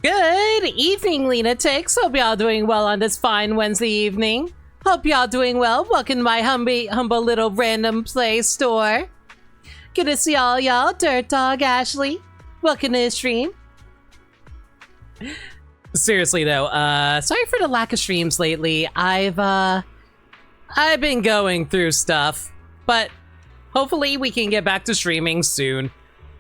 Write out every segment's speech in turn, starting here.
Good evening, Lunatics. Hope y'all doing well on this fine Wednesday evening. Hope y'all doing well. Welcome to my humble little random play store. Good to see all y'all. Dirt Dog Ashley. Welcome to the stream. Seriously though, sorry for the lack of streams lately. I've been going through stuff, but hopefully we can get back to streaming soon.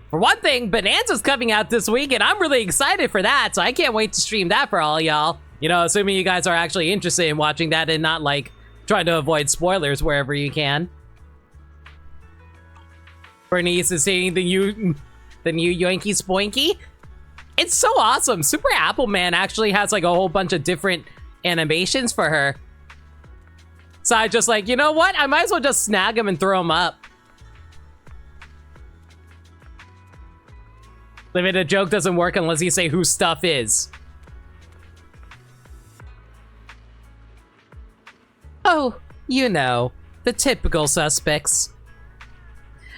For one thing, Bonanza's coming out this week, and I'm really excited for that, so I can't wait to stream that for all y'all. You know, assuming you guys are actually interested in watching that and not, like, trying to avoid spoilers wherever you can. Bernice is seeing the new Yoinky Spoinky. It's so awesome. Super Apple Man actually has, like, a whole bunch of different animations for her. So I just like, you know what? I might as well just snag him and throw him up. I mean, a joke doesn't work unless you say who stuff is. Oh, you know, the typical suspects.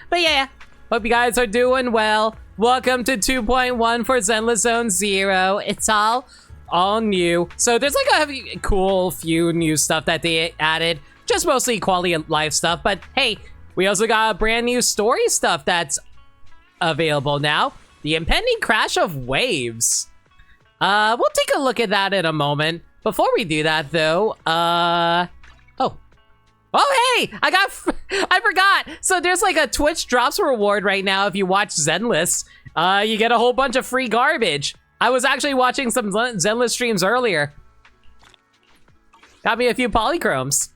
But yeah, hope you guys are doing well. Welcome to 2.1 for Zenless Zone 0. It's all new. So there's like a cool few new stuff that they added. Just mostly quality of life stuff. But hey, we also got a brand new story stuff that's available now. The impending crash of waves. We'll take a look at that in a moment. Before we do that, though, oh, hey, I forgot. So there's like a Twitch drops reward right now if you watch Zenless. You get a whole bunch of free garbage. I was actually watching some Zenless streams earlier. Got me a few polychromes.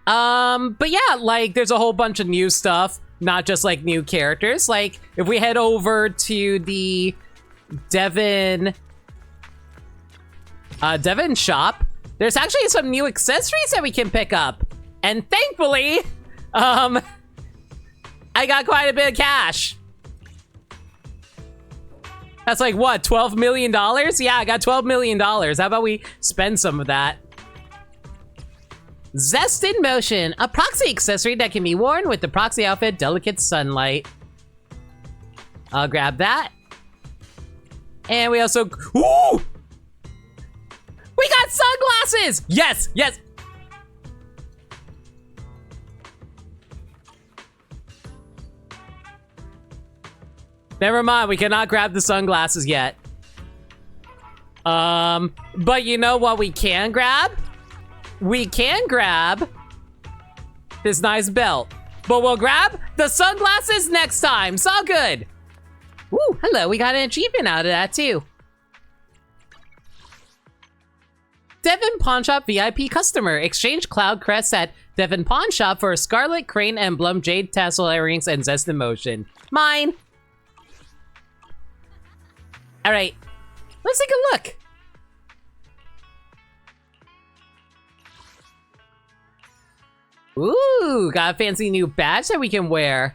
But yeah, like there's a whole bunch of new stuff. Not just like new characters. Like if we head over to the Devon shop, there's actually some new accessories that we can pick up. And thankfully, I got quite a bit of cash. That's like what, $12 million? Yeah, I got $12 million. How about we spend some of that? Zest in Motion, a proxy accessory that can be worn with the proxy outfit Delicate Sunlight. I'll grab that. And we also, ooh! We got sunglasses! Yes, yes! Never mind, we cannot grab the sunglasses yet. But you know what we can grab? We can grab this nice belt, but we'll grab the sunglasses next time. It's all good. Ooh, hello, we got an achievement out of that too. Devon Pawn Shop VIP customer. Exchange Cloud Crest at Devon Pawn Shop for a Scarlet Crane Emblem, Jade Tassel Earrings, and Zest in Motion. Mine. All right, let's take a look. Ooh, got a fancy new badge that we can wear.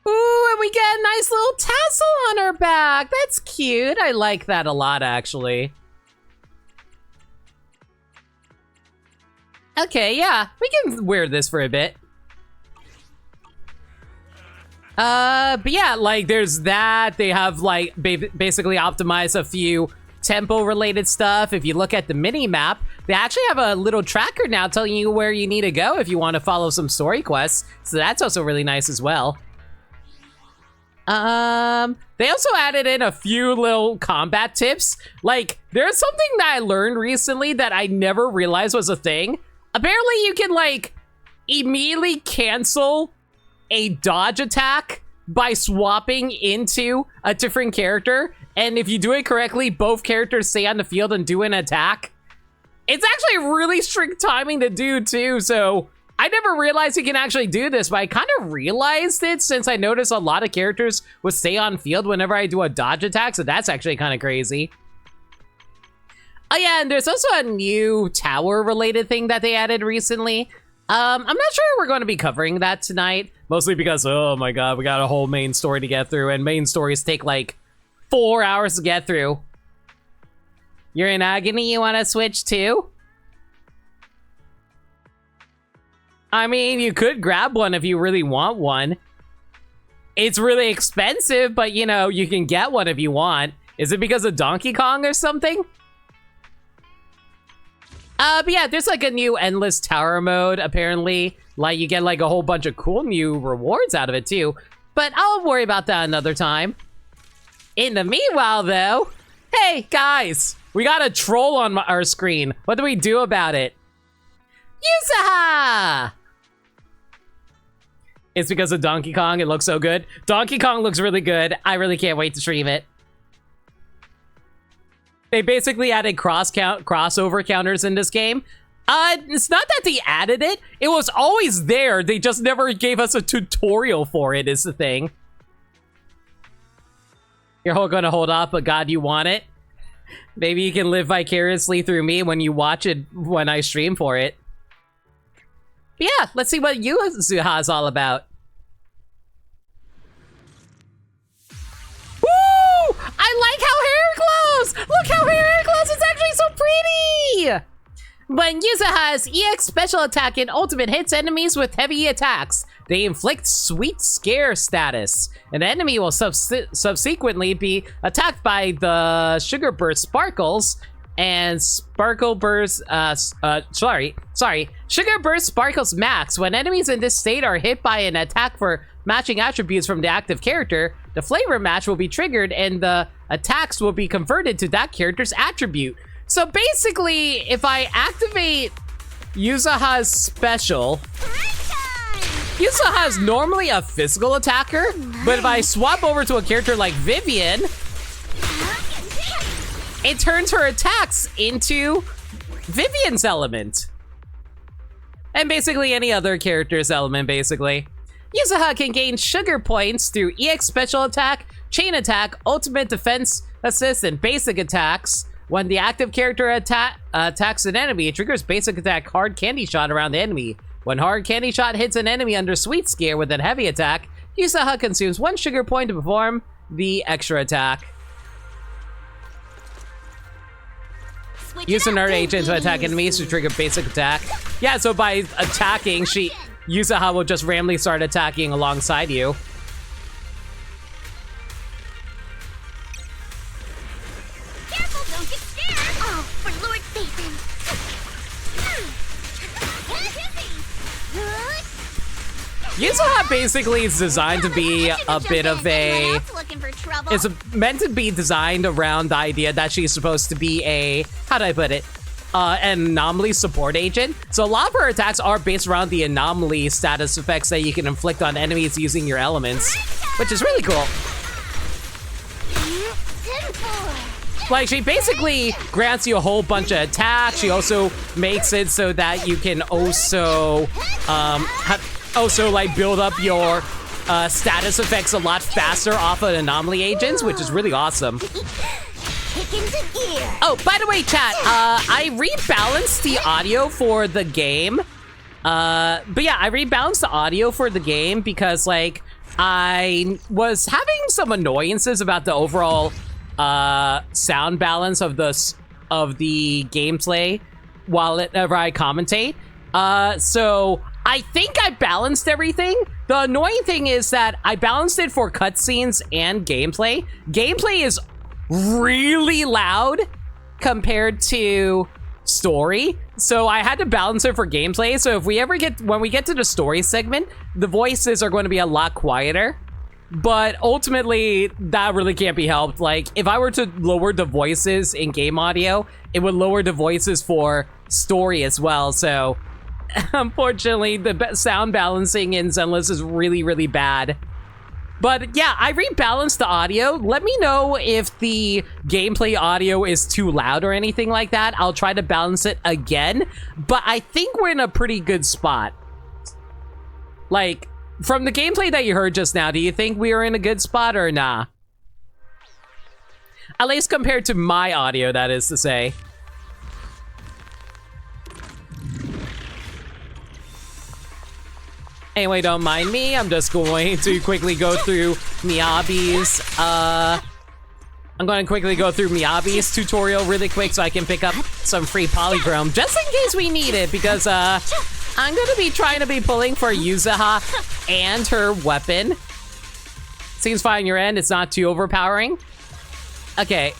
Ooh, and we get a nice little tassel on our back. That's cute. I like that a lot, actually. Okay, yeah, we can wear this for a bit. But yeah, like there's that. They have like basically optimized a few tempo related stuff. If you look at the mini map, they actually have a little tracker now telling you where you need to go if you want to follow some story quests. So that's also really nice as well. They also added in a few little combat tips. Like there's something that I learned recently that I never realized was a thing. Apparently you can like immediately cancel a dodge attack by swapping into a different character, and if you do it correctly, both characters stay on the field and do an attack. It's actually really strict timing to do too, so I never realized you can actually do this, but I kind of realized it since I noticed a lot of characters would stay on field whenever I do a dodge attack, so that's actually kind of crazy. Oh yeah, and there's also a new tower related thing that they added recently. I'm not sure we're going to be covering that tonight, mostly because, oh my god, we got a whole main story to get through, and main stories take like 4 hours to get through. You're in agony, you want to switch too? I mean, you could grab one if you really want one. It's really expensive, but you know, you can get one if you want. Is it because of Donkey Kong or something? But yeah, there's like a new endless tower mode, apparently. Like, you get like a whole bunch of cool new rewards out of it too. But I'll worry about that another time. In the meanwhile, though, hey, guys, we got a troll on our screen. What do we do about it? Yusaha! It's because of Donkey Kong. It looks so good. Donkey Kong looks really good. I really can't wait to stream it. They basically added crossover counters in this game. It's not that they added it. It was always there. They just never gave us a tutorial for it, is the thing. You're gonna hold off, but God, you want it? Maybe you can live vicariously through me when you watch it when I stream for it. But yeah, let's see what Yusaha is all about. Woo! I like how hair glows! Look how hair glows! It's actually so pretty! When Yusaha's EX special attack and ultimate hits enemies with heavy attacks, they inflict Sweet Scare status. An enemy will subsequently be attacked by the Sugar Burst Sparkles and Sparkle Burst, Sugar Burst Sparkles Max. When enemies in this state are hit by an attack for matching attributes from the active character, the flavor match will be triggered and the attacks will be converted to that character's attribute. So basically, if I activate Yusaha's special, Yusaha is normally a physical attacker, but if I swap over to a character like Vivian, it turns her attacks into Vivian's element. And basically any other character's element, basically. Yusaha can gain sugar points through EX special attack, chain attack, ultimate defense assist, and basic attacks. When the active character attacks an enemy, it triggers basic attack hard candy shot around the enemy. When hard candy shot hits an enemy under Sweet Scare with a heavy attack, Yusaha consumes 1 sugar point to perform the extra attack. Use an nerd agent to attack enemies to trigger basic attack. Yeah, so by attacking, Yusaha will just randomly start attacking alongside you. Careful, don't get scared! Oh, for Lord Satan! Yusaha basically is designed to be a bit of a... It's meant to be designed around the idea that she's supposed to be a... How do I put it? An anomaly support agent. So a lot of her attacks are based around the anomaly status effects that you can inflict on enemies using your elements, which is really cool. Like, she basically grants you a whole bunch of attacks. She also makes it so that you can also, like, build up your status effects a lot faster off of anomaly agents, which is really awesome. Oh, by the way, chat, I rebalanced the audio for the game. But yeah, I rebalanced the audio for the game because, like, I was having some annoyances about the overall sound balance of the gameplay whenever I commentate. So I think I balanced everything. The annoying thing is that I balanced it for cutscenes and gameplay. Gameplay is really loud compared to story, so I had to balance it for gameplay. So if when we get to the story segment, the voices are going to be a lot quieter. But ultimately, that really can't be helped. Like, if I were to lower the voices in game audio, it would lower the voices for story as well. So, unfortunately, the sound balancing in Zenless is really, really bad. But yeah, I rebalanced the audio. Let me know if the gameplay audio is too loud or anything like that. I'll try to balance it again. But I think we're in a pretty good spot. Like, from the gameplay that you heard just now, do you think we are in a good spot or nah? At least compared to my audio, that is to say. Anyway, don't mind me. I'm just going to quickly go through Miyabi's, I'm going to quickly go through Miyabi's tutorial really quick so I can pick up some free polychrome, just in case we need it, because, I'm gonna be trying to be pulling for Yuzuha and her weapon. Seems fine on your end. It's not too overpowering. Okay.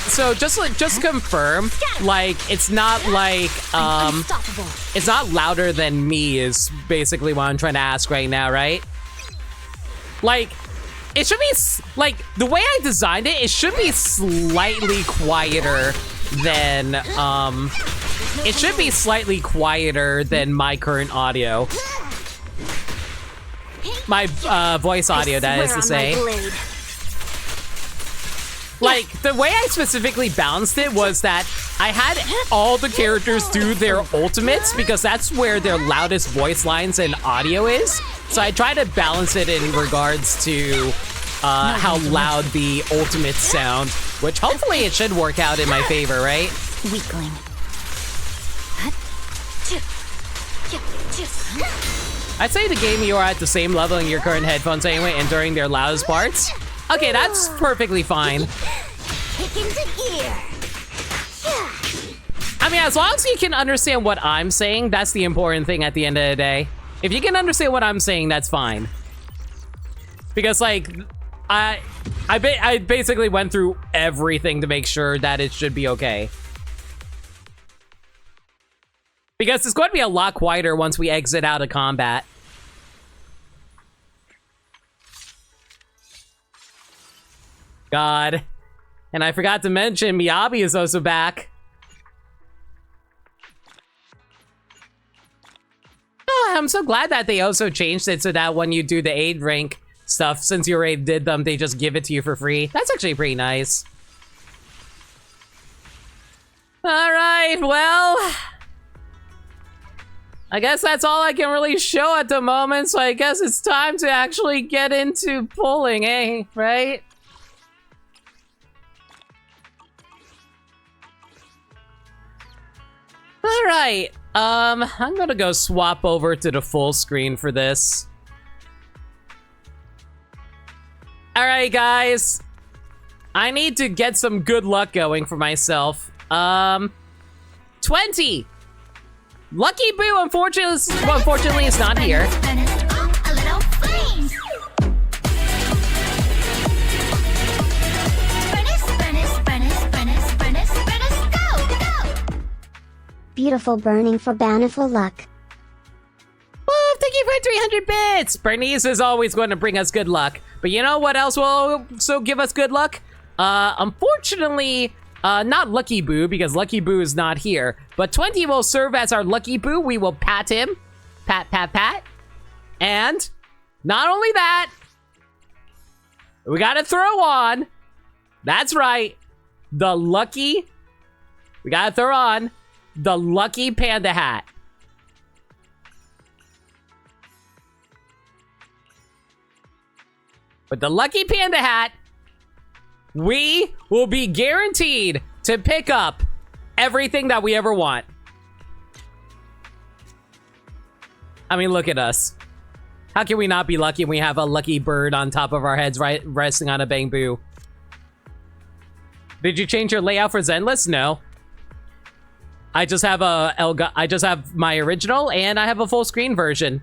So just confirm, like, it's not like, it's not louder than me is basically what I'm trying to ask right now, right? Like, it should be, like, the way I designed it, it should be slightly quieter than, it should be slightly quieter than my current audio. My, voice audio, that is to say. Like, the way I specifically balanced it was that I had all the characters do their ultimates because that's where their loudest voice lines and audio is. So I tried to balance it in regards to how loud the ultimates sound, which hopefully it should work out in my favor, right? Weakling. I'd say the game you are at the same level in your current headphones anyway and during their loudest parts. Okay, that's perfectly fine. Kick into gear. I mean, as long as you can understand what I'm saying, that's the important thing at the end of the day. If you can understand what I'm saying, that's fine. Because, like, I basically went through everything to make sure that it should be okay. Because it's going to be a lot quieter once we exit out of combat. God. And I forgot to mention, Miyabi is also back. Oh, I'm so glad that they also changed it so that when you do the aid rank stuff, since you already did them, they just give it to you for free. That's actually pretty nice. Alright, well, I guess that's all I can really show at the moment, so I guess it's time to actually get into pulling, eh? Right? Alright, I'm gonna go swap over to the full screen for this. Alright, guys. I need to get some good luck going for myself. 20! Lucky Boo, unfortunately, is not here. Beautiful burning for bountiful luck. Oh, thank you for 300 bits! Bernice is always going to bring us good luck. But you know what else will also give us good luck? Unfortunately, not Lucky Boo, because Lucky Boo is not here. But 20 will serve as our Lucky Boo. We will pat him. Pat, pat, pat. And not only that, we gotta throw on. That's right. We gotta throw on the Lucky Panda hat. With the Lucky Panda hat, we will be guaranteed to pick up everything that we ever want. I mean, look at us. How can we not be lucky when we have a lucky bird on top of our heads resting on a bamboo? Did you change your layout for Zenless? No. I just have I just have my original and I have a full screen version.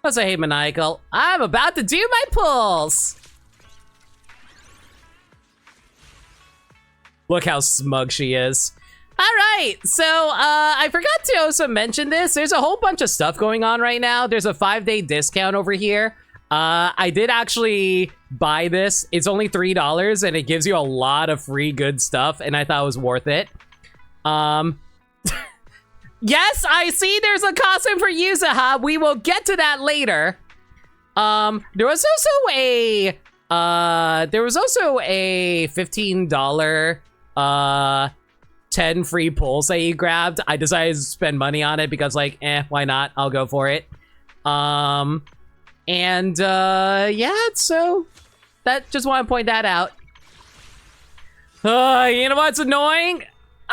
What's a hey maniacal? I'm about to do my pulls. Look how smug she is. All right, so I forgot to also mention this. There's a whole bunch of stuff going on right now. There's a 5-day discount over here. I did actually buy this. It's only $3 and it gives you a lot of free good stuff and I thought it was worth it. Yes, I see there's a costume for Yuzuha. We will get to that later. There was also a $15 10 free pulls that you grabbed. I decided to spend money on it because, like, why not? I'll go for it. Yeah, so just want to point that out. You know what's annoying?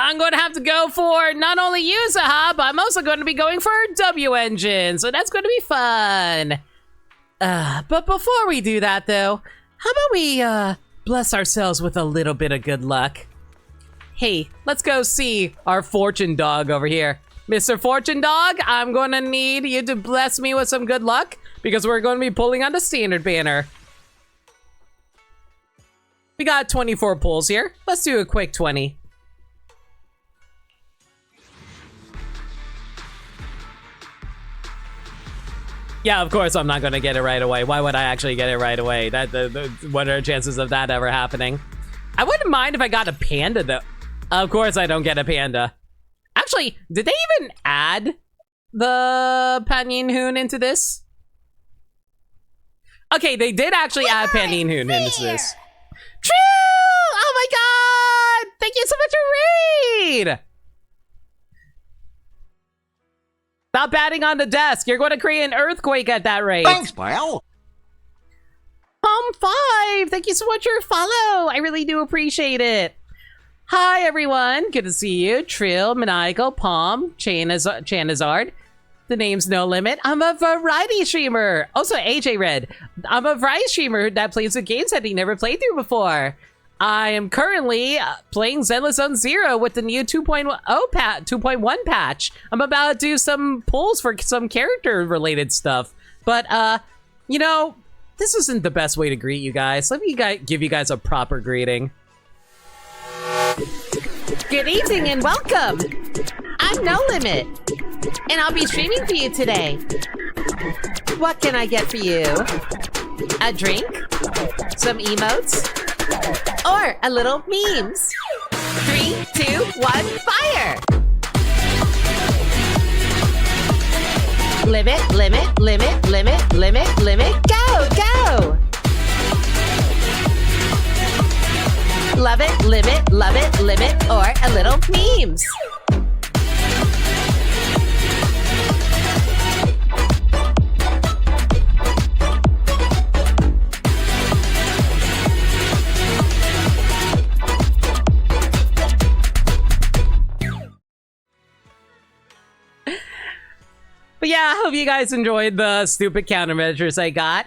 I'm going to have to go for not only Yuzuha, but I'm also going to be going for W Engine, so that's going to be fun. But before we do that, though, How about we, bless ourselves with a little bit of good luck? Hey, let's go see our fortune dog over here. Mr. Fortune Dog, I'm gonna need you to bless me with some good luck because we're gonna be pulling on the standard banner. We got 24 pulls here. Let's do a quick 20. Yeah, of course I'm not gonna get it right away. Why would I actually get it right away? What are the chances of that ever happening? I wouldn't mind if I got a panda though. Of course I don't get a panda. Actually, did they even add the Panyin Hoon into this? Okay, they did actually add Panyin Hoon into this. True! Oh my god! Thank you so much for raid! Stop batting on the desk. You're going to create an earthquake at that rate. Thanks, pal. 5, thank you so much for your follow. I really do appreciate it. Hi, everyone. Good to see you. Trill, Maniacal, Palm, Chanazard. The name's No Limit. I'm a variety streamer. Also, AJ Red. I'm a variety streamer that plays with games that he never played through before. I am currently playing Zenless Zone Zero with the new 2.1 patch. I'm about to do some pulls for some character-related stuff. But, you know, this isn't the best way to greet you guys. Let me give you guys a proper greeting. Good evening and welcome! I'm No Limit, and I'll be streaming for you today. What can I get for you? A drink? Some emotes? Or a little memes? 3, 2, 1, fire! Limit, limit, limit, limit, limit, limit, go, go! Love it, limit, or a little memes. But yeah, I hope you guys enjoyed the stupid countermeasures I got.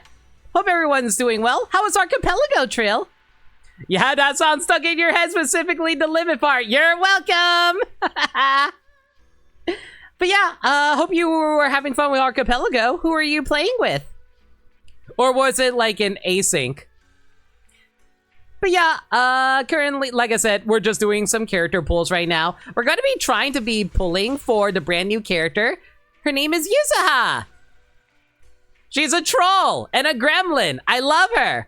Hope everyone's doing well. How was Archipelago, Trill? You had that sound stuck in your head, specifically the limit part. You're welcome! But yeah, hope you were having fun with Archipelago. Who are you playing with? Or was it like an async? But yeah, currently, like I said, we're just doing some character pulls right now. We're going to be trying to be pulling for the brand new character. Her name is Yuzaha. She's a troll and a gremlin. I love her.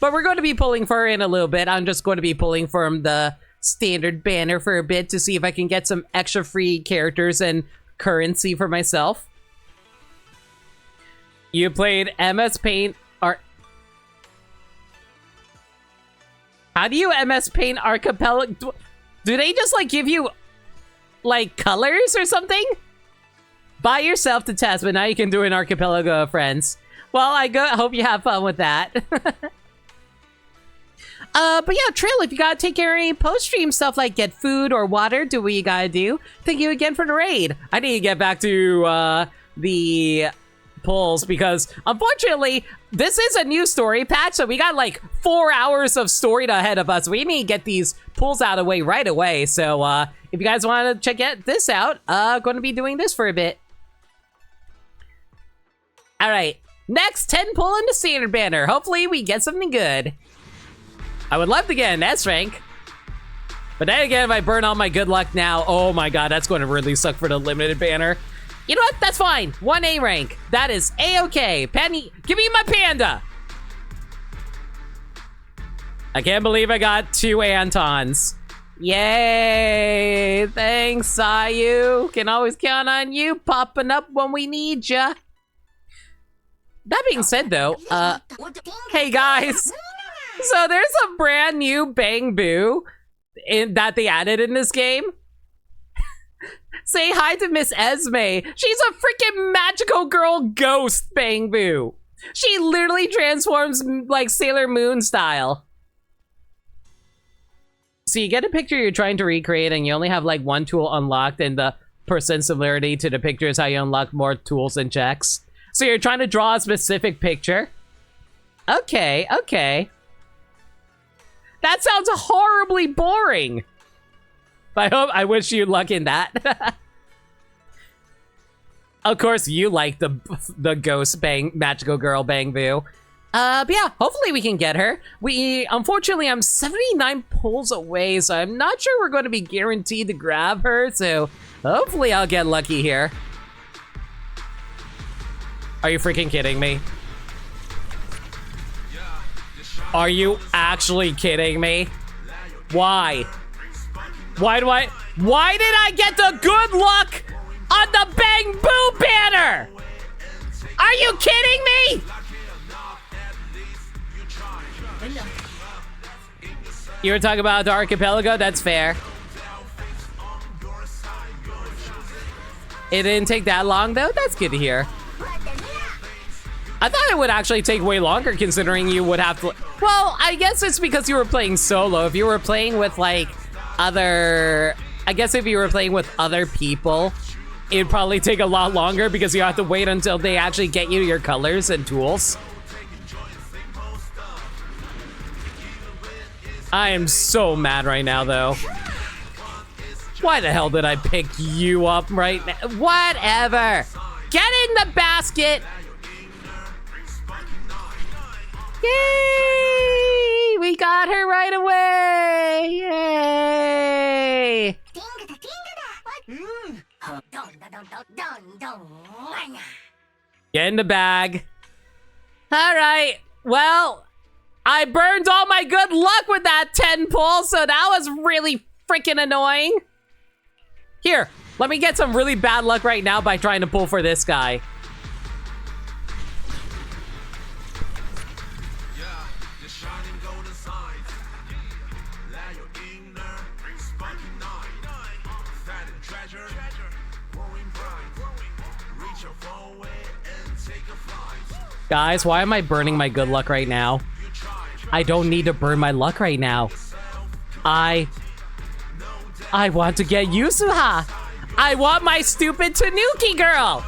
But we're going to be pulling for her in a little bit. I'm just going to be pulling from the standard banner for a bit to see if I can get some extra free characters and currency for myself. You played MS Paint Art. How do you MS Paint Archipelago? Do they just like give you like colors or something? By yourself to test, but now you can do an Archipelago of friends. Well, I hope you have fun with that. But yeah, Trill, if you gotta take care of any post-stream stuff like get food or water, do what you gotta do. Thank you again for the raid. I need to get back to the pulls because unfortunately, this is a new story patch, so we got like 4 hours of story ahead of us. We need to get these pulls out of the way right away. So if you guys want to check this out, I'm going to be doing this for a bit. All right, next 10 pull in the standard banner. Hopefully we get something good. I would love to get an S rank. But then again, if I burn all my good luck now, oh my god, that's going to really suck for the limited banner. You know what? That's fine. 1 A rank. That is A-okay. Penny, give me my panda. I can't believe I got 2 Antons. Yay. Thanks, Sayu. Can always count on you popping up when we need ya. That being said, though, hey guys. So there's a brand new Bang Boo that they added in this game. Say hi to Miss Esme. She's a freaking magical girl ghost, Bang Boo. She literally transforms like Sailor Moon style. So you get a picture you're trying to recreate and you only have like 1 tool unlocked, and the percent similarity to the picture is how you unlock more tools and checks. So you're trying to draw a specific picture. Okay, okay. That sounds horribly boring. I wish you luck in that. Of course, you like the ghost bang magical girl bang boo. But yeah, hopefully we can get her. Unfortunately, I'm 79 pulls away, so I'm not sure we're going to be guaranteed to grab her. So hopefully I'll get lucky here. Are you freaking kidding me? Are you actually kidding me? Why? Why did I get the good luck on the Bang Boo banner? Are you kidding me? You were talking about the archipelago? That's fair. It didn't take that long though? That's good to hear. I thought it would actually take way longer considering you would have to... Well, I guess it's because you were playing solo. If you were playing with like other... I guess if you were playing with other people, it'd probably take a lot longer because you have to wait until they actually get you your colors and tools. I am so mad right now, though. Why the hell did I pick you up right now? Whatever. Get in the basket. Yay! We got her right away. Yay! Get in the bag. All right. Well, I burned all my good luck with that 10 pull, so that was really freaking annoying. Here, let me get some really bad luck right now by trying to pull for this guy. Guys, why am I burning my good luck right now? I don't need to burn my luck right now. I want to get Yusuha. I want my stupid Tanuki girl.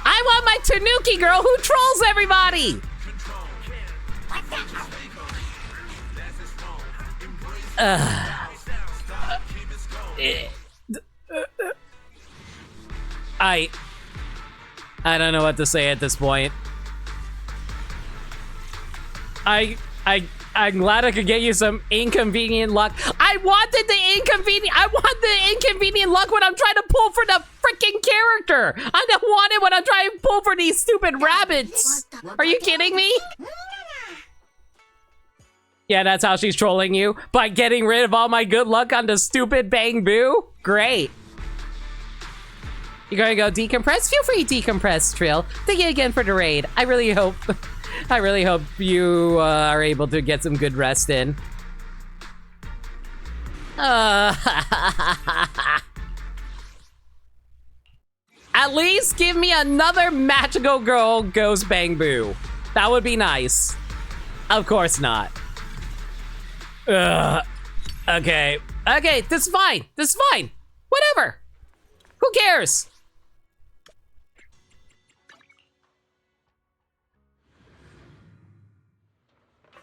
I want my Tanuki girl who trolls everybody. I don't know what to say at this point. I'm glad I could get you some inconvenient luck. I want the inconvenient luck when I'm trying to pull for the freaking character. I don't want it when I'm trying to pull for these stupid rabbits. Are you kidding me? Yeah, that's how she's trolling you. By getting rid of all my good luck on the stupid Bang Boo? Great. You're gonna go decompress? Feel free to decompress, Trill. Thank you again for the raid. I really hope you are able to get some good rest in. At least give me another magical girl ghost Bang Boo. That would be nice. Of course not. Okay. Okay, this is fine. This is fine. Whatever. Who cares?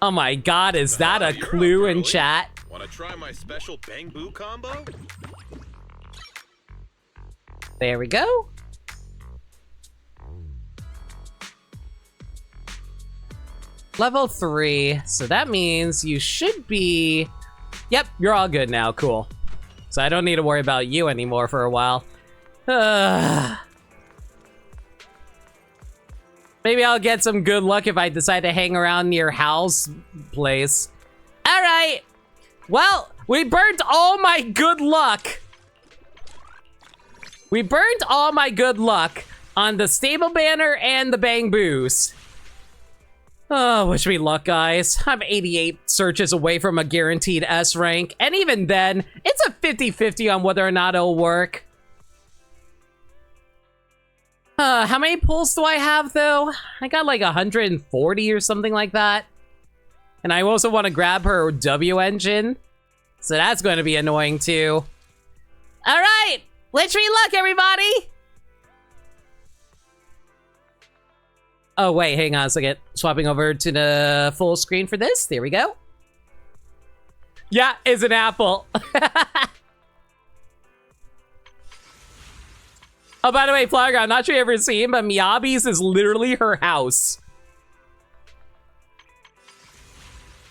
Oh my god, is that a clue in chat? Wanna try my special Bang Boo combo? There we go. Level 3, so that means you should be... Yep, you're all good now, cool. So I don't need to worry about you anymore for a while. Maybe I'll get some good luck if I decide to hang around near Hal's place. All right. Well, we burnt all my good luck. We burnt all my good luck on the stable banner and the Bang Boos. Oh, wish me luck, guys. I'm 88 searches away from a guaranteed S rank. And even then, it's a 50-50 on whether or not it'll work. How many pulls do I have, though? I got like 140 or something like that. And I also want to grab her W engine. So that's going to be annoying, too. All right. Wish me luck, everybody. Oh, wait, hang on a second. Swapping over to the full screen for this. There we go. Yeah, it's an apple. Oh, by the way, Flogger, I'm not sure you've ever seen, but Miyabi's is literally her house.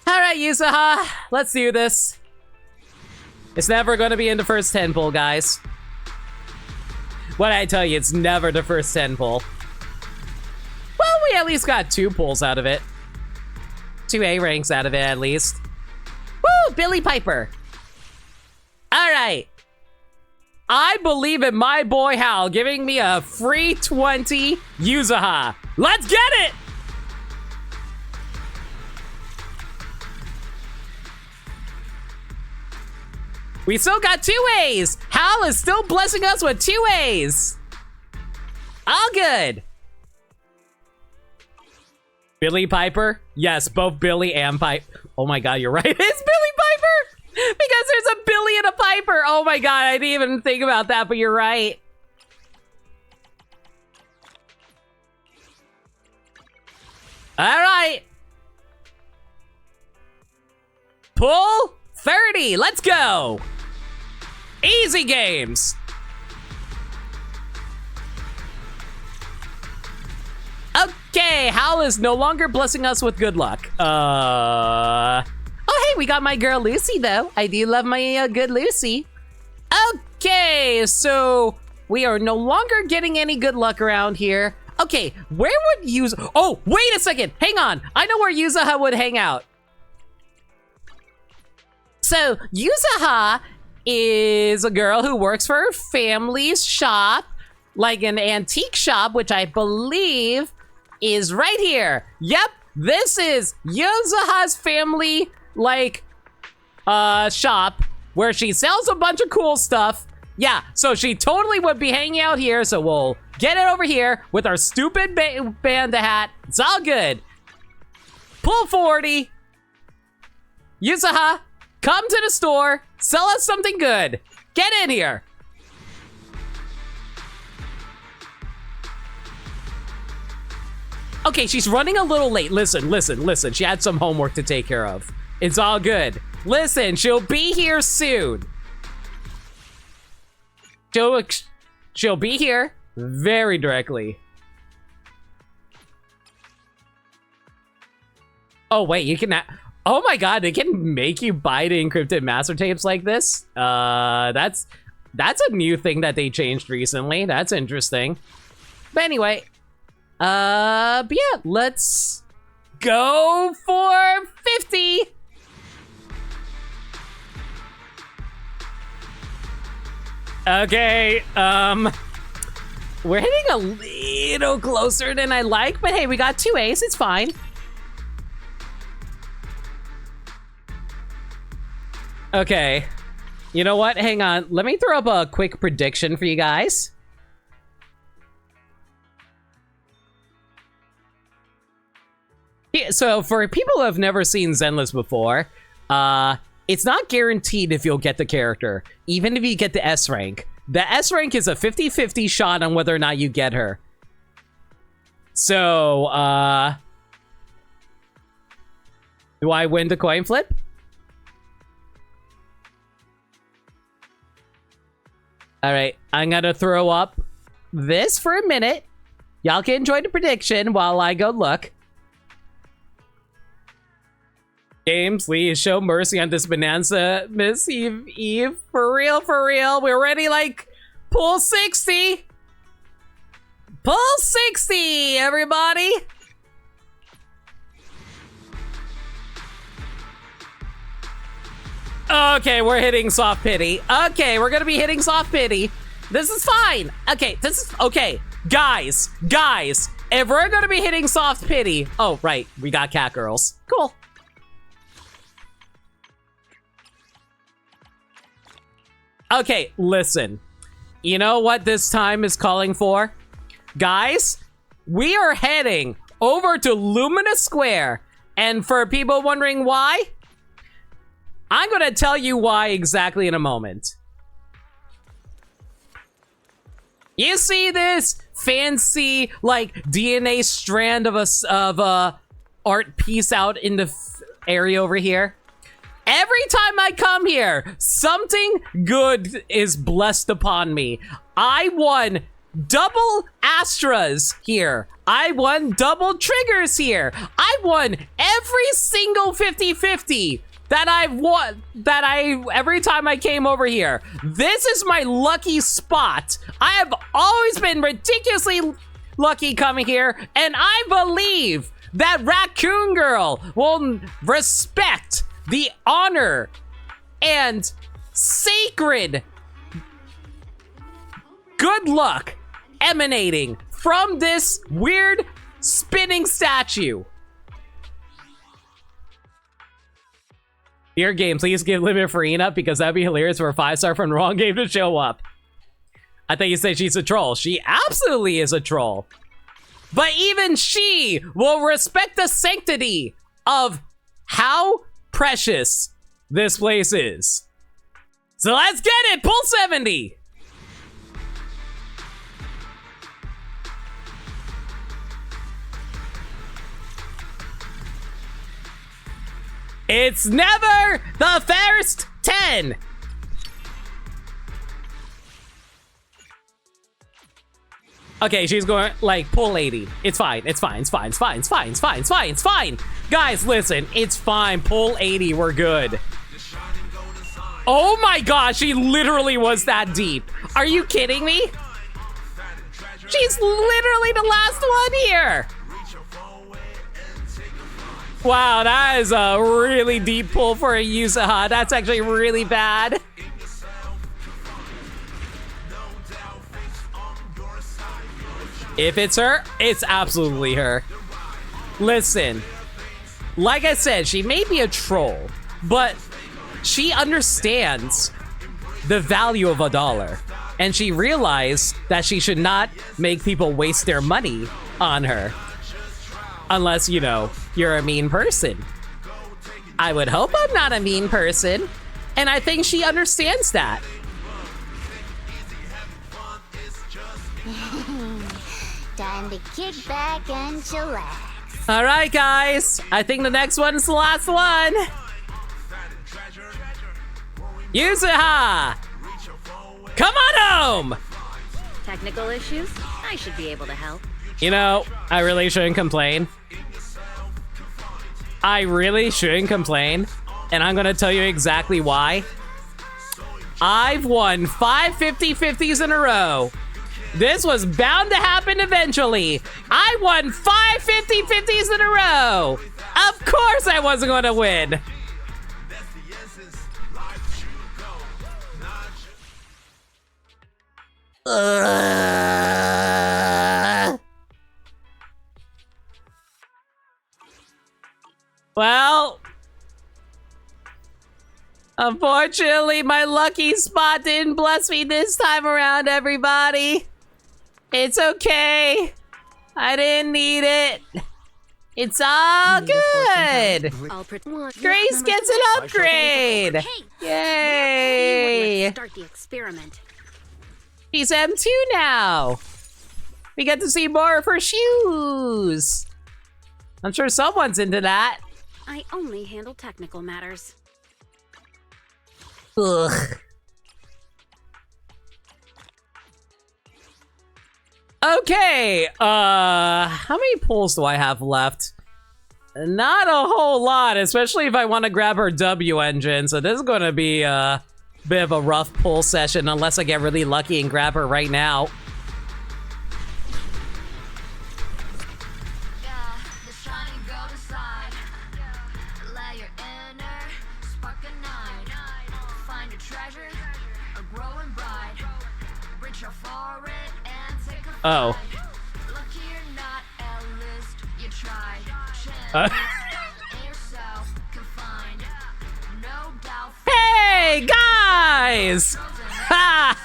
Alright, Yusaha, let's do this. It's never going to be in the first 10 pull, guys. What I tell you, it's never the first 10 pull. Well, we at least got 2 pulls out of it. 2 A ranks out of it, at least. Woo! Billy Piper. Alright. I believe in my boy Hal giving me a free 20 Yusaha. Let's get it! We still got 2 A's. Hal is still blessing us with 2 A's. All good. Billy Piper? Yes, both Billy and Piper. Oh my god, you're right. It's Billy Piper! Because there's a Billy and a Piper. Oh my god, I didn't even think about that, but you're right. All right. Pull 30. Let's go. Easy games. Okay, Hal is no longer blessing us with good luck. Oh, hey, we got my girl Lucy, though. I do love my good Lucy. Okay, so we are no longer getting any good luck around here. Okay, where would Yuza... Oh, wait a second. Hang on. I know where Yuzaha would hang out. So, Yuzaha is a girl who works for her family's shop, like an antique shop, which I believe is right here. Yep, this is Yuzaha's family, like, shop, where she sells a bunch of cool stuff. Yeah, so she totally would be hanging out here, so we'll get it over here with our stupid panda hat. It's all good. Pull 40. Yuzaha, come to the store, sell us something good. Get in here. Okay, she's running a little late. Listen. She had some homework to take care of. It's all good. Listen, she'll be here soon. She'll be here very directly. Oh, wait, you can... Oh my god, they can make you buy the encrypted master tapes like this? That's a new thing that they changed recently. That's interesting. But anyway, but yeah, let's go for 50. Okay, we're hitting a little closer than I like, but hey, we got 2 A's, it's fine. Okay, you know what? Hang on. Let me throw up a quick prediction for you guys. Yeah, so for people who have never seen Zenless before, it's not guaranteed if you'll get the character, even if you get the S rank. The S rank is a 50-50 shot on whether or not you get her. So, do I win the coin flip? All right, I'm gonna throw up this for a minute. Y'all can enjoy the prediction while I go look. Games, please show mercy on this bonanza, Miss Eve. For real, we're ready, like, pull 60. Pull 60, everybody. Okay, we're hitting soft pity. Okay, we're gonna be hitting soft pity. This is fine. Okay, okay. Guys, if we're gonna be hitting soft pity, oh, right, we got cat girls. Cool. Okay, listen. You know what this time is calling for? Guys, we are heading over to Lumina Square. And for people wondering why, I'm gonna tell you why exactly in a moment. You see this fancy like DNA strand of a art piece out in the area over here. Every time I come here, something good is blessed upon me. I won double Astras here. I won double triggers here. I won every single 50-50 that I've won, every time I came over here. This is my lucky spot. I have always been ridiculously lucky coming here, and I believe that Raccoon Girl will respect the honor and sacred good luck emanating from this weird spinning statue. Dear game, please give Limit Farina, because that'd be hilarious for a 5-star from the wrong game to show up. I think you said she's a troll. She absolutely is a troll. But even she will respect the sanctity of how precious this place is. So let's get it, pull 70. It's never the first 10. Okay, she's going like pull 80. It's fine. It's fine. It's fine. It's fine. It's fine. It's fine. It's fine. It's fine. Guys, listen. It's fine. Pull 80. We're good. Oh my gosh, she literally was that deep. Are you kidding me? She's literally the last one here. Wow, that is a really deep pull for a Yusaha. That's actually really bad. If it's her, it's absolutely her. Listen, like I said, she may be a troll, but she understands the value of $1. And she realized that she should not make people waste their money on her. Unless, you know, you're a mean person. I would hope I'm not a mean person. And I think she understands that. Time to kick back and chillax. All right, guys. I think the next one is the last one. Yusaha! Come on home! Technical issues? I should be able to help. You know, I really shouldn't complain. I really shouldn't complain. And I'm gonna tell you exactly why. I've won 5 50-50s in a row. This was bound to happen eventually. I won 5 50-50s in a row. Of course I wasn't gonna win. Well, unfortunately, my lucky spot didn't bless me this time around, everybody. It's okay. I didn't need it. It's all good. Grace gets an upgrade. Yay. Let's start the experiment. She's M2 now. We get to see more of her shoes. I'm sure someone's into that. I only handle technical matters. Ugh. Okay, how many pulls do I have left? Not a whole lot, especially if I want to grab her W engine, so this is going to be a bit of a rough pull session unless I get really lucky and grab her right now. Oh. Hey, guys! Ha!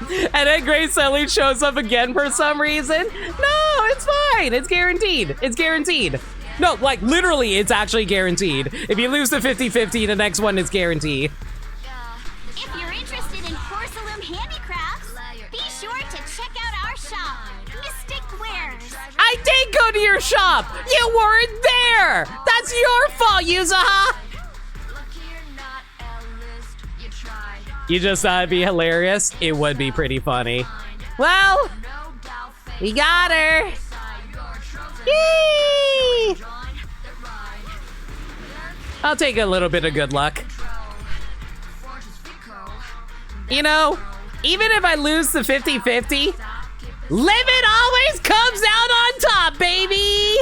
And then Grace Ellie shows up again for some reason. No, it's fine. It's guaranteed. It's guaranteed. No, like literally, it's actually guaranteed. If you lose the 50-50, the next one is guaranteed. If you're interested in porcelain handicrafts, be sure to check out our shop, Mystic Wares. I did go to your shop. You weren't there. That's your fault, Yuzaha. You just thought it'd be hilarious? It would be pretty funny. Well, we got her. Yay! I'll take a little bit of good luck. You know, even if I lose the 50-50, living always comes out on top, baby!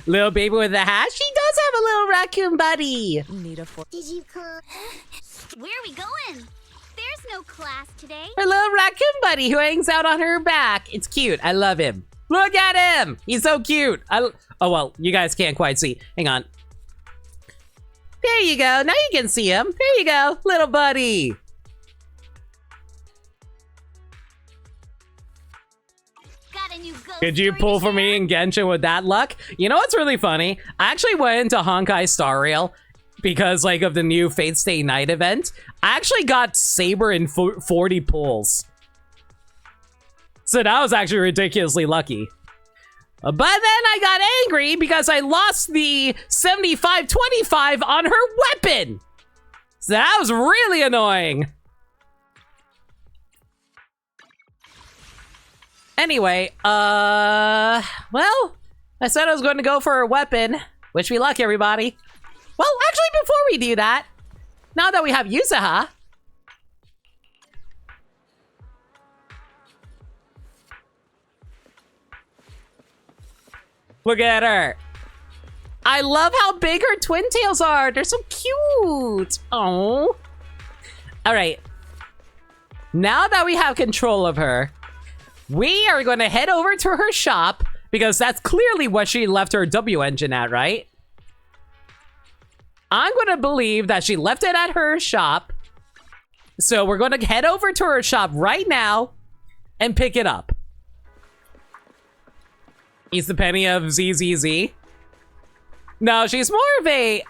Little baby with the hat, she does have a little raccoon buddy. Did you come? Where are we going? There's no class today. Her little raccoon buddy who hangs out on her back. It's cute. I love him. Look at him. He's so cute. Oh, well, you guys can't quite see. Hang on. There you go. Now you can see him. There you go, little buddy. Got a new ghost Could you story pull to for me share? in Genshin with that luck? You know what's really funny? I actually went into Honkai Star Rail because like of the new Fate Stay Night event. I actually got Saber in 40 pulls. So that was actually ridiculously lucky. But then I got angry because I lost the 75-25 on her weapon. So that was really annoying. Anyway, well, I said I was going to go for a weapon. Wish me luck, everybody. Well, actually, before we do that, now that we have Yuzaha, look at her. I love how big her twin tails are. They're so cute. Oh. All right. Now that we have control of her, we are going to head over to her shop because that's clearly what she left her W engine at, right? I'm going to believe that she left it at her shop. So we're going to head over to her shop right now and pick it up. He's the Penny of ZZZ. No, she's more of a...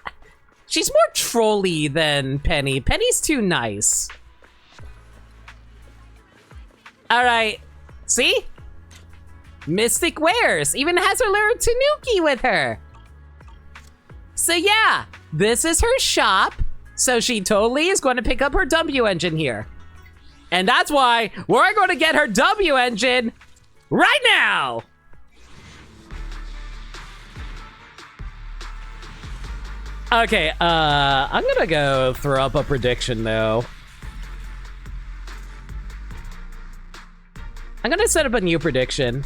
She's more trolly than Penny. Penny's too nice. All right. See? Mystic Wares. Even has her little Tanuki with her. So yeah, this is her shop. So she totally is going to pick up her W engine here. And that's why we're going to get her W engine right now. Okay, I'm gonna go throw up a prediction though. I'm gonna set up a new prediction.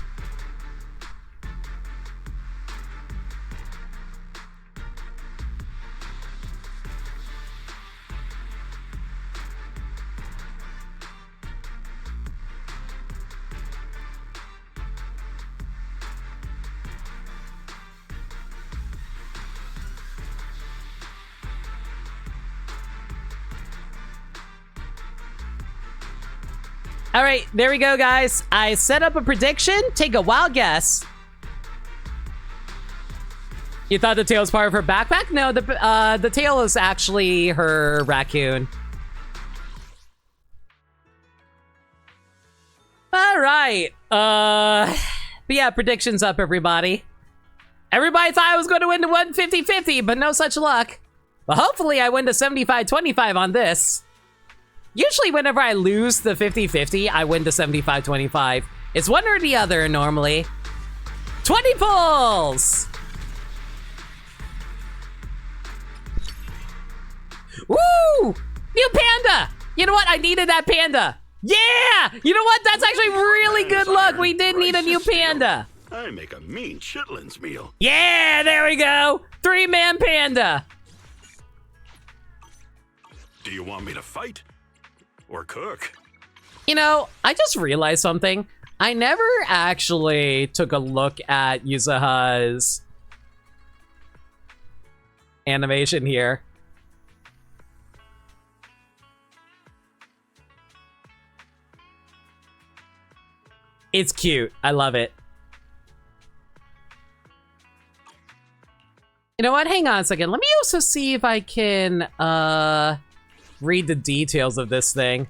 All right, there we go, guys. I set up a prediction. Take a wild guess. You thought the tail was part of her backpack? No, the tail is actually her raccoon. All right. But yeah, predictions up, everybody. Everybody thought I was going to win the 150-50, but no such luck. But hopefully I win the 75-25 on this. Usually whenever I lose the 50-50, I win the 75-25. It's one or the other normally. 20 pulls! Woo! New panda! You know what? I needed that panda. Yeah! You know what? That's actually really good luck. We did need a new panda. I make a mean chitlins meal. Yeah, there we go. 3-man panda. Do you want me to fight? Or cook? You know, I just realized something. I never actually took a look at Yuzaha's animation here. It's cute. I love it. You know what? Hang on a second. Let me also see if I can read the details of this thing.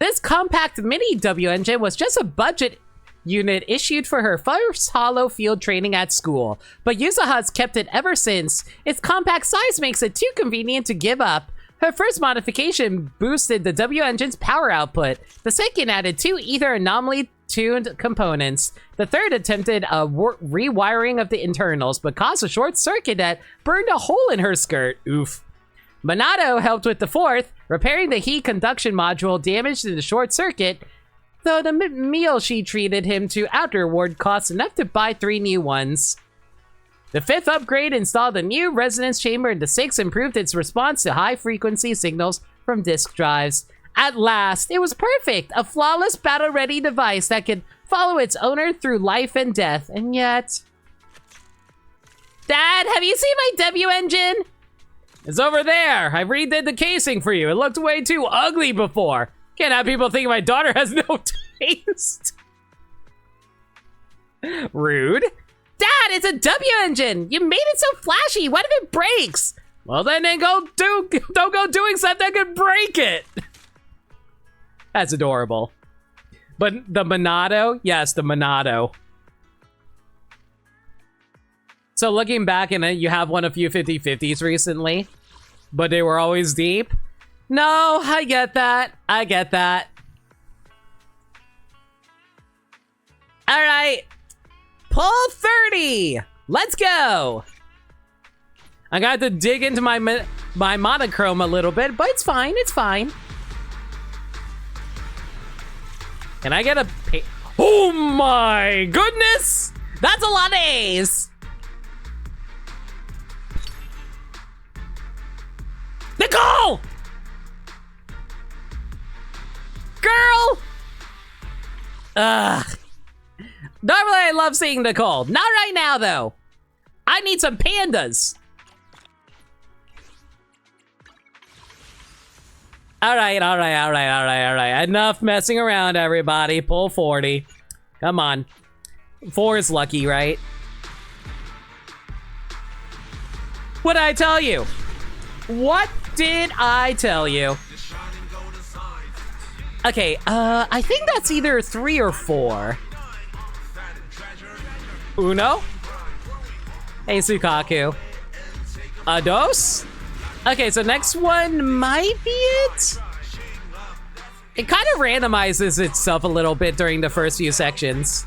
This compact mini W engine was just a budget unit issued for her first hollow field training at school, but Yuzuha's kept it ever since. Its compact size makes it too convenient to give up. Her first modification boosted the W engine's power output. The second added 2 ether anomaly tuned components. The third attempted a rewiring of the internals, but caused a short circuit that burned a hole in her skirt. Oof. Minato helped with the fourth, repairing the heat conduction module damaged in the short circuit, though the meal she treated him to afterward cost enough to buy 3 new ones. The fifth upgrade installed a new resonance chamber, and the sixth improved its response to high-frequency signals from disk drives. At last, it was perfect! A flawless battle-ready device that could follow its owner through life and death, and yet... Dad, have you seen my W engine? It's over there! I redid the casing for you. It looked way too ugly before. Can't have people think my daughter has no taste. Rude. Dad, it's a W engine! You made it so flashy! What if it breaks? Well, then don't go doing something that could break it! That's adorable. But the Minato? Yes, the Minato. So looking back in it, you have won a few 50-50s recently, but they were always deep. No, I get that. I get that. All right. Pull 30. Let's go. I got to dig into my monochrome a little bit, but it's fine. It's fine. Can I get a... Oh my goodness! That's a lot of A's. Nicole! Girl! Ugh. Normally I love seeing Nicole. Not right now, though. I need some pandas. All right. Enough messing around, everybody. Pull 40. Come on. 4 is lucky, right? What did I tell you? What did I tell you? Okay, I think that's either 3 or 4. Uno? Hey, Sukaku. A dos? Okay, so next one might be it? It kind of randomizes itself a little bit during the first few sections.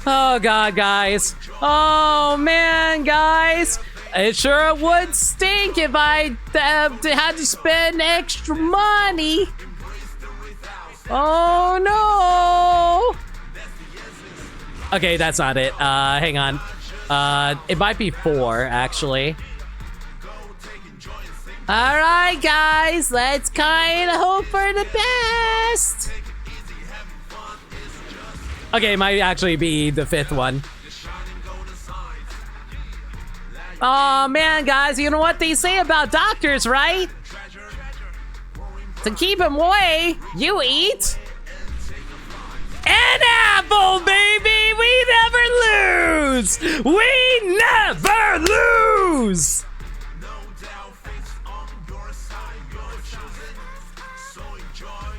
Oh god, guys. Oh man, guys. It sure would stink if I had to spend extra money. Oh no. Okay, that's not it. Hang on. It might be 4, actually. All right, guys, let's kind of hope for the best. Okay, it might actually be the 5th one. Oh man, guys, you know what they say about doctors, right? To keep them away, you eat an apple, baby! We never lose! We never lose!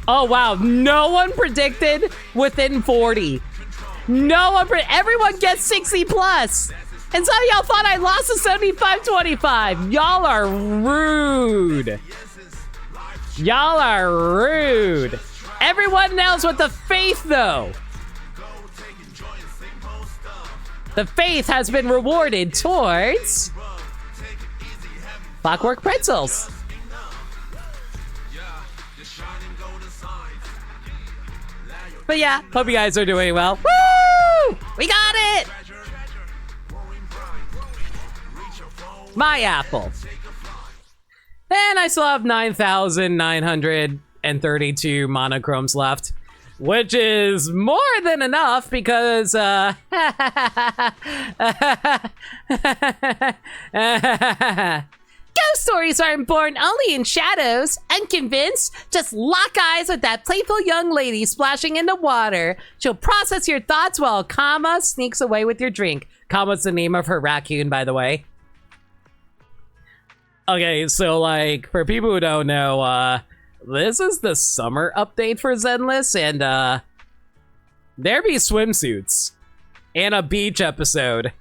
Oh wow, no one predicted within 40. No one, everyone gets 60 plus. And some of y'all thought I lost to 75-25. Y'all are rude. Y'all are rude. Everyone knows what the faith, though. The faith has been rewarded towards Clockwork Pretzels. But yeah, hope you guys are doing well. Woo! We got it! My apple. And I still have 9,932 monochromes left, which is more than enough because, go stories aren't born only in shadows. Unconvinced? Just lock eyes with that playful young lady splashing in the water. She'll process your thoughts while Kama sneaks away with your drink. Kama's the name of her raccoon, by the way. Okay, so like, for people who don't know, this is the summer update for Zenless, and there be swimsuits and a beach episode.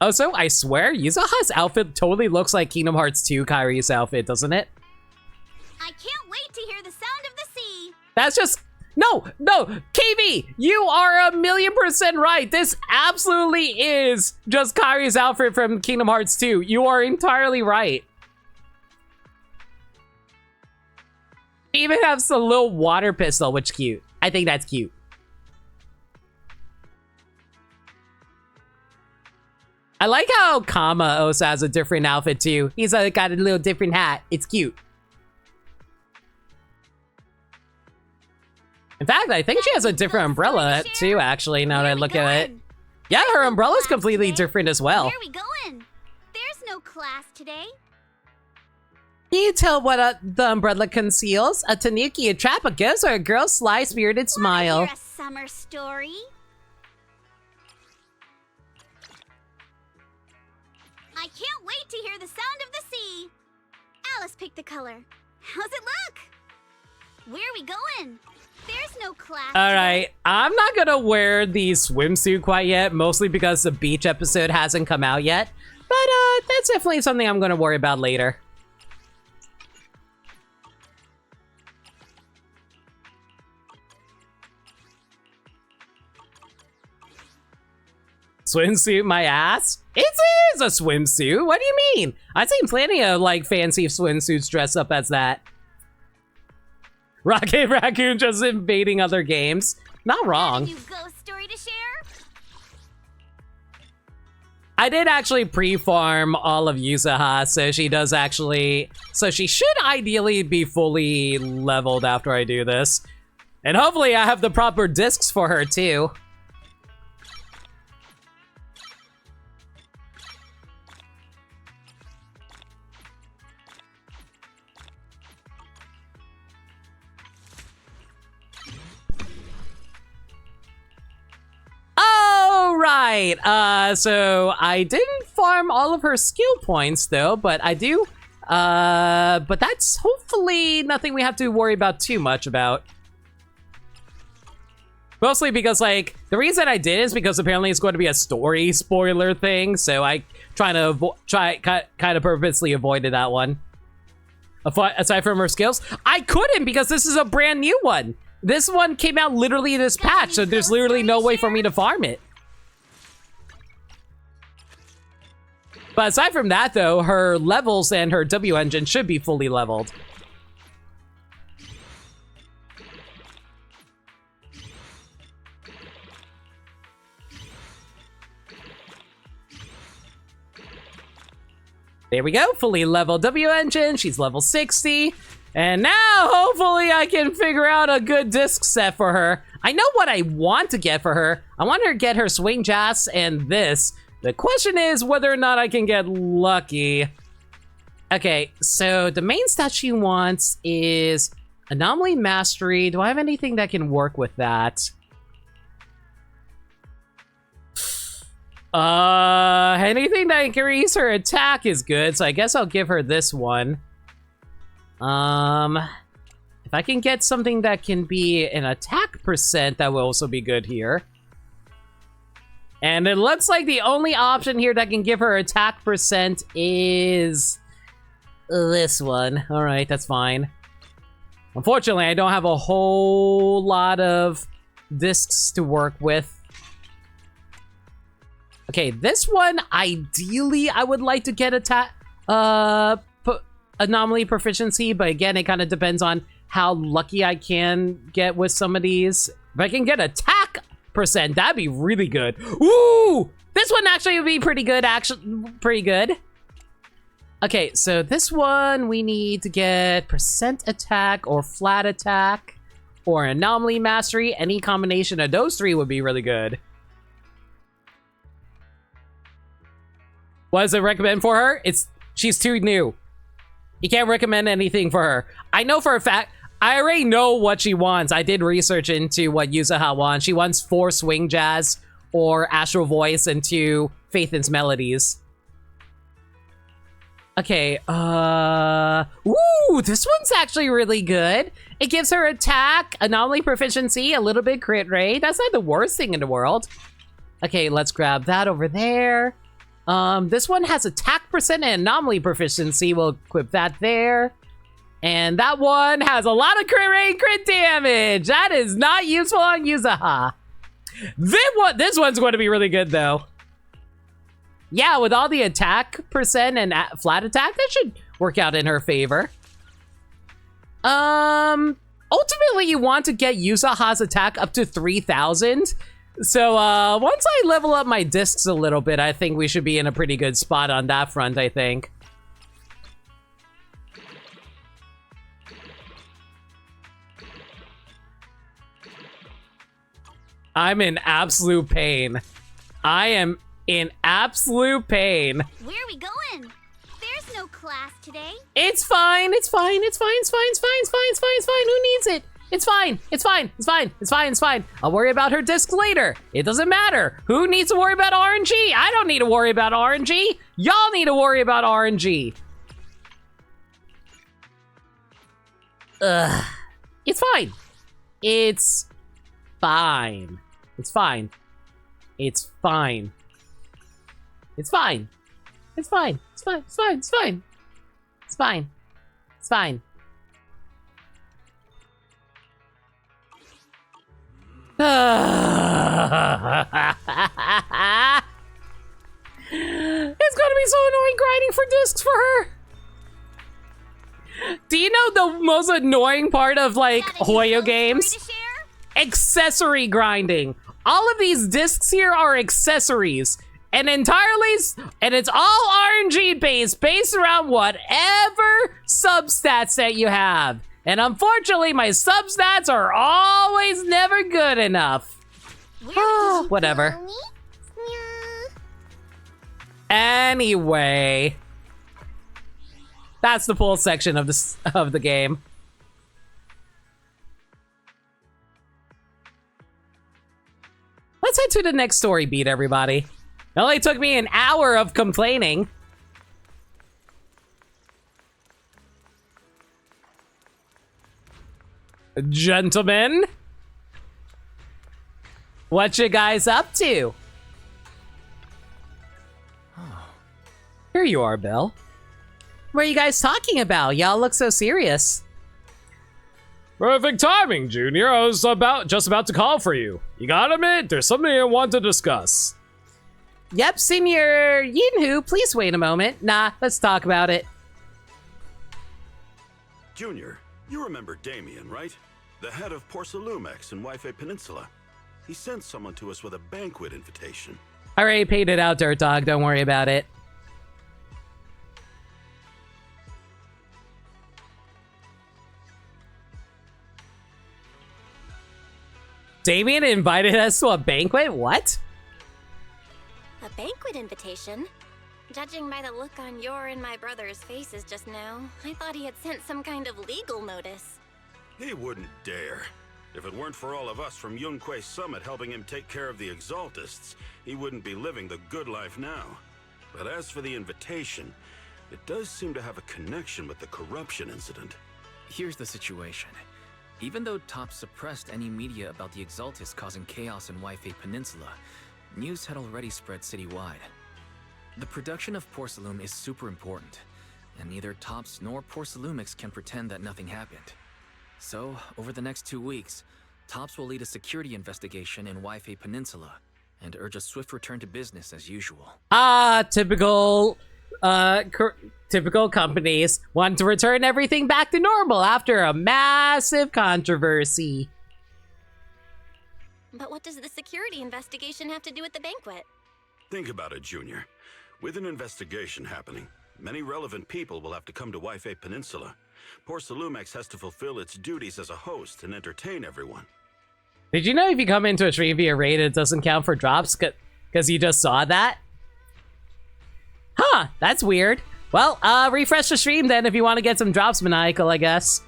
Also, I swear, Yuzaha's outfit totally looks like Kingdom Hearts 2 Kairi's outfit, doesn't it? I can't wait to hear the sound of the sea. That's just... No, KV, you are 1,000,000% right. This absolutely is just Kairi's outfit from Kingdom Hearts 2. You are entirely right. She even has a little water pistol, which is cute. I think that's cute. I like how Kama also has a different outfit too. He's got a little different hat. It's cute. In fact, I think she has a different umbrella too, actually, now that I look at it. Yeah, her umbrella's completely different as well. Where are we going? There's no class today. Can you tell what the umbrella conceals? A tanuki, a trap, a ghost, or a girl's sly, spirited smile? Wanna hear a summer story? I can't wait to hear the sound of the sea. Alice picked the color. How's it look? Where are we going? There's no class. All right, I'm not gonna wear the swimsuit quite yet, mostly because the beach episode hasn't come out yet. But that's definitely something I'm gonna worry about later. Swimsuit my ass? It is a swimsuit. What do you mean? I've seen plenty of like fancy swimsuits dressed up as that. Rocket Raccoon just invading other games. Not wrong. Got a new ghost story to share? I did actually pre-farm all of Yuzaha, so she does actually... So she should ideally be fully leveled after I do this. And hopefully I have the proper discs for her too. Right, so I didn't farm all of her skill points though, but I do, but that's hopefully nothing we have to worry about too much about. Mostly because, like, the reason I did is because apparently it's going to be a story spoiler thing, so I kind of purposely avoided that one. Aside from her skills, I couldn't because this is a brand new one. This one came out literally this patch, so there's literally no way for me to farm it. But aside from that, though, her levels and her W engine should be fully leveled. There we go, fully leveled W engine. She's level 60. And now, hopefully, I can figure out a good disc set for her. I know what I want to get for her. I want her to get her Swing Jazz and this. The question is whether or not I can get lucky. Okay, so the main stat she wants is Anomaly Mastery. Do I have anything that can work with that? Anything that increases her attack is good, so I guess I'll give her this one. If I can get something that can be an attack percent, that will also be good here. And it looks like the only option here that can give her attack percent is this one. All right, that's fine. Unfortunately, I don't have a whole lot of discs to work with. Okay, this one, ideally, I would like to get attack, anomaly proficiency, but again, it kind of depends on how lucky I can get with some of these. If I can get attack percent, that'd be really good. Ooh, this one actually would be pretty good, pretty good. Okay, so this one, we need to get percent attack or flat attack or anomaly mastery. Any combination of those three would be really good. What does it recommend for her? She's too new. You can't recommend anything for her. I know for a fact, I already know what she wants. I did research into what Yuzaha wants. She wants 4 swing jazz or astral voice and 2 Faithin's melodies. Okay, ooh, this one's actually really good. It gives her attack, anomaly proficiency, a little bit crit rate. That's not the worst thing in the world. Okay, let's grab that over there. This one has attack percent and anomaly proficiency. We'll equip that there. And that one has a lot of crit rate, crit damage. That is not useful on Yuzaha. This one's going to be really good though. Yeah, with all the attack percent and flat attack, that should work out in her favor. Ultimately, you want to get Yuzaha's attack up to 3,000. So, once I level up my discs a little bit, I think we should be in a pretty good spot on that front, I think. I'm in absolute pain. I am in absolute pain. Where are we going? There's no class today. It's fine. It's fine. It's fine. It's fine. It's fine. It's fine. It's fine. It's fine. Who needs it? It's fine. It's fine. It's fine. It's fine. It's fine. I'll worry about her discs later. It doesn't matter. Who needs to worry about RNG? I don't need to worry about RNG. Y'all need to worry about RNG. Ugh. It's fine. It's fine. It's fine. It's fine. It's fine. It's fine. It's fine. It's fine. It's fine. It's fine. It's fine. It's gonna be so annoying grinding for discs for her. Do you know the most annoying part of like Hoyo games? Accessory grinding. All of these discs here are accessories. And it's all RNG based around whatever substats that you have. And unfortunately, my substats are always never good enough. Whatever. Anyway, that's the pool section of the game. Let's head to the next story beat, everybody. It only took me an hour of complaining. Gentlemen, what you guys up to? Here you are, Bill. What are you guys talking about? Y'all look so serious. Perfect timing, Junior. I was just about to call for you. You got a minute? There's something I want to discuss. Yep, Senior Yinhu, please wait a moment. Nah, let's talk about it. Junior, you remember Damien, right? The head of Porcelumex in Wi-Fi Peninsula. He sent someone to us with a banquet invitation. I already paid it out, Dirt Dog. Don't worry about it. Damien invited us to a banquet? What? A banquet invitation? Judging by the look on your and my brother's faces just now, I thought he had sent some kind of legal notice. He wouldn't dare. If it weren't for all of us from Yunquei Summit helping him take care of the Exaltists, he wouldn't be living the good life now. But as for the invitation, it does seem to have a connection with the corruption incident. Here's the situation. Even though Top suppressed any media about the Exaltists causing chaos in Wi-Fi Peninsula, news had already spread citywide. The production of Porcelume is super important, and neither Tops nor Porcelumix can pretend that nothing happened. So, over the next 2 weeks, Tops will lead a security investigation in Wi-Fi Peninsula and urge a swift return to business as usual. Typical companies want to return everything back to normal after a massive controversy. But what does the security investigation have to do with the banquet? Think about it, Junior. With an investigation happening, many relevant people will have to come to Wi-Fi Peninsula. Porcelumex has to fulfill its duties as a host and entertain everyone. Did you know if you come into a stream via raid, it doesn't count for drops? Because you just saw that? Huh, that's weird. Well, refresh the stream then if you want to get some drops, Maniacal, I guess.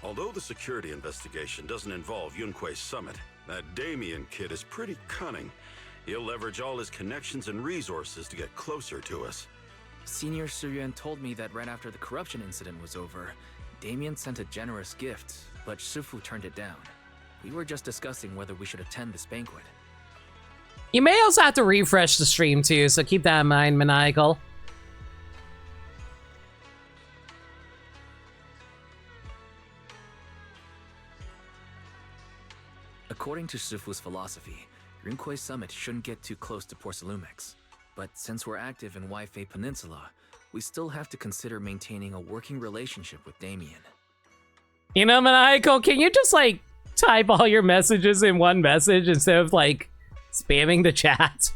Although the security investigation doesn't involve Yunque's summit, that Damien kid is pretty cunning. He'll leverage all his connections and resources to get closer to us. Senior Suryuan told me that right after the corruption incident was over, Damien sent a generous gift, but Shifu turned it down. We were just discussing whether we should attend this banquet. You may also have to refresh the stream too, so keep that in mind, Maniacal. According to Shifu's philosophy, Rinque's summit shouldn't get too close to Porcelumex. But since we're active in Waifei Peninsula, we still have to consider maintaining a working relationship with Damien. You know, Maniacal, can you just, like, type all your messages in one message instead of, like, spamming the chat?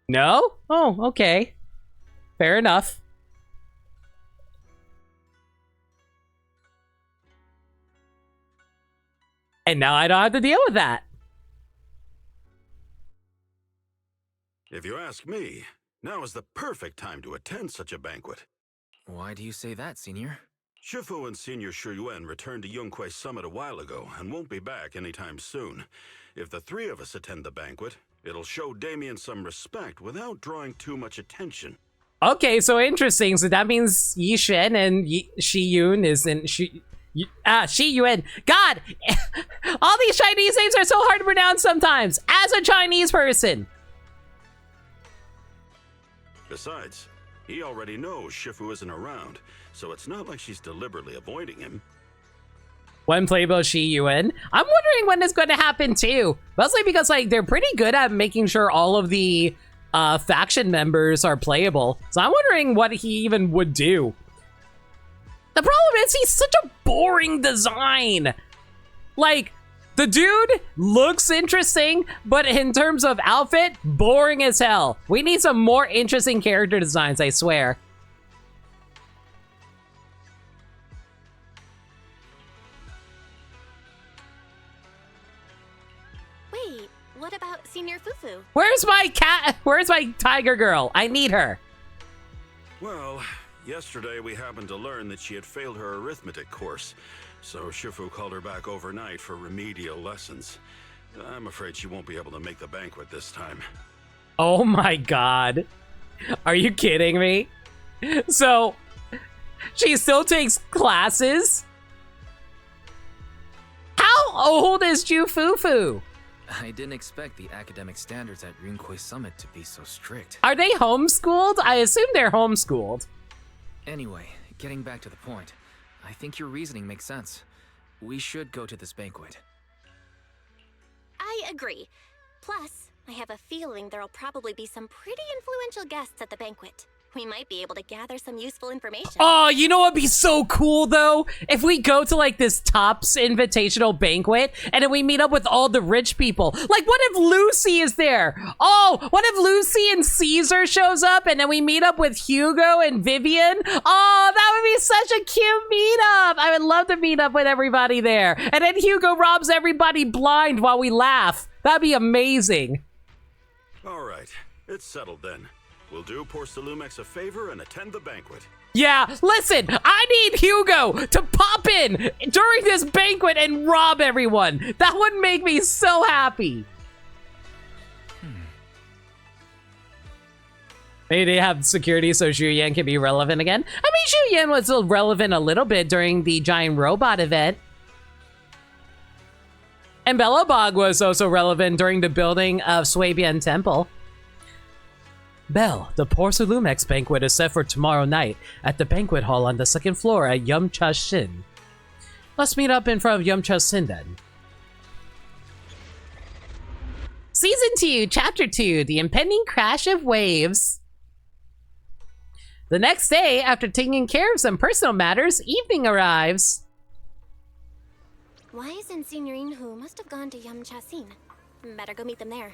No? Oh, okay. Fair enough. And now I don't have to deal with that. If you ask me, now is the perfect time to attend such a banquet. Why do you say that, Senior? Shifu and Senior Shuyuan returned to Yunque's summit a while ago and won't be back anytime soon. If the three of us attend the banquet, it'll show Damien some respect without drawing too much attention. Okay, so interesting. So that means Yi Shen and Shi-Yun isn't... Shi-Yun. God! All these Chinese names are so hard to pronounce sometimes, as a Chinese person. Besides, he already knows Shifu isn't around, so it's not like she's deliberately avoiding him. When playable Shi-Yun. I'm wondering when it's going to happen too. Mostly because, like, they're pretty good at making sure all of the faction members are playable. So I'm wondering what he even would do. The problem is he's such a boring design. Like, the dude looks interesting, but in terms of outfit, boring as hell. We need some more interesting character designs, I swear. Wait, what about Senior Fufu? Where's my cat? Where's my tiger girl? I need her. Well, yesterday we happened to learn that she had failed her arithmetic course, so Shifu called her back overnight for remedial lessons. I'm afraid she won't be able to make the banquet this time. Oh my god. Are you kidding me? So, she still takes classes? How old is Ju Fufu? I didn't expect the academic standards at Rinque's summit to be so strict. Are they homeschooled? I assume they're homeschooled. Anyway, getting back to the point, I think your reasoning makes sense. We should go to this banquet. I agree. Plus, I have a feeling there'll probably be some pretty influential guests at the banquet. We might be able to gather some useful information. Oh, you know what'd be so cool though? If we go to like this Topps invitational banquet and then we meet up with all the rich people. Like, what if Lucy is there? Oh, what if Lucy and Caesar shows up and then we meet up with Hugo and Vivian? Oh, that would be such a cute meetup. I would love to meet up with everybody there. And then Hugo robs everybody blind while we laugh. That'd be amazing. All right, it's settled then. We'll do Porcelumex a favor and attend the banquet. Yeah, listen, I need Hugo to pop in during this banquet and rob everyone. That would make me so happy. Maybe they have security so Xu Yan can be relevant again. I mean, Xu Yan was still relevant a little bit during the giant robot event. And Belobog was also relevant during the building of Swabian Temple. Belle, the Porcelumex banquet is set for tomorrow night at the banquet hall on the second floor at Yumcha Shin. Let's meet up in front of Yumcha Shin then. Season 2, Chapter 2, The Impending Crash of Waves. The next day, after taking care of some personal matters, evening arrives. Why isn't Senior Inhu must have gone to Yamchasin? Better go meet them there.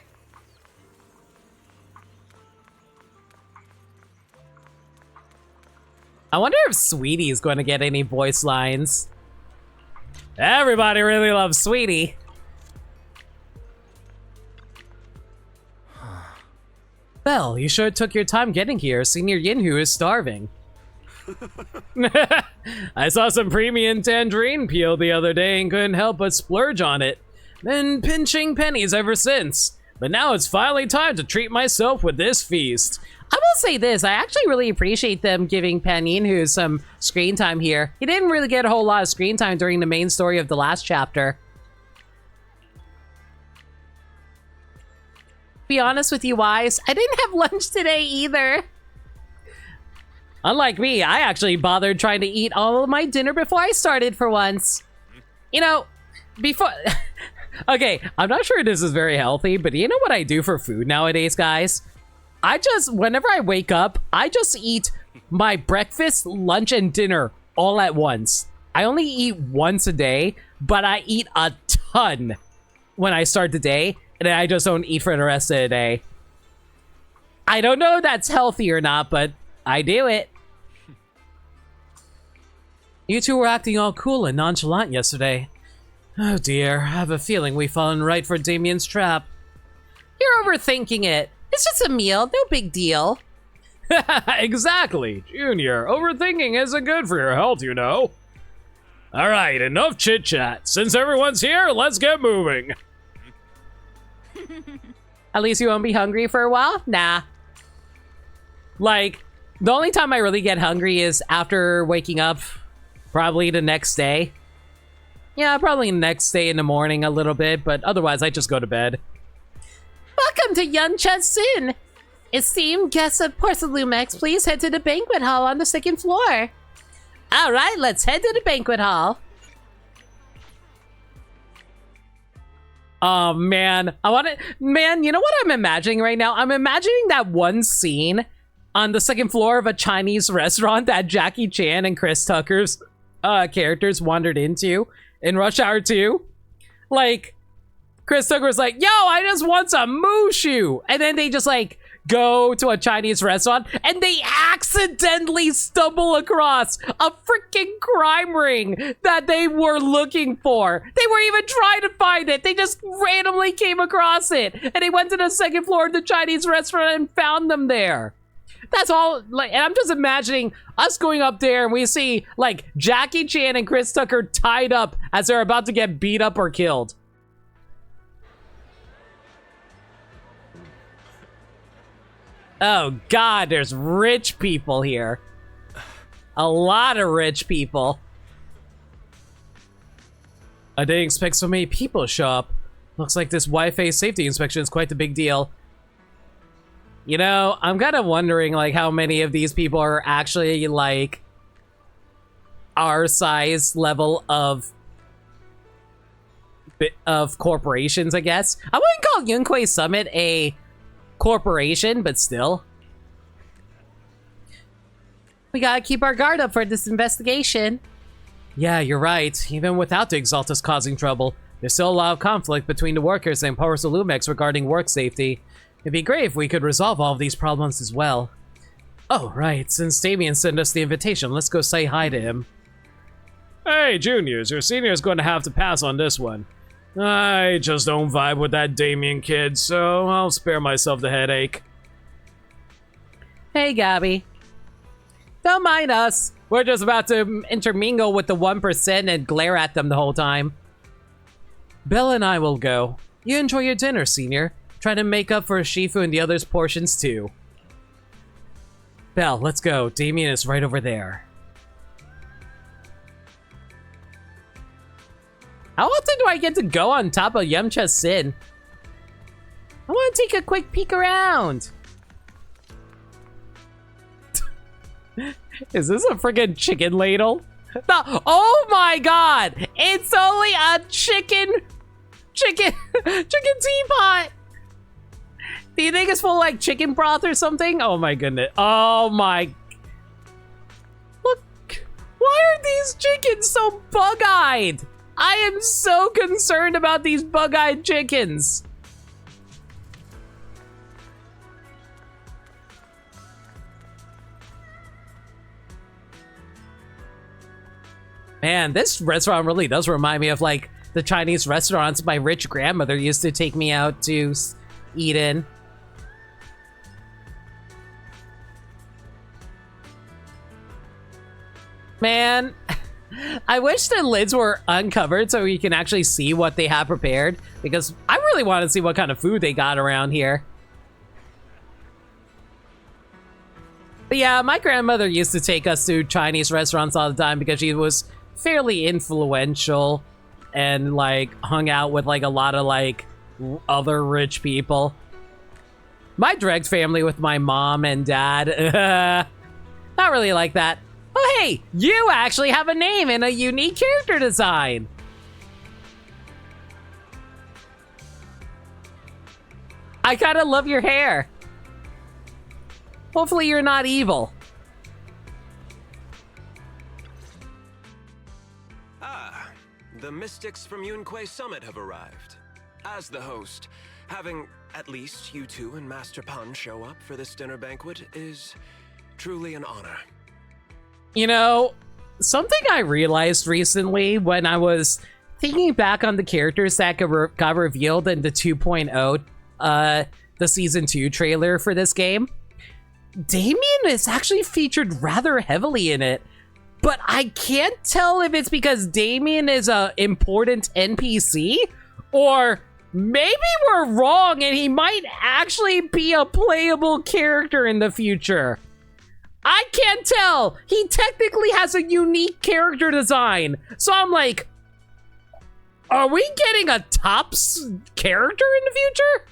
I wonder if Sweetie's going to get any voice lines. Everybody really loves Sweetie. Belle, you sure took your time getting here. Senior Yinhu is starving. I saw some premium tangerine peel the other day and couldn't help but splurge on it. Been pinching pennies ever since. But now it's finally time to treat myself with this feast. I will say this, I actually really appreciate them giving Pan Yinhu some screen time here. He didn't really get a whole lot of screen time during the main story of the last chapter. Be honest with you, Wise, I didn't have lunch today either. Unlike me, I actually bothered trying to eat all of my dinner before I started for once. You know, before... Okay, I'm not sure this is very healthy, but you know what I do for food nowadays, guys? Whenever I wake up, I just eat my breakfast, lunch, and dinner all at once. I only eat once a day, but I eat a ton when I start the day, and then I just don't eat for the rest of the day. I don't know if that's healthy or not, but I do it. You two were acting all cool and nonchalant yesterday. Oh dear, I have a feeling we've fallen right for Damien's trap. You're overthinking it. It's just a meal, no big deal. Exactly, Junior. Overthinking isn't good for your health, you know. Alright, enough chit-chat. Since everyone's here, let's get moving. At least you won't be hungry for a while? Nah. Like, the only time I really get hungry is after waking up. Probably the next day. Yeah, probably the next day in the morning a little bit, but otherwise I just go to bed. Welcome to Yuncha Sin! Esteemed guests of Porcelumex, please head to the banquet hall on the 2nd floor. Alright, let's head to the banquet hall. Oh man, man, you know what I'm imagining right now? I'm imagining that one scene on the 2nd floor of a Chinese restaurant that Jackie Chan and Chris Tucker's characters wandered into in Rush Hour 2. Like, Chris Tucker was like, yo, I just want some mushu. And then they just like go to a Chinese restaurant and they accidentally stumble across a freaking crime ring that they were looking for. They weren't even trying to find it. They just randomly came across it. And they went to the 2nd floor of the Chinese restaurant and found them there. That's all, like, and I'm just imagining us going up there and we see, like, Jackie Chan and Chris Tucker tied up as they're about to get beat up or killed. Oh god, there's rich people here. A lot of rich people. I didn't expect so many people to show up. Looks like this Wi-Fi safety inspection is quite the big deal. You know, I'm kind of wondering, like, how many of these people are actually, like, our size level of corporations, I guess. I wouldn't call Yunquei Summit a corporation, but still. We gotta keep our guard up for this investigation. Yeah, you're right. Even without the Exaltus causing trouble, there's still a lot of conflict between the workers and Porcelumex regarding work safety. It'd be great if we could resolve all of these problems as well. Oh, right. Since Damien sent us the invitation, let's go say hi to him. Hey, juniors, your senior's going to have to pass on this one. I just don't vibe with that Damien kid, so I'll spare myself the headache. Hey, Gabby. Don't mind us. We're just about to intermingle with the 1% and glare at them the whole time. Belle and I will go. You enjoy your dinner, senior. Try to make up for Shifu and the others' portions, too. Belle, let's go. Damien is right over there. How often do I get to go on top of Yamcha Sin? I want to take a quick peek around. Is this a friggin' chicken ladle? No, oh my god! It's only a chicken teapot! Do you think it's full of, like, chicken broth or something? Oh my goodness. Oh my... Look, why are these chickens so bug-eyed? I am so concerned about these bug-eyed chickens. Man, this restaurant really does remind me of like the Chinese restaurants my rich grandmother used to take me out to eat in. Man, I wish the lids were uncovered so we can actually see what they have prepared, because I really want to see what kind of food they got around here. But yeah, my grandmother used to take us to Chinese restaurants all the time because she was fairly influential and like hung out with like a lot of like other rich people. My direct family with my mom and dad, not really like that. Oh hey, you actually have a name and a unique character design. I kind of love your hair. Hopefully you're not evil. Ah, the mystics from Yunquei Summit have arrived. As the host, having at least you two and Master Pan show up for this dinner banquet is truly an honor. You know, something I realized recently when I was thinking back on the characters that got revealed in the 2.0, the Season 2 trailer for this game, Damien is actually featured rather heavily in it, but I can't tell if it's because Damien is a important NPC, or maybe we're wrong and he might actually be a playable character in the future. I can't tell. He technically has a unique character design, so I'm like, are we getting a Tops character in the future?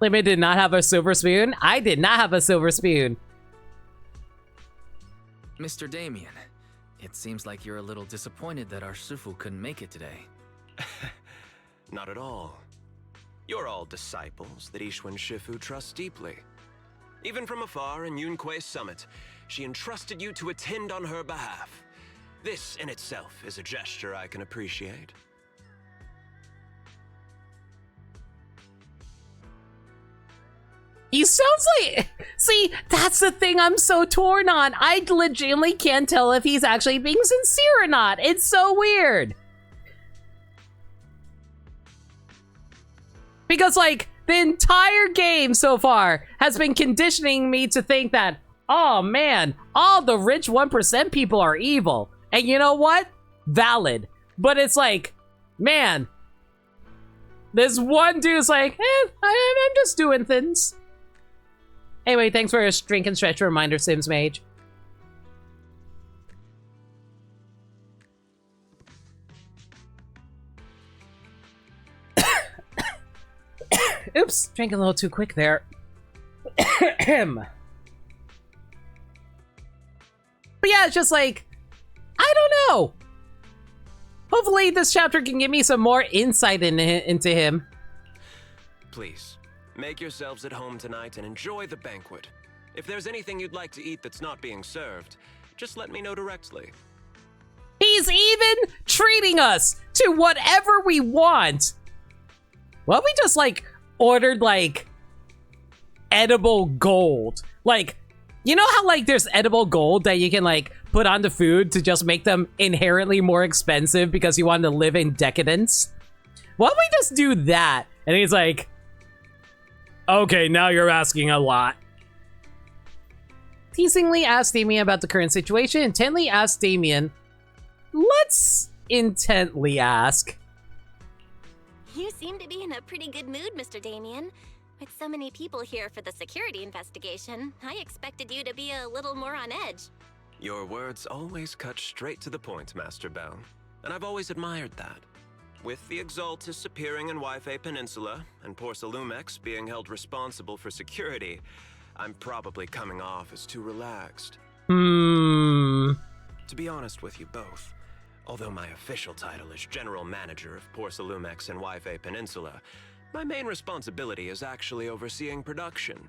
Limit did not have a silver spoon. I did not have a silver spoon. Mr. Damien, it seems like you're a little disappointed that our Shifu couldn't make it today. Not at all. You're all disciples that Ishwen Shifu trusts deeply. Even from afar in Yunquei Summit, she entrusted you to attend on her behalf. This in itself is a gesture I can appreciate. He sounds like... See, that's the thing I'm so torn on. I legitimately can't tell if he's actually being sincere or not. It's so weird. Because, like, the entire game so far has been conditioning me to think that, oh man, all the rich 1% people are evil. And you know what? Valid. But it's like, man, this one dude's like, I'm just doing things. Anyway, thanks for a drink and stretch reminder, Sims Mage. Oops, drank a little too quick there. But yeah, it's just like, I don't know. Hopefully this chapter can give me some more insight into him. Please, make yourselves at home tonight and enjoy the banquet. If there's anything you'd like to eat that's not being served, just let me know directly. He's even treating us to whatever we want. Well, we just, like, ordered, like, edible gold. Like, you know how, like, there's edible gold that you can, like, put on the food to just make them inherently more expensive because you want to live in decadence? Why don't we just do that? And he's like, okay, now you're asking a lot. Teasingly asked Damien about the current situation. Intently asked Damien, let's intently ask. You seem to be in a pretty good mood, Mr. Damien. With so many people here for the security investigation, I expected you to be a little more on edge. Your words always cut straight to the point, Master Bell, and I've always admired that. With the Exaltus appearing in Waifei Peninsula and Porcelumex being held responsible for security, I'm probably coming off as too relaxed. To be honest with you both, although my official title is General Manager of Porcelumex and Waifei Peninsula, my main responsibility is actually overseeing production.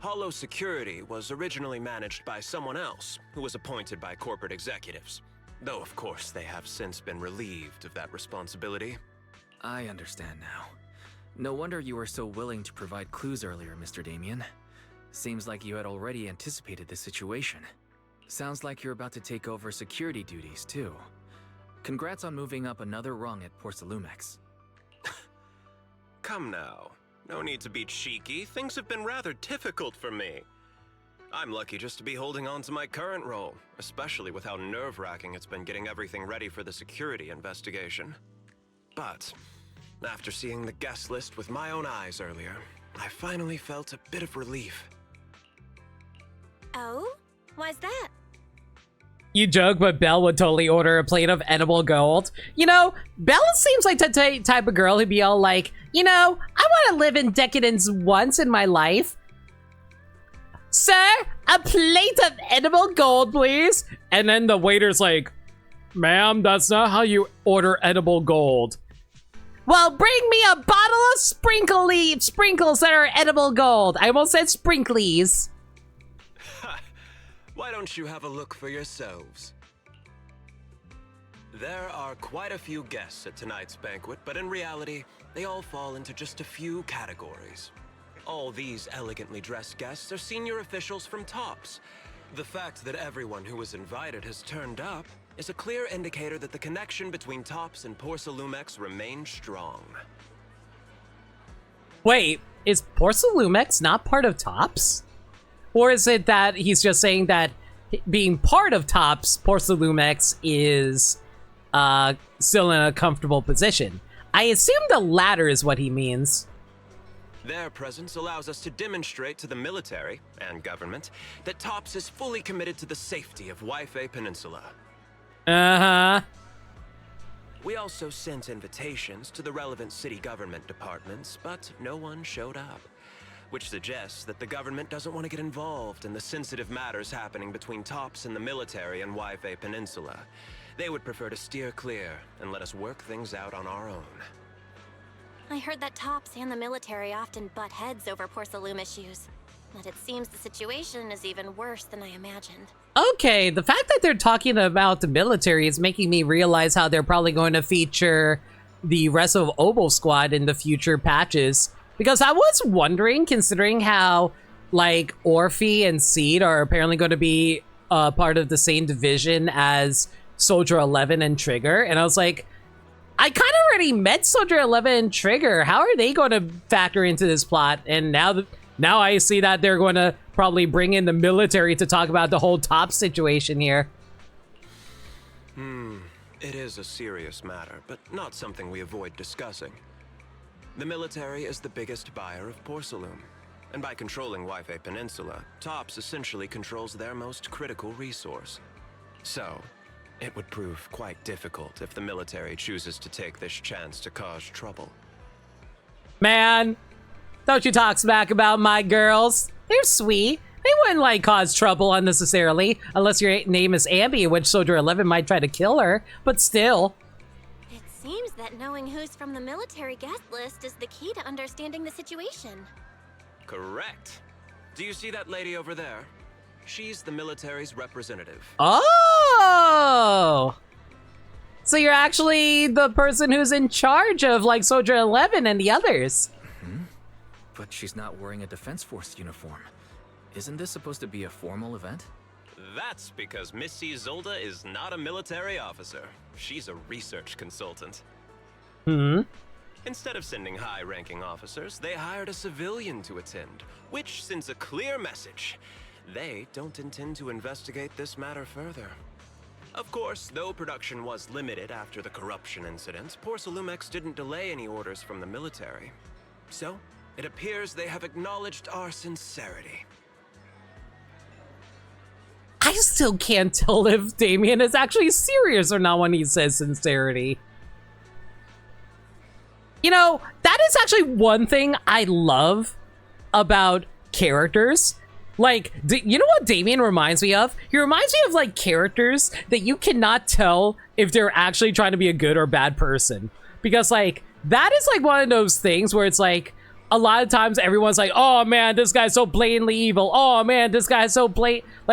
Hollow Security was originally managed by someone else who was appointed by corporate executives. Though, of course, they have since been relieved of that responsibility. I understand now. No wonder you were so willing to provide clues earlier, Mr. Damien. Seems like you had already anticipated this situation. Sounds like you're about to take over security duties, too. Congrats on moving up another rung at Porcelumex. Come now. No need to be cheeky. Things have been rather difficult for me. I'm lucky just to be holding on to my current role, especially with how nerve-wracking it's been getting everything ready for the security investigation. But after seeing the guest list with my own eyes earlier, I finally felt a bit of relief. Oh? Why's that? You joke, but Belle would totally order a plate of edible gold. You know, Belle seems like the type of girl who'd be all like, you know, I want to live in decadence once in my life. Sir, a plate of edible gold, please. And then the waiter's like, ma'am, that's not how you order edible gold. Well, bring me a bottle of sprinkles that are edible gold. I almost said sprinklies. Why don't you have a look for yourselves? There are quite a few guests at tonight's banquet, but in reality, they all fall into just a few categories. All these elegantly dressed guests are senior officials from TOPS. The fact that everyone who was invited has turned up is a clear indicator that the connection between TOPS and Porcelumex remains strong. Wait, is Porcelumex not part of TOPS? Or is it that he's just saying that being part of TOPS, Porcelumex is still in a comfortable position? I assume the latter is what he means. Their presence allows us to demonstrate to the military and government that TOPS is fully committed to the safety of Waifei Peninsula. Uh-huh. We also sent invitations to the relevant city government departments, but no one showed up, which suggests that the government doesn't want to get involved in the sensitive matters happening between TOPS and the military and Waifei Peninsula. They would prefer to steer clear and let us work things out on our own. I heard that TOPS and the military often butt heads over Porcelume issues, but it seems the situation is even worse than I imagined. Okay, the fact that they're talking about the military is making me realize how they're probably going to feature the rest of Oboe Squad in the future patches. Because I was wondering, considering how, like, Orphe and Seed are apparently going to be part of the same division as Soldier 11 and Trigger, and I was like, I kind of already met Soldier 11 and Trigger. How are they going to factor into this plot? And now I see that they're going to probably bring in the military to talk about the whole TOPS situation here. It is a serious matter, but not something we avoid discussing. The military is the biggest buyer of Porcelume, and by controlling Waifei Peninsula, TOPS essentially controls their most critical resource. So, it would prove quite difficult if the military chooses to take this chance to cause trouble. Man, don't you talk smack about my girls. They're sweet. They wouldn't, like, cause trouble unnecessarily, unless your name is Ambi, in which Soldier 11 might try to kill her, but still. It seems that knowing who's from the military guest list is the key to understanding the situation. Correct. Do you see that lady over there? She's the military's representative. Oh! So you're actually the person who's in charge of, like, Soldier 11 and the others. But she's not wearing a Defense Force uniform. Isn't this supposed to be a formal event? That's because Missy Zolda is not a military officer. She's a research consultant. Instead of sending high-ranking officers, they hired a civilian to attend, which sends a clear message. They don't intend to investigate this matter further. Of course, though production was limited after the corruption incident, Porcelumex didn't delay any orders from the military. So, it appears they have acknowledged our sincerity. I still can't tell if Damien is actually serious or not when he says sincerity. You know, that is actually one thing I love about characters. Like, you know what Damien reminds me of? He reminds me of, like, characters that you cannot tell if they're actually trying to be a good or bad person. Because, like, that is, like, one of those things where it's, like, a lot of times everyone's like, oh, man, this guy's so blatantly evil. Oh, man, this guy's so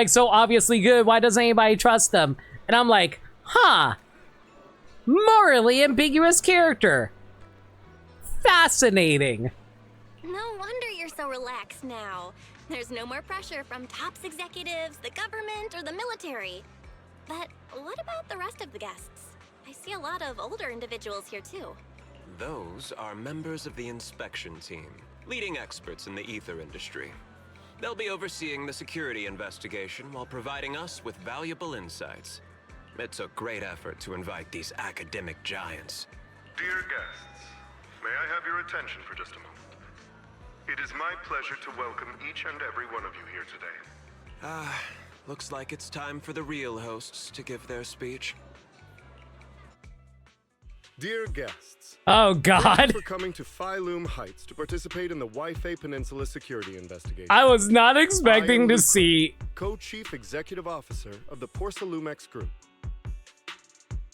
so obviously good. Why doesn't anybody trust them? And I'm like, huh. Morally ambiguous character. Fascinating. No wonder you're so relaxed now. There's no more pressure from TOPS executives, the government, or the military. But what about the rest of the guests? I see a lot of older individuals here too. Those are members of the inspection team, leading experts in the ether industry. They'll be overseeing the security investigation while providing us with valuable insights. It took great effort to invite these academic giants. Dear guests, may I have your attention for just a moment? It is my pleasure to welcome each and every one of you here today. Looks like it's time for the real hosts to give their speech. Dear guests, Oh thank God. you for coming to Phylum Heights to participate in the Waifei Peninsula security investigation. I was not I expecting am to Luke, see. Co-Chief Executive Officer of the Porsalumex Group.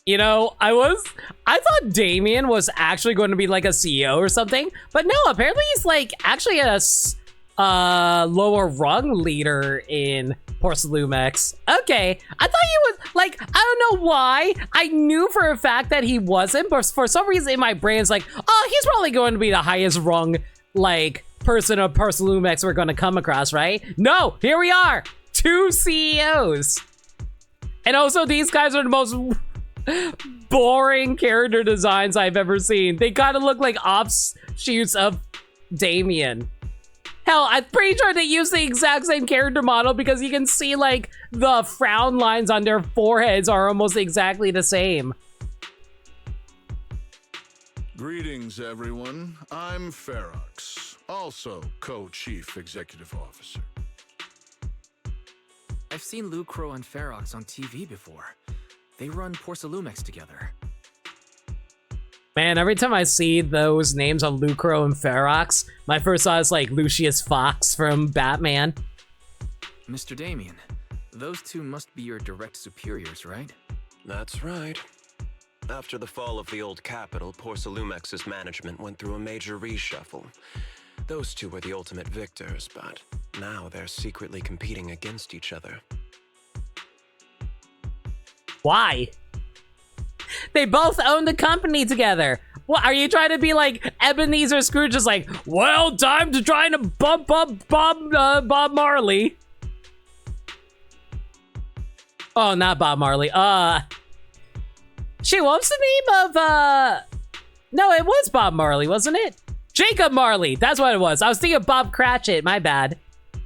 You know, I thought Damien was actually going to be like a CEO or something, but no, apparently he's like actually a lower rung leader in Porsalumex. Okay, I thought he was like, I don't know why. I knew for a fact that he wasn't, but for some reason in my brain it's like, oh, he's probably going to be the highest rung like person of Porsalumex we're going to come across, right? No, here we are, 2 CEOs, and also these guys are the most boring character designs I've ever seen. They kind of look like offshoots of Damien. Hell, I'm pretty sure they use the exact same character model because you can see like the frown lines on their foreheads are almost exactly the same. Greetings, everyone. I'm Ferox, also co-chief executive officer. I've seen Lucro and Ferox on TV before. They run Porsalumex together. Man, every time I see those names on Lucro and Ferox, my first thought is like Lucius Fox from Batman. Mr. Damien, those two must be your direct superiors, right? That's right. After the fall of the old capital, Porsalumex's management went through a major reshuffle. Those two were the ultimate victors, but now they're secretly competing against each other. Why? They both own the company together. What, are you trying to be like Ebenezer Scrooge, just like, well, time to try to bump up Bob Marley. Oh, not Bob Marley. Shit, what was the name of, no, it was Bob Marley, wasn't it? Jacob Marley, that's what it was. I was thinking of Bob Cratchit, my bad.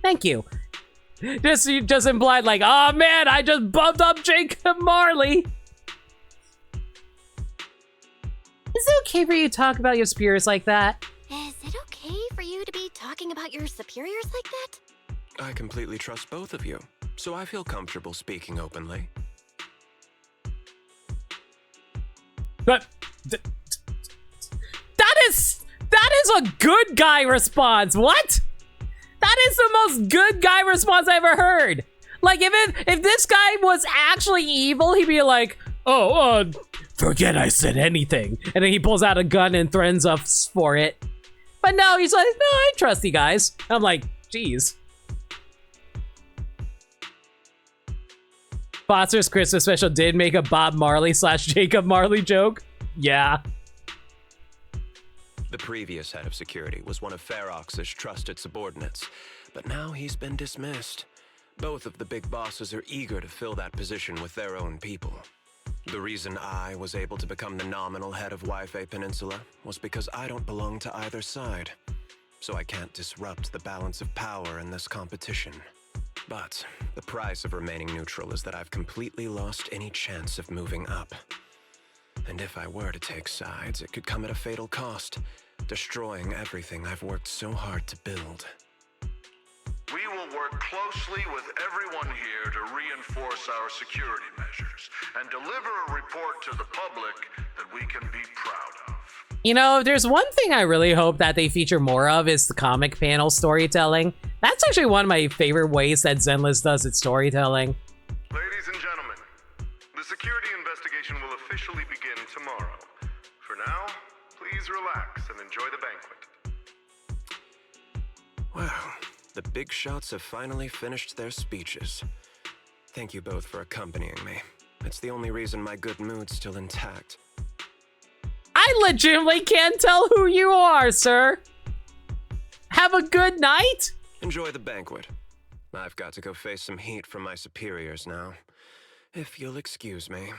Thank you. Just implied like, oh man, I just bumped up Jacob Marley. Is it okay for you to talk about your superiors like that? Is it okay for you to be talking about your superiors like that? I completely trust both of you, so I feel comfortable speaking openly. But that is a good guy response. What? That is the most good guy response I ever heard. Like if this guy was actually evil, he'd be like, oh, forget I said anything. And then he pulls out a gun and threatens us for it. But no, he's like, no, I trust you guys. I'm like, geez. Foster's Christmas special did make a Bob Marley / Jacob Marley joke. Yeah. The previous head of security was one of Ferox's trusted subordinates, but now he's been dismissed. Both of the big bosses are eager to fill that position with their own people. The reason I was able to become the nominal head of Waifei Peninsula was because I don't belong to either side, so I can't disrupt the balance of power in this competition. But the price of remaining neutral is that I've completely lost any chance of moving up. And if I were to take sides, it could come at a fatal cost, destroying everything I've worked so hard to build. We will work closely with everyone here to reinforce our security measures and deliver a report to the public that we can be proud of. You know, if there's one thing I really hope that they feature more of is the comic panel storytelling. That's actually one of my favorite ways that Zenless does its storytelling. Ladies and gentlemen, the security investigation will officially begin tomorrow. For now, please relax and enjoy the banquet. Wow, the big shots have finally finished their speeches. Thank you both for accompanying me. It's the only reason my good mood's still intact. I legitimately can't tell who you are, sir. Have a good night? Enjoy the banquet. I've got to go face some heat from my superiors now. If you'll excuse me.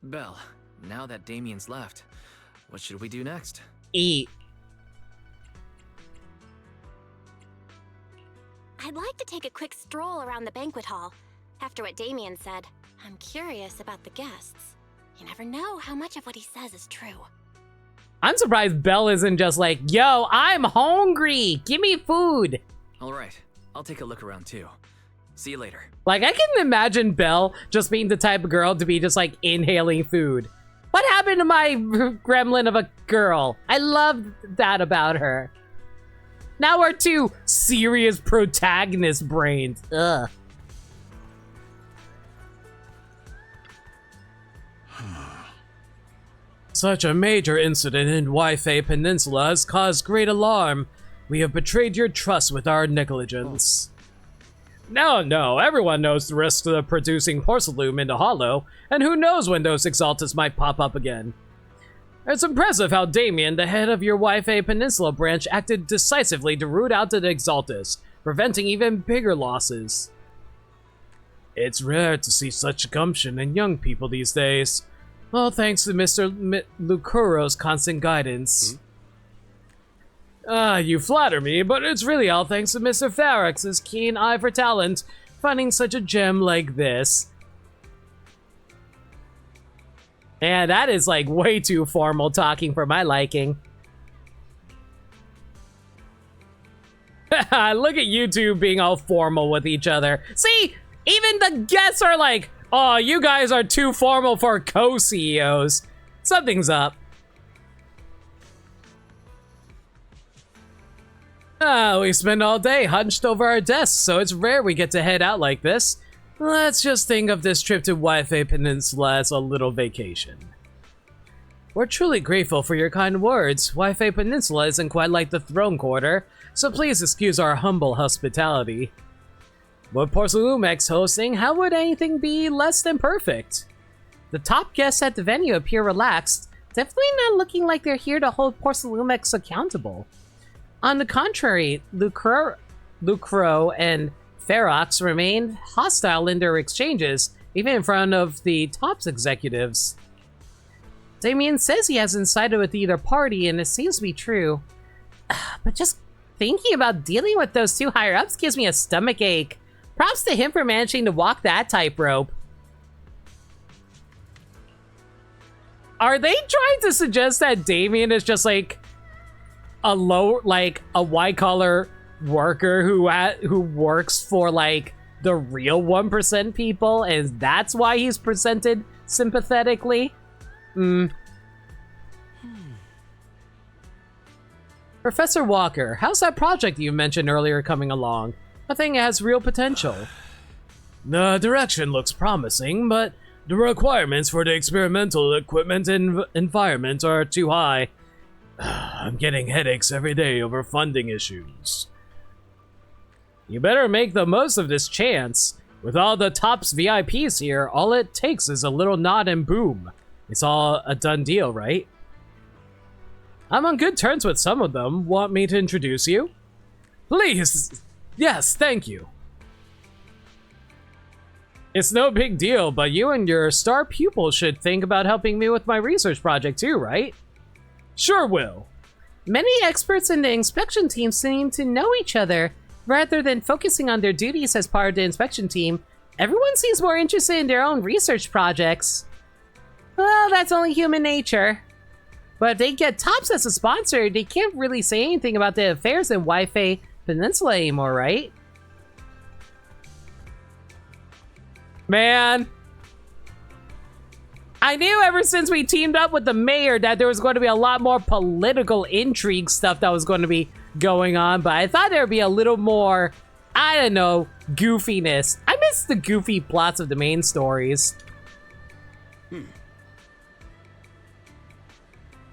Belle, now that Damien's left, what should we do next? Eat. I'd like to take a quick stroll around the banquet hall. After what Damien said, I'm curious about the guests. You never know how much of what he says is true. I'm surprised Belle isn't just like, yo, I'm hungry. Give me food. All right, I'll take a look around too. See you later. Like, I can imagine Belle just being the type of girl to be just like inhaling food. What happened to my gremlin of a girl? I loved that about her. Now we're two serious protagonist brains. Ugh. Such a major incident in Waifei Peninsula has caused great alarm. We have betrayed your trust with our negligence. No, everyone knows the risks of producing porcelain into hollow, and who knows when those Exaltus might pop up again. It's impressive how Damien, the head of your Waifei Peninsula branch, acted decisively to root out the Exaltus, preventing even bigger losses. It's rare to see such gumption in young people these days. Well, thanks to Mr. Lucuro's constant guidance. You flatter me, but it's really all thanks to Mr. Ferox's keen eye for talent, finding such a gem like this. And that is like way too formal talking for my liking. Look at you two being all formal with each other. See, even the guests are like, oh, you guys are too formal for co-CEOs. Something's up. We spend all day hunched over our desks, so it's rare we get to head out like this. Let's just think of this trip to Waifei Peninsula as a little vacation. We're truly grateful for your kind words. Waifei Peninsula isn't quite like the Throne Quarter, so please excuse our humble hospitality. With Porcelumex hosting, how would anything be less than perfect? The top guests at the venue appear relaxed, definitely not looking like they're here to hold Porcelumex accountable. On the contrary, Lucro and Ferox remain hostile in their exchanges, even in front of the top's executives. Damien says he hasn't sided with either party, and it seems to be true. But just thinking about dealing with those two higher-ups gives me a stomach ache. Props to him for managing to walk that tightrope. Are they trying to suggest that Damien is just like a white-collar worker who works for like the real 1% people, and that's why he's presented sympathetically? Professor Walker, how's that project you mentioned earlier coming along? I think it has real potential. The direction looks promising, but the requirements for the experimental equipment and environment are too high. I'm getting headaches every day over funding issues. You better make the most of this chance. With all the top's VIPs here, all it takes is a little nod and boom. It's all a done deal, right? I'm on good terms with some of them. Want me to introduce you? Please! Yes, thank you. It's no big deal, but you and your star pupil should think about helping me with my research project too, right? Sure will. Many experts in the inspection team seem to know each other. Rather than focusing on their duties as part of the inspection team, everyone seems more interested in their own research projects. Well, that's only human nature. But if they get Tops as a sponsor, they can't really say anything about the affairs in Waifei Peninsula anymore, right? Man. I knew ever since we teamed up with the mayor that there was going to be a lot more political intrigue stuff that was going to be going on, but I thought there would be a little more, I don't know, goofiness. I miss the goofy plots of the main stories.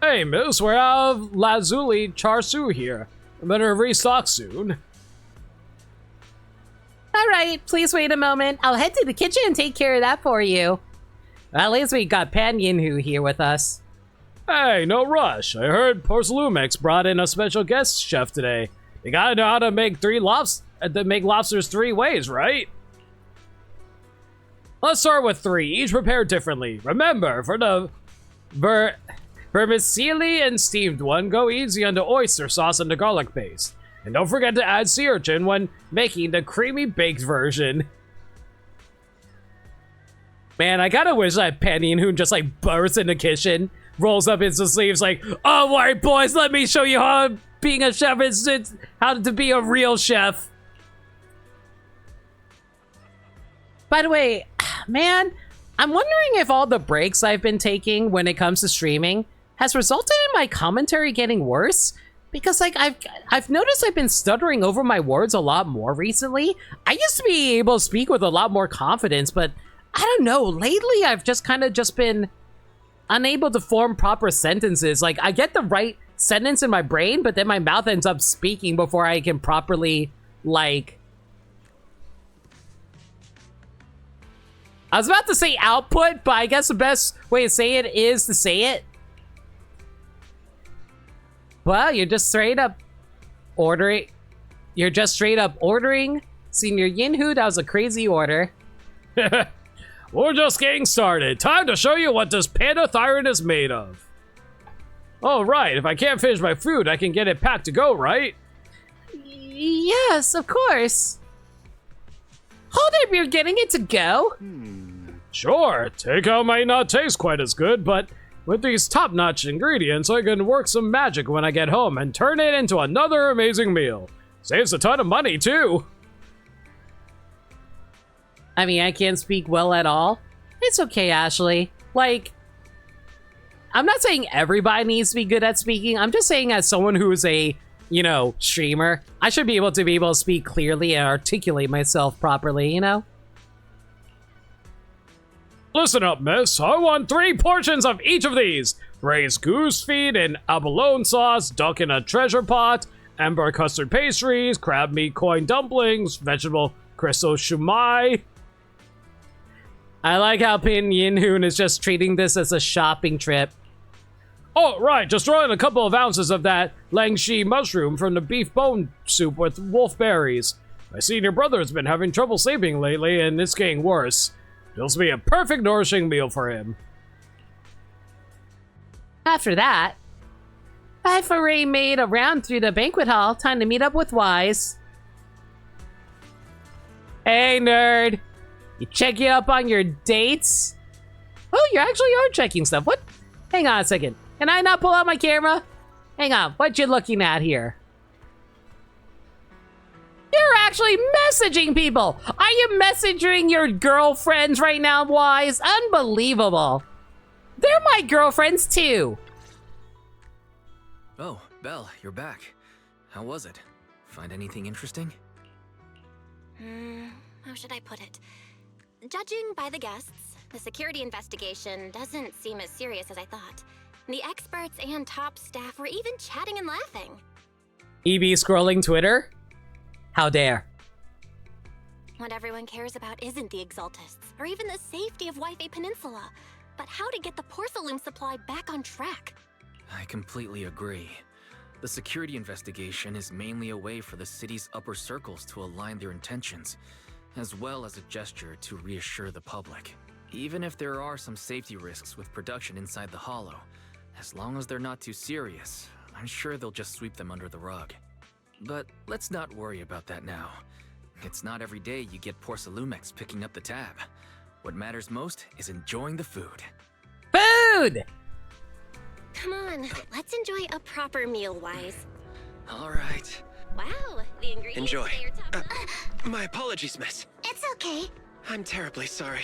Hey, miss, we're out of Lazuli Char Siu here. I better restock soon. Alright, please wait a moment. I'll head to the kitchen and take care of that for you. Well, at least we got Pan Yinhu here with us. Hey, no rush. I heard Porcelumex brought in a special guest chef today. You gotta know how to make lobsters 3 ways, right? Let's start with 3, each prepared differently. Remember, for the vermicelli and steamed one, go easy on the oyster sauce and the garlic paste. And don't forget to add sea urchin when making the creamy baked version. Man, I kinda wish that Penny and Hoon just like bursts in the kitchen, rolls up into sleeves like, "Oh, alright boys, let me show you how being a chef is, how to be a real chef." By the way, man, I'm wondering if all the breaks I've been taking when it comes to streaming has resulted in my commentary getting worse. Because like I've noticed I've been stuttering over my words a lot more recently. I used to be able to speak with a lot more confidence, but I don't know, lately I've just kind of just been unable to form proper sentences. Like I get the right sentence in my brain, but then my mouth ends up speaking before I can properly, like... I was about to say output, but I guess the best way to say it is to say it. Well, you're just straight up ordering. You're just straight up ordering. Senior Yinhu, that was a crazy order. We're just getting started. Time to show you what this pandathyron is made of. Oh, right. If I can't finish my food, I can get it packed to go, right? Yes, of course. Hold up, you're getting it to go? Sure. Takeout might not taste quite as good, but with these top-notch ingredients, I can work some magic when I get home and turn it into another amazing meal. Saves a ton of money, too. I mean, I can't speak well at all. It's okay, Ashley. Like, I'm not saying everybody needs to be good at speaking. I'm just saying as someone who's a, you know, streamer, I should be able to speak clearly and articulate myself properly, you know? Listen up, miss. I want 3 portions of each of these. Braised goose feet in abalone sauce, duck in a treasure pot, amber custard pastries, crab meat coin dumplings, vegetable crystal shumai. I like how Pin Yin-hoon is just treating this as a shopping trip. Oh, right, just throw in a couple of ounces of that Langshi mushroom from the beef bone soup with wolf berries. My senior brother has been having trouble sleeping lately, and it's getting worse. This will be a perfect nourishing meal for him. After that, I've already made a round through the banquet hall. Time to meet up with Wise. Hey, nerd. You checking up on your dates? Oh, you actually are checking stuff. What? Hang on a second. Can I not pull out my camera? Hang on. What you looking at here? You're actually messaging people! Are you messaging your girlfriends right now, Wise? Unbelievable. They're my girlfriends, too. Oh, Belle, you're back. How was it? Find anything interesting? How should I put it? Judging by the guests, the security investigation doesn't seem as serious as I thought. The experts and top staff were even chatting and laughing. EB scrolling Twitter? How dare. What everyone cares about isn't the Exaltists, or even the safety of Wi-Fi Peninsula, but how to get the porcelain supply back on track. I completely agree. The security investigation is mainly a way for the city's upper circles to align their intentions, as well as a gesture to reassure the public. Even if there are some safety risks with production inside the Hollow, as long as they're not too serious, I'm sure they'll just sweep them under the rug. But let's not worry about that now. It's not every day you get Porcelumex picking up the tab. What matters most is enjoying the food. Food! Come on, let's enjoy a proper meal, Wise. All right. Wow, the ingredients Enjoy. today are top notch. My apologies, miss. It's okay. I'm terribly sorry.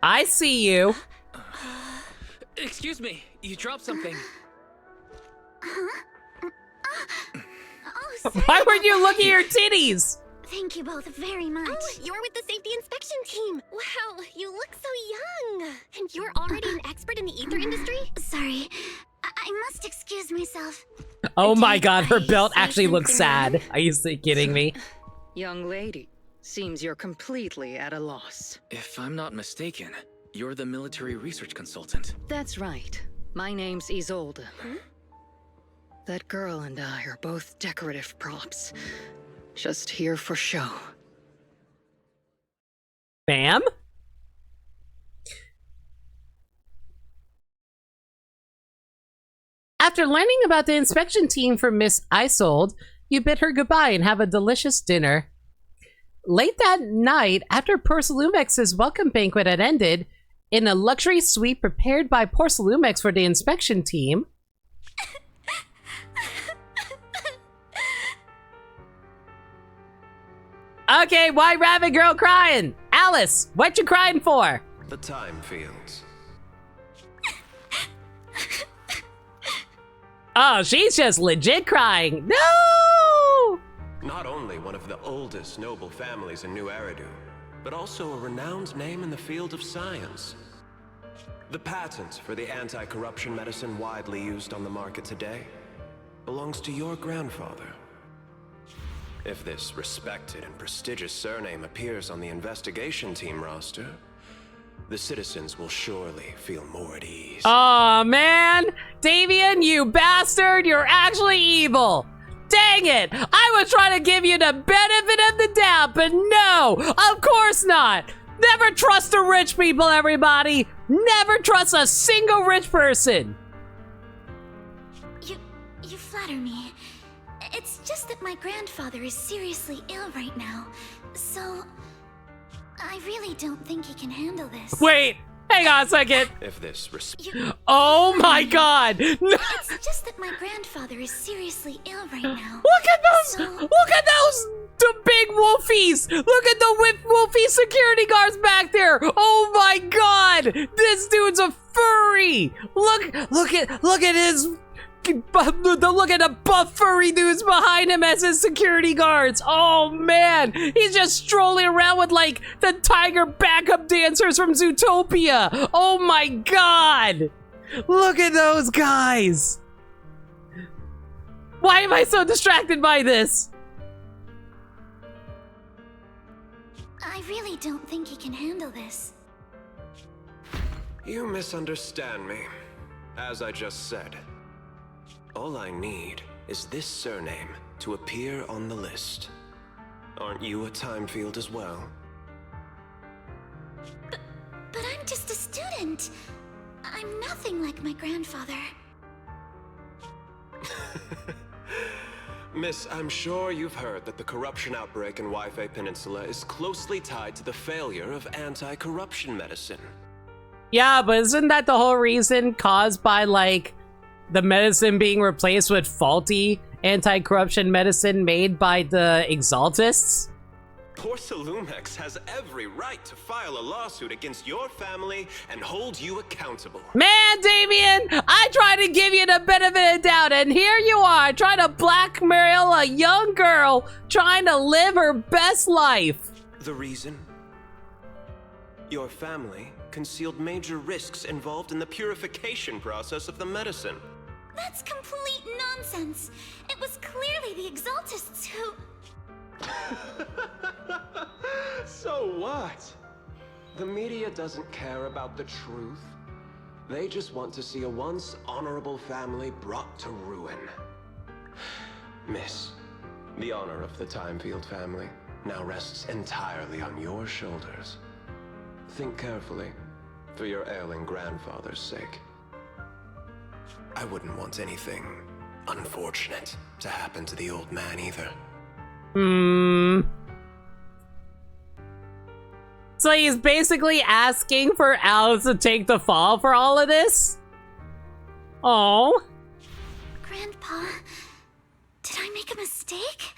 I see you. Excuse me, you dropped something. Oh, sorry Why weren't about you that. looking at your titties? Thank you both very much. Oh, you're with the safety inspection team. Wow, you look so young. And you're already an expert in the ether industry? Sorry. I must excuse myself. Oh my god, her I belt say actually looks something sad. Are you kidding me? Young lady, seems you're completely at a loss. If I'm not mistaken, you're the military research consultant. That's right. My name's Isolde. That girl and I are both decorative props. Just here for show. Bam? After learning about the inspection team for Miss Isold, you bid her goodbye and have a delicious dinner. Late that night, after Porcelumex's welcome banquet had ended, in a luxury suite prepared by Porcelumex for the inspection team, okay, why rabbit girl crying? Alice, what you crying for? The time fields. Oh, she's just legit crying. No! Not only one of the oldest noble families in New Eridu, but also a renowned name in the field of science. The patent for the anti-corruption medicine widely used on the market today belongs to your grandfather. If this respected and prestigious surname appears on the investigation team roster, the citizens will surely feel more at ease. Aw, man! Davian, you bastard! You're actually evil! Dang it! I was trying to give you the benefit of the doubt, but no! Of course not! Never trust the rich people, everybody! Never trust a single rich person! You flatter me. It's just that my grandfather is seriously ill right now, so I really don't think he can handle this. Wait! Hang on a second! If this Oh my god! No. It's just that my grandfather is seriously ill right now. Look at those! Look at those! The big wolfies! Look at the wolfie security guards back there! Oh my god! This dude's a furry! Look at his... Look at the buff furry dudes behind him as his security guards. Oh man, he's just strolling around with like the tiger backup dancers from Zootopia. Oh my god, look at those guys. Why am I so distracted by this? I really don't think he can handle this. You misunderstand me. As I just said, all I need is this surname to appear on the list. Aren't you a time field as well? But I'm just a student. I'm nothing like my grandfather. Miss, I'm sure you've heard that the corruption outbreak in Waifei Peninsula is closely tied to the failure of anti-corruption medicine. Yeah, but isn't that the whole reason caused by like the medicine being replaced with faulty anti-corruption medicine made by the Exaltists? Porcelumex has every right to file a lawsuit against your family and hold you accountable. Man, Damien, I tried to give you the benefit of the doubt, and here you are, trying to blackmail a young girl trying to live her best life. The reason? Your family concealed major risks involved in the purification process of the medicine. That's complete nonsense. It was clearly the Exaltists who... So what? The media doesn't care about the truth. They just want to see a once honorable family brought to ruin. Miss, the honor of the Timefield family now rests entirely on your shoulders. Think carefully, for your ailing grandfather's sake. I wouldn't want anything unfortunate to happen to the old man either. So he's basically asking for Alice to take the fall for all of this? Oh. Grandpa, did I make a mistake?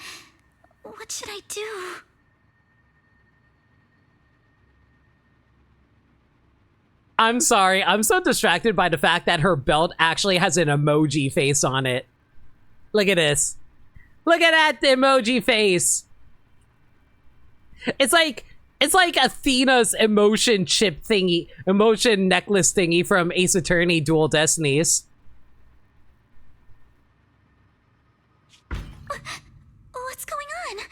What should I do? I'm sorry, I'm so distracted by the fact that her belt actually has an emoji face on it. Look at this. Look at that emoji face. It's like Athena's emotion chip thingy, emotion necklace thingy from Ace Attorney Dual Destinies. What's going on?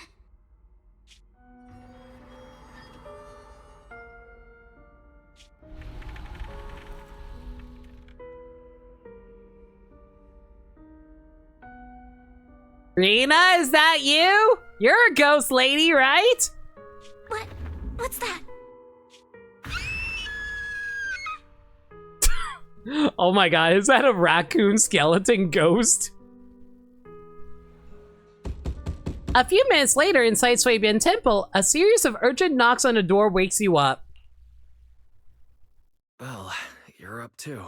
Rena, is that you? You're a ghost lady, right? What's that? Oh my god, is that a raccoon skeleton ghost? A few minutes later, inside Swabian Temple, a series of urgent knocks on the door wakes you up. Well, you're up too.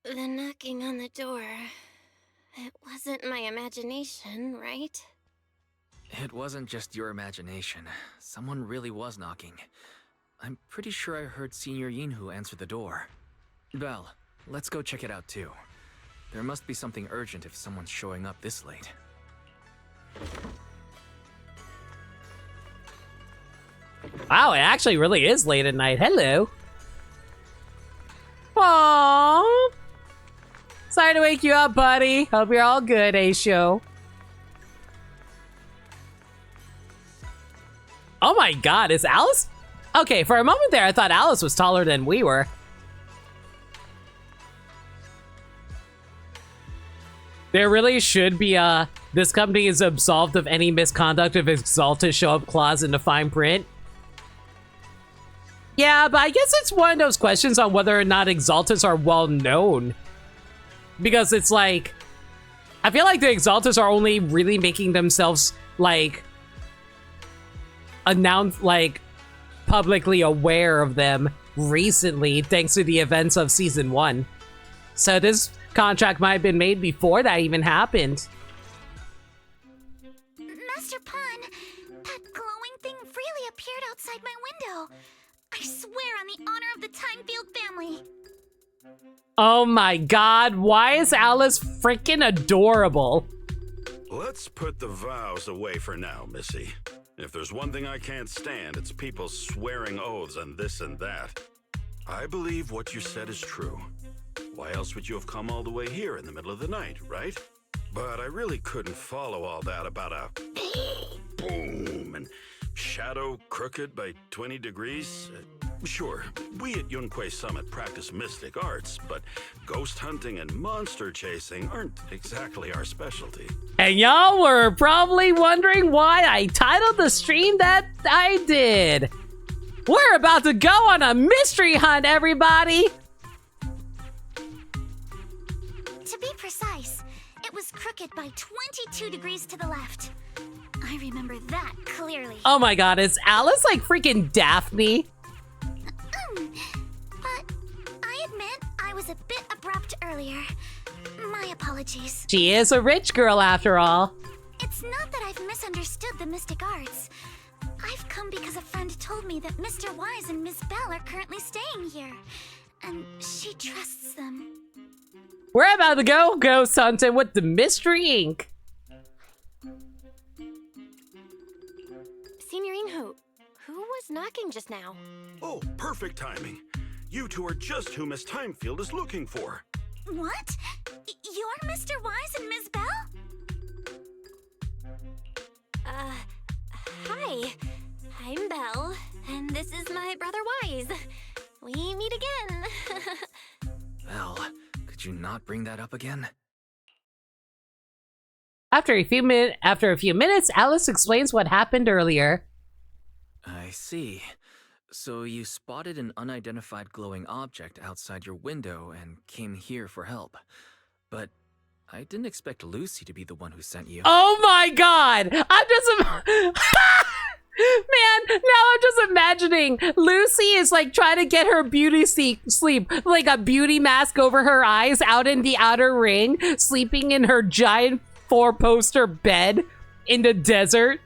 The knocking on the door. It wasn't my imagination, right? It wasn't just your imagination. Someone really was knocking. I'm pretty sure I heard Senior Yinhu answer the door. Belle, let's go check it out too. There must be something urgent if someone's showing up this late. Wow, it actually really is late at night. Hello. Aww. Sorry to wake you up, buddy. Hope you're all good, A-Show. Oh my god, is Alice? Okay, for a moment there, I thought Alice was taller than we were. There really should be this company is absolved of any misconduct if Exalted show up clause in the fine print. Yeah, but I guess it's one of those questions on whether or not Exaltists are well known. Because it's like, I feel like the Exaltists are only really making themselves like publicly aware of them recently thanks to the events of season 1. So this contract might have been made before that even happened. Master Pun, that glowing thing really appeared outside my window. I swear on the honor of the Timefield family. Oh my god, why is Alice freaking adorable? Let's put the vows away for now, Missy. If there's one thing I can't stand, it's people swearing oaths and this and that. I believe what you said is true. Why else would you have come all the way here in the middle of the night, right? But I really couldn't follow all that about a boom and shadow crooked by 20 degrees. Sure, we at Yunquay Summit practice mystic arts, but ghost hunting and monster chasing aren't exactly our specialty. And y'all were probably wondering why I titled the stream that I did. We're about to go on a mystery hunt, everybody! To be precise, it was crooked by 22 degrees to the left. I remember that clearly. Oh my god, is Alice like freaking Daphne? But I admit I was a bit abrupt earlier. My apologies. She is a rich girl after all. It's not that I've misunderstood the mystic arts. I've come because a friend told me that Mr. Wise and Miss Bell are currently staying here, and she trusts them. We're about to go ghost hunting with the Mystery Inc. Senior Yinhu, who was knocking just now? Oh, perfect timing. You two are just who Miss Timefield is looking for. What? You're Mr. Wise and Miss Bell? Hi. I'm Belle, and this is my brother Wise. We meet again. Belle, could you not bring that up again? After a few minutes, Alice explains what happened earlier. I see. So you spotted an unidentified glowing object outside your window and came here for help. But I didn't expect Lucy to be the one who sent you. Oh my god! I'm just... Man, now I'm just imagining Lucy is like trying to get her beauty sleep, like a beauty mask over her eyes out in the outer ring, sleeping in her giant 4-poster bed in the desert.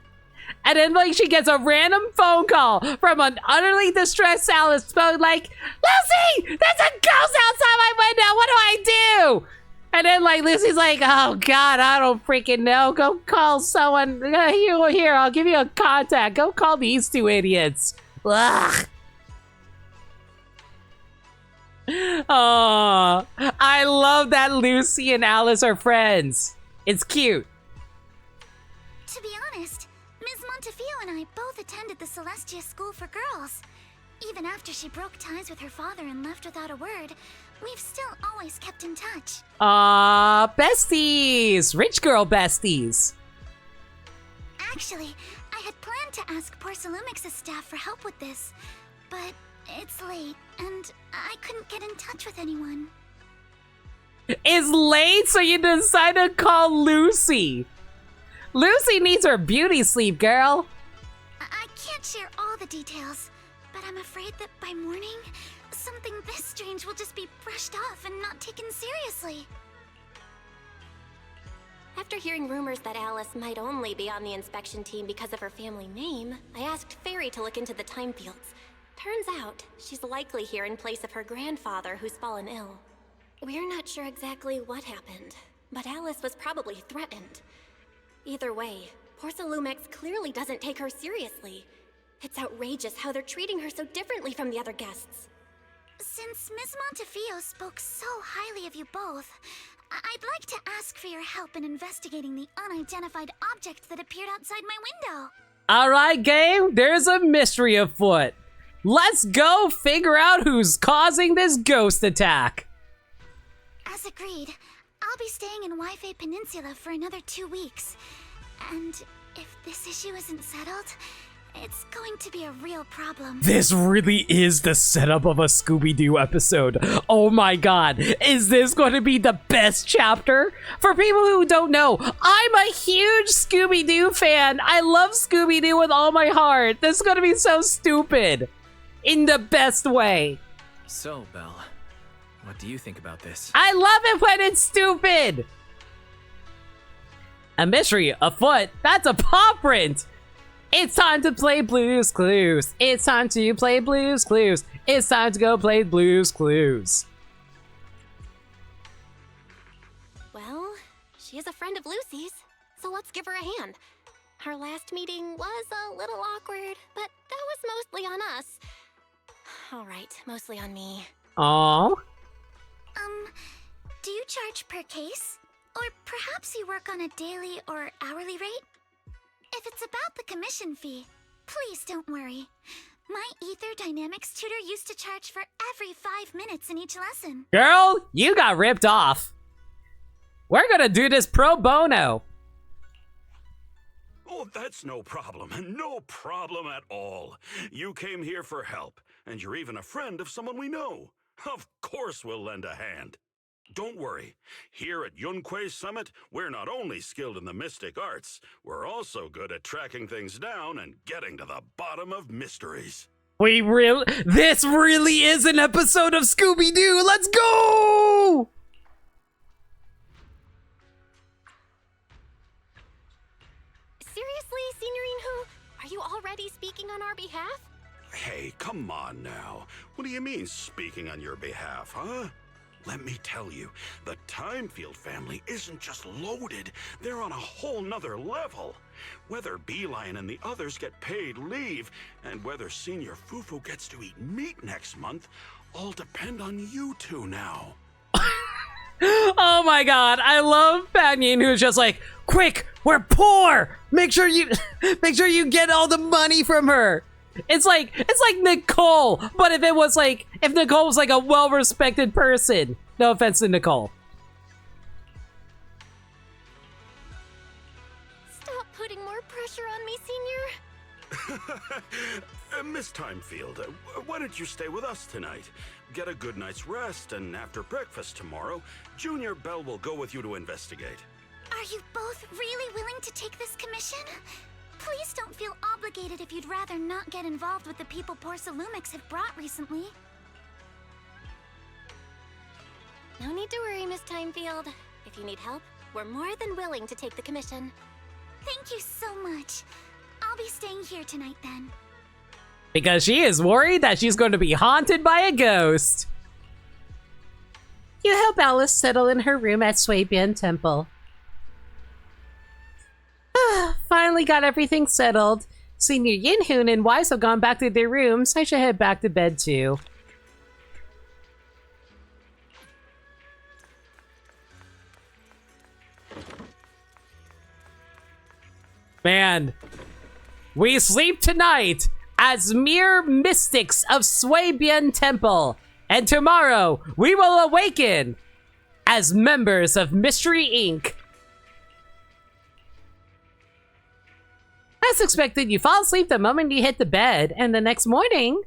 And then like she gets a random phone call from an utterly distressed Alice phone like, Lucy, there's a ghost outside my window, what do I do? And then like Lucy's like, oh god, I don't freaking know. Go call someone. Here, I'll give you a contact. Go call these two idiots. Ugh. Oh, I love that Lucy and Alice are friends. It's cute. To be honest, Ms. Montefiore and I both attended the Celestia School for Girls. Even after she broke ties with her father and left without a word, we've still always kept in touch. Besties! Rich girl besties. Actually, I had planned to ask Porcelumix's staff for help with this, but it's late, and I couldn't get in touch with anyone. It's late, so you decide to call Lucy. Lucy needs her beauty sleep, girl. I can't share all the details, but I'm afraid that by morning, something this strange will just be brushed off and not taken seriously. After hearing rumors that Alice might only be on the inspection team because of her family name, I asked Fairy to look into the time fields. Turns out, she's likely here in place of her grandfather who's fallen ill. We're not sure exactly what happened, but Alice was probably threatened. Either way, Porcelumix clearly doesn't take her seriously. It's outrageous how they're treating her so differently from the other guests. Since Ms. Montefiore spoke so highly of you both, I'd like to ask for your help in investigating the unidentified object that appeared outside my window. All right, game, there's a mystery afoot. Let's go figure out who's causing this ghost attack. As agreed, I'll be staying in Wi-Fi Peninsula for another 2 weeks. And if this issue isn't settled, it's going to be a real problem. This really is the setup of a Scooby-Doo episode. Oh my god, is this going to be the best chapter? For people who don't know, I'm a huge Scooby-Doo fan. I love Scooby-Doo with all my heart. This is going to be so stupid. In the best way. So, Belle, what do you think about this? I love it when it's stupid. A mystery afoot? That's a paw print. It's time to play Blue's Clues. It's time to play Blue's Clues. It's time to go play Blue's Clues. Well, she is a friend of Lucy's, so let's give her a hand. Our last meeting was a little awkward, but that was mostly on us. All right, mostly on me. Aww. Do you charge per case? Or perhaps you work on a daily or hourly rate? If it's about the commission fee, please don't worry. My Ether Dynamics tutor used to charge for every 5 minutes in each lesson. Girl, you got ripped off. We're gonna do this pro bono. Oh, that's no problem. No problem at all. You came here for help, and you're even a friend of someone we know. Of course we'll lend a hand. Don't worry. Here at Yunquei Summit, we're not only skilled in the mystic arts, we're also good at tracking things down and getting to the bottom of mysteries. This really is an episode of Scooby-Doo. Let's go! Seriously, Signorine Hu? Are you already speaking on our behalf? Hey, come on now. What do you mean, speaking on your behalf, huh? Let me tell you, the Timefield family isn't just loaded, they're on a whole nother level. Whether Beeline and the others get paid leave, and whether Senior Fufu gets to eat meat next month, all depend on you two now. Oh my god, I love Banyan, who's just like, quick, we're poor! Make sure you get all the money from her. It's like Nicole, but if Nicole was like a well-respected person. No offense to Nicole. Stop putting more pressure on me, Senior. Miss Timefield, why don't you stay with us tonight? Get a good night's rest, and after breakfast tomorrow, Junior Belle will go with you to investigate. Are you both really willing to take this commission? Please don't feel obligated if you'd rather not get involved with the people Porcelumix have brought recently. No need to worry, Miss Timefield. If you need help, we're more than willing to take the commission. Thank you so much. I'll be staying here tonight then. Because she is worried that she's going to be haunted by a ghost. You help Alice settle in her room at Swabian Temple. Finally got everything settled. Senior Yinhoon and Wise have gone back to their rooms. I should head back to bed too. Man, we sleep tonight as mere mystics of Swabian Temple. And tomorrow, we will awaken as members of Mystery Inc. As expected, you fall asleep the moment you hit the bed, and the next morning...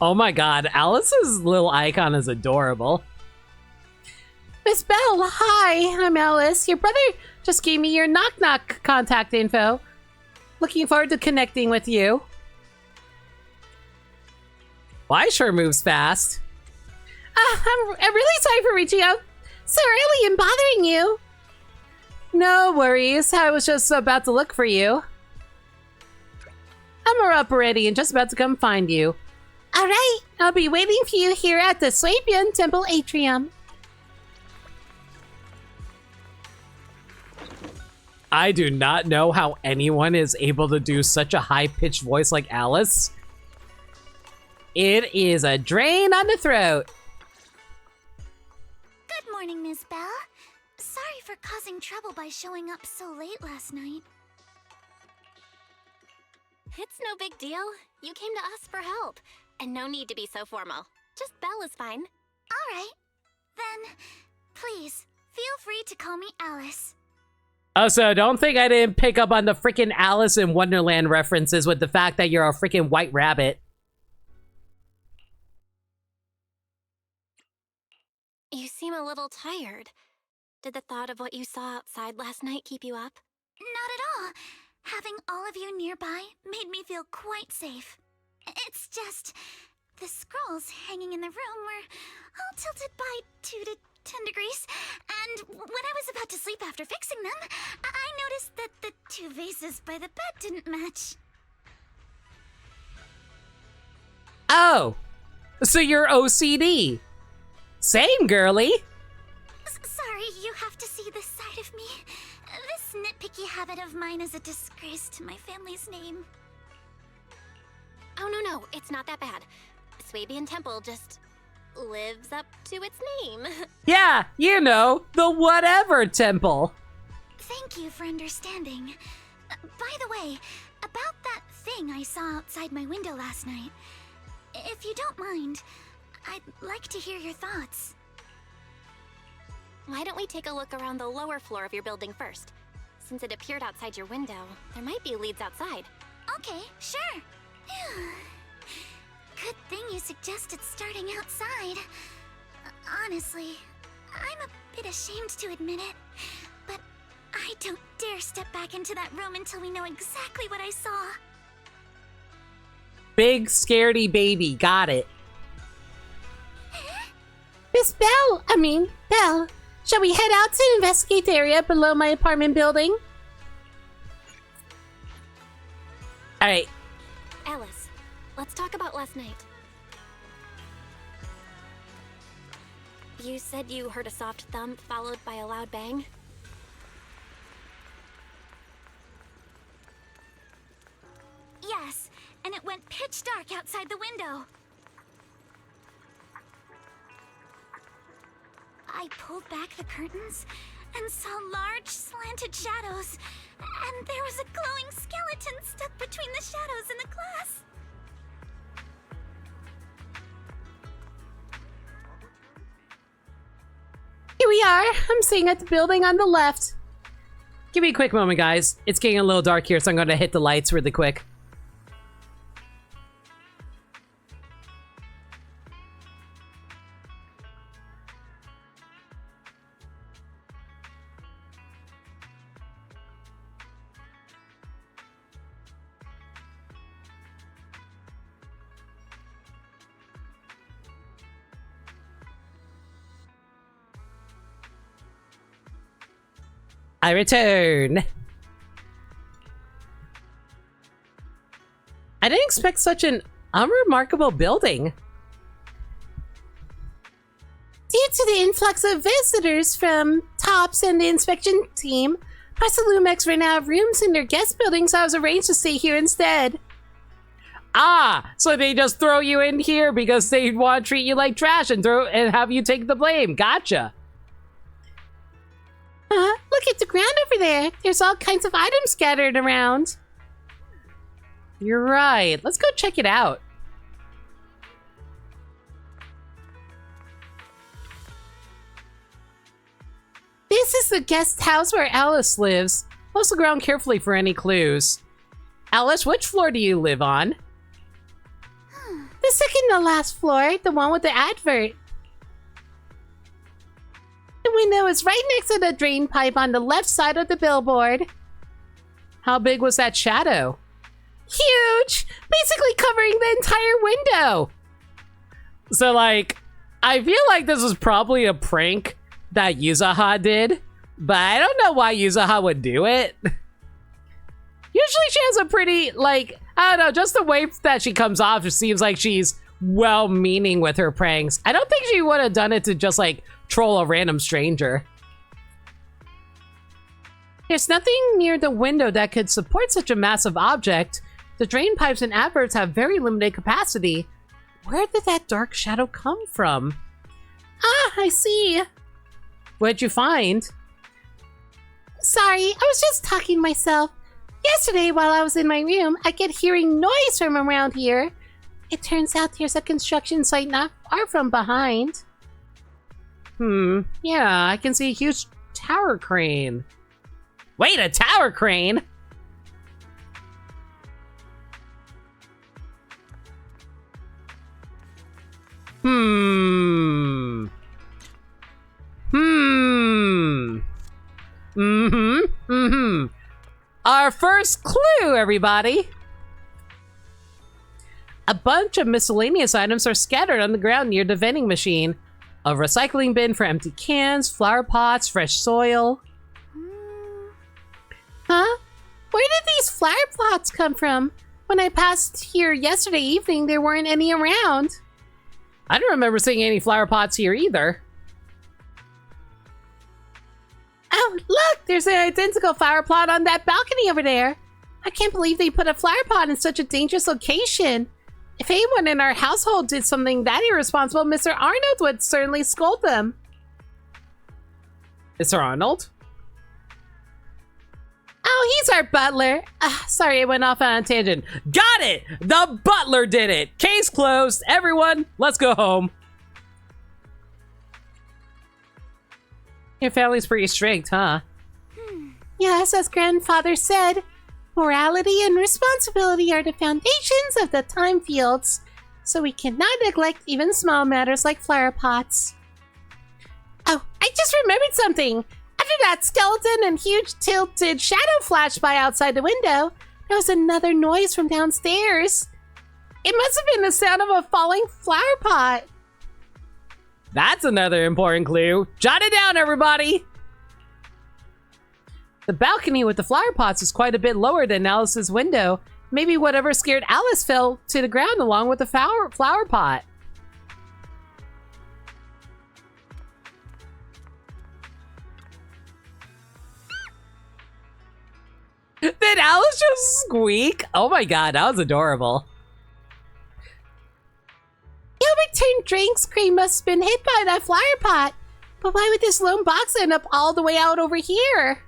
Oh my god, Alice's little icon is adorable. Miss Bell, hi, I'm Alice. Your brother just gave me your knock-knock contact info. Looking forward to connecting with you. Well, I sure moves fast. I'm really sorry for reaching out so early and bothering you. No worries, I was just about to look for you. I'm up already and just about to come find you. Alright, I'll be waiting for you here at the Swabian Temple Atrium. I do not know how anyone is able to do such a high-pitched voice like Alice. It is a drain on the throat. Good morning, Miss Bell. Sorry for causing trouble by showing up so late last night. It's no big deal. You came to us for help. And no need to be so formal. Just Belle is fine. Alright. Then, please, feel free to call me Alice. Also, don't think I didn't pick up on the freaking Alice in Wonderland references with the fact that you're a freaking white rabbit. You seem a little tired. Did the thought of what you saw outside last night keep you up? Not at all. Having all of you nearby made me feel quite safe. It's just, the scrolls hanging in the room were all tilted by 2 to 10 degrees, and when I was about to sleep after fixing them, I noticed that the 2 vases by the bed didn't match. Oh, so you're OCD. Same, girly. Sorry, you have to see this side of me. This nitpicky habit of mine is a disgrace to my family's name. Oh, no, it's not that bad. Swabian Temple just lives up to its name. Yeah, you know, the whatever temple. Thank you for understanding. By the way, about that thing I saw outside my window last night, if you don't mind, I'd like to hear your thoughts. Why don't we take a look around the lower floor of your building first? Since it appeared outside your window, there might be leads outside. Okay, sure. Good thing you suggested starting outside. Honestly, I'm a bit ashamed to admit it, but I don't dare step back into that room until we know exactly what I saw. Big scaredy baby, got it. Miss Bell, Belle, shall we head out to investigate the area below my apartment building? Alright. Alice, let's talk about last night. You said you heard a soft thump followed by a loud bang? Yes, and it went pitch dark outside the window. I pulled back the curtains and saw large slanted shadows, and there was a glowing skeleton stuck between the shadows and the glass. Here we are. I'm seeing at the building on the left. Give me a quick moment, guys. It's getting a little dark here, so I'm going to hit the lights really quick. I return. I didn't expect such an unremarkable building. Due to the influx of visitors from TOPS and the inspection team, Lumex ran out of rooms in their guest building, so I was arranged to stay here instead. Ah, so they just throw you in here because they want to treat you like trash and have you take the blame. Gotcha. Look at the ground over there. There's all kinds of items scattered around. You're right. Let's go check it out. This is the guest house where Alice lives. Let's look around carefully for any clues. Alice, which floor do you live on? The second to last floor, the one with the advert. The window is right next to the drain pipe on the left side of the billboard. How big was that shadow? Huge! Basically covering the entire window! So, like, I feel like this was probably a prank that Yuzaha did, but I don't know why Yuzaha would do it. Usually she has a pretty, like, I don't know, just the way that she comes off, it seems like she's well-meaning with her pranks. I don't think she would have done it to just, like, troll a random stranger. There's nothing near the window that could support such a massive object. The drain pipes and adverts have very limited capacity. Where did that dark shadow come from? Ah, I see. What'd you find? Sorry, I was just talking to myself. Yesterday, while I was in my room, I kept hearing noise from around here. It turns out there's a construction site not far from behind. Yeah, I can see a huge tower crane. Wait, a tower crane? Our first clue, everybody. A bunch of miscellaneous items are scattered on the ground near the vending machine. A recycling bin for empty cans, flower pots, fresh soil. Huh? Where did these flower pots come from? When I passed here yesterday evening, there weren't any around. I don't remember seeing any flower pots here either. Oh, look! There's an identical flower pot on that balcony over there. I can't believe they put a flower pot in such a dangerous location. If anyone in our household did something that irresponsible, Mr. Arnold would certainly scold them. Mr. Arnold? Oh, he's our butler. Sorry, I went off on a tangent. Got it! The butler did it! Case closed. Everyone, let's go home. Your family's pretty strict, huh? Yes, as grandfather said, morality and responsibility are the foundations of the time fields, so we cannot neglect even small matters like flower pots. Oh, I just remembered something. After that skeleton and huge tilted shadow flashed by outside the window, there was another noise from downstairs. It must have been the sound of a falling flower pot. That's another important clue. Jot it down, everybody! The balcony with the flower pots is quite a bit lower than Alice's window. Maybe whatever scared Alice fell to the ground along with the flower pot. Did Alice just squeak? Oh my god, that was adorable. The overturned drink screen must have been hit by that flower pot. But why would this lone box end up all the way out over here?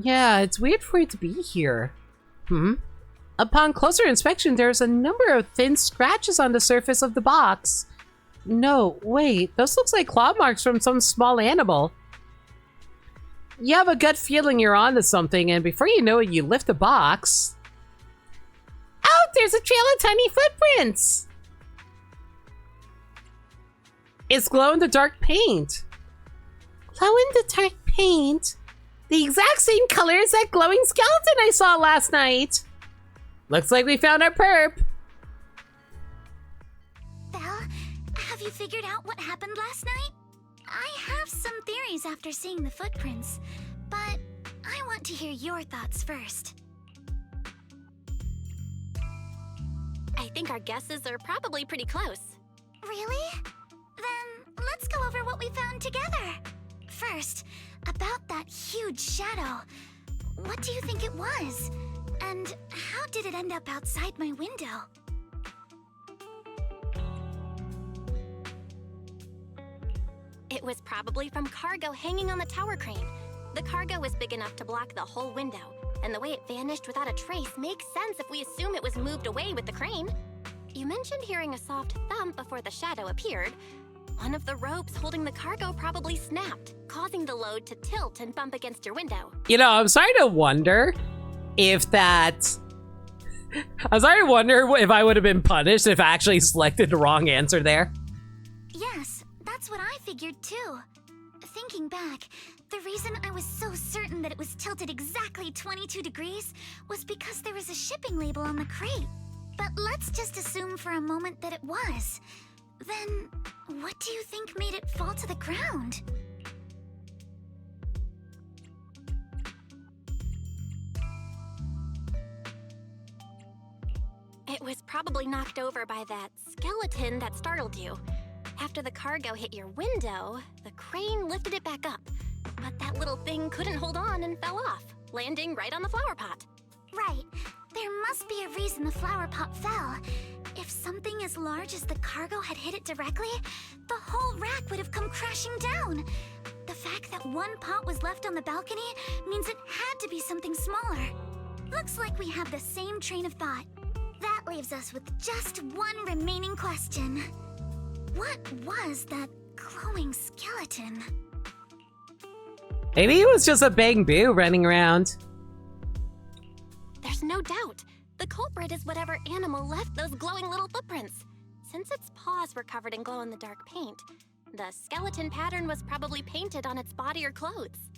Yeah, it's weird for it to be here. Upon closer inspection, there's a number of thin scratches on the surface of the box. No, wait, those looks like claw marks from some small animal. You have a gut feeling you're onto something, and before you know it, you lift the box. Oh, there's a trail of tiny footprints! It's glow-in-the-dark paint. Glow-in-the-dark paint? The exact same color as that glowing skeleton I saw last night. Looks like we found our perp. Belle, have you figured out what happened last night? I have some theories after seeing the footprints, but I want to hear your thoughts first. I think our guesses are probably pretty close. Really? Then let's go over what we found together. First, about that huge shadow. What do you think it was? And how did it end up outside my window? It was probably from cargo hanging on the tower crane. The cargo was big enough to block the whole window. and the way it vanished without a trace makes sense if we assume it was moved away with the crane. You mentioned hearing a soft thump before the shadow appeared. One of the ropes holding the cargo probably snapped, causing the load to tilt and bump against your window. You know, I'm starting to wonder if that... I'm starting to wonder if I would have been punished if I actually selected the wrong answer there. Yes, that's what I figured too. Thinking back, the reason I was so certain that it was tilted exactly 22 degrees was because there was a shipping label on the crate. But let's just assume for a moment that it was. Then, what do you think made it fall to the ground? It was probably knocked over by that skeleton that startled you. After the cargo hit your window, the crane lifted it back up. But that little thing couldn't hold on and fell off, landing right on the flower pot. Right. There must be a reason the flower pot fell. If something as large as the cargo had hit it directly, the whole rack would have come crashing down. The fact that one pot was left on the balcony means it had to be something smaller. Looks like we have the same train of thought. That leaves us with just one remaining question. What was that glowing skeleton? Maybe it was just a bang-boo running around. There's no doubt. The culprit is whatever animal left those glowing little footprints. Since its paws were covered in glow-in-the-dark paint, the skeleton pattern was probably painted on its body or clothes.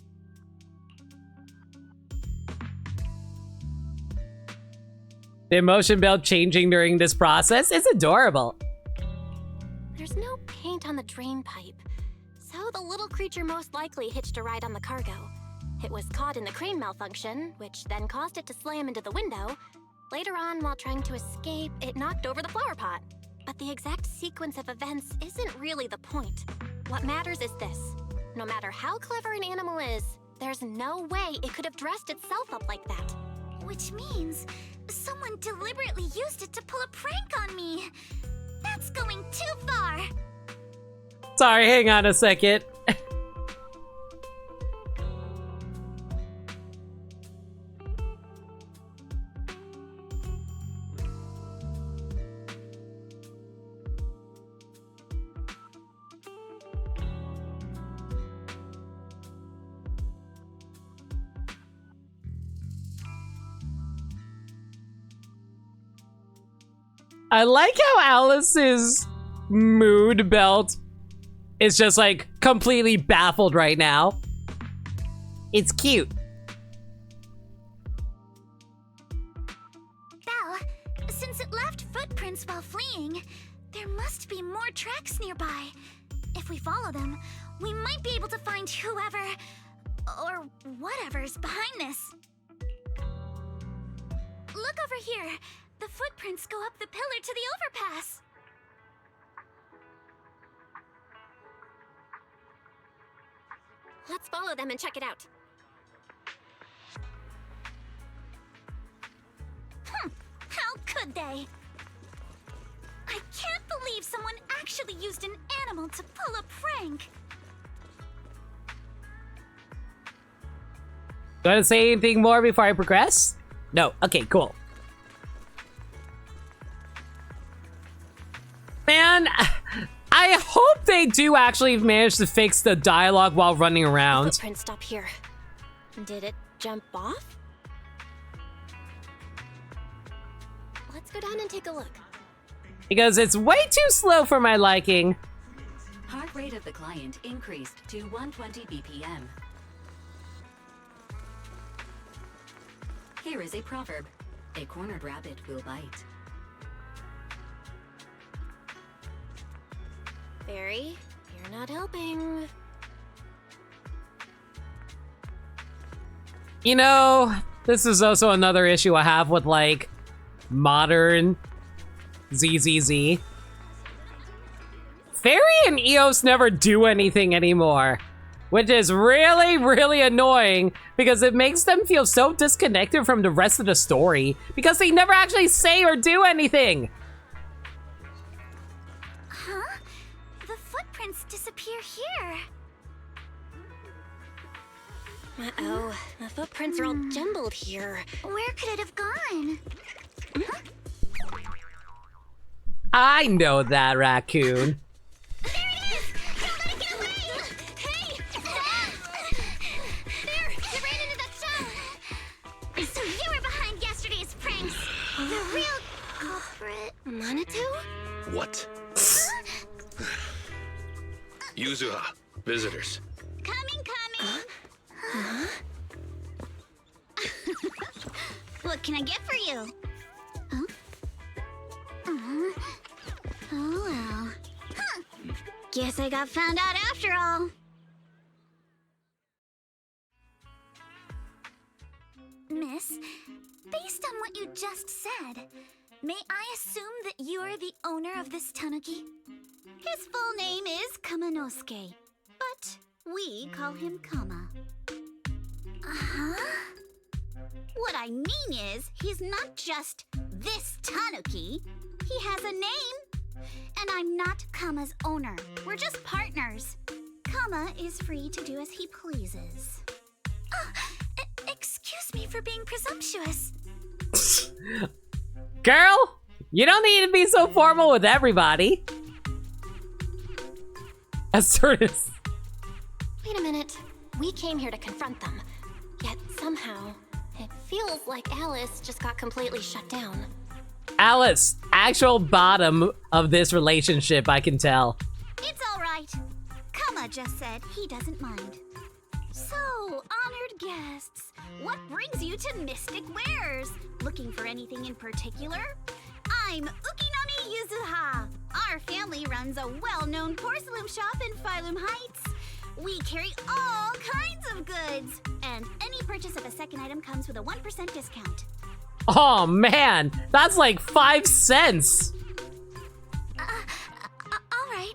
The emotion belt changing during this process is adorable. There's no paint on the drain pipe, so the little creature most likely hitched a ride on the cargo. It was caught in the crane malfunction, which then caused it to slam into the window. Later on, while trying to escape, it knocked over the flower pot. But the exact sequence of events isn't really the point. What matters is this. No matter how clever an animal is, there's no way it could have dressed itself up like that. Which means someone deliberately used it to pull a prank on me. That's going too far. Sorry, hang on a second. I like how Alice's mood belt is just like completely baffled right now. It's cute. Belle, since it left footprints while fleeing, there must be more tracks nearby. If we follow them, we might be able to find whoever or whatever's behind this. Look over here. The footprints go up the pillar to the overpass. Let's follow them and check it out. How could they? I can't believe someone actually used an animal to pull a prank. Do you want to say anything more before I progress? No. Okay, cool. Man, I hope they do actually manage to fix the dialogue while running around. The footprint stop here. Did it jump off? Let's go down and take a look. Because it's way too slow for my liking. Heart rate of the client increased to 120 BPM. Here is a proverb. A cornered rabbit will bite. Barry, you're not helping. You know, this is also another issue I have with, like, modern ZZZ. Fairy and Eos never do anything anymore, which is really, really annoying because it makes them feel so disconnected from the rest of the story because they never actually say or do anything. Huh? The footprints disappear here. Uh-oh, the footprints are all jumbled here. Where could it have gone? I know that raccoon. There it is! Don't let it get away! Hey! There! It ran into that shell! So you were behind yesterday's pranks! The real culprit... Minato? What? Yuzuha, visitors. Coming! What can I get for you? Huh? Oh well. Huh. Guess I got found out after all. Miss, based on what you just said, may I assume that you are the owner of this tanuki? His full name is Kamanosuke, but we call him Kama. Uh-huh? What I mean is, he's not just this tanuki. He has a name. And I'm not Kama's owner. We're just partners. Kama is free to do as he pleases. Excuse me for being presumptuous. Girl, you don't need to be so formal with everybody. Assertus. Wait a minute. We came here to confront them. Yet somehow, it feels like Alice just got completely shut down. Alice, actual bottom of this relationship, I can tell. It's all right. Kama just said he doesn't mind. So, honored guests, what brings you to Mystic Wares? Looking for anything in particular? I'm Ukinami Yuzuha. Our family runs a well-known porcelain shop in Phylum Heights. We carry all kinds of goods, and any purchase of a second item comes with a 1% discount. Oh man, that's like 5 cents. All right.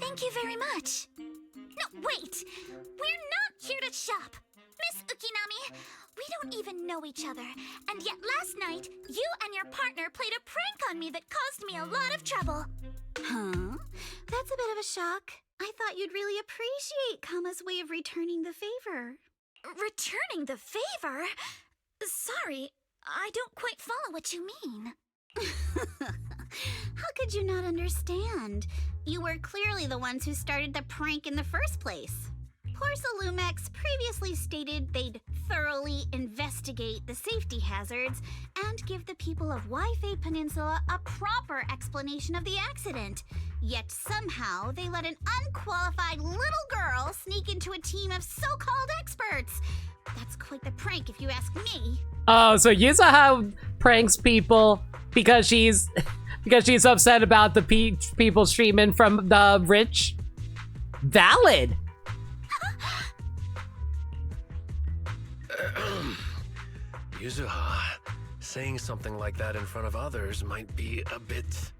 Thank you very much. No, wait. We're not here to shop. Miss Ukinami, we don't even know each other. And yet last night, you and your partner played a prank on me that caused me a lot of trouble. Huh? That's a bit of a shock. I thought you'd really appreciate Kama's way of returning the favor. Returning the favor? Sorry, I don't quite follow what you mean. How could you not understand? You were clearly the ones who started the prank in the first place. Porcelumex previously stated they'd thoroughly investigate the safety hazards and give the people of Waifei Peninsula a proper explanation of the accident. Yet somehow they let an unqualified little girl sneak into a team of so-called experts. That's quite the prank if you ask me. Oh, so Yuzuha pranks people because she's upset about the people's treatment from the rich? Valid. Yuzuha, saying something like that in front of others might be a bit...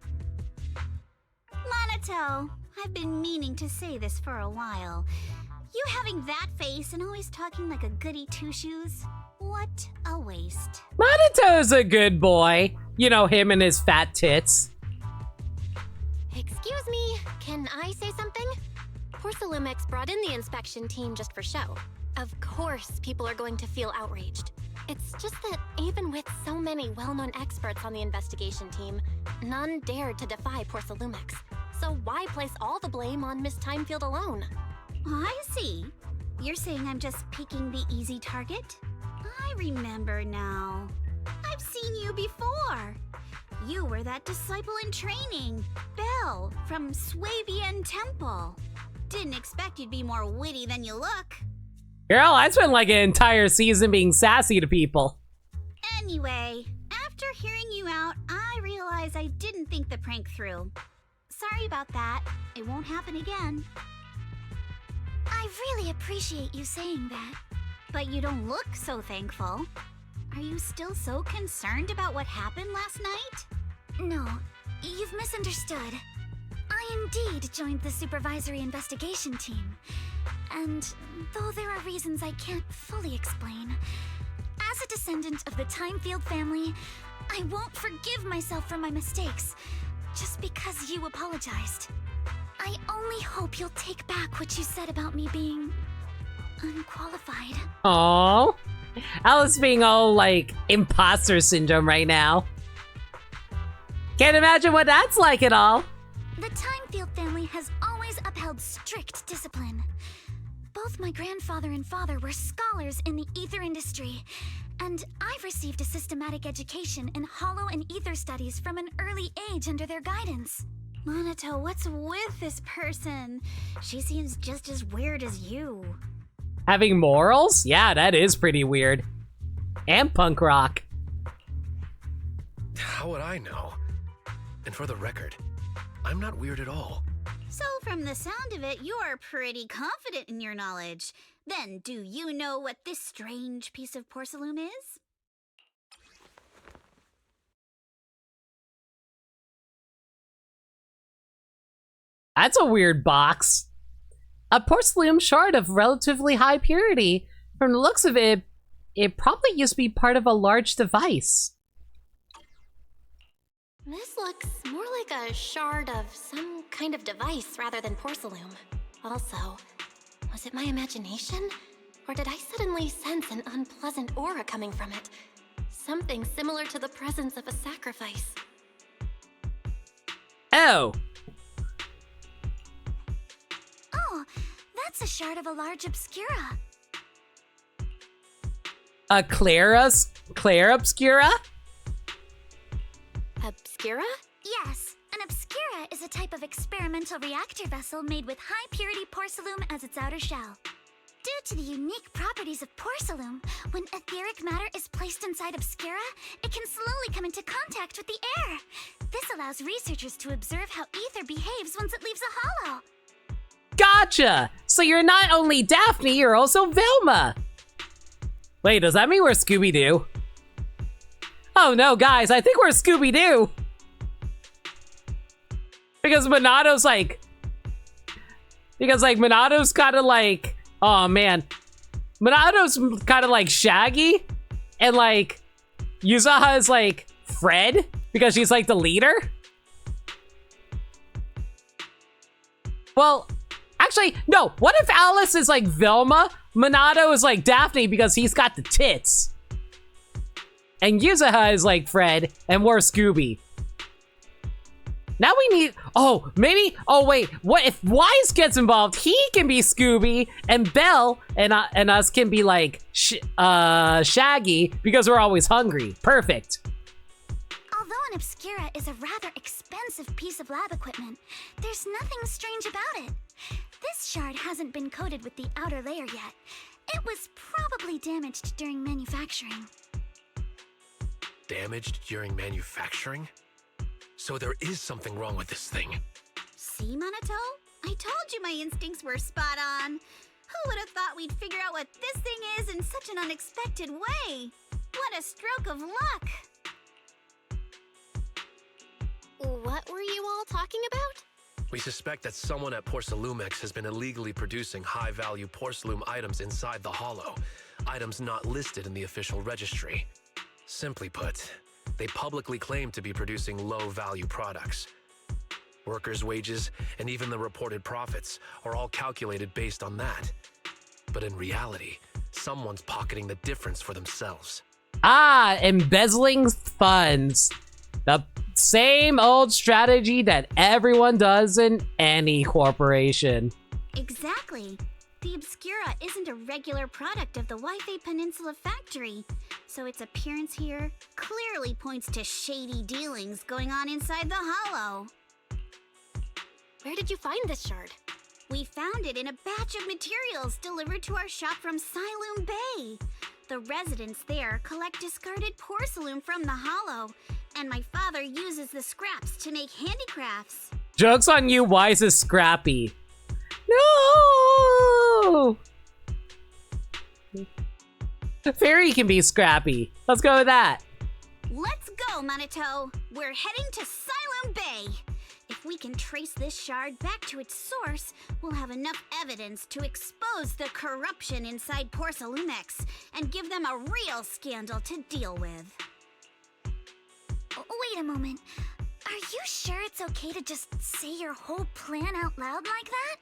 Minato, I've been meaning to say this for a while. You having that face and always talking like a goody two-shoes? What a waste. Manito's a good boy. You know, him and his fat tits. Excuse me, can I say something? Porcelumex brought in the inspection team just for show. Of course, people are going to feel outraged. It's just that even with so many well-known experts on the investigation team, none dared to defy Porcelumex. So why place all the blame on Miss Timefield alone? I see. You're saying I'm just picking the easy target? I remember now. I've seen you before. You were that disciple in training, Belle, from Swabian Temple. Didn't expect you'd be more witty than you look. Girl, I spent like an entire season being sassy to people. Anyway, after hearing you out, I realized I didn't think the prank through. Sorry about that. It won't happen again. I really appreciate you saying that. But you don't look so thankful. Are you still so concerned about what happened last night? No, you've misunderstood. I indeed joined the supervisory investigation team. And though there are reasons I can't fully explain, as a descendant of the Timefield family, I won't forgive myself for my mistakes just because you apologized. I only hope you'll take back what you said about me being unqualified. Aww. Alice being all like imposter syndrome right now. Can't imagine what that's like at all. The Timefield family has always upheld strict discipline. Both my grandfather and father were scholars in the ether industry, and I've received a systematic education in hollow and ether studies from an early age under their guidance. Monato, what's with this person? She seems just as weird as you. Having morals? Yeah, that is pretty weird. And punk rock. How would I know? And for the record, I'm not weird at all. So from the sound of it, you are pretty confident in your knowledge. Then, do you know what this strange piece of porcelain is? That's a weird box. A porcelain shard of relatively high purity. From the looks of it, it probably used to be part of a large device. This looks more like a shard of some kind of device rather than porcelain. Also, was it my imagination? Or did I suddenly sense an unpleasant aura coming from it? Something similar to the presence of a sacrifice. Oh. Oh, that's a shard of a large obscura. A Claire Obscura? Obscura? Yes, an obscura is a type of experimental reactor vessel made with high-purity porcelain as its outer shell. Due to the unique properties of porcelain, when etheric matter is placed inside obscura, it can slowly come into contact with the air. This allows researchers to observe how ether behaves once it leaves a hollow. Gotcha! So you're not only Daphne, you're also Velma! Wait, does that mean we're Scooby-Doo? Oh no, guys, I think we're Scooby-Doo! Because Monato's like... Monato's kinda like... Oh man. Monato's kinda like Shaggy, and like... Yuzaha is like Fred, because she's like the leader? Well... Actually, no. What if Alice is like Velma? Monato is like Daphne because he's got the tits. And Yuzaha is like Fred, and we're Scooby. Now we need... Oh, maybe... Oh, wait. What if Wise gets involved? He can be Scooby, and Belle and us can be like Shaggy because we're always hungry. Perfect. Although an obscura is a rather expensive piece of lab equipment, there's nothing strange about it. This shard hasn't been coated with the outer layer yet. It was probably damaged during manufacturing. Damaged during manufacturing? So there is something wrong with this thing. See, Monato? I told you my instincts were spot on. Who would have thought we'd figure out what this thing is in such an unexpected way? What a stroke of luck! What were you all talking about? We suspect that someone at Porcelumex has been illegally producing high-value porcelain items inside the Hollow, items not listed in the official registry. Simply put, they publicly claim to be producing low-value products. Workers' wages and even the reported profits are all calculated based on that. But in reality, someone's pocketing the difference for themselves. Ah, embezzling funds. The same old strategy that everyone does in any corporation. Exactly. The Obscura isn't a regular product of the Wi-Fi Peninsula factory, so its appearance here clearly points to shady dealings going on inside the Hollow. Where did you find this shard? We found it in a batch of materials delivered to our shop from Siloom Bay. The residents there collect discarded porcelain from the Hollow, and my father uses the scraps to make handicrafts. Joke's on you, Wise is scrappy. No! Fairy can be scrappy. Let's go with that. Let's go, Monato. We're heading to Siloom Bay. If we can trace this shard back to its source, we'll have enough evidence to expose the corruption inside Porcelumex and give them a real scandal to deal with. Wait a moment. Are you sure it's okay to just say your whole plan out loud like that?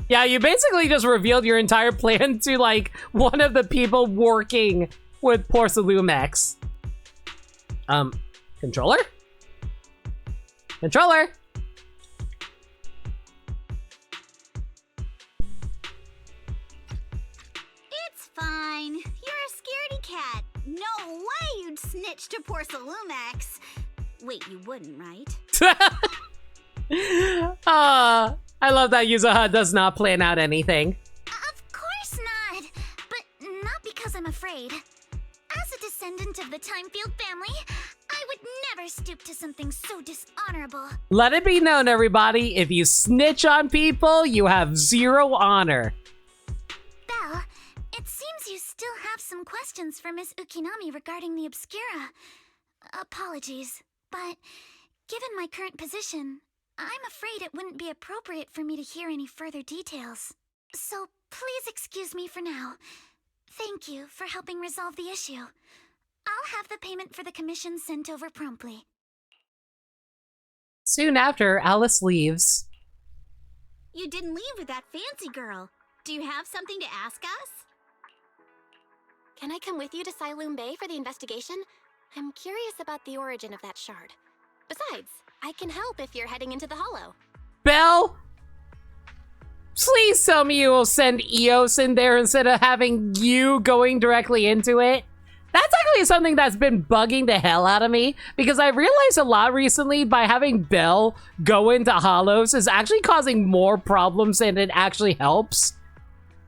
Yeah, you basically just revealed your entire plan to, like, one of the people working with Porcelumex. Controller? Controller! It's fine. You're a scaredy cat. No way you'd snitch to Porcelumex. Wait, you wouldn't, right? I love that Yuzuha does not plan out anything. Of course not. But not because I'm afraid. As a descendant of the Timefield family, I would never stoop to something so dishonorable. Let it be known, everybody, if you snitch on people, you have 0 honor. Belle, it seems you still have some questions for Miss Ukinami regarding the Obscura. Apologies, but given my current position, I'm afraid it wouldn't be appropriate for me to hear any further details. So please excuse me for now. Thank you for helping resolve the issue. I'll have the payment for the commission sent over promptly. Soon after, Alice leaves. You didn't leave with that fancy girl. Do you have something to ask us? Can I come with you to Siloon Bay for the investigation? I'm curious about the origin of that shard. Besides, I can help if you're heading into the Hollow. Belle, please tell me you will send Eos in there instead of having you going directly into it. That's actually something that's been bugging the hell out of me, because I realized a lot recently by having Belle go into Hollows is actually causing more problems than it actually helps.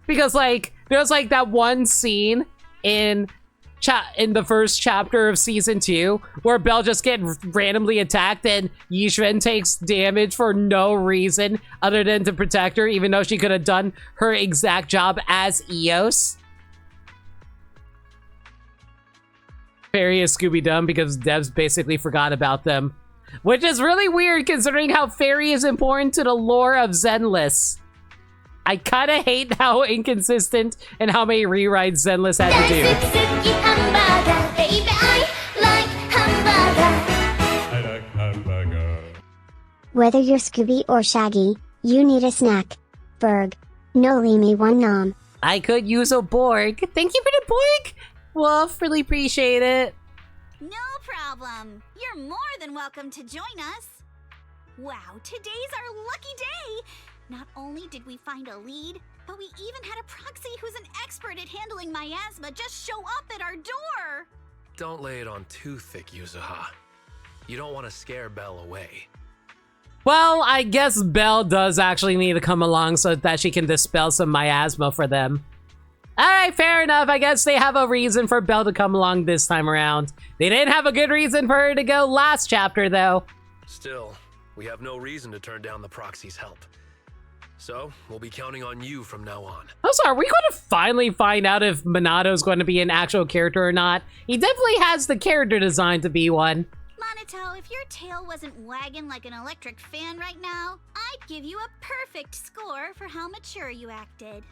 Because, like, there's like that one scene in the first chapter of season 2 where Belle just gets randomly attacked and Yishven takes damage for no reason other than to protect her, even though she could have done her exact job as Eos. Fairy is Scooby-Dum because devs basically forgot about them, which is really weird considering how Fairy is important to the lore of Zenless. I kind of hate how inconsistent and how many rewrites Zenless had to do. Whether you're Scooby or Shaggy, you need a snack. Berg. No leave me one nom. I could use a Borg. Thank you for the Borg. Wolf, really appreciate it. No problem. You're more than welcome to join us. Wow, today's our lucky day. Not only did we find a lead, but we even had a proxy who's an expert at handling miasma just show up at our door. Don't lay it on too thick, Yuzuha. You don't want to scare Belle away. Well, I guess Belle does actually need to come along so that she can dispel some miasma for them. Alright, fair enough. I guess they have a reason for Belle to come along this time around. They didn't have a good reason for her to go last chapter, though. Still, we have no reason to turn down the proxy's help. So, we'll be counting on you from now on. Also, are we going to finally find out if Monato's going to be an actual character or not? He definitely has the character design to be one. Monato, if your tail wasn't wagging like an electric fan right now, I'd give you a perfect score for how mature you acted.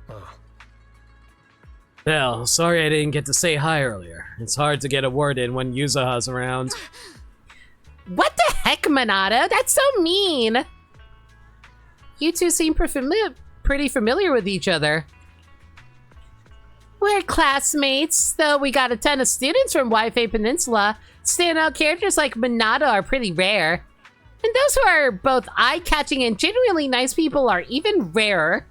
Oh. Belle, sorry I didn't get to say hi earlier. It's hard to get a word in when Yuzuha's around. What the heck, Minato? That's so mean! You two seem pretty familiar with each other. We're classmates, though we got a ton of students from Waifei Peninsula. Standout characters like Minato are pretty rare. And those who are both eye-catching and genuinely nice people are even rarer.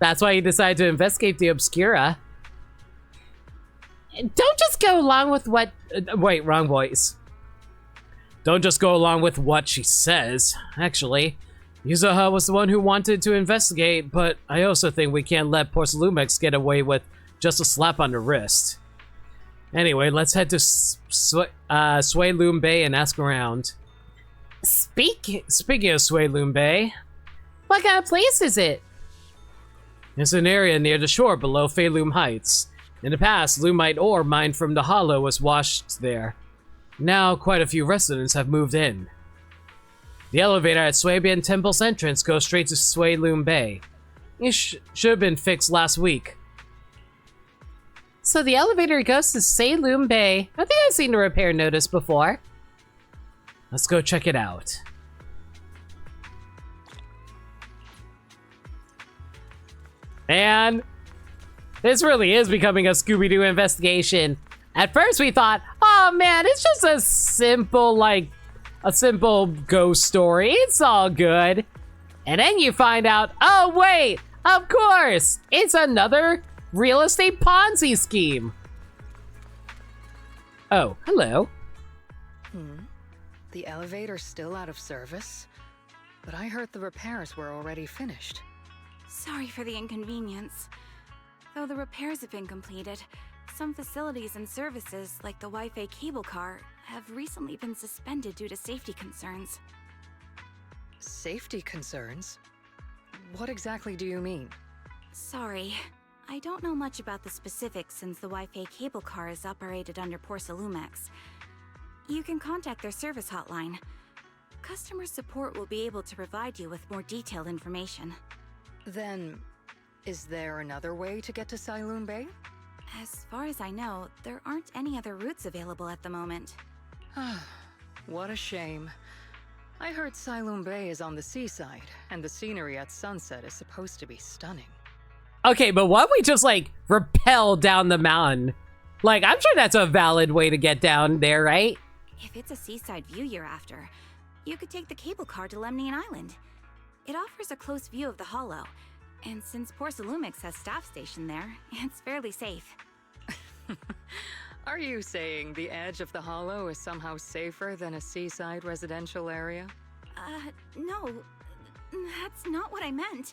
That's why you decided to investigate the Obscura. Don't just go along with what... wait, wrong voice. Don't just go along with what she says. Actually, Yuzuha was the one who wanted to investigate, but I also think we can't let Porcelumex get away with just a slap on the wrist. Anyway, let's head to Suiloom Bay and ask around. Speaking of Suiloom Bay, what kind of place is it? It's an area near the shore below Feilum Heights. In the past, Lumite ore mined from the Hollow was washed there. Now, quite a few residents have moved in. The elevator at Swabian Temple's entrance goes straight to Suiloom Bay. It should have been fixed last week. So the elevator goes to Suiloom Bay. I think I've seen a repair notice before. Let's go check it out. And this really is becoming a Scooby-Doo investigation. At first we thought, oh man, it's just a simple ghost story. It's all good. And then you find out, oh wait, of course, it's another real estate Ponzi scheme. Oh, hello. The elevator's still out of service? But I heard the repairs were already finished. Sorry for the inconvenience. Though the repairs have been completed, some facilities and services, like the Wi-Fi cable car, have recently been suspended due to safety concerns. Safety concerns? What exactly do you mean? Sorry. I don't know much about the specifics since the Wi-Fi cable car is operated under Porsalumex. You can contact their service hotline. Customer support will be able to provide you with more detailed information. Then, is there another way to get to Siloon Bay? As far as I know, there aren't any other routes available at the moment. What a shame. I heard Siloon Bay is on the seaside, and the scenery at sunset is supposed to be stunning. Okay, but why don't we just, like, rappel down the mountain? Like, I'm sure that's a valid way to get down there, right? If it's a seaside view you're after, you could take the cable car to Lemnian Island. It offers a close view of the hollow, and since Porsalumex has staff stationed there, it's fairly safe. Are you saying the edge of the hollow is somehow safer than a seaside residential area? No. That's not what I meant.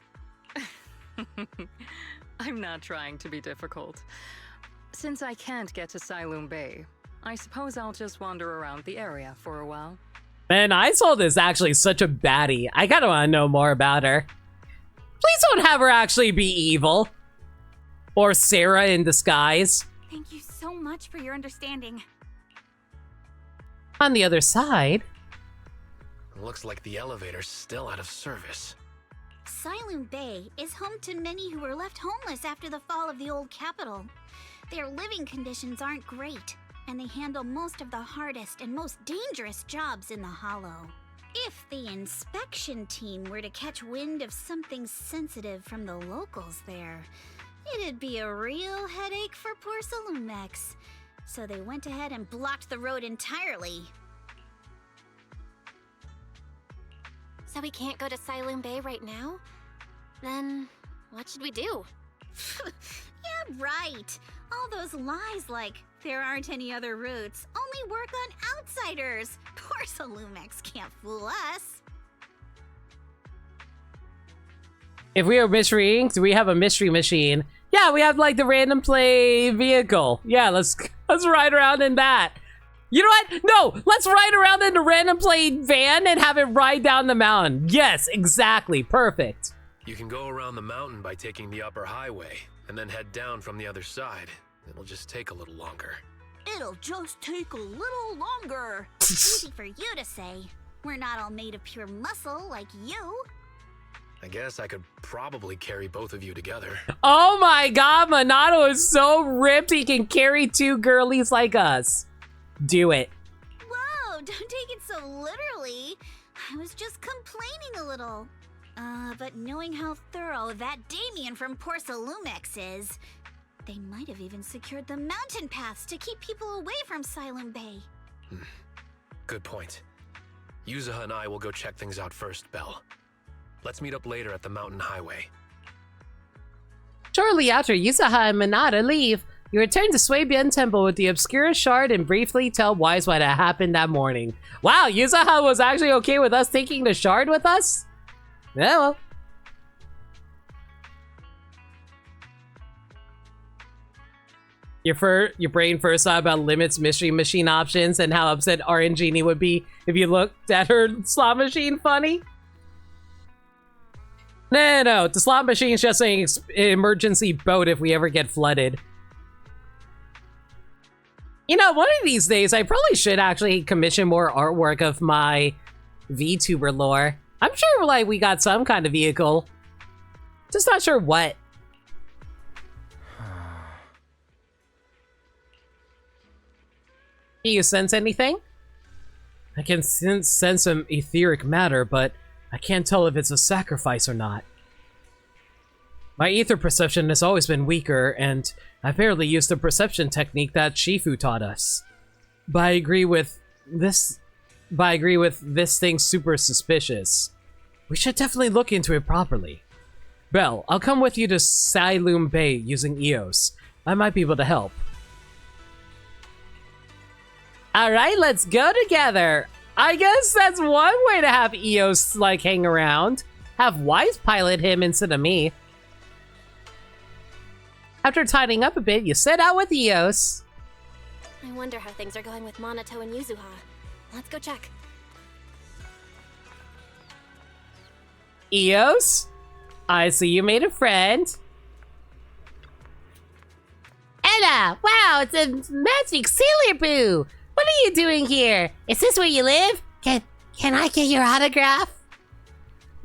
I'm not trying to be difficult. Since I can't get to Siloon Bay, I suppose I'll just wander around the area for a while. Man, Isolde is actually such a baddie. I kinda wanna know more about her. Please don't have her actually be evil. Or Sarah in disguise. Thank you so much for your understanding. On the other side... Looks like the elevator's still out of service. Siloon Bay is home to many who were left homeless after the fall of the old capital. Their living conditions aren't great, and they handle most of the hardest and most dangerous jobs in the Hollow. If the inspection team were to catch wind of something sensitive from the locals there, it'd be a real headache for Porsalumex. So they went ahead and blocked the road entirely. So we can't go to Siloon Bay right now? Then what should we do? Yeah, right. All those lies like there aren't any other routes only work on outsiders. Porsalumex can't fool us. If we are mystery inked, we have a mystery machine. Yeah, we have like the random play vehicle. Yeah, let's ride around in that. You know what? No, let's ride around in the random play van and have it ride down the mountain. Yes, exactly. Perfect. You can go around the mountain by taking the upper highway and then head down from the other side. It'll just take a little longer. It'll just take a little longer. Easy for you to say. We're not all made of pure muscle like you. I guess I could probably carry both of you together. Oh my god, Minato is so ripped he can carry two girlies like us. Do it. Whoa, don't take it so literally. I was just complaining a little. But knowing how thorough that Damien from Porsalumex is, they might have even secured the mountain paths to keep people away from Siloon Bay. Good point. Yuzuha and I will go check things out first, Belle. Let's meet up later at the mountain highway. Shortly after Yuzuha and Minata leave, you return to Suibian Temple with the Obscura Shard and briefly tell Wise what had happened that morning. Wow, Yuzuha was actually okay with us taking the shard with us? Yeah, well. Your brain first thought about Limit's mystery machine options and how upset Orangini would be if you looked at her slot machine funny? No, the slot machine's just an emergency boat if we ever get flooded. You know, one of these days, I probably should actually commission more artwork of my VTuber lore. I'm sure, like, we got some kind of vehicle. Just not sure what. Can you sense anything? I can sense some etheric matter, but I can't tell if it's a sacrifice or not. My ether perception has always been weaker, and I barely used the perception technique that Shifu taught us. But I agree with this thing's super suspicious. We should definitely look into it properly. Belle, I'll come with you to Siloam Bay using EOS. I might be able to help. Alright, let's go together. I guess that's one way to have EOS, like, hang around. Have Wise pilot him instead of me. After tidying up a bit, you set out with EOS. I wonder how things are going with Monato and Yuzuha. Let's go check. EOS? I see you made a friend. Ella! Wow, it's a magic Sailor Boo! What are you doing here? Is this where you live? Can I get your autograph?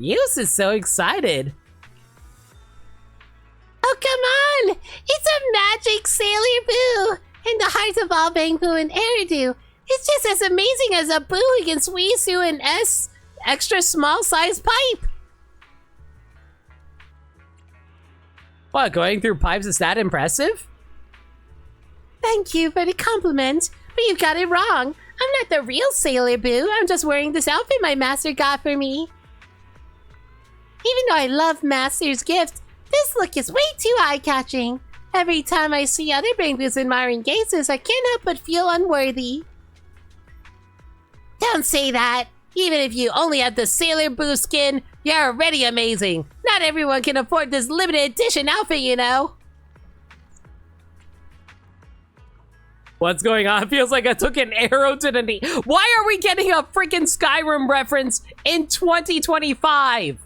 EOS is so excited. Oh, come on! It's a magic Sailor Boo! In the hearts of all Bangbu and Eridu. It's just as amazing as a Boo who can squeeze through an extra small sized pipe. What, going through pipes is that impressive? Thank you for the compliment, but you've got it wrong. I'm not the real Sailor Boo. I'm just wearing this outfit my master got for me. Even though I love Master's gift, this look is way too eye-catching. Every time I see other Bangbu's admiring gazes, I can't help but feel unworthy. Don't say that. Even if you only have the Sailor Boo skin, you're already amazing. Not everyone can afford this limited edition outfit, you know. What's going on? Feels like I took an arrow to the knee. Why are we getting a freaking Skyrim reference in 2025?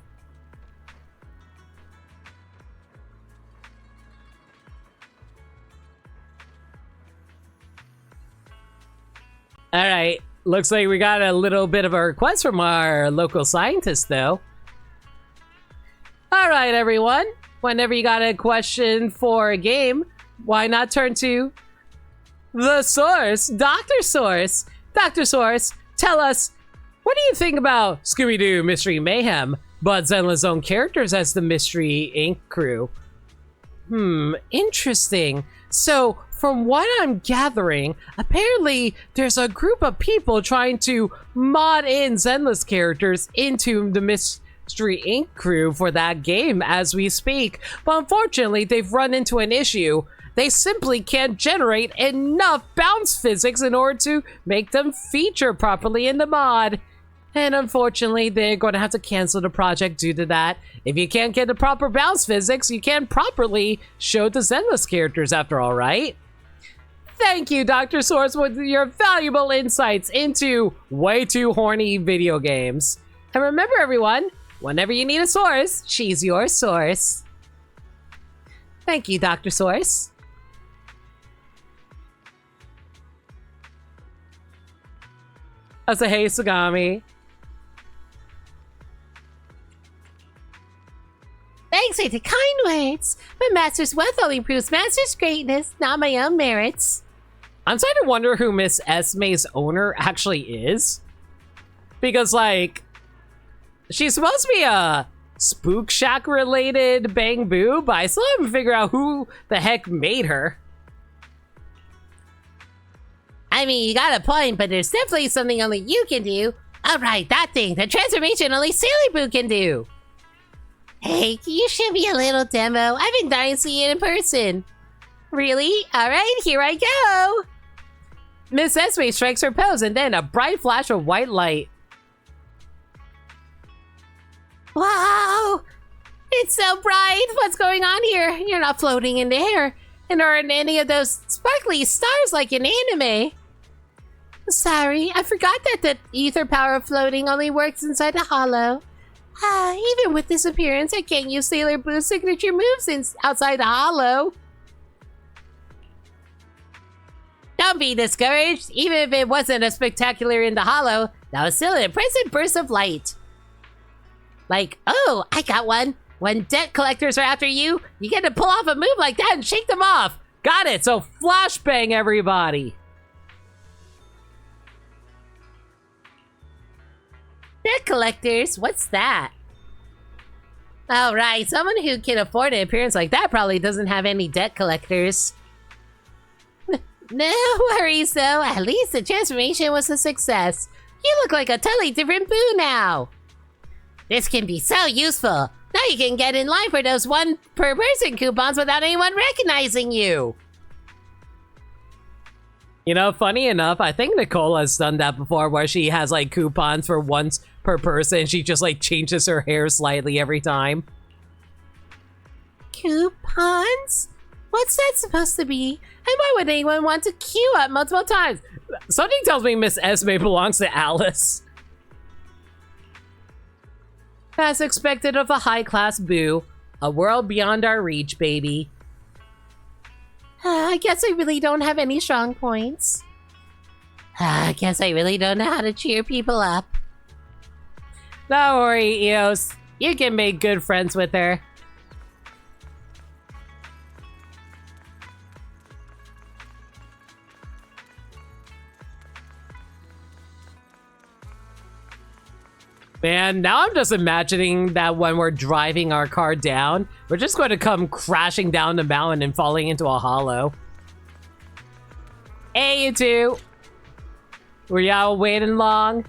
Alright, looks like we got a little bit of a request from our local scientist, though. Alright, everyone. Whenever you got a question for a game, why not turn to the source, Dr. Source. Dr. Source, tell us, what do you think about Scooby-Doo Mystery Mayhem, but Zenless' own characters as the Mystery Inc. crew? Interesting. So, from what I'm gathering, apparently there's a group of people trying to mod in Zenless characters into the Mystery Inc. crew for that game as we speak, but unfortunately they've run into an issue. They simply can't generate enough bounce physics in order to make them feature properly in the mod. And unfortunately, they're going to have to cancel the project due to that. If you can't get the proper bounce physics, you can't properly show the Zenless characters after all, right? Thank you, Dr. Source, with your valuable insights into way too horny video games. And remember, everyone, whenever you need a source, she's your source. Thank you, Dr. Source. I say, hey, Sagami. Thanks for the kind words, but Master's wealth only proves Master's greatness, not my own merits. I'm starting to wonder who Miss Esme's owner actually is. Because, like, she's supposed to be a Spook Shack related Bang Boo, but I still haven't figured out who the heck made her. I mean, you got a point, but there's definitely something only you can do. Alright, that thing, the transformation only Sailor Boo can do. Hey, can you show me a little demo? I've been dying to see it in person. Really? Alright, here I go. Miss Esme strikes her pose and then a bright flash of white light. Wow! It's so bright! What's going on here? You're not floating in the air. And aren't any of those sparkly stars like in anime. Sorry, I forgot that the ether power of floating only works inside a hollow. Even with this appearance, I can't use Sailor Boo's signature moves outside the hollow. Don't be discouraged. Even if it wasn't as spectacular in the hollow, that was still an impressive burst of light. Like, oh, I got one. When debt collectors are after you, you get to pull off a move like that and shake them off. Got it, so flashbang everybody. Debt collectors? What's that? Oh, right. Someone who can afford an appearance like that probably doesn't have any debt collectors. No worries, though. At least the transformation was a success. You look like a totally different Boo now. This can be so useful. Now you can get in line for those 1 per person coupons without anyone recognizing you. You know, funny enough, I think Nicole has done that before where she has like coupons for once per person. She just like changes her hair slightly every time. Coupons? What's that supposed to be? And why would anyone want to queue up multiple times? Something tells me Miss Esme belongs to Alice. As expected of a high-class Boo, a world beyond our reach, baby. I guess I really don't have any strong points. I guess I really don't know how to cheer people up. Don't worry, Eos. You can make good friends with her. Man, now I'm just imagining that when we're driving our car down, we're just going to come crashing down the mountain and falling into a hollow. Hey, you two. Were y'all waiting long?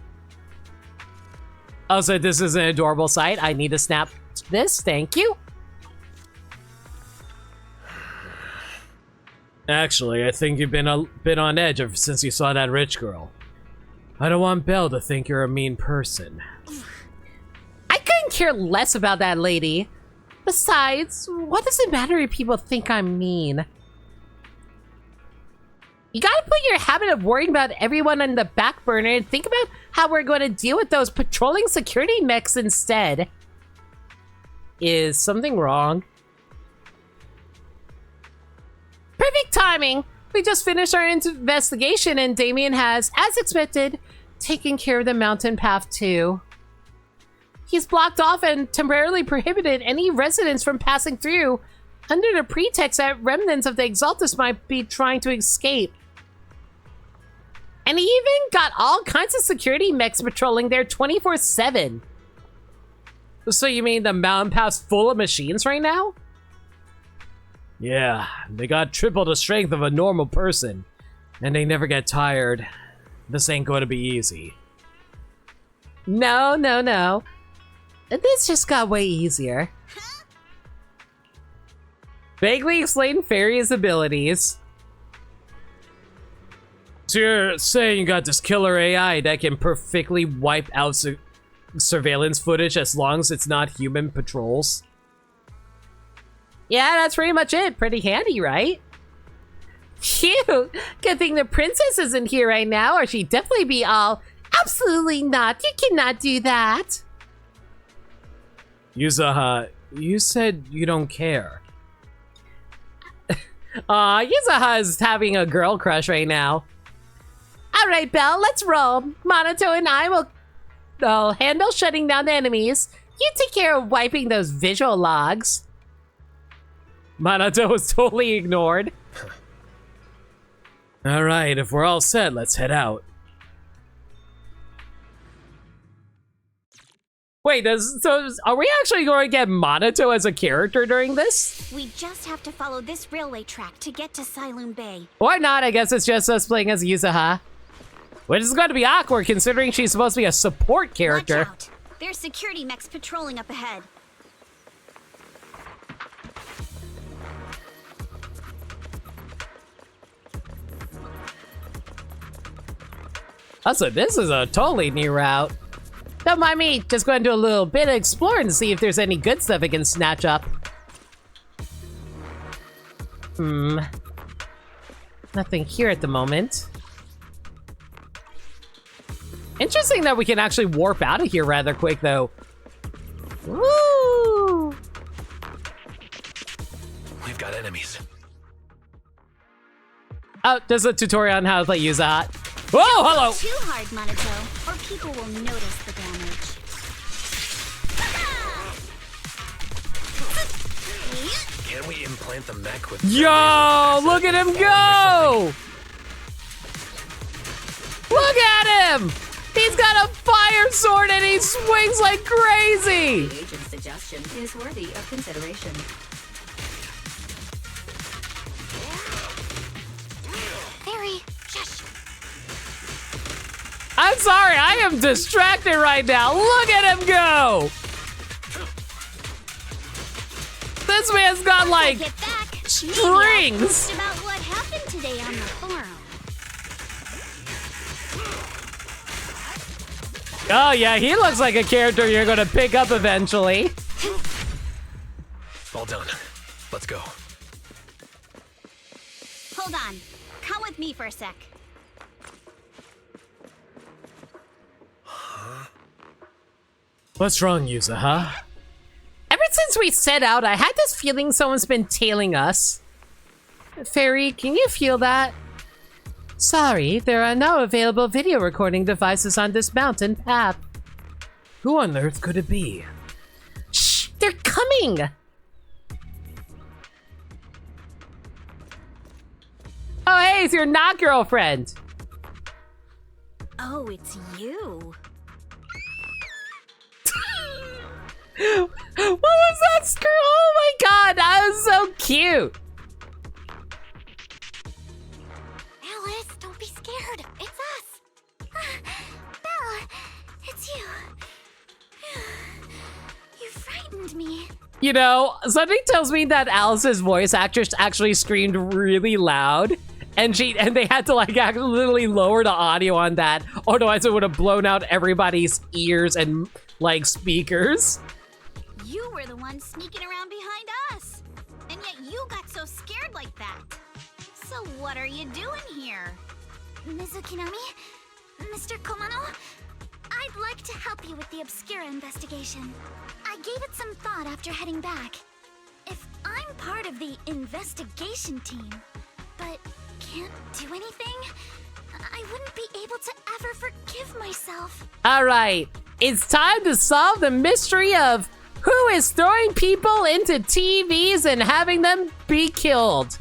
Oh, so this is an adorable sight. I need to snap this. Thank you. Actually, I think you've been a bit on edge ever since you saw that rich girl. I don't want Belle to think you're a mean person. I couldn't care less about that lady. Besides, what does it matter if people think I'm mean? You gotta put your habit of worrying about everyone on the back burner and think about how we're going to deal with those patrolling security mechs instead. Is something wrong? Perfect timing! We just finished our investigation and Damien has, as expected, taken care of the mountain path too. He's blocked off and temporarily prohibited any residents from passing through under the pretext that remnants of the Exaltus might be trying to escape. And he even got all kinds of security mechs patrolling there 24/7. So you mean the mountain path's full of machines right now? Yeah, they got triple the strength of a normal person, and they never get tired. This ain't going to be easy. No, no, no. This just got way easier. Vaguely explain Fairy's abilities. So you're saying you got this killer AI that can perfectly wipe out surveillance footage as long as it's not human patrols? Yeah, that's pretty much it. Pretty handy, right? Phew! Good thing the princess isn't here right now, or she'd definitely be all, absolutely not, you cannot do that. Yuzaha, you said you don't care. Yuzaha is having a girl crush right now. Alright, Belle, let's roll. Monato and I will handle shutting down the enemies. You take care of wiping those visual logs. Monato was totally ignored. Alright, if we're all set, let's head out. Wait, so are we actually going to get Monato as a character during this? We just have to follow this railway track to get to Siloon Bay. Or not, I guess it's just us playing as Yuzaha. Which is going to be awkward considering she's supposed to be a support character. Watch out. There's security mechs patrolling up ahead. Also, this is a totally new route. Don't mind me, just going to do a little bit of exploring to see if there's any good stuff I can snatch up. Nothing here at the moment. Interesting that we can actually warp out of here rather quick, though. Woo! We've got enemies. Oh, there's a tutorial on how to use that. Whoa, hello! Too hard, Monato, or people will notice the damage. Can we implant the mech with... Yo, look at him go! Look at him! He's got a fire sword and he swings like crazy! The agent's suggestion is worthy of consideration. Fairy, shush. I'm sorry, I am distracted right now. Look at him go! This man's got like strings. About what happened today on the forum. Oh yeah, he looks like a character you're gonna pick up eventually. All done. Let's go. Hold on. Come with me for a sec. What's wrong, Yusa, huh? Ever since we set out, I had this feeling someone's been tailing us. Fairy, can you feel that? Sorry, there are no available video recording devices on this mountain path. Who on earth could it be? Shh, they're coming! Oh, hey, it's your not girlfriend. Oh, it's you. What was that screw? Oh my god, that was so cute. Alice, don't be scared. It's us. Belle, it's you. You frightened me. You know, something tells me that Alice's voice actress actually screamed really loud, and they had to like literally lower the audio on that, otherwise it would have blown out everybody's ears and like speakers. You were the one sneaking around behind us. And yet you got so scared like that. So what are you doing here? Mizukinami? Mr. Komano? I'd like to help you with the Obscura investigation. I gave it some thought after heading back. If I'm part of the investigation team, but can't do anything, I wouldn't be able to ever forgive myself. Alright, it's time to solve the mystery of who is throwing people into TVs and having them be killed.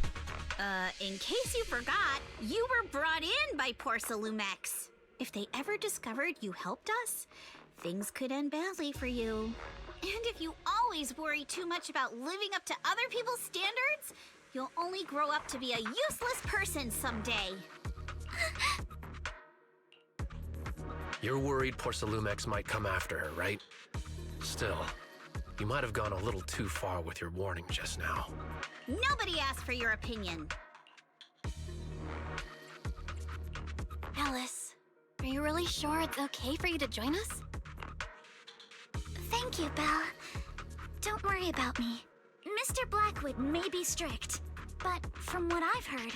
In case you forgot, you were brought in by Porcelumex. If they ever discovered you helped us, things could end badly for you. And if you always worry too much about living up to other people's standards, you'll only grow up to be a useless person someday. You're worried Porcelumex might come after her, right? Still, you might have gone a little too far with your warning just now. Nobody asked for your opinion. Alice, are you really sure it's okay for you to join us? Thank you, Belle. Don't worry about me. Mr. Blackwood may be strict, but from what I've heard,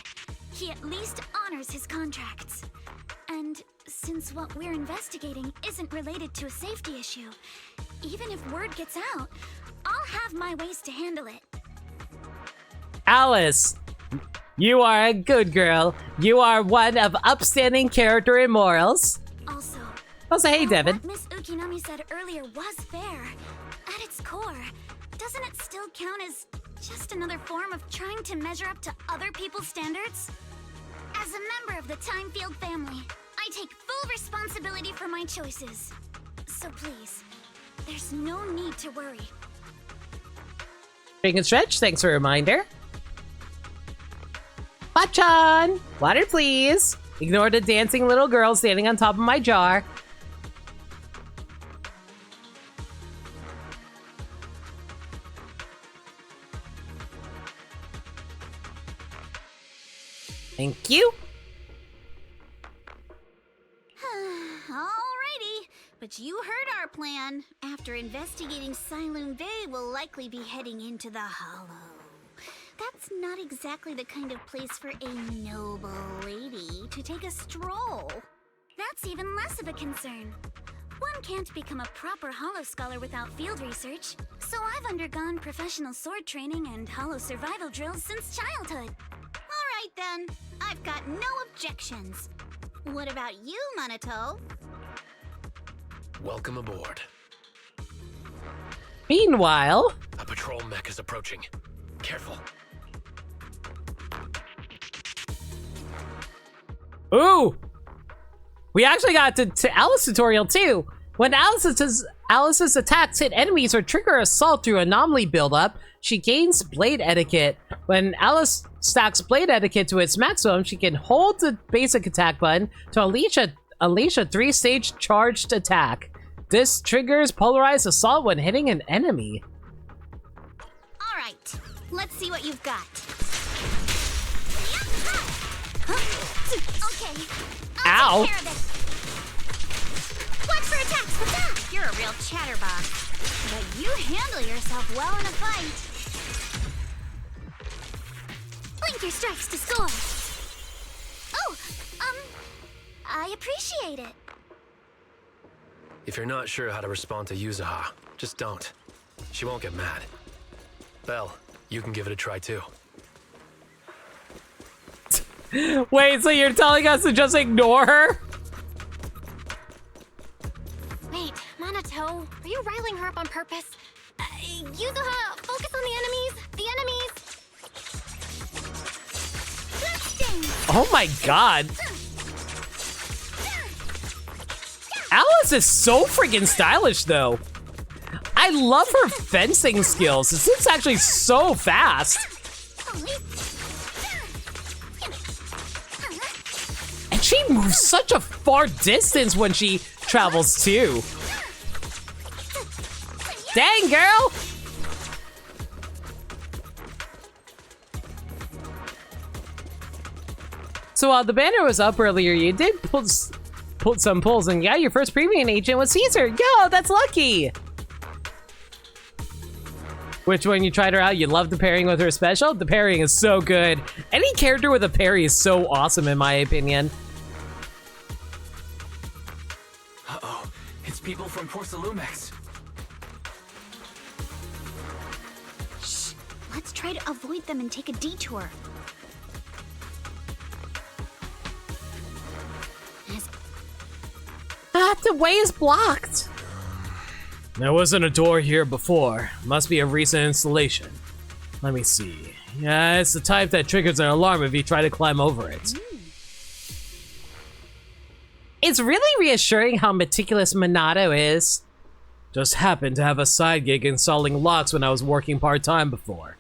he at least honors his contracts. And since what we're investigating isn't related to a safety issue, even if word gets out, I'll have my ways to handle it. Alice, you are a good girl. You are one of upstanding character and morals. Also, hey, Devin. What Miss Ukinami said earlier was fair. At its core, doesn't it still count as just another form of trying to measure up to other people's standards? As a member of the Timefield family, I take full responsibility for my choices. So please, there's no need to worry. Drink and stretch, thanks for a reminder. Bachan! Water, please. Ignore the dancing little girl standing on top of my jar. Thank you. Alrighty, but you heard our plan. After investigating Sailoon Bay, we'll likely be heading into the Hollow. That's not exactly the kind of place for a noble lady to take a stroll. That's even less of a concern. One can't become a proper Hollow scholar without field research, so I've undergone professional sword training and Hollow survival drills since childhood. Alright then, I've got no objections. What about you, Minato? Welcome aboard. Meanwhile, a patrol mech is approaching. Careful. Ooh! We actually got to Alice tutorial too. When Alice's attacks hit enemies or trigger assault through anomaly buildup, she gains blade etiquette. When Alice stacks blade etiquette to its maximum, she can hold the basic attack button to unleash a 3-stage charged attack. This triggers polarized assault when hitting an enemy. Alright, let's see what you've got. Okay. Ow! Take care of it. Watch for attacks! You're a real chatterbox. But you handle yourself well in a fight. Blink your strikes to score. Oh, I appreciate it. If you're not sure how to respond to Yuzuha, just don't. She won't get mad. Belle, you can give it a try too. Wait, so you're telling us to just ignore her? Wait, Minato, are you riling her up on purpose? Yuzuha, focus on the enemies! The enemies! Oh my god. Alice is so freaking stylish though. I love her fencing skills. This is actually so fast. And she moves such a far distance when she travels too. Dang, girl! So while the banner was up earlier, you did pull some pulls, and yeah, your first premium agent was Caesar. Yo, that's lucky! Which, when you tried her out, you loved the pairing with her special? The pairing is so good. Any character with a parry is so awesome, in my opinion. Uh-oh, it's people from Porcelumex. Shh, let's try to avoid them and take a detour. The way is blocked. There wasn't a door here before. Must be a recent installation. Let me see. Yeah, it's the type that triggers an alarm if you try to climb over it. It's really reassuring how meticulous Minato is. Just happened to have a side gig installing locks when I was working part-time before.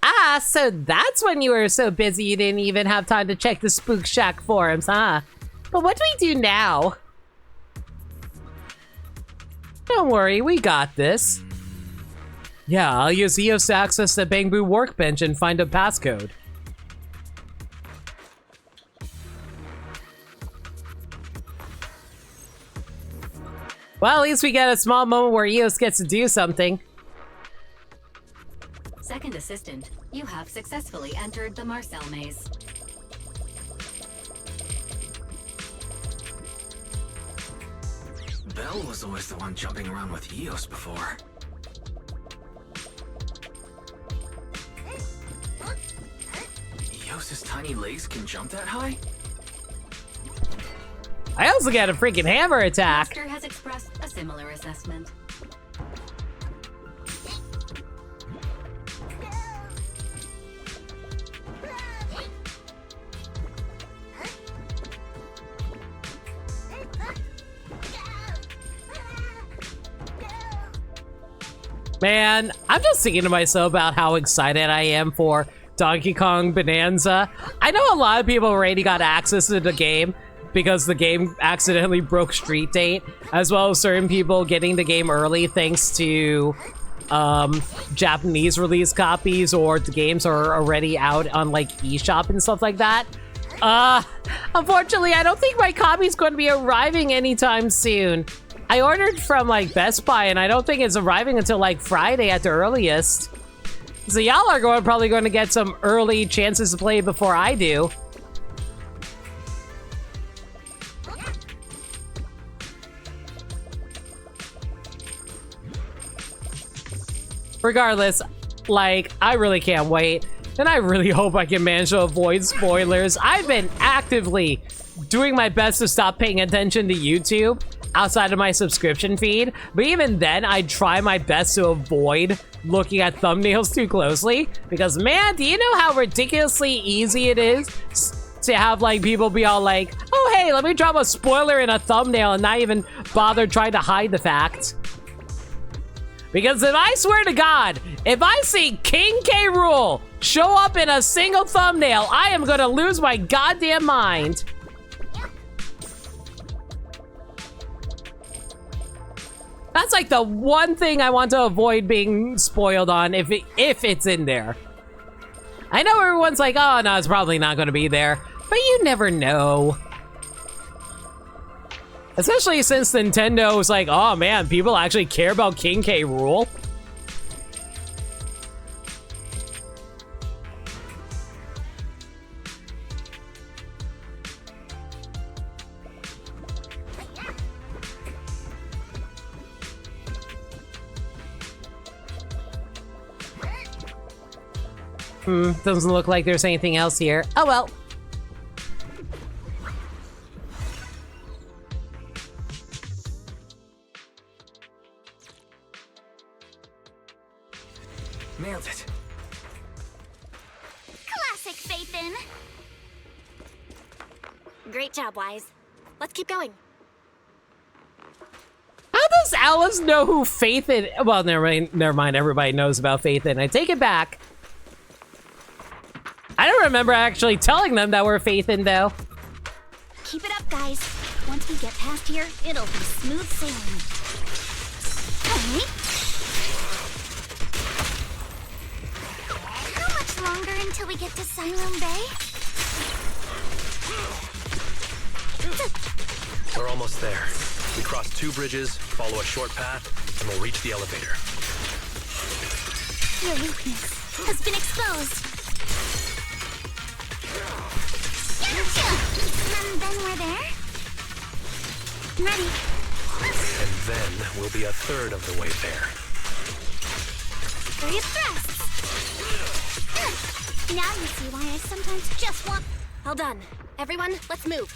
Ah, so that's when you were so busy you didn't even have time to check the Spook Shack forums, huh? But what do we do now? Don't worry, we got this. Yeah, I'll use EOS to access the Bangbu workbench and find a passcode. Well, at least we get a small moment where EOS gets to do something. Second assistant, you have successfully entered the Marcel maze. Belle was always the one jumping around with Eos before. Eos's tiny legs can jump that high? I also got a freaking hammer attack. Master has expressed a similar assessment. Man, I'm just thinking to myself about how excited I am for Donkey Kong Bonanza. I know a lot of people already got access to the game because the game accidentally broke Street Date, as well as certain people getting the game early thanks to Japanese release copies, or the games are already out on like eShop and stuff like that. Unfortunately, I don't think my copy's going to be arriving anytime soon. I ordered from like Best Buy and I don't think it's arriving until like Friday at the earliest. So y'all are probably going to get some early chances to play before I do. Regardless, like, I really can't wait. And I really hope I can manage to avoid spoilers. I've been actively doing my best to stop paying attention to YouTube outside of my subscription feed, but even then I try my best to avoid looking at thumbnails too closely, because man, do you know how ridiculously easy it is to have like people be all like, oh hey, let me drop a spoiler in a thumbnail and not even bother trying to hide the fact. Because if I swear to God, if I see King K. Rool show up in a single thumbnail, I am gonna lose my goddamn mind. That's like the one thing I want to avoid being spoiled on if it's in there. I know everyone's like, oh no, it's probably not gonna be there, but you never know. Especially since Nintendo was like, oh man, people actually care about King K. Rool. Doesn't look like there's anything else here. Oh well. Nailed it. Classic Phaethon. Great job, Wise. Let's keep going. How does Alice know who Phaethon? Well, never mind. Everybody knows about Phaethon. I take it back. I don't remember actually telling them that we're Phaethon, though. Keep it up, guys. Once we get past here, it'll be smooth sailing. Alright. How much longer until we get to Siloam Bay? We're almost there. We cross 2 bridges, follow a short path, and we'll reach the elevator. Your weakness has been exposed. And then we're there? Ready. And then we'll be a third of the way there. 3 thrusts. Now you see why I sometimes just want... All done. Everyone, let's move.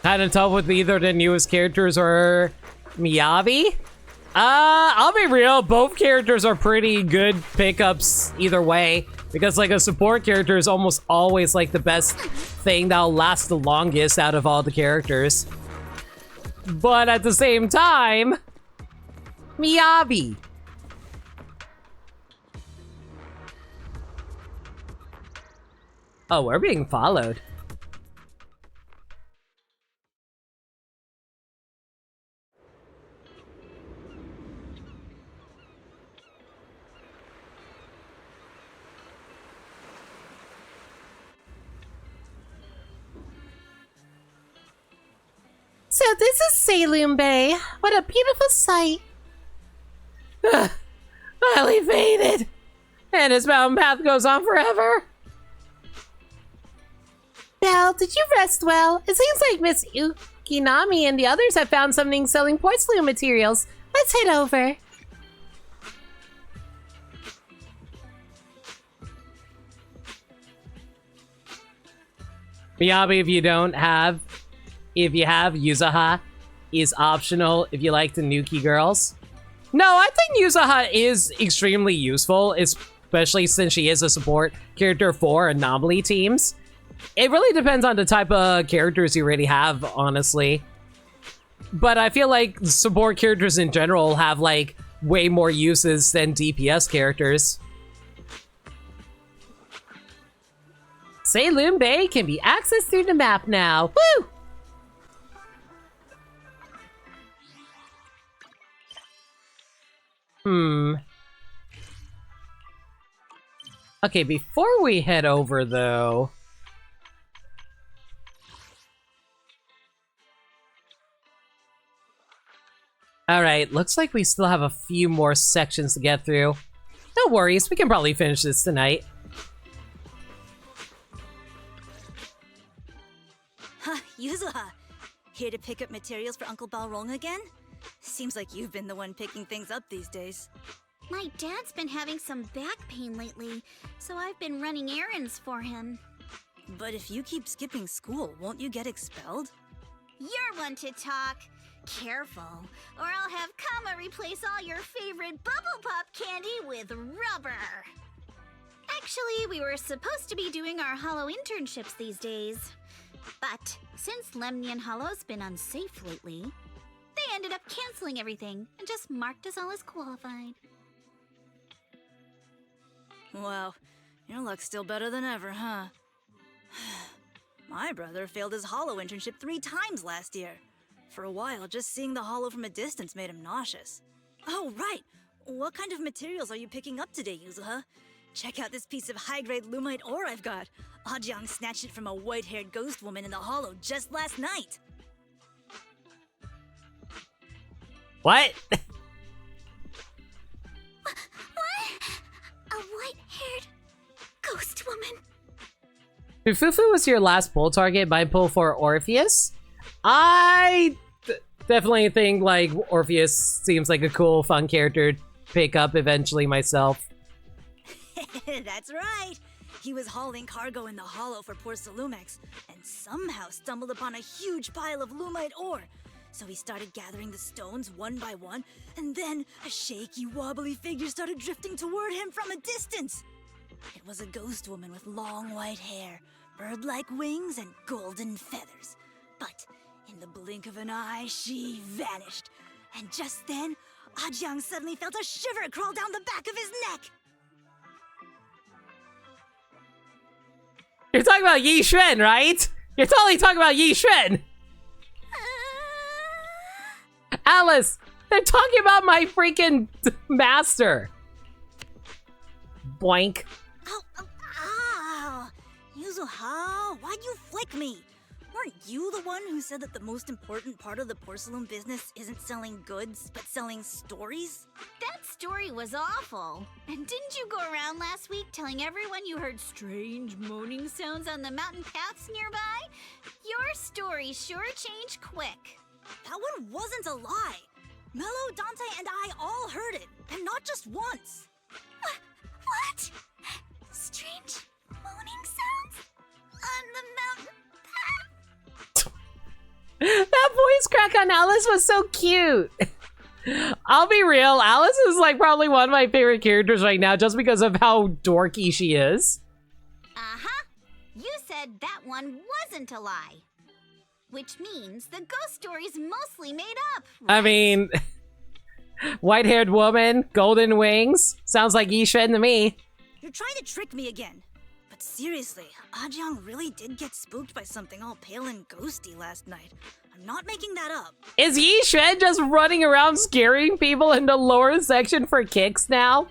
Hadn't tough with either the newest characters or Miyabi. I'll be real, both characters are pretty good pickups either way, because like a support character is almost always like the best thing that'll last the longest out of all the characters. But at the same time, Miyabi. Oh, we're being followed. So this is Saloon Bay. What a beautiful sight. Highly faded. And his mountain path goes on forever. Belle, did you rest well? It seems like Miss Ukinami and the others have found something selling porcelain materials. Let's head over. Miyabi, if you have, Yuzaha is optional if you like the Nuki girls. No, I think Yuzaha is extremely useful, especially since she is a support character for anomaly teams. It really depends on the type of characters you already have, honestly. But I feel like support characters in general have like way more uses than DPS characters. Saloon Bay can be accessed through the map now. Woo! Okay, before we head over, though... Alright, looks like we still have a few more sections to get through. No worries, we can probably finish this tonight. Huh, Yuzuha. Here to pick up materials for Uncle Balrog again? Seems like you've been the one picking things up these days. My dad's been having some back pain lately, so I've been running errands for him. But if you keep skipping school, won't you get expelled? You're one to talk. careful, or I'll have Kama replace all your favorite Bubble Pop candy with rubber. Actually, we were supposed to be doing our Hollow internships these days. But since Lemnian Hollow's been unsafe lately, they ended up canceling everything and just marked us all as qualified. Wow, your luck's still better than ever, huh? My brother failed his Hollow internship 3 times last year. For a while, just seeing the Hollow from a distance made him nauseous. Oh, right! What kind of materials are you picking up today, Yuzuha? Check out this piece of high-grade lumite ore I've got. Ajang snatched it from a white-haired ghost woman in the Hollow just last night. What? What? A white-haired ghost woman? If Fufu was your last pull target, my pull for Orpheus? I definitely think like Orpheus seems like a cool, fun character to pick up eventually myself. That's right! He was hauling cargo in the Hollow for poor Salumex, and somehow stumbled upon a huge pile of lumite ore. So he started gathering the stones one by one, and then a shaky, wobbly figure started drifting toward him from a distance. It was a ghost woman with long white hair, bird-like wings, and golden feathers. But in the blink of an eye, she vanished. And just then, Ajang suddenly felt a shiver crawl down the back of his neck. You're talking about Yi Xuan, right? You're totally talking about Yi Xuan! Alice! They're talking about my freaking master! Boink. Ow! Yuzuha, why'd you flick me? Weren't you the one who said that the most important part of the porcelain business isn't selling goods, but selling stories? That story was awful. And didn't you go around last week telling everyone you heard strange moaning sounds on the mountain paths nearby? Your story sure changed quick. That one wasn't a lie. Mello, Dante, and I all heard it, and not just once. What? Strange moaning sounds on the mountain path? That voice crack on Alice was so cute. I'll be real, Alice is like probably one of my favorite characters right now just because of how dorky she is. Uh-huh. You said that one wasn't a lie. Which means the ghost story's mostly made up, right? I mean, white-haired woman, golden wings. Sounds like Yi Xuan to me. You're trying to trick me again. But seriously, Ajang really did get spooked by something all pale and ghosty last night. I'm not making that up. Is Yi Xuan just running around scaring people in the lower section for kicks now?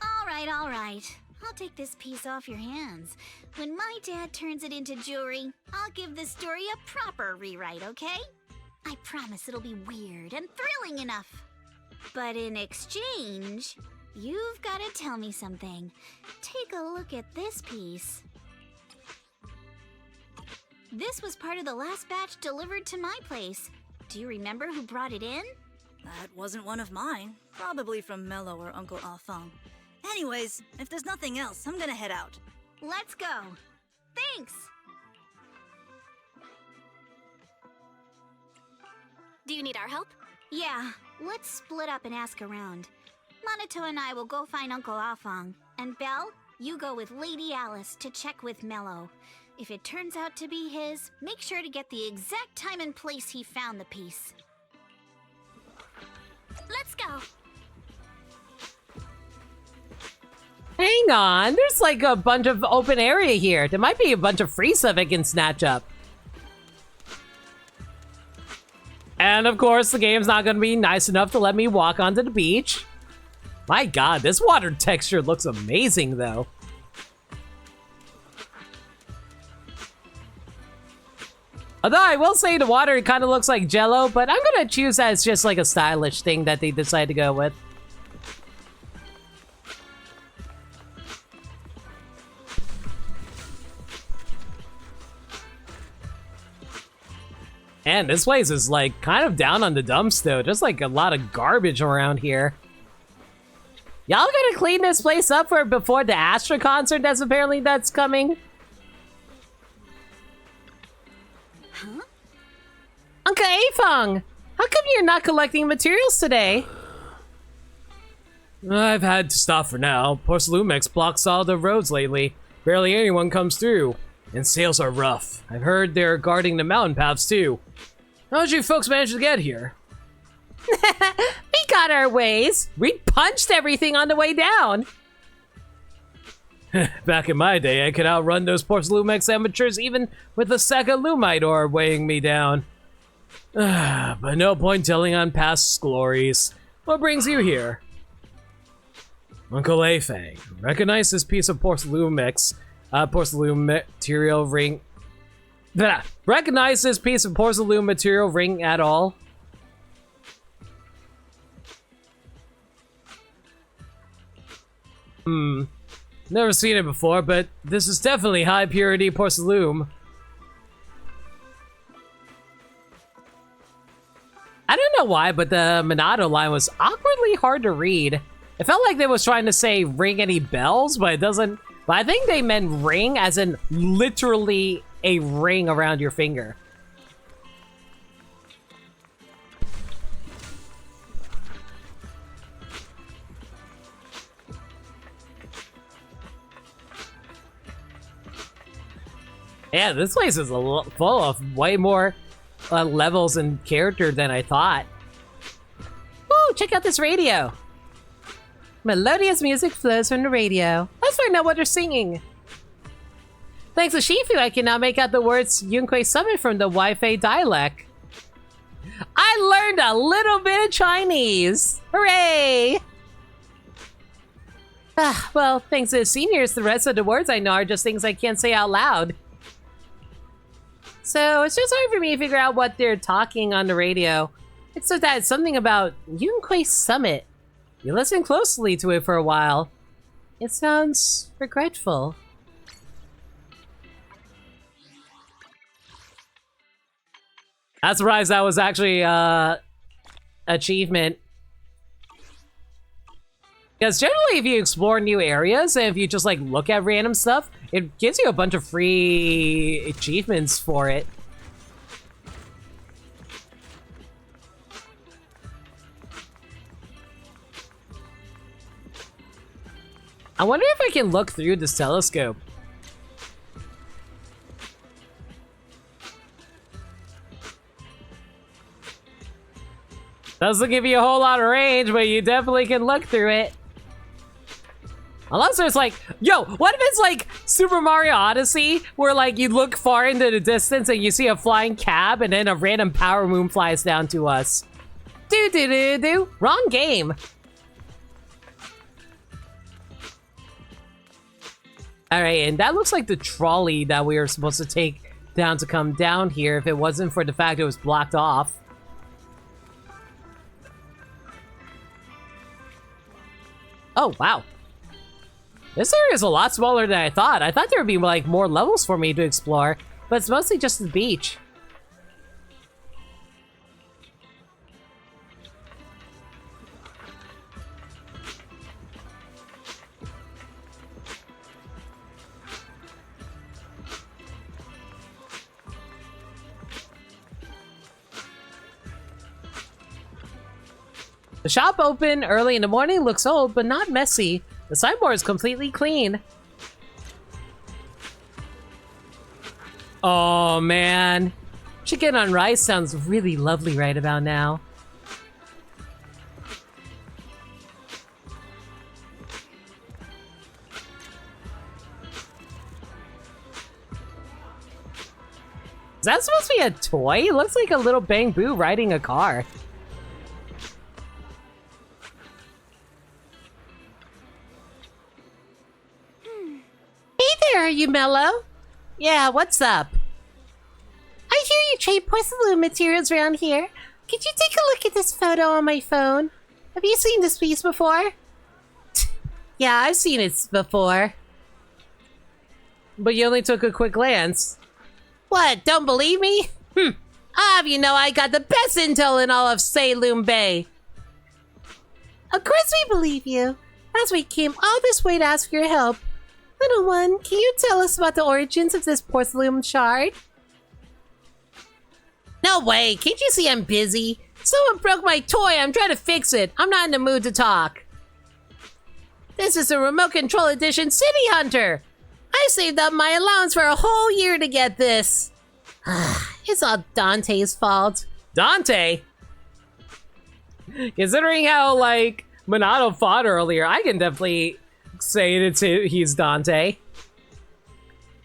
All right. I'll take this piece off your hands. When my dad turns it into jewelry, I'll give this story a proper rewrite, okay? I promise it'll be weird and thrilling enough. But in exchange, you've got to tell me something. Take a look at this piece. This was part of the last batch delivered to my place. Do you remember who brought it in? That wasn't one of mine. Probably from Mello or Uncle Afang. Anyways, if there's nothing else, I'm gonna head out. Let's go. Thanks. Do you need our help? Yeah, let's split up and ask around. Monato and I will go find Uncle Afang. And Belle, you go with Lady Alice to check with Mello. If it turns out to be his, make sure to get the exact time and place he found the piece. Let's go. Hang on, there's like a bunch of open area here. There might be a bunch of free stuff I can snatch up. And of course, the game's not gonna be nice enough to let me walk onto the beach. My god, this water texture looks amazing though. Although I will say the water kind of looks like Jello, but I'm gonna choose that as just like a stylish thing that they decide to go with. Man, this place is like kind of down on the dumps though. Just like a lot of garbage around here. Y'all gonna clean this place up for before the Astra concert that's coming? Huh? Uncle Uncle Afeng! How come you're not collecting materials today? I've had to stop for now. Porcelumex blocks all the roads lately. Barely anyone comes through. And sales are rough. I've heard they're guarding the mountain paths too. How'd you folks manage to get here? We got our ways. We punched everything on the way down. Back in my day, I could outrun those Porcelumex amateurs even with a sack of Lumite ore weighing me down. But no point telling on past glories. What brings you here? Uncle Afeng, recognize this piece of porcelain material ring. Recognize this piece of porcelain material ring at all? Never seen it before, but this is definitely high purity porcelain. I don't know why, but the Minato line was awkwardly hard to read. It felt like they was trying to say ring any bells, but it doesn't. But I think they meant ring as in literally a ring around your finger. Yeah, this place is full of way more levels and character than I thought. Woo, check out this radio. Melodious music flows from the radio. Let's find out what they're singing. Thanks to Shifu, I can now make out the words Yunquei Summit from the Wi-Fi dialect. I learned a little bit of Chinese. Hooray! Well, thanks to the seniors, the rest of the words I know are just things I can't say out loud. So it's just hard for me to figure out what they're talking on the radio. It's so that it's something about Yunquei Summit. You listen closely to it for a while. It sounds regretful. I'm surprised that was actually achievement. Because generally if you explore new areas and if you just like look at random stuff, it gives you a bunch of free achievements for it. I wonder if I can look through this telescope. Doesn't give you a whole lot of range, but you definitely can look through it. Unless there's like, yo, what if it's like Super Mario Odyssey, where like you look far into the distance and you see a flying cab and then a random power moon flies down to us. Do. Wrong game. All right, and that looks like the trolley that we were supposed to take down to come down here if it wasn't for the fact it was blocked off. Oh, wow. This area is a lot smaller than I thought. I thought there would be like more levels for me to explore, but it's mostly just the beach. The shop open early in the morning looks old, but not messy. The signboard is completely clean. Oh man, chicken on rice sounds really lovely right about now. Is that supposed to be a toy? It looks like a little Bang Boo riding a car. Hey there, are you Mello? Yeah, what's up? I hear you trade porcelain materials around here. Could you take a look at this photo on my phone? Have you seen this piece before? Yeah, I've seen it before. But you only took a quick glance. What, don't believe me? You know I got the best intel in all of Saloon Bay. Of course we believe you, as we came all this way to ask your help. Little one, can you tell us about the origins of this porcelain shard? No way, can't you see I'm busy? Someone broke my toy, I'm trying to fix it. I'm not in the mood to talk. This is a remote control edition City Hunter. I saved up my allowance for a whole year to get this. It's all Dante's fault. Dante? Considering how, like, Minato fought earlier, I can definitely say he's Dante.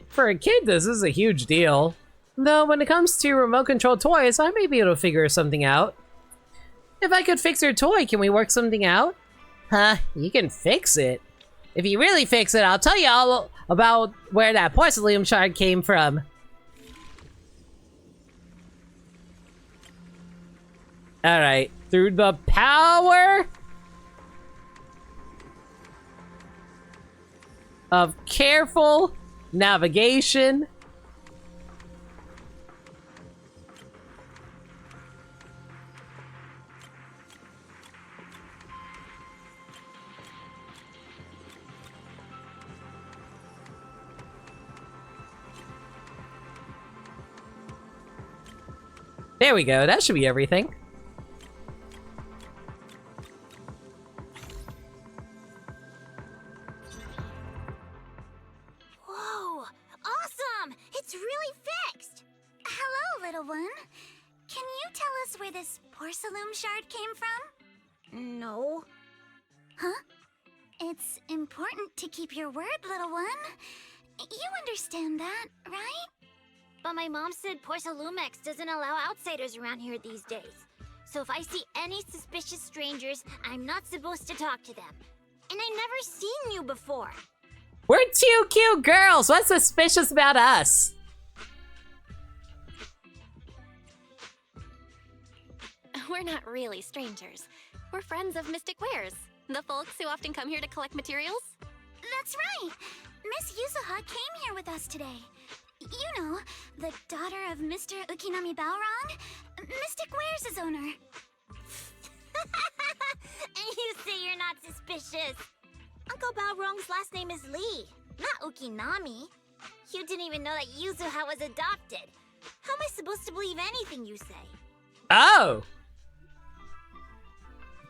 For a kid, this is a huge deal. Though, when it comes to remote control toys, I may be able to figure something out. If I could fix your toy, can we work something out? Huh, you can fix it. If you really fix it, I'll tell you all about where that porcelain shard came from. Alright, through the power of careful navigation. There we go, that should be everything. Whoa! Awesome! It's really fixed! Hello, little one. Can you tell us where this porcelain shard came from? No. Huh? It's important to keep your word, little one. You understand that, right? But my mom said Porcelumex doesn't allow outsiders around here these days. So if I see any suspicious strangers, I'm not supposed to talk to them. And I've never seen you before. We're two cute girls. What's suspicious about us? We're not really strangers. We're friends of Mystic Wares, the folks who often come here to collect materials. That's right! Miss Yuzuha came here with us today. You know, the daughter of Mr. Ukinami Balrog, Mystic Wares' owner. And you say you're not suspicious. Uncle Balrog's last name is Lee, not Ukinami. You didn't even know that Yuzuha was adopted. How am I supposed to believe anything you say? Oh!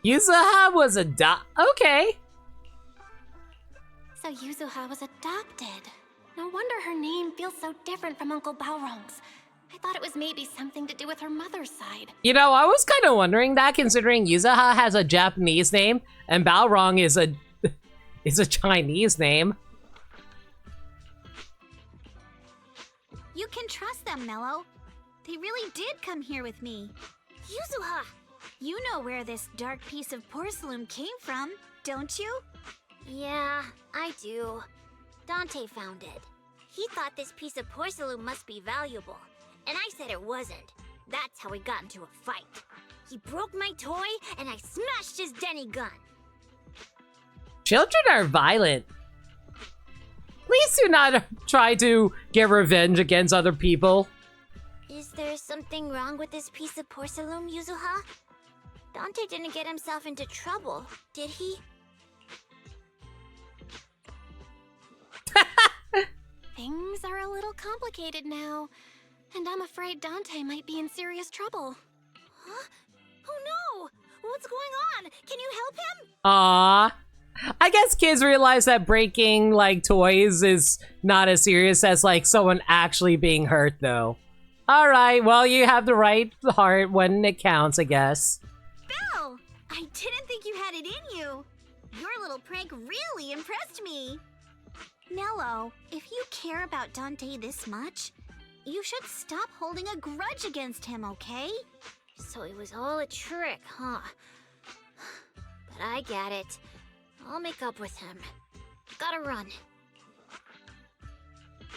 Yuzuha was okay. So Yuzuha was adopted. No wonder her name feels so different from Uncle Balrog's. I thought it was maybe something to do with her mother's side. You know, I was kind of wondering that, considering Yuzuha has a Japanese name and Balrog is a Chinese name. You can trust them, Mello. They really did come here with me. Yuzuha, you know where this dark piece of porcelain came from, don't you? Yeah, I do. Dante found it. He thought this piece of porcelain must be valuable, and I said it wasn't. That's how we got into a fight. He broke my toy, and I smashed his Denny gun. Children are violent. Please do not try to get revenge against other people. Is there something wrong with this piece of porcelain, Yuzuha? Dante didn't get himself into trouble, did he? Things are a little complicated now, and I'm afraid Dante might be in serious trouble. Huh? Oh no! What's going on? Can you help him? Aww. I guess kids realize that breaking, like, toys is not as serious as, like, someone actually being hurt, though. Alright, well, you have the right heart when it counts, I guess. Belle! I didn't think you had it in you. Your little prank really impressed me. Mello, if you care about Dante this much, you should stop holding a grudge against him, okay? So it was all a trick, huh? But I get it. I'll make up with him. Gotta run.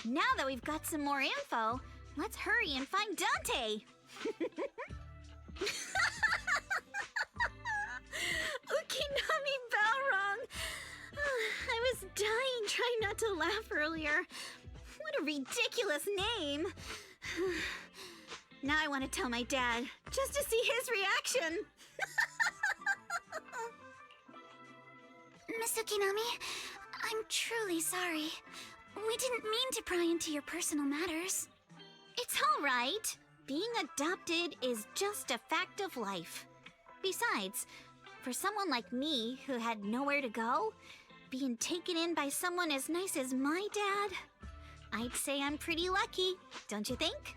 Now that we've got some more info, let's hurry and find Dante! Ukinami Balrog! I was dying trying not to laugh earlier. What a ridiculous name! Now I want to tell my dad, just to see his reaction! Miss Ukinami, I'm truly sorry. We didn't mean to pry into your personal matters. It's all right. being adopted is just a fact of life. Besides, for someone like me who had nowhere to go, being taken in by someone as nice as my dad, I'd say I'm pretty lucky, don't you think?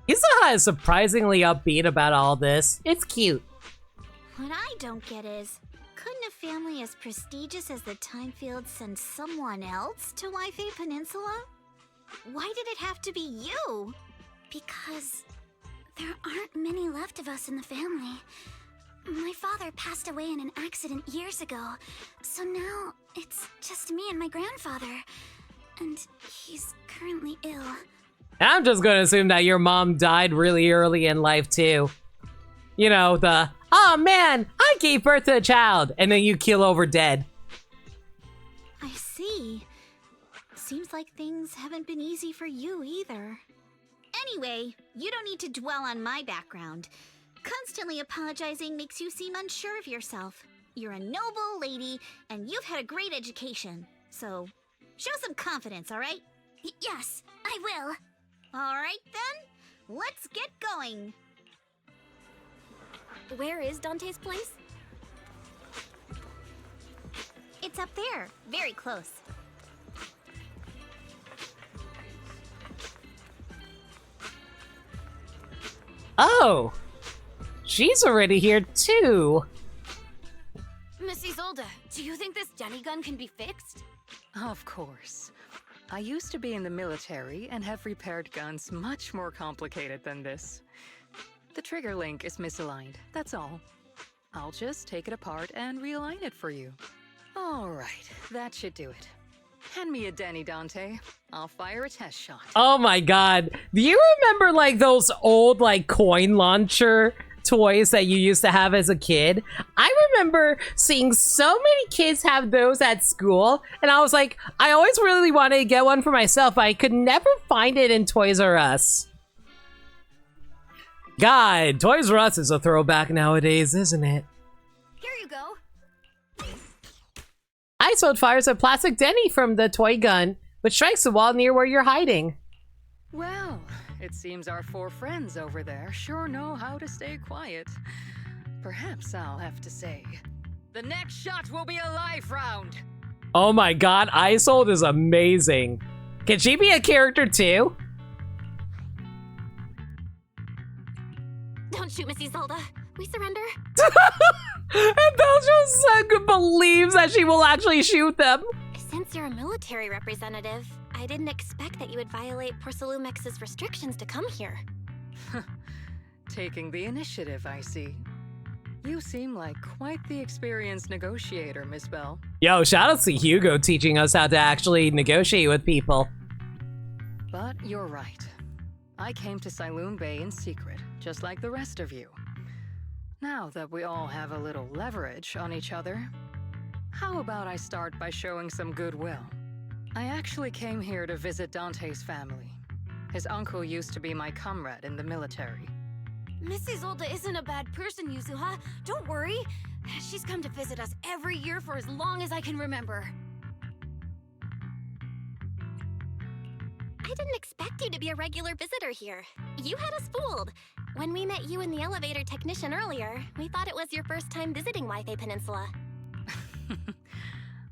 Yuzuha is surprisingly upbeat about all this. It's cute. What I don't get is, couldn't a family as prestigious as the Timefield send someone else to Waifei Peninsula? Why did it have to be you? Because there aren't many left of us in the family. My father passed away in an accident years ago, so now it's just me and my grandfather. And he's currently ill. I'm just gonna assume that your mom died really early in life too. You know, oh man, I gave birth to a child, and then you keel over dead. I see. Seems like things haven't been easy for you either. Anyway, you don't need to dwell on my background. Constantly apologizing makes you seem unsure of yourself. You're a noble lady, and you've had a great education. So, show some confidence, alright? Yes, I will. Alright then, let's get going. Where is Dante's place? It's up there, very close. Oh! She's already here too! Miss Isolde, do you think this Denny gun can be fixed? Of course. I used to be in the military and have repaired guns much more complicated than this. The trigger link is misaligned, that's all. I'll just take it apart and realign it for you. All right, that should do it. Hand me a Denny, Dante. I'll fire a test shot. Oh my god. Do you remember like those old like coin launcher toys that you used to have as a kid? I remember seeing so many kids have those at school, and I was like, I always really wanted to get one for myself, but I could never find it in Toys R Us. God, Toys R Us is a throwback nowadays, isn't it? Here you go. Iceboat fires a plastic Denny from the toy gun, but strikes the wall near where you're hiding. Well, it seems our four friends over there sure know how to stay quiet. Perhaps I'll have to say, the next shot will be a live round. Oh my god, Isolde is amazing. Can she be a character too? Don't shoot, Miss Isolde. We surrender. And Belgium believes that she will actually shoot them. Since you're a military representative, I didn't expect that you would violate Porcelumex's restrictions to come here. Taking the initiative, I see. You seem like quite the experienced negotiator, Miss Bell. Yo, shout out to Hugo teaching us how to actually negotiate with people. But you're right. I came to Siloon Bay in secret, just like the rest of you. Now that we all have a little leverage on each other, how about I start by showing some goodwill? I actually came here to visit Dante's family. His uncle used to be my comrade in the military. Miss Isolde isn't a bad person, Yuzuha. Don't worry. She's come to visit us every year for as long as I can remember. I didn't expect you to be a regular visitor here. You had us fooled. When we met you and the elevator technician earlier, we thought it was your first time visiting Waifei Peninsula.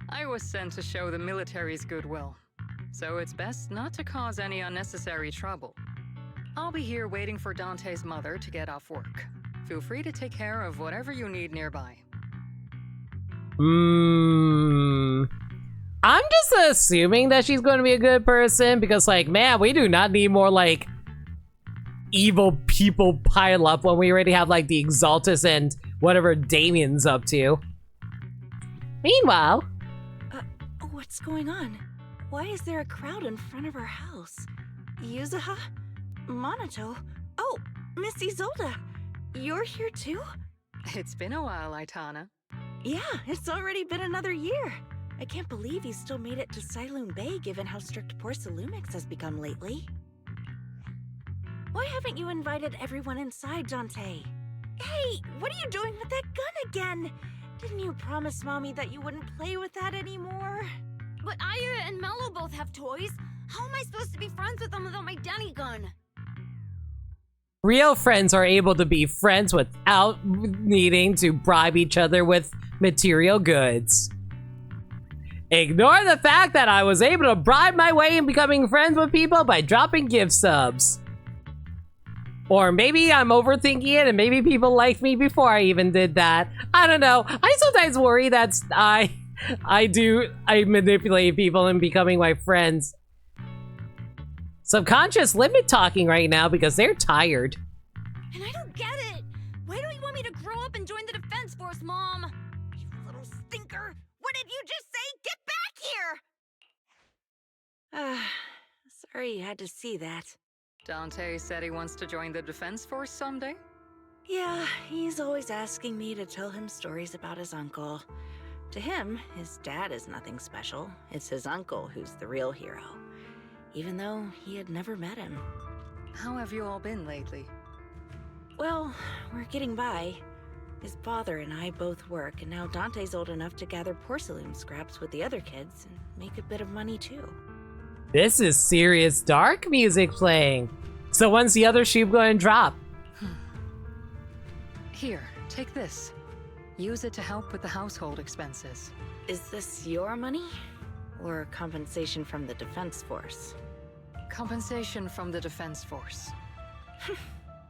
I was sent to show the military's goodwill, so it's best not to cause any unnecessary trouble. I'll be here waiting for Dante's mother to get off work. Feel free to take care of whatever you need nearby. I'm just assuming that she's going to be a good person because, like, man, we do not need more, like, evil people pile up when we already have, like, the Exaltus and whatever Damien's up to. Meanwhile... What's going on? Why is there a crowd in front of our house? Yuzuha? Monato? Oh, Miss Isolde! You're here too? It's been a while, Aitana. Yeah, it's already been another year. I can't believe you still made it to Siloon Bay given how strict Porcelumix has become lately. Why haven't you invited everyone inside, Dante? Hey, what are you doing with that gun again? Didn't you promise Mommy that you wouldn't play with that anymore? But Aya and Mello both have toys. How am I supposed to be friends with them without my Denny gun? Real friends are able to be friends without needing to bribe each other with material goods. Ignore the fact that I was able to bribe my way in becoming friends with people by dropping gift subs. Or maybe I'm overthinking it and maybe people liked me before I even did that. I don't know. I sometimes worry that I manipulate people in becoming my friends. Subconscious limit talking right now because they're tired. And I don't get it. Why don't you want me to grow up and join the Defense Force, Mom? You little stinker. What did you just say? Get back here! Sorry you had to see that. Dante said he wants to join the Defense Force someday? Yeah, he's always asking me to tell him stories about his uncle. To him, his dad is nothing special. It's his uncle who's the real hero. Even though he had never met him. How have you all been lately? Well, we're getting by. His father and I both work, and now Dante's old enough to gather porcelain scraps with the other kids and make a bit of money too. This is serious dark music playing. So when's the other shoe going to drop? Here, take this. Use it to help with the household expenses. Is this your money? Or compensation from the Defense Force? Compensation from the Defense Force.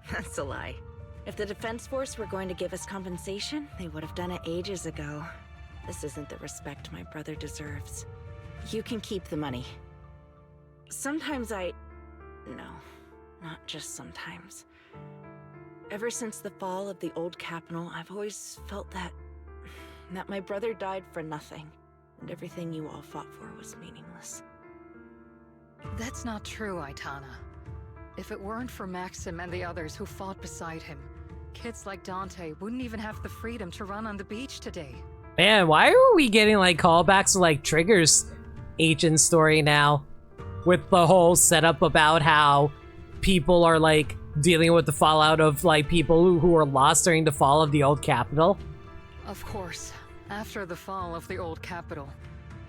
That's a lie. If the Defense Force were going to give us compensation, they would have done it ages ago. This isn't the respect my brother deserves. You can keep the money. Sometimes No, not just sometimes. Ever since the fall of the old capital, I've always felt that my brother died for nothing, and everything you all fought for was meaningless. That's not true, Aitana. If it weren't for Maxim and the others who fought beside him, kids like Dante wouldn't even have the freedom to run on the beach today. Man, why are we getting like callbacks to like Trigger's agent story now? With the whole setup about how people are like dealing with the fallout of like people who were lost during the fall of the old capital. Of course, after the fall of the old capital,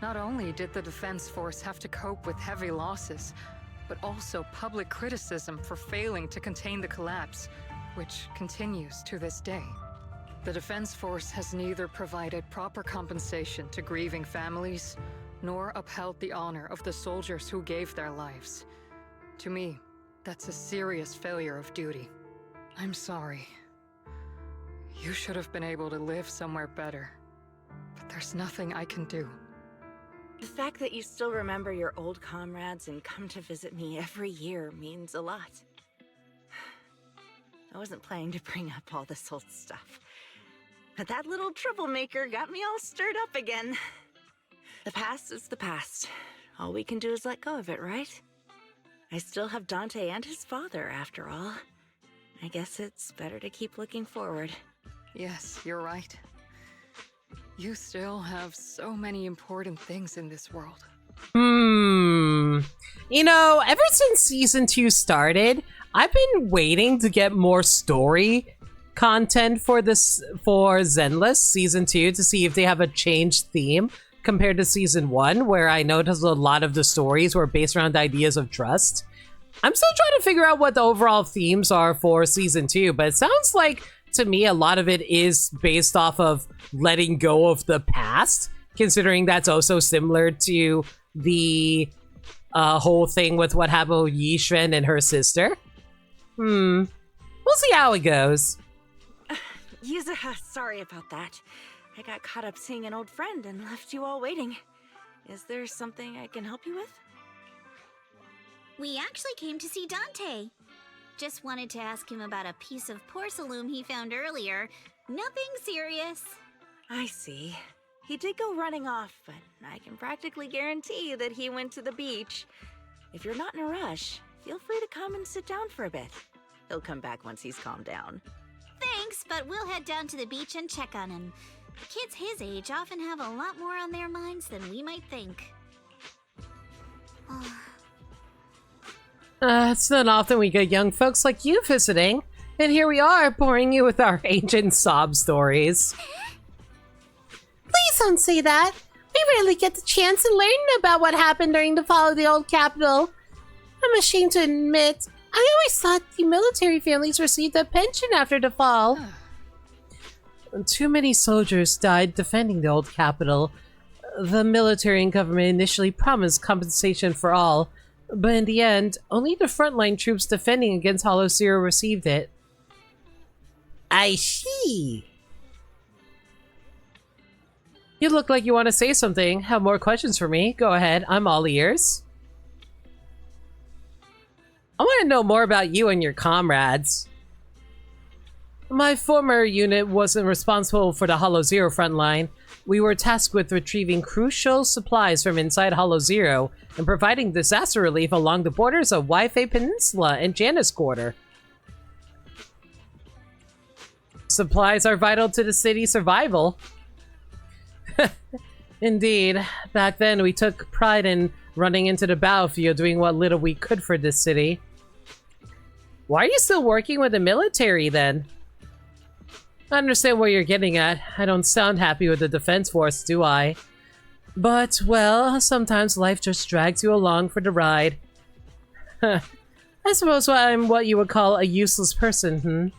not only did the Defense Force have to cope with heavy losses, but also public criticism for failing to contain the collapse, which continues to this day. The Defense Force has neither provided proper compensation to grieving families, nor upheld the honor of the soldiers who gave their lives. To me, that's a serious failure of duty. I'm sorry. You should have been able to live somewhere better, but there's nothing I can do. The fact that you still remember your old comrades and come to visit me every year means a lot. I wasn't planning to bring up all this old stuff, but that little troublemaker got me all stirred up again. The past is the past. All we can do is let go of it, right? I still have Dante and his father, after all. I guess it's better to keep looking forward. Yes, you're right. You still have so many important things in this world. You know, ever since Season 2 started, I've been waiting to get more story content for Zenless Season 2 to see if they have a changed theme compared to Season 1, where I noticed a lot of the stories were based around ideas of trust. I'm still trying to figure out what the overall themes are for Season 2, but it sounds like, to me, a lot of it is based off of letting go of the past, considering that's also similar to the whole thing with what happened with Yishuan and her sister. We'll see how it goes. Yuzuha, sorry about that. I got caught up seeing an old friend and left you all waiting. Is there something I can help you with? We actually came to see Dante. Just wanted to ask him about a piece of porcelain he found earlier. Nothing serious. I see. He did go running off, but I can practically guarantee that he went to the beach. If you're not in a rush, feel free to come and sit down for a bit. He'll come back once he's calmed down. Thanks, but we'll head down to the beach and check on him. Kids his age often have a lot more on their minds than we might think. It's not often we get young folks like you visiting, and here we are boring you with our ancient sob stories. Please don't say that. We rarely get the chance to learn about what happened during the fall of the old capital. I'm ashamed to admit, I always thought the military families received a pension after the fall. Too many soldiers died defending the old capital. The military and government initially promised compensation for all, but in the end, only the frontline troops defending against Hollow Zero received it. I see. You look like you want to say something. Have more questions for me? Go ahead, I'm all ears. I want to know more about you and your comrades. My former unit wasn't responsible for the Hollow Zero frontline. We were tasked with retrieving crucial supplies from inside Hollow Zero and providing disaster relief along the borders of Wi-Fi Peninsula and Janus Quarter. Supplies are vital to the city's survival. Indeed. Back then, we took pride in running into the battlefield, doing what little we could for this city. Why are you still working with the military, then? I understand what you're getting at. I don't sound happy with the Defense Force, do I? But, well, sometimes life just drags you along for the ride. I suppose I'm what you would call a useless person,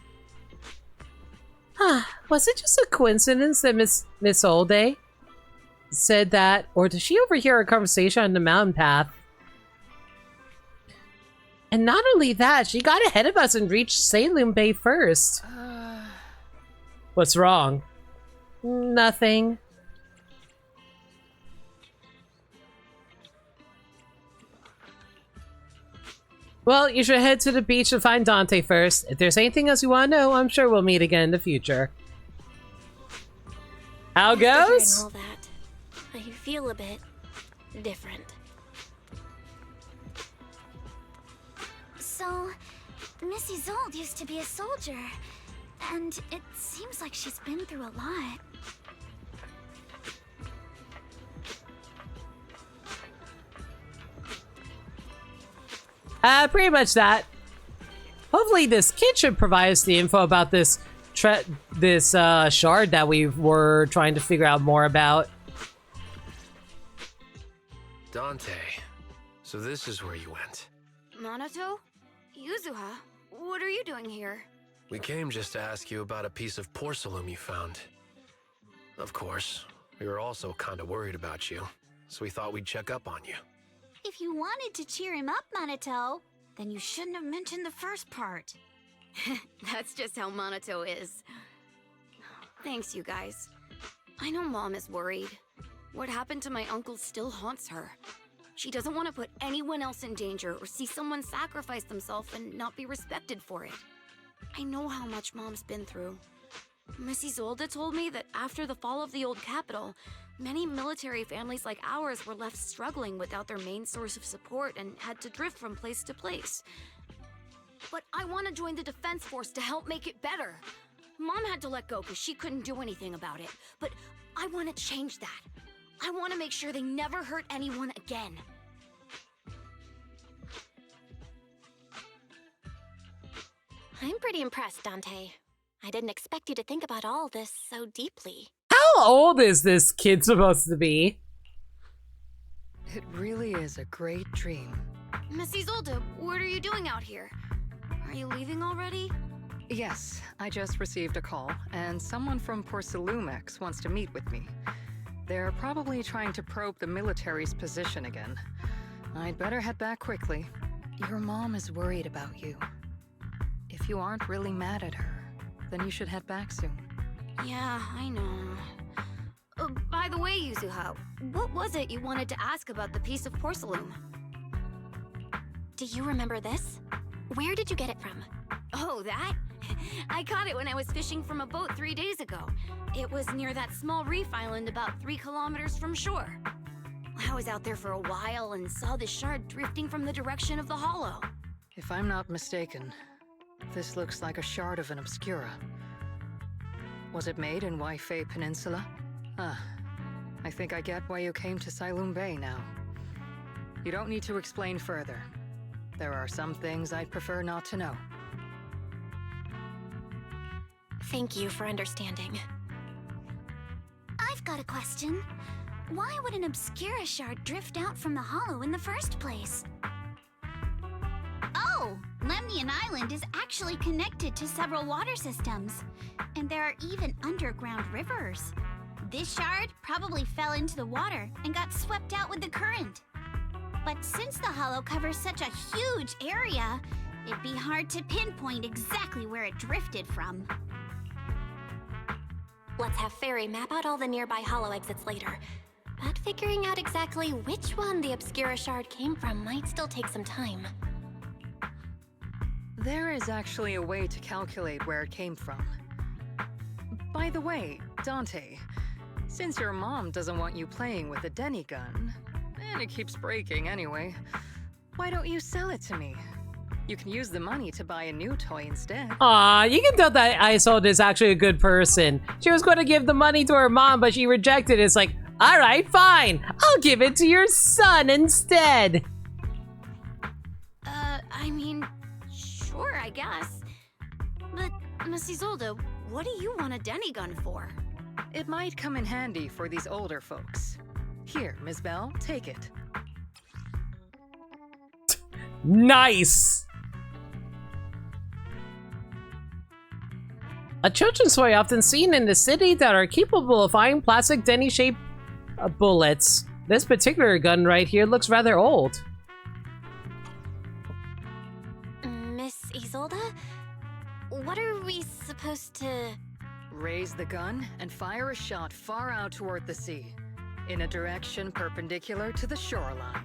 Was it just a coincidence that Miss Olde said that, or did she overhear our conversation on the mountain path? And not only that, she got ahead of us and reached Salem Bay first. What's wrong? Nothing. Well, you should head to the beach to find Dante first. If there's anything else you want to know, I'm sure we'll meet again in the future. How goes? All that, I feel a bit different. So, Missy Zold used to be a soldier, and it seems like she's been through a lot. Pretty much that. Hopefully this kid should provide us the info about this shard that we were trying to figure out more about. Dante, so this is where you went. Minato? Yuzuha? What are you doing here? We came just to ask you about a piece of porcelain you found. Of course, we were also kind of worried about you, so we thought we'd check up on you. If you wanted to cheer him up, Minato, then you shouldn't have mentioned the first part. That's just how Minato is. Thanks, you guys. I know Mom is worried. What happened to my uncle still haunts her. She doesn't want to put anyone else in danger or see someone sacrifice themselves and not be respected for it. I know how much Mom's been through. Missy Zolda told me that after the fall of the old capital, many military families like ours were left struggling without their main source of support and had to drift from place to place. But I want to join the Defense Force to help make it better. Mom had to let go because she couldn't do anything about it. But I want to change that. I want to make sure they never hurt anyone again. I'm pretty impressed, Dante. I didn't expect you to think about all this so deeply. How old is this kid supposed to be? It really is a great dream. Missy Zolda, what are you doing out here? Are you leaving already? Yes, I just received a call, and someone from Porcelumex wants to meet with me. They're probably trying to probe the military's position again. I'd better head back quickly. Your mom is worried about you. If you aren't really mad at her, then you should head back soon. Yeah, I know. By the way, Yuzuha, what was it you wanted to ask about the piece of porcelain? Do you remember this? Where did you get it from? Oh, that? I caught it when I was fishing from a boat 3 days ago. It was near that small reef island about 3 kilometers from shore. I was out there for a while and saw the shard drifting from the direction of the hollow. If I'm not mistaken, this looks like a shard of an Obscura. Was it made in Wi-Fi Peninsula? I think I get why you came to Sailoon Bay now. You don't need to explain further. There are some things I'd prefer not to know. Thank you for understanding. I've got a question. Why would an Obscura shard drift out from the hollow in the first place? Oh, let me Uncanyon Island is actually connected to several water systems, and there are even underground rivers. This shard probably fell into the water and got swept out with the current. But since the hollow covers such a huge area, it'd be hard to pinpoint exactly where it drifted from. Let's have Fairy map out all the nearby hollow exits later. But figuring out exactly which one the Obscura shard came from might still take some time. There is actually a way to calculate where it came from. By the way, Dante, since your mom doesn't want you playing with a Denny gun, and it keeps breaking anyway, why don't you sell it to me? You can use the money to buy a new toy instead. Aw, you can tell that Isolde is actually a good person. She was going to give the money to her mom, but she rejected it. It's like, alright, fine. I'll give it to your son instead. I mean, sure, I guess. But, Miss Isolde, what do you want a Denny gun for? It might come in handy for these older folks. Here, Ms. Bell, take it. Nice! A children's toy often seen in the city that are capable of firing plastic Denny-shaped bullets. This particular gun right here looks rather old. Miss Isolde? What are we supposed to... Raise the gun and fire a shot far out toward the sea, in a direction perpendicular to the shoreline.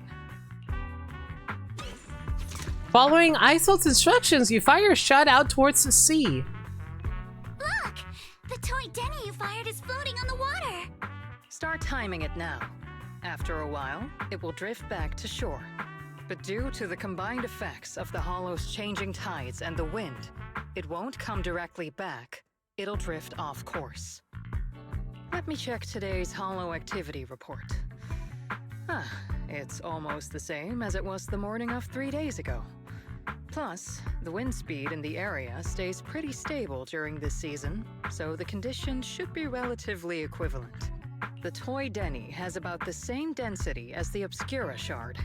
Following Isolde's instructions, you fire a shot out towards the sea. Look! The toy Denny you fired is floating on the water! Start timing it now. After a while, it will drift back to shore. But due to the combined effects of the hollow's changing tides and the wind, it won't come directly back. It'll drift off course. Let me check today's hollow activity report. It's almost the same as it was the morning of 3 days ago. Plus, the wind speed in the area stays pretty stable during this season, so the conditions should be relatively equivalent. The toy Denny has about the same density as the Obscura shard,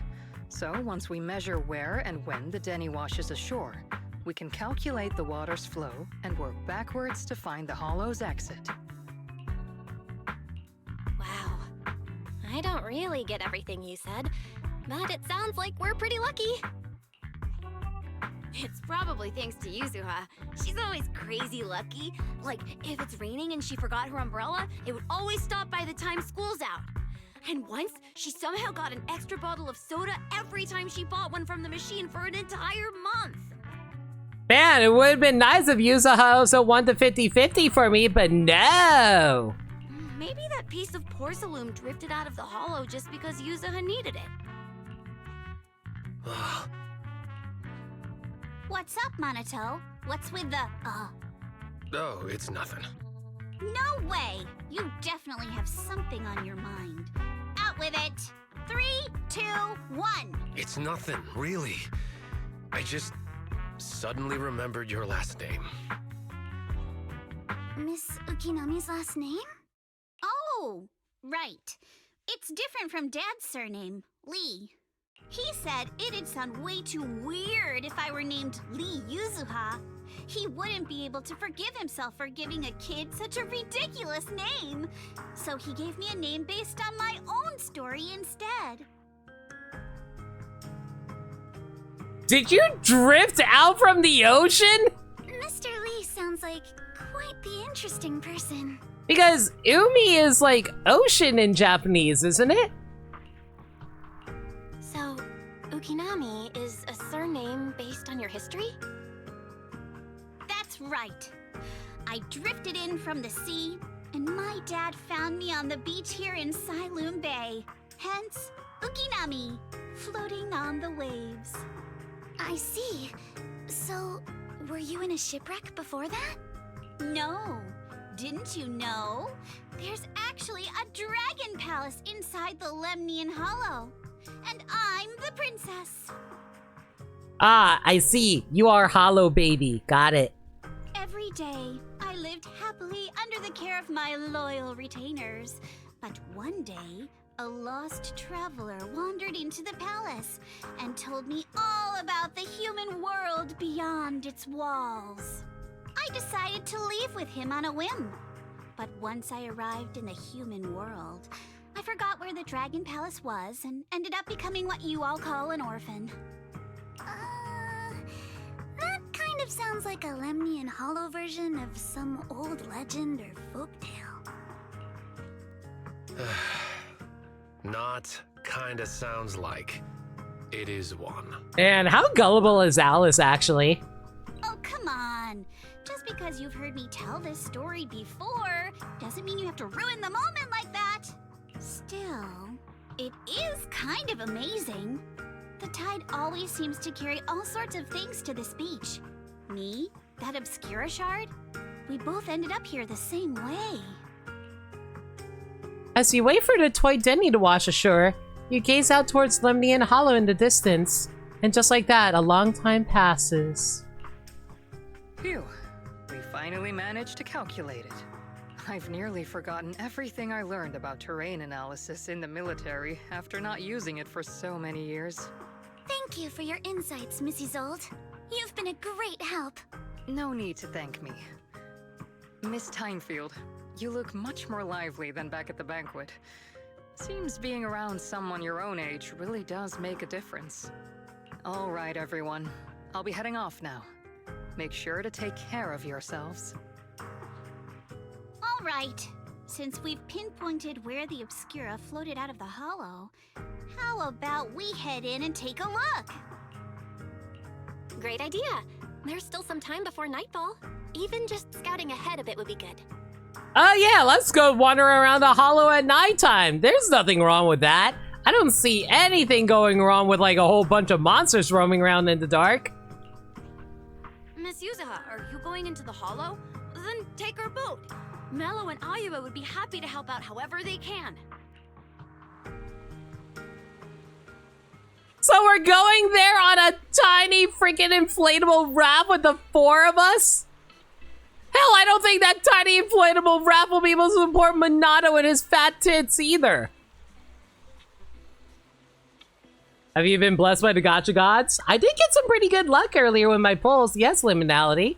so once we measure where and when the Denny washes ashore, we can calculate the water's flow and work backwards to find the hollow's exit. Wow. I don't really get everything you said, but it sounds like we're pretty lucky. It's probably thanks to Yuzuha. She's always crazy lucky. Like, if it's raining and she forgot her umbrella, it would always stop by the time school's out. And once, she somehow got an extra bottle of soda every time she bought one from the machine for an entire month. Man, it would have been nice if Yuzuha also won the 50-50 for me, but no! Maybe that piece of porcelain drifted out of the hollow just because Yuzuha needed it. What's up, Monato? What's with the, Oh, it's nothing. No way! You definitely have something on your mind. Out with it! 3, 2, 1! It's nothing, really. I just suddenly remembered your last name. Miss Ukinami's last name? Oh, right. It's different from Dad's surname, Lee. He said it'd sound way too weird if I were named Lee Yuzuha. He wouldn't be able to forgive himself for giving a kid such a ridiculous name. So he gave me a name based on my own story instead. Did you drift out from the ocean? Mr. Lee sounds like quite the interesting person. Because Umi is like ocean in Japanese, isn't it? So, Ukinami is a surname based on your history? That's right. I drifted in from the sea, and my dad found me on the beach here in Sailoon Bay. Hence, Ukinami, floating on the waves. I see. So, were you in a shipwreck before that? No. Didn't you know? There's actually a dragon palace inside the Lemnian Hollow. And I'm the princess. Ah, I see. You are Hollow Baby. Got it. Every day, I lived happily under the care of my loyal retainers. But one day, A lost traveler wandered into the palace and told me all about the human world beyond its walls. I decided to leave with him on a whim. But once I arrived in the human world, I forgot where the Dragon Palace was and ended up becoming what you all call an orphan. That kind of sounds like a Lemnian Hollow version of some old legend or folktale. Not kinda sounds like. It is one. And how gullible is Alice, actually? Oh, come on. Just because you've heard me tell this story before doesn't mean you have to ruin the moment like that. Still, it is kind of amazing. The tide always seems to carry all sorts of things to this beach. Me, that Obscura shard, we both ended up here the same way. As you wait for the toy Denny to wash ashore, you gaze out towards Lemnian Hollow in the distance. And just like that, a long time passes. Phew. We finally managed to calculate it. I've nearly forgotten everything I learned about terrain analysis in the military after not using it for so many years. Thank you for your insights, Mrs. Old. You've been a great help. No need to thank me. Miss Timefield, you look much more lively than back at the banquet. Seems being around someone your own age really does make a difference. All right, everyone. I'll be heading off now. Make sure to take care of yourselves. All right. Since we've pinpointed where the Obscura floated out of the hollow, how about we head in and take a look? Great idea. There's still some time before nightfall. Even just scouting ahead a bit would be good. Yeah, let's go wander around the hollow at nighttime. There's nothing wrong with that. I don't see anything going wrong with like a whole bunch of monsters roaming around in the dark. Miss Yuzuha, are you going into the hollow? Then take our boat. Mello and Ayuba would be happy to help out however they can. So we're going there on a tiny freaking inflatable raft with the four of us? Hell, I don't think that tiny inflatable raft will be able to support Minato and his fat tits either. Have you been blessed by the gacha gods? I did get some pretty good luck earlier with my pulls. Yes, liminality.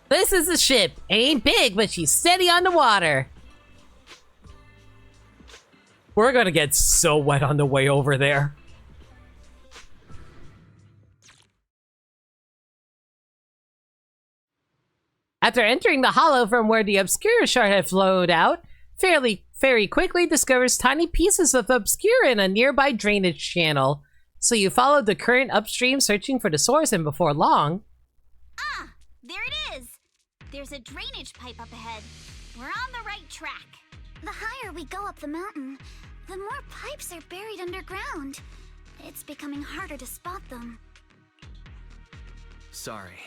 This is the ship. Ain't big, but she's steady on the water. We're gonna get so wet on the way over there. After entering the hollow from where the Obscura shard had flowed out, Fairy quickly discovers tiny pieces of Obscura in a nearby drainage channel. So you followed the current upstream searching for the source, and before long... Ah! There it is! There's a drainage pipe up ahead. We're on the right track. The higher we go up the mountain, the more pipes are buried underground. It's becoming harder to spot them. Sorry.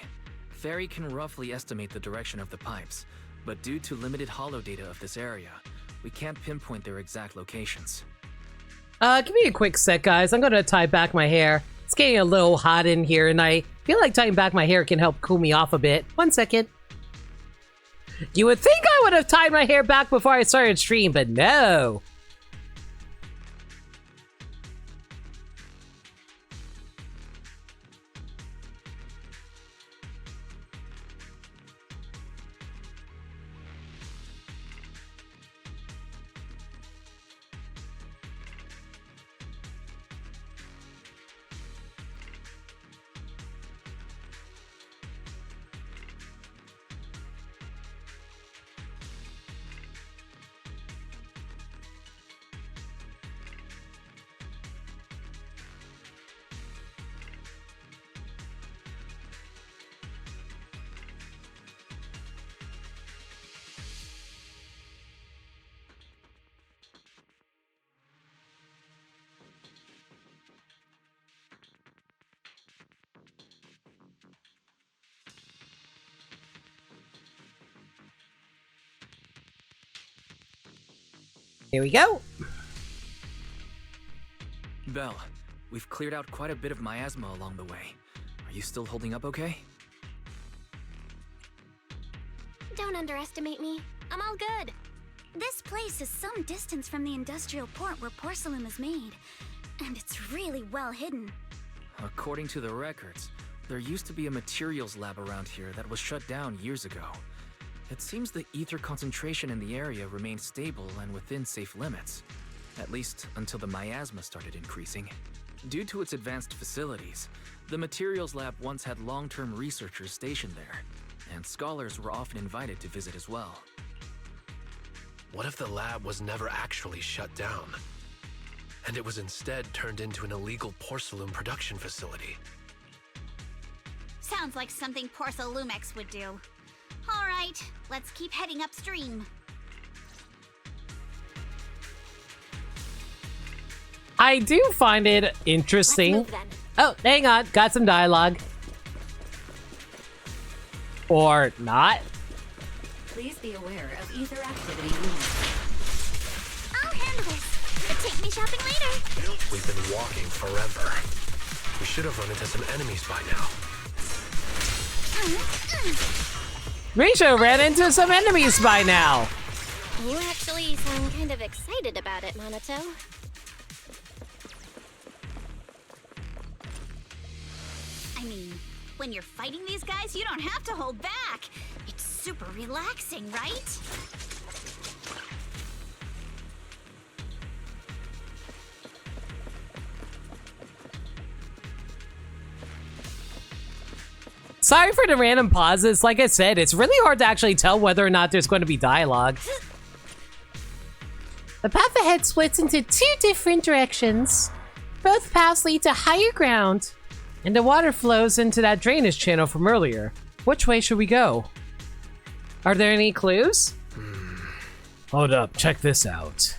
Fairy can roughly estimate the direction of the pipes, but due to limited holo data of this area, we can't pinpoint their exact locations. Give me a quick sec, guys. I'm gonna tie back my hair. It's getting a little hot in here, and I feel like tying back my hair can help cool me off a bit. 1 second. You would think I would have tied my hair back before I started stream, but no. Here we go. Belle, we've cleared out quite a bit of miasma along the way. Are you still holding up okay? Don't underestimate me. I'm all good. This place is some distance from the industrial port where porcelain is made, and it's really well hidden. According to the records, there used to be a materials lab around here that was shut down years ago. It seems the ether concentration in the area remained stable and within safe limits, at least until the miasma started increasing. Due to its advanced facilities, the materials lab once had long-term researchers stationed there, and scholars were often invited to visit as well. What if the lab was never actually shut down, and it was instead turned into an illegal porcelain production facility? Sounds like something Porcelumex would do. All right, let's keep heading upstream. I do find it interesting. Let's move then. Oh, hang on. Got some dialogue. Or not. Please be aware of ether activity units. I'll handle this. Take me shopping later. We've been walking forever. We should have run into some enemies by now. Risha ran into some enemies by now. You actually sound kind of excited about it, Monato. I mean, when you're fighting these guys, you don't have to hold back. It's super relaxing, right? Sorry for the random pauses. Like I said, it's really hard to actually tell whether or not there's going to be dialogue. The path ahead splits into two different directions. Both paths lead to higher ground, and the water flows into that drainage channel from earlier. Which way should we go? Are there any clues? Hold up, check this out.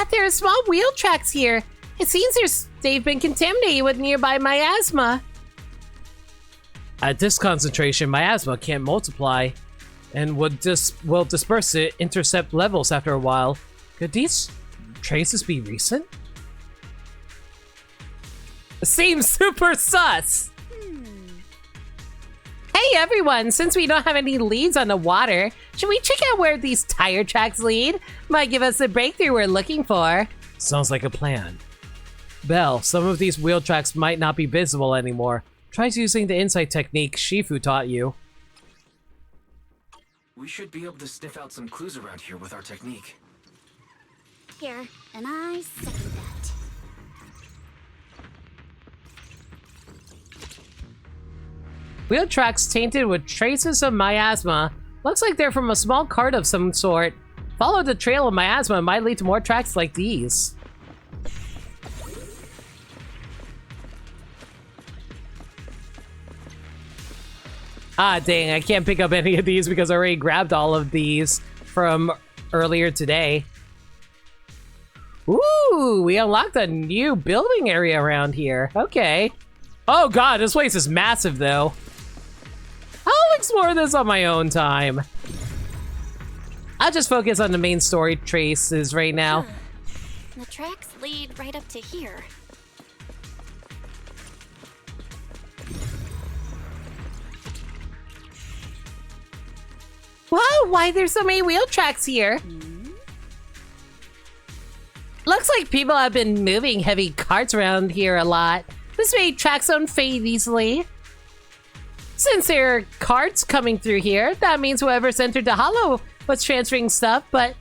There are small wheel tracks here. It seems they've been contaminated with nearby miasma. At this concentration, miasma can't multiply and will disperse it, intercept levels after a while. Could these traces be recent? Seems super sus. Hey everyone, since we don't have any leads on the water, should we check out where these tire tracks lead? Might give us the breakthrough we're looking for. Sounds like a plan. Belle, some of these wheel tracks might not be visible anymore. Try using the insight technique Shifu taught you. We should be able to sniff out some clues around here with our technique. Here, and I second that. Wheel tracks tainted with traces of miasma. Looks like they're from a small cart of some sort. Follow the trail of miasma and might lead to more tracks like these. Ah, dang, I can't pick up any of these because I already grabbed all of these from earlier today. Ooh, we unlocked a new building area around here. Okay. Oh god, this place is massive though. I'll explore this on my own time. I'll just focus on the main story traces right now. The tracks lead right up to here. Whoa, why there's so many wheel tracks here? Looks like people have been moving heavy carts around here a lot. This way tracks don't fade easily. Since there are carts coming through here, that means whoever's entered the hollow was transferring stuff, but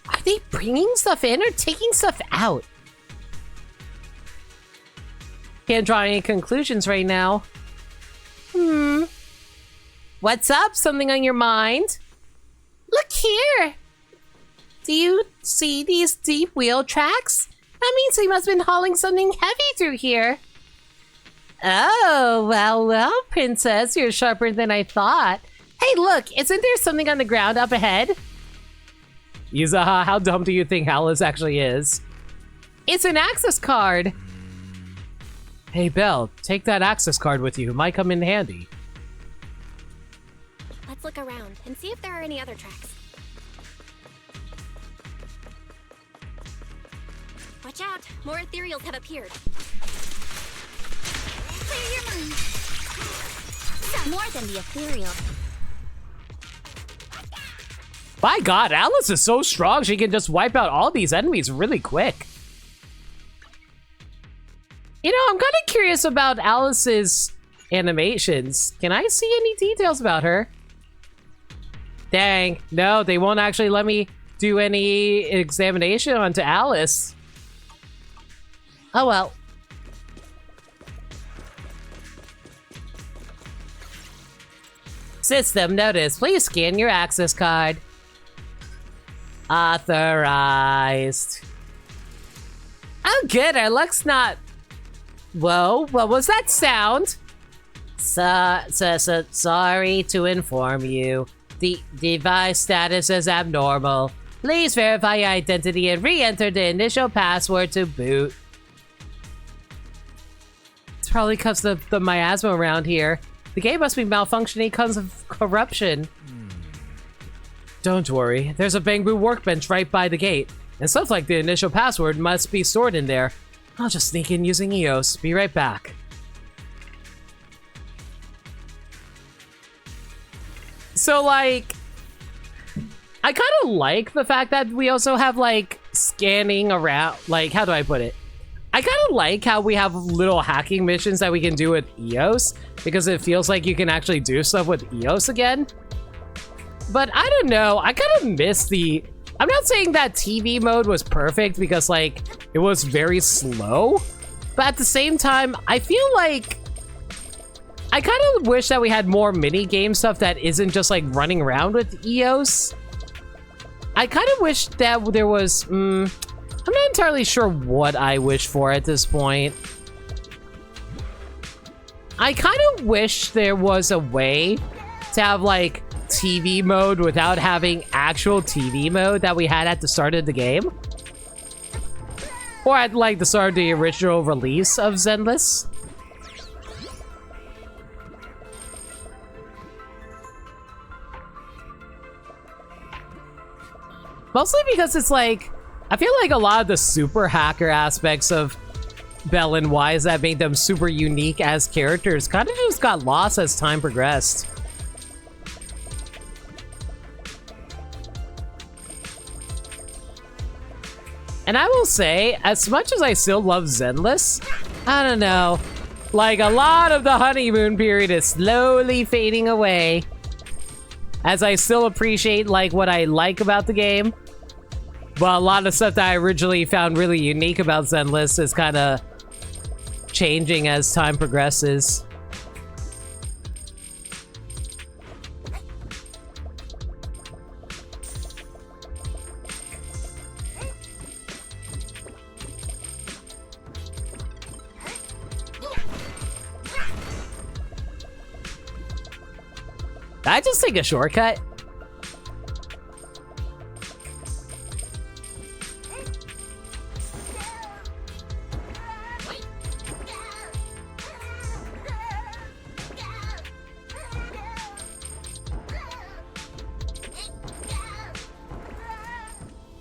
are they bringing stuff in or taking stuff out? Can't draw any conclusions right now. What's up? Something on your mind? Look here! Do you see these deep wheel tracks? That means they must have been hauling something heavy through here. Oh, well, princess, you're sharper than I thought. Hey, look, isn't there something on the ground up ahead? Yuzaha, how dumb do you think Alice actually is? It's an access card. Hey, Belle, take that access card with you. It might come in handy. Let's look around and see if there are any other tracks. Watch out! More ethereals have appeared. Clear your mind. More than the ethereal. My god, Alice is so strong, she can just wipe out all these enemies really quick. You know, I'm kind of curious about Alice's animations. Can I see any details about her? Dang, no, they won't actually let me do any examination onto Alice. Oh well. System notice, please scan your access card. Authorized. Oh good, our luck's not... Whoa, what was that sound? Sorry to inform you. The device status is abnormal. Please verify your identity and re-enter the initial password to boot. It's probably because of the miasma around here. The game must be malfunctioning because of corruption. Don't worry, there's a Bamboo workbench right by the gate, and stuff like the initial password must be stored in there. I'll just sneak in using EOS. Be right back. So, like, I kind of like the fact that we also have, like, scanning around, like, how do I put it? I kind of like how we have little hacking missions that we can do with EOS, because it feels like you can actually do stuff with EOS again. But I don't know, I kind of miss the... I'm not saying that TV mode was perfect because, like, it was very slow, but at the same time, I feel like I kind of wish that we had more mini-game stuff that isn't just, like, running around with EOS. I kind of wish that there was... I'm not entirely sure what I wish for at this point. I kind of wish there was a way to have, like, TV mode without having actual TV mode that we had at the start of the game. Or at, like, the start of the original release of Zenless. Mostly because it's like, I feel like a lot of the super hacker aspects of Belle and Wise that made them super unique as characters kind of just got lost as time progressed. And I will say, as much as I still love Zenless, I don't know, like a lot of the honeymoon period is slowly fading away. As I still appreciate like what I like about the game. But a lot of stuff that I originally found really unique about Zenless is kind of changing as time progresses. Did I just take a shortcut?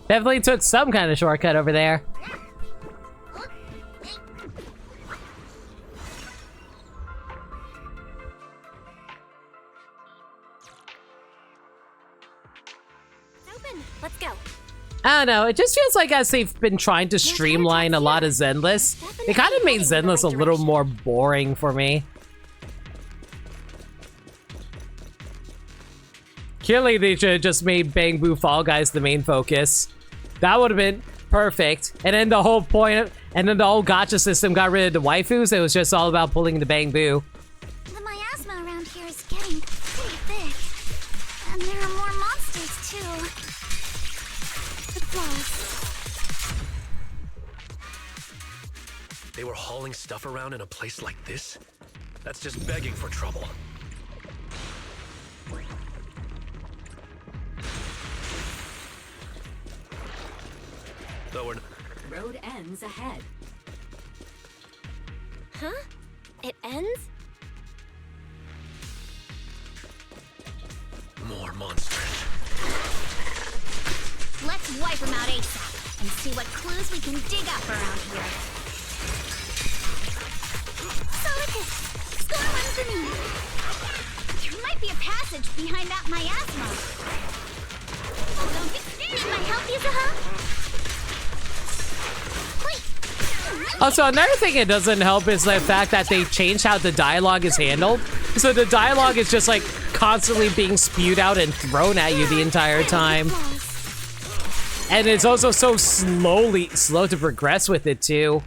Definitely took some kind of shortcut over there. Let's go. I don't know, it just feels like as they've been trying to streamline a lot of Zenless, it kind of made Zenless a little more boring for me. Clearly they should have just made Bamboo Fall Guys the main focus. That would have been perfect. And then the whole point, and then the whole gacha system got rid of the waifus. It was just all about pulling the Bamboo. The miasma around here is getting pretty thick. And there are more monsters, too. The claws. They were hauling stuff around in a place like this? That's just begging for trouble. Though we're Road ends ahead. Huh? It ends? more monsters. Let's wipe them out ASAP and see what clues we can dig up around here. Solid hit. Score one for me. might be a passage behind that miasma. Oh, don't get scared. Need my help, Yuzuha? Also, another thing it doesn't help is the fact that they changed how the dialogue is handled. So the dialogue is just like constantly being spewed out and thrown at you the entire time. And it's also so slow to progress with it too.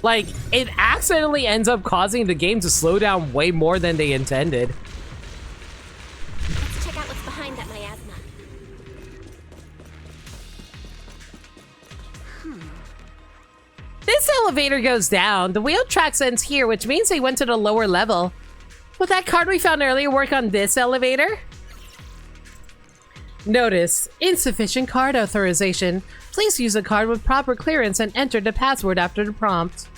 Like, it accidentally ends up causing the game to slow down way more than they intended. Let's check out what's behind that miasma. This elevator goes down. The wheel tracks ends here, which means they went to the lower level. Would that card we found earlier work on this elevator? Notice, insufficient card authorization. Please use a card with proper clearance and enter the password after the prompt.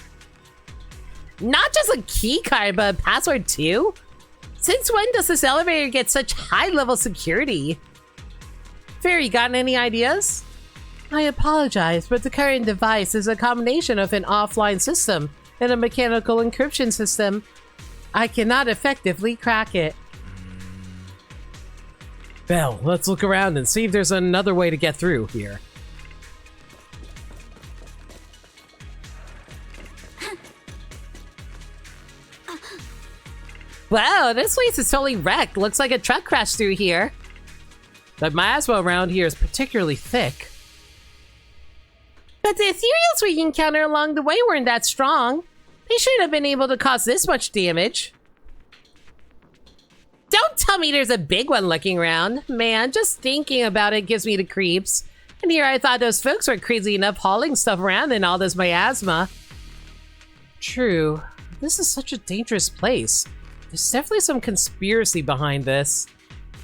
Not just a key card, but a password too? Since when does this elevator get such high-level security? Fairy, got any ideas? I apologize, but the current device is a combination of an offline system and a mechanical encryption system. I cannot effectively crack it. Belle, let's look around and see if there's another way to get through here. Wow, this place is totally wrecked. Looks like a truck crashed through here. The miasma around here is particularly thick. But the ethereals we encountered along the way weren't that strong. They shouldn't have been able to cause this much damage. Don't tell me there's a big one looking around. Man, just thinking about it gives me the creeps. And here I thought those folks were crazy enough hauling stuff around in all this miasma. True. This is such a dangerous place. There's definitely some conspiracy behind this.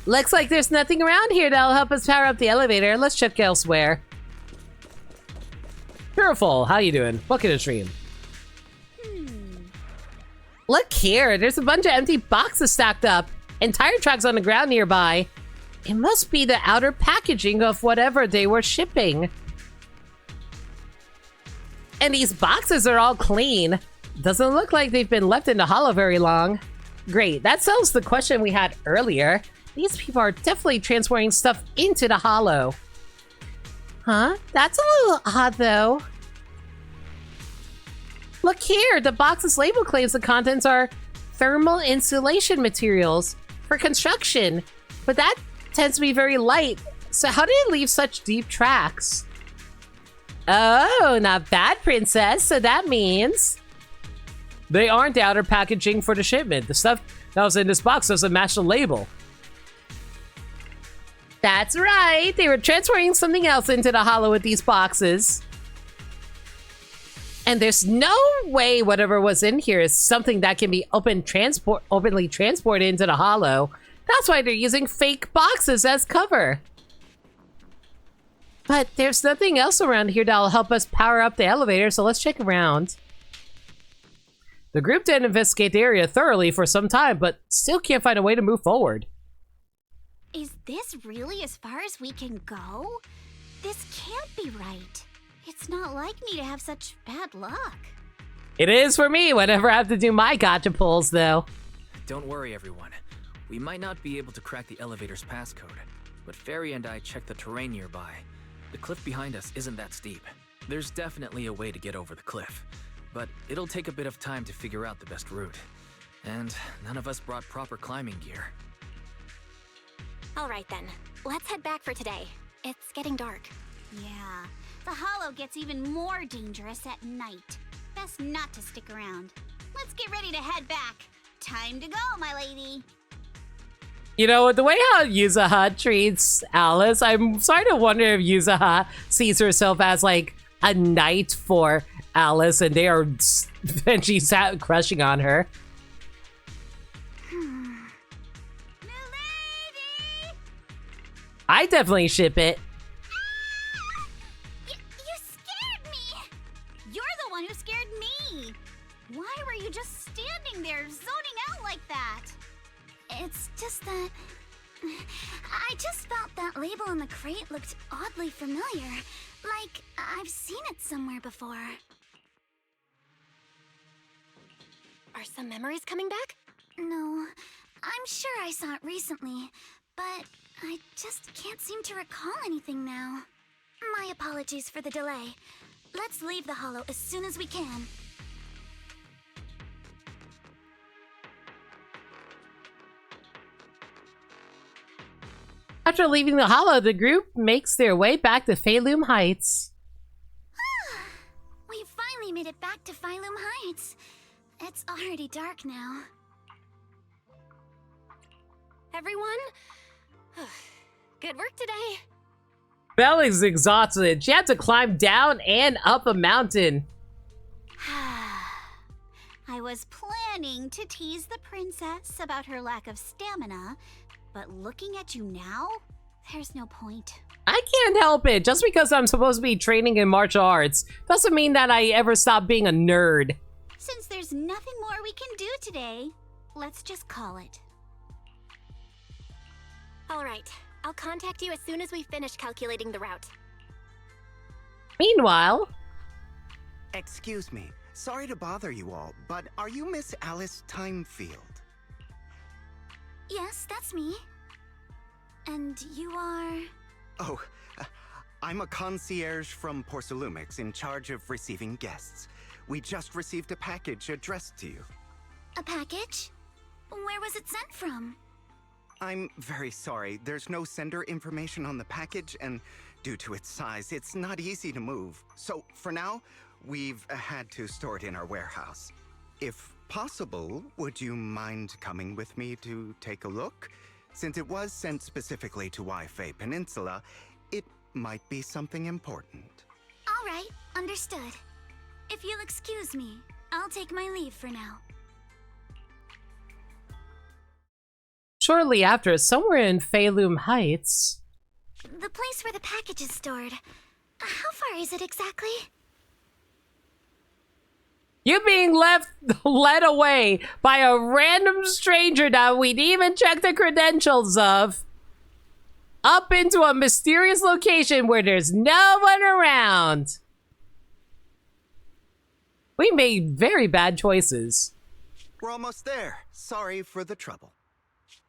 Looks like there's nothing around here that'll help us power up the elevator. Let's check elsewhere. Pureful, how you doing? Welcome to the stream. Look here, there's a bunch of empty boxes stacked up and tire tracks on the ground nearby. It must be the outer packaging of whatever they were shipping. And these boxes are all clean. Doesn't look like they've been left in the hollow very long. Great, that settles the question we had earlier. These people are definitely transporting stuff into the hollow. Huh? That's a little odd, though. Look here, the box's label claims the contents are thermal insulation materials for construction, but that tends to be very light. So how did it leave such deep tracks? Oh, not bad, princess. So that means they aren't the outer packaging for the shipment. The stuff that was in this box doesn't match the label. That's right. They were transporting something else into the hollow with these boxes. And there's no way whatever was in here is something that can be openly transported into the hollow. That's why they're using fake boxes as cover. But there's nothing else around here that'll help us power up the elevator, so let's check around. The group did investigate the area thoroughly for some time, but still can't find a way to move forward. Is this really as far as we can go? This can't be right. It's not like me to have such bad luck. It is for me whenever I have to do my gotcha pulls, though. Don't worry, everyone. We might not be able to crack the elevator's passcode, but Fairy and I checked the terrain nearby. The cliff behind us isn't that steep. There's definitely a way to get over the cliff, but it'll take a bit of time to figure out the best route. And none of us brought proper climbing gear. All right then, let's head back for today. It's getting dark. Yeah, the hollow gets even more dangerous at night. Best not to stick around. Let's get ready to head back. Time to go, my lady. You know, the way how Yuzuha treats Alice, I'm starting to wonder if Yuzuha sees herself as like a knight for Alice and she's crushing on her. I definitely ship it. You scared me! You're the one who scared me! Why were you just standing there, zoning out like that? It's just that... I just felt that label on the crate looked oddly familiar. Like, I've seen it somewhere before. Are some memories coming back? No, I'm sure I saw it recently, but I just can't seem to recall anything now. My apologies for the delay. Let's leave the Hollow as soon as we can. After leaving the Hollow, the group makes their way back to Pheloom Heights. We finally made it back to Pheloom Heights. It's already dark now. Everyone? Good work today. Belle is exhausted. She had to climb down and up a mountain. I was planning to tease the princess about her lack of stamina, but looking at you now, there's no point. I can't help it. Just because I'm supposed to be training in martial arts doesn't mean that I ever stop being a nerd. Since there's nothing more we can do today, let's just call it. All right, I'll contact you as soon as we finish calculating the route. Meanwhile... Excuse me. Sorry to bother you all, but are you Miss Alice Timefield? Yes, that's me. And you are... Oh, I'm a concierge from Porcelumix in charge of receiving guests. We just received a package addressed to you. A package? Where was it sent from? I'm very sorry. There's no sender information on the package, and due to its size, it's not easy to move. So, for now, we've had to store it in our warehouse. If possible, would you mind coming with me to take a look? Since it was sent specifically to Wi-Fi Peninsula, it might be something important. All right, understood. If you'll excuse me, I'll take my leave for now. Shortly after, somewhere in Pheloom Heights... The place where the package is stored. How far is it exactly? You being led away by a random stranger that we'd even check the credentials of, up into a mysterious location where there's no one around. We made very bad choices. We're almost there. Sorry for the trouble.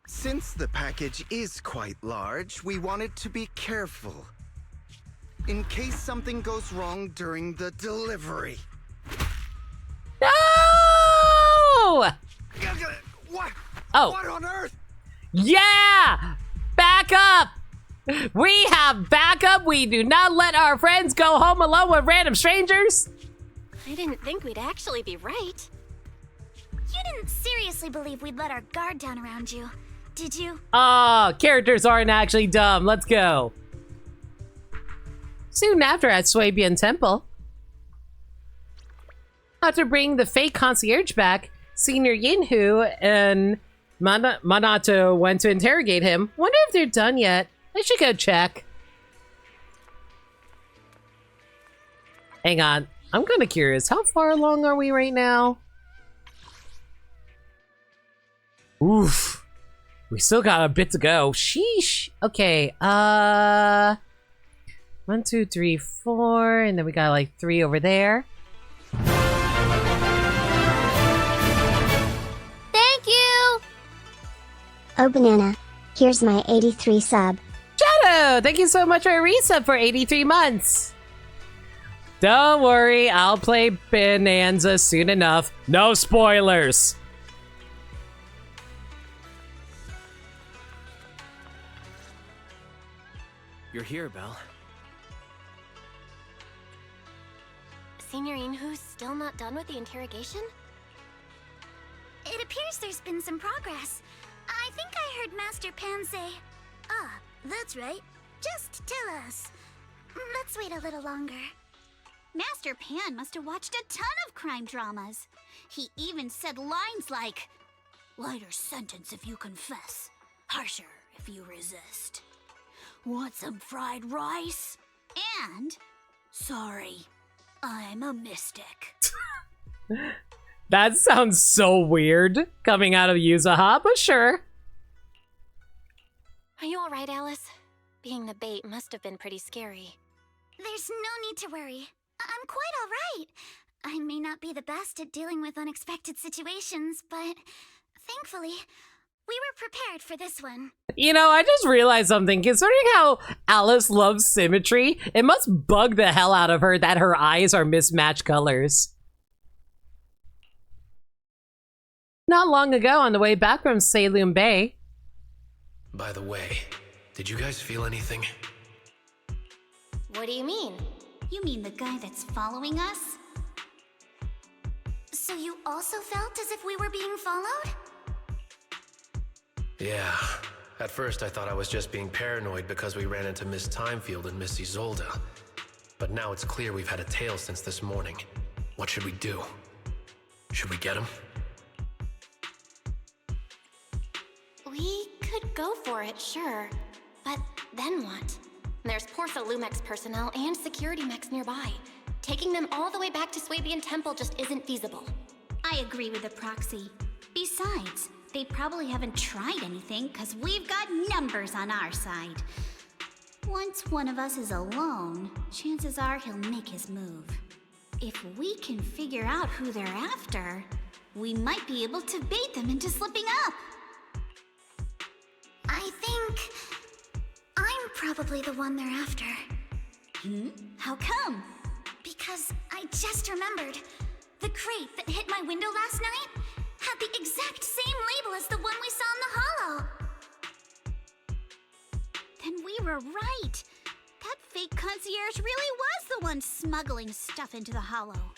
Since the package is quite large, we wanted to be careful. In case something goes wrong during the delivery. No! What? Oh. What on earth? Yeah! Back up! We have backup. We do not let our friends go home alone with random strangers. I didn't think we'd actually be right. You didn't seriously believe we'd let our guard down around you, did you? Oh, characters aren't actually dumb. Let's go. Soon after at Swabian Temple. After bringing the fake concierge back, Senior Yinhu and Manato went to interrogate him. Wonder if they're done yet. I should go check. Hang on. I'm kind of curious. How far along are we right now? Oof. We still got a bit to go. Sheesh. Okay. 1, 2, 3, 4. And then we got like 3 over there. Thank you! Oh, Banana. Here's my 83 sub. Shadow! Thank you so much for a resub for 83 months. Don't worry, I'll play Bonanza soon enough. No spoilers. You're here, Belle. Senior Yinhu's still not done with the interrogation? It appears there's been some progress. I think I heard Master Pan say, "Ah, that's right. Just tell us." Let's wait a little longer. Master Pan must have watched a ton of crime dramas. He even said lines like, "Lighter sentence if you confess, harsher if you resist. Want some fried rice?" And, "Sorry, I'm a mystic." That sounds so weird coming out of Yuzaha, but sure. Are you alright, Alice? Being the bait must have been pretty scary. There's no need to worry. I'm quite all right. I may not be the best at dealing with unexpected situations, but thankfully, we were prepared for this one. You know, I just realized something. Considering how Alice loves symmetry, it must bug the hell out of her that her eyes are mismatched colors. Not long ago, on the way back from Saloon Bay. By the way, did you guys feel anything? What do you mean? You mean the guy that's following us? So you also felt as if we were being followed? Yeah. At first I thought I was just being paranoid because we ran into Miss Timefield and Miss Isolde. But now it's clear we've had a tail since this morning. What should we do? Should we get him? We could go for it, sure. But then what? There's Porsa Lumex personnel and security mechs nearby. Taking them all the way back to Swabian Temple just isn't feasible. I agree with the proxy. Besides, they probably haven't tried anything because we've got numbers on our side. Once one of us is alone, chances are he'll make his move. If we can figure out who they're after, we might be able to bait them into slipping up. I think I'm probably the one they're after. How come? Because I just remembered. The crate that hit my window last night had the exact same label as the one we saw in the hollow. Then we were right. That fake concierge really was the one smuggling stuff into the hollow.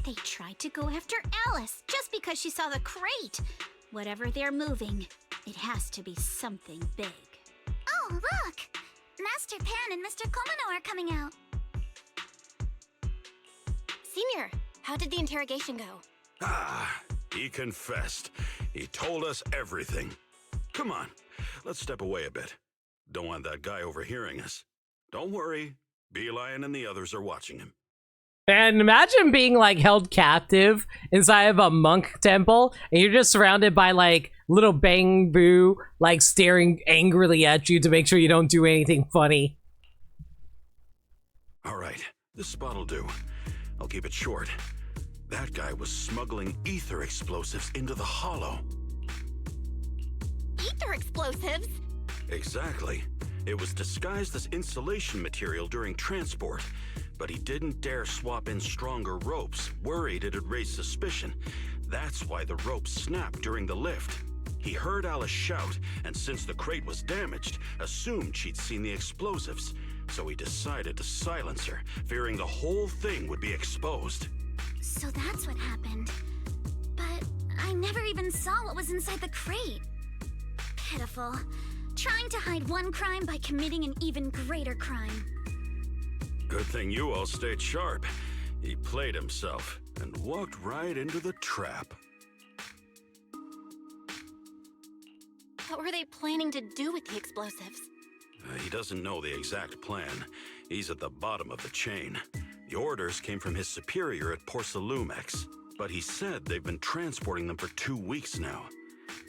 They tried to go after Alice just because she saw the crate. Whatever they're moving, it has to be something big. Oh, look! Master Pan and Mr. Komano are coming out. Senior, how did the interrogation go? He confessed. He told us everything. Come on, let's step away a bit. Don't want that guy overhearing us. Don't worry, Beelion and the others are watching him. And imagine being like held captive inside of a monk temple and you're just surrounded by like little bang boo like staring angrily at you to make sure you don't do anything funny. All right, this spot'll do. I'll keep it short. That guy was smuggling ether explosives into the hollow. Ether explosives? Exactly. It was disguised as insulation material during transport, but he didn't dare swap in stronger ropes, worried it'd raise suspicion. That's why the ropes snapped during the lift. He heard Alice shout, and since the crate was damaged, assumed she'd seen the explosives. So he decided to silence her, fearing the whole thing would be exposed. So that's what happened. But I never even saw what was inside the crate. Pitiful. Trying to hide one crime by committing an even greater crime. Good thing you all stayed sharp. He played himself and walked right into the trap. What were they planning to do with the explosives? He doesn't know the exact plan. He's at the bottom of the chain. The orders came from his superior at Porsa Lumex, but he said they've been transporting them for 2 weeks now.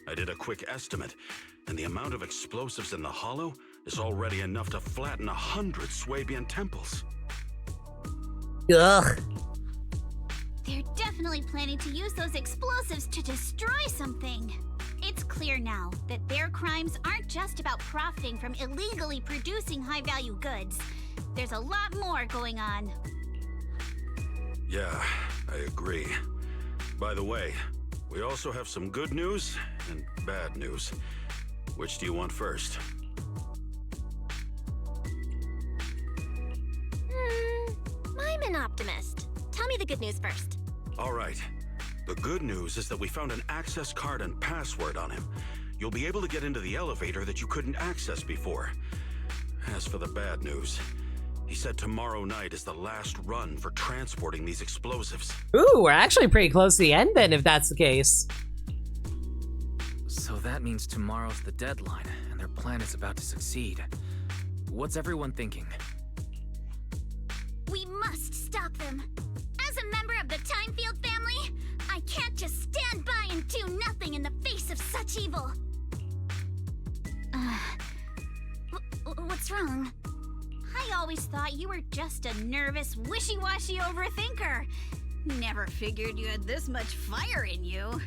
I did a quick estimate, and the amount of explosives in the hollow is already enough to flatten 100 Swabian temples. Ugh. They're definitely planning to use those explosives to destroy something. It's clear now that their crimes aren't just about profiting from illegally producing high-value goods. There's a lot more going on. Yeah, I agree. By the way, we also have some good news and bad news. Which do you want first? I'm an optimist. Tell me the good news first. All right. The good news is that we found an access card and password on him. You'll be able to get into the elevator that you couldn't access before. As for the bad news, he said tomorrow night is the last run for transporting these explosives. Ooh, we're actually pretty close to the end then, if that's the case. So that means tomorrow's the deadline, and their plan is about to succeed. What's everyone thinking? We must stop them. As a member of the Timefield family, I can't just stand by and do nothing in the face of such evil. What's wrong? I always thought you were just a nervous, wishy-washy overthinker. Never figured you had this much fire in you.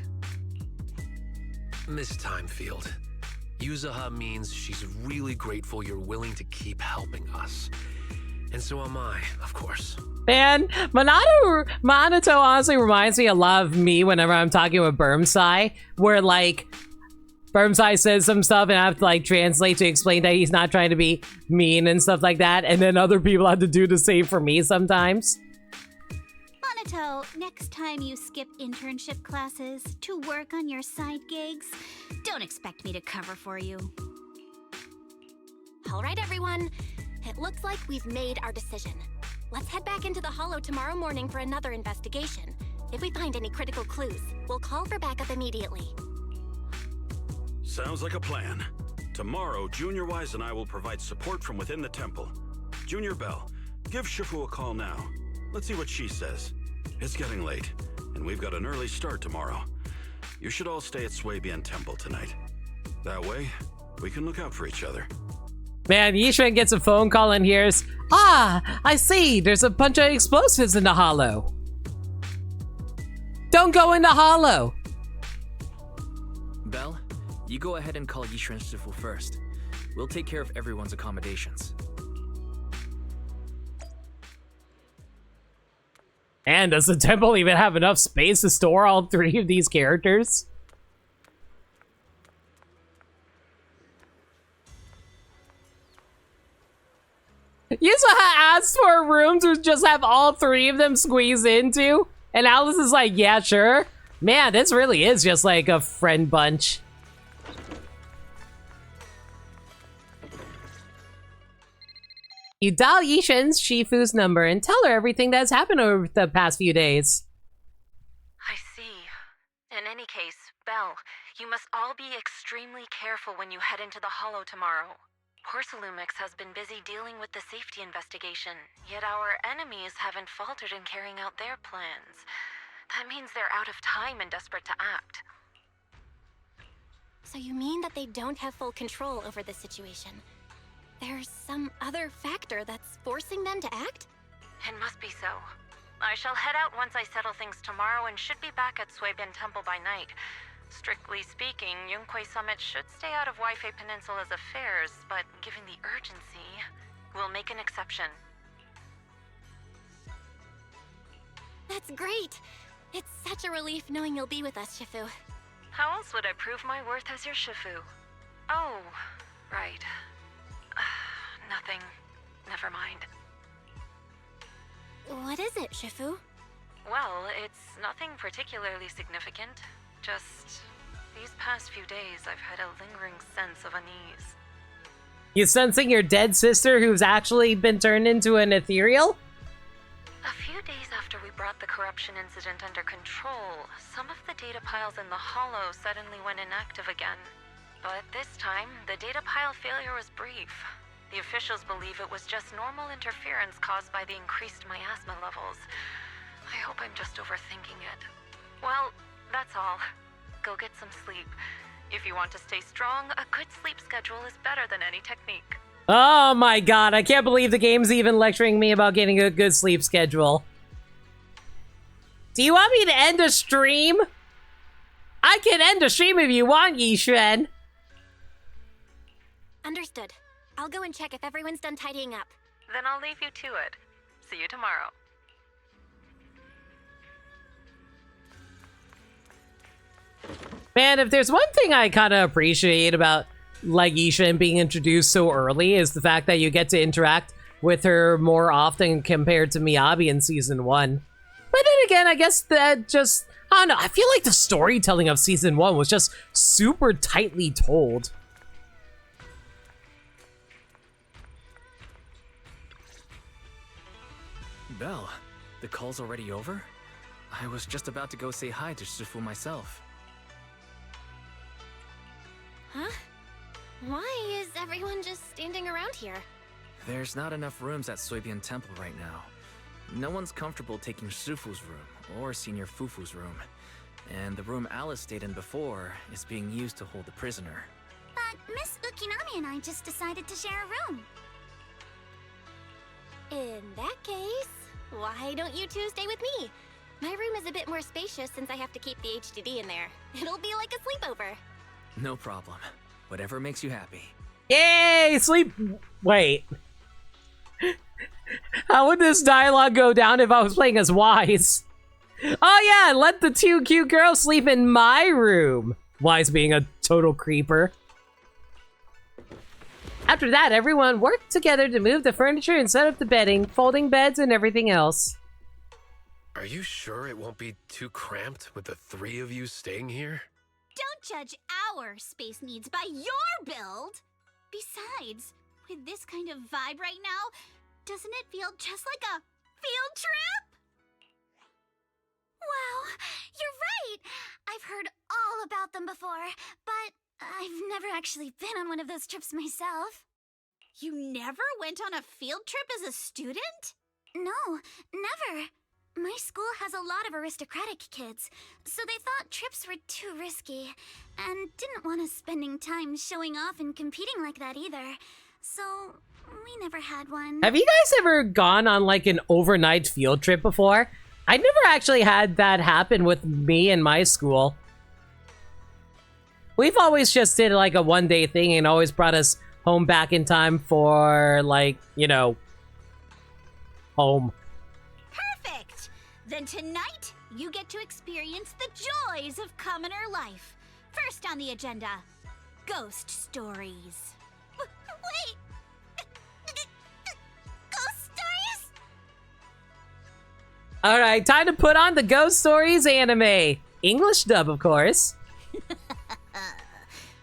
Miss Timefield, Yuzaha means she's really grateful you're willing to keep helping us. And so am I, of course. Man, Minato honestly reminds me a lot of me whenever I'm talking with Burmsai, where like Burmsai says some stuff and I have to like translate to explain that he's not trying to be mean and stuff like that, and then other people have to do the same for me sometimes. Minato, next time you skip internship classes to work on your side gigs, don't expect me to cover for you. All right, everyone. It looks like we've made our decision. Let's head back into the Hollow tomorrow morning for another investigation. If we find any critical clues, we'll call for backup immediately. Sounds like a plan. Tomorrow, Junior Wise and I will provide support from within the temple. Junior Bell, give Shifu a call now. Let's see what she says. It's getting late, and we've got an early start tomorrow. You should all stay at Swabian Temple tonight. That way, we can look out for each other. Man, Yishuan gets a phone call and hears, "Ah, I see, there's a bunch of explosives in the Hollow. Don't go in the Hollow." Belle, you go ahead and call Yishuan Shifu first. We'll take care of everyone's accommodations. And does the temple even have enough space to store all three of these characters? Yuzaha asked for a room to just have all three of them squeeze into, and Alice is like, yeah, sure. Man, this really is just like a friend bunch. You dial Yishuan Shifu's number and tell her everything that's happened over the past few days. I see. In any case, Belle, you must all be extremely careful when you head into the Hollow tomorrow. Porcelumix has been busy dealing with the safety investigation, yet our enemies haven't faltered in carrying out their plans. That means they're out of time and desperate to act. So you mean that they don't have full control over the situation? There's some other factor that's forcing them to act? It must be so. I shall head out once I settle things tomorrow and should be back at Swabian Temple by night. Strictly speaking, Yunquay Summit should stay out of Waifei Peninsula's affairs, but given the urgency, we'll make an exception. That's great! It's such a relief knowing you'll be with us, Shifu. How else would I prove my worth as your Shifu? Oh, right. Nothing. Never mind. What is it, Shifu? Well, it's nothing particularly significant. Just these past few days, I've had a lingering sense of unease. You sensing your dead sister who's actually been turned into an ethereal? A few days after we brought the corruption incident under control, some of the data piles in the Hollow suddenly went inactive again. But this time, the data pile failure was brief. The officials believe it was just normal interference caused by the increased miasma levels. I hope I'm just overthinking it. Well, that's all. Go get some sleep. If you want to stay strong, a good sleep schedule is better than any technique. Oh my god, I can't believe the game's even lecturing me about getting a good sleep schedule. Do you want me to end the stream? I can end the stream if you want, Yishuan. Understood. I'll go and check if everyone's done tidying up. Then I'll leave you to it. See you tomorrow. Man, if there's one thing I kind of appreciate about like Yishuan being introduced so early is the fact that you get to interact with her more often compared to Miyabi in Season 1. But then again, I guess that just, I don't know, I feel like the storytelling of Season 1 was just super tightly told. Belle, the call's already over? I was just about to go say hi to Shifu myself. Huh? Why is everyone just standing around here? There's not enough rooms at Swabian Temple right now. No one's comfortable taking Shifu's room, or Senior Fufu's room. And the room Alice stayed in before is being used to hold the prisoner. But Miss Ukinami and I just decided to share a room. In that case, why don't you two stay with me? My room is a bit more spacious since I have to keep the HDD in there. It'll be like a sleepover. No problem. Whatever makes you happy. Yay! Sleep. Wait. How would this dialogue go down if I was playing as Wise? Oh yeah, let the two cute girls sleep in my room. Wise being a total creeper. After that, everyone worked together to move the furniture and set up the bedding, folding beds, and everything else. Are you sure it won't be too cramped with the three of you staying here? Don't judge our space needs by your build! Besides, with this kind of vibe right now, doesn't it feel just like a field trip? Wow, you're right! I've heard all about them before, but I've never actually been on one of those trips myself. You never went on a field trip as a student? No, never. My school has a lot of aristocratic kids, so they thought trips were too risky, and didn't want us spending time showing off and competing like that either. So, we never had one. Have you guys ever gone on like an overnight field trip before? I never actually had that happen with me and my school. We've always just did like a one-day thing and always brought us home back in time for like, you know, home. Perfect! Then tonight, you get to experience the joys of commoner life. First on the agenda, ghost stories. Wait! Ghost stories? Alright, time to put on the Ghost Stories anime. English dub, of course.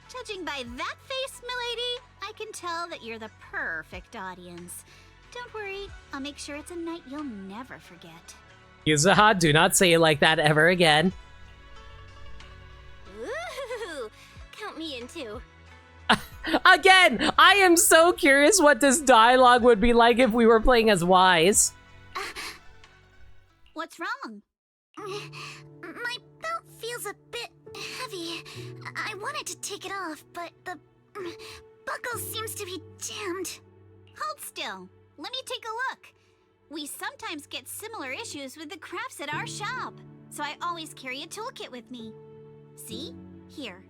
Judging by that face, milady, I can tell that you're the perfect audience. Don't worry, I'll make sure it's a night you'll never forget. Yuzuha, do not say it like that ever again. Ooh, count me in too. Again, I am so curious what this dialogue would be like if we were playing as Wise. What's wrong? My belt feels a bit heavy. I wanted to take it off, but the buckle seems to be jammed. Hold still. Let me take a look. We sometimes get similar issues with the crafts at our shop, so I always carry a toolkit with me. See? Here.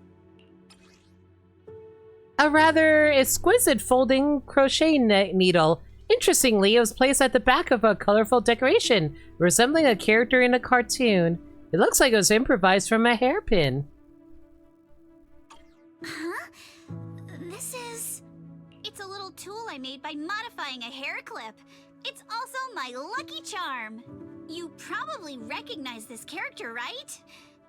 A rather exquisite folding crochet needle. Interestingly, it was placed at the back of a colorful decoration, resembling a character in a cartoon. It looks like it was improvised from a hairpin. Huh? This is... It's a little tool I made by modifying a hair clip. It's also my lucky charm. You probably recognize this character, right?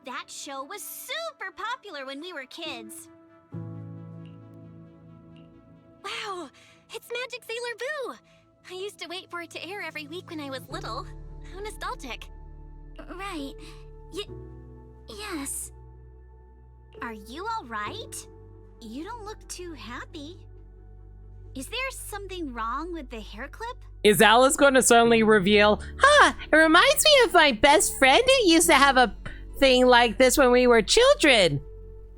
That show was super popular when we were kids. Wow, it's Magic Sailor Boo! I used to wait for it to air every week when I was little. How nostalgic. Right. Yes. Are you all right? You don't look too happy. Is there something wrong with the hair clip? Is Alice going to suddenly reveal, It reminds me of my best friend who used to have a thing like this when we were children.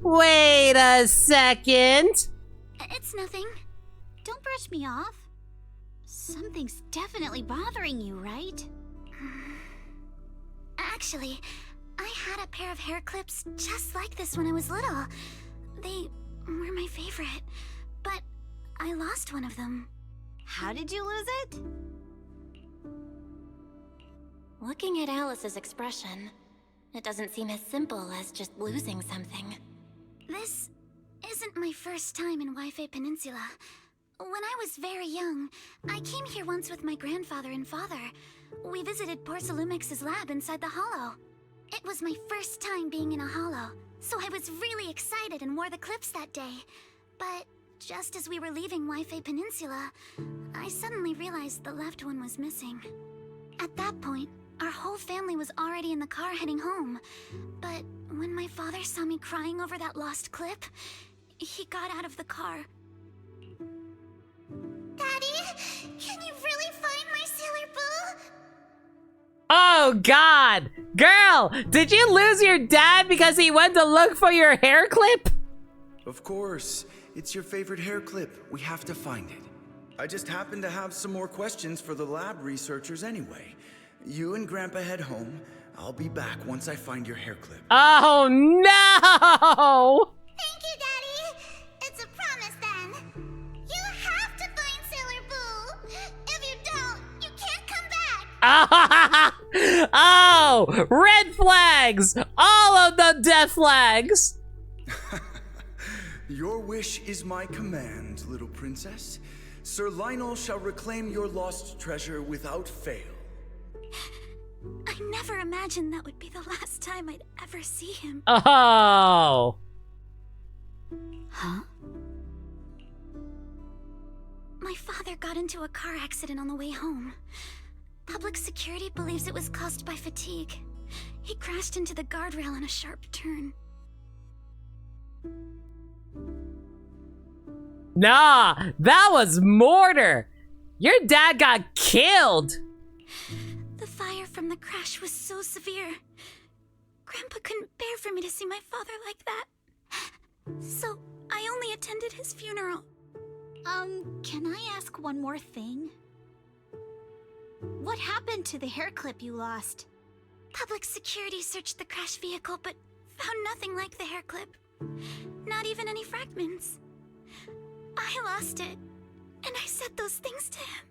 Wait a second. It's nothing. Don't brush me off. Something's definitely bothering you, right? Actually, I had a pair of hair clips just like this when I was little. They were my favorite, but I lost one of them. How did you lose it? Looking at Alice's expression, it doesn't seem as simple as just losing something. This isn't my first time in Wi-Fi Peninsula. When I was very young, I came here once with my grandfather and father. We visited Porcelumex's lab inside the Hollow. It was my first time being in a Hollow, so I was really excited and wore the clips that day. But just as we were leaving Wi-Fi Peninsula, I suddenly realized the left one was missing. At that point, our whole family was already in the car heading home. But when my father saw me crying over that lost clip, he got out of the car. Daddy, can you really find my Sailor Boo? oh God! Girl, did you lose your dad because he went to look for your hair clip? Of course. It's your favorite hair clip. We have to find it. I just happen to have some more questions for the lab researchers anyway. You and Grandpa head home. I'll be back once I find your hair clip. Oh no! Thank you, Daddy. It's a promise then. You have to find Sailor Boo. If you don't, you can't come back. Oh, red flags! All of the death flags! Your wish is my command, little princess. Sir Lionel shall reclaim your lost treasure without fail. I never imagined that would be the last time I'd ever see him. Oh! Huh? My father got into a car accident on the way home. Public security believes it was caused by fatigue. He crashed into the guardrail on a sharp turn. Nah, that was murder! Your dad got killed! The fire from the crash was so severe. Grandpa couldn't bear for me to see my father like that. So I only attended his funeral. Can I ask one more thing? What happened to the hair clip you lost? Public security searched the crashed vehicle, but found nothing like the hair clip. Not even any fragments. I lost it, and I said those things to him.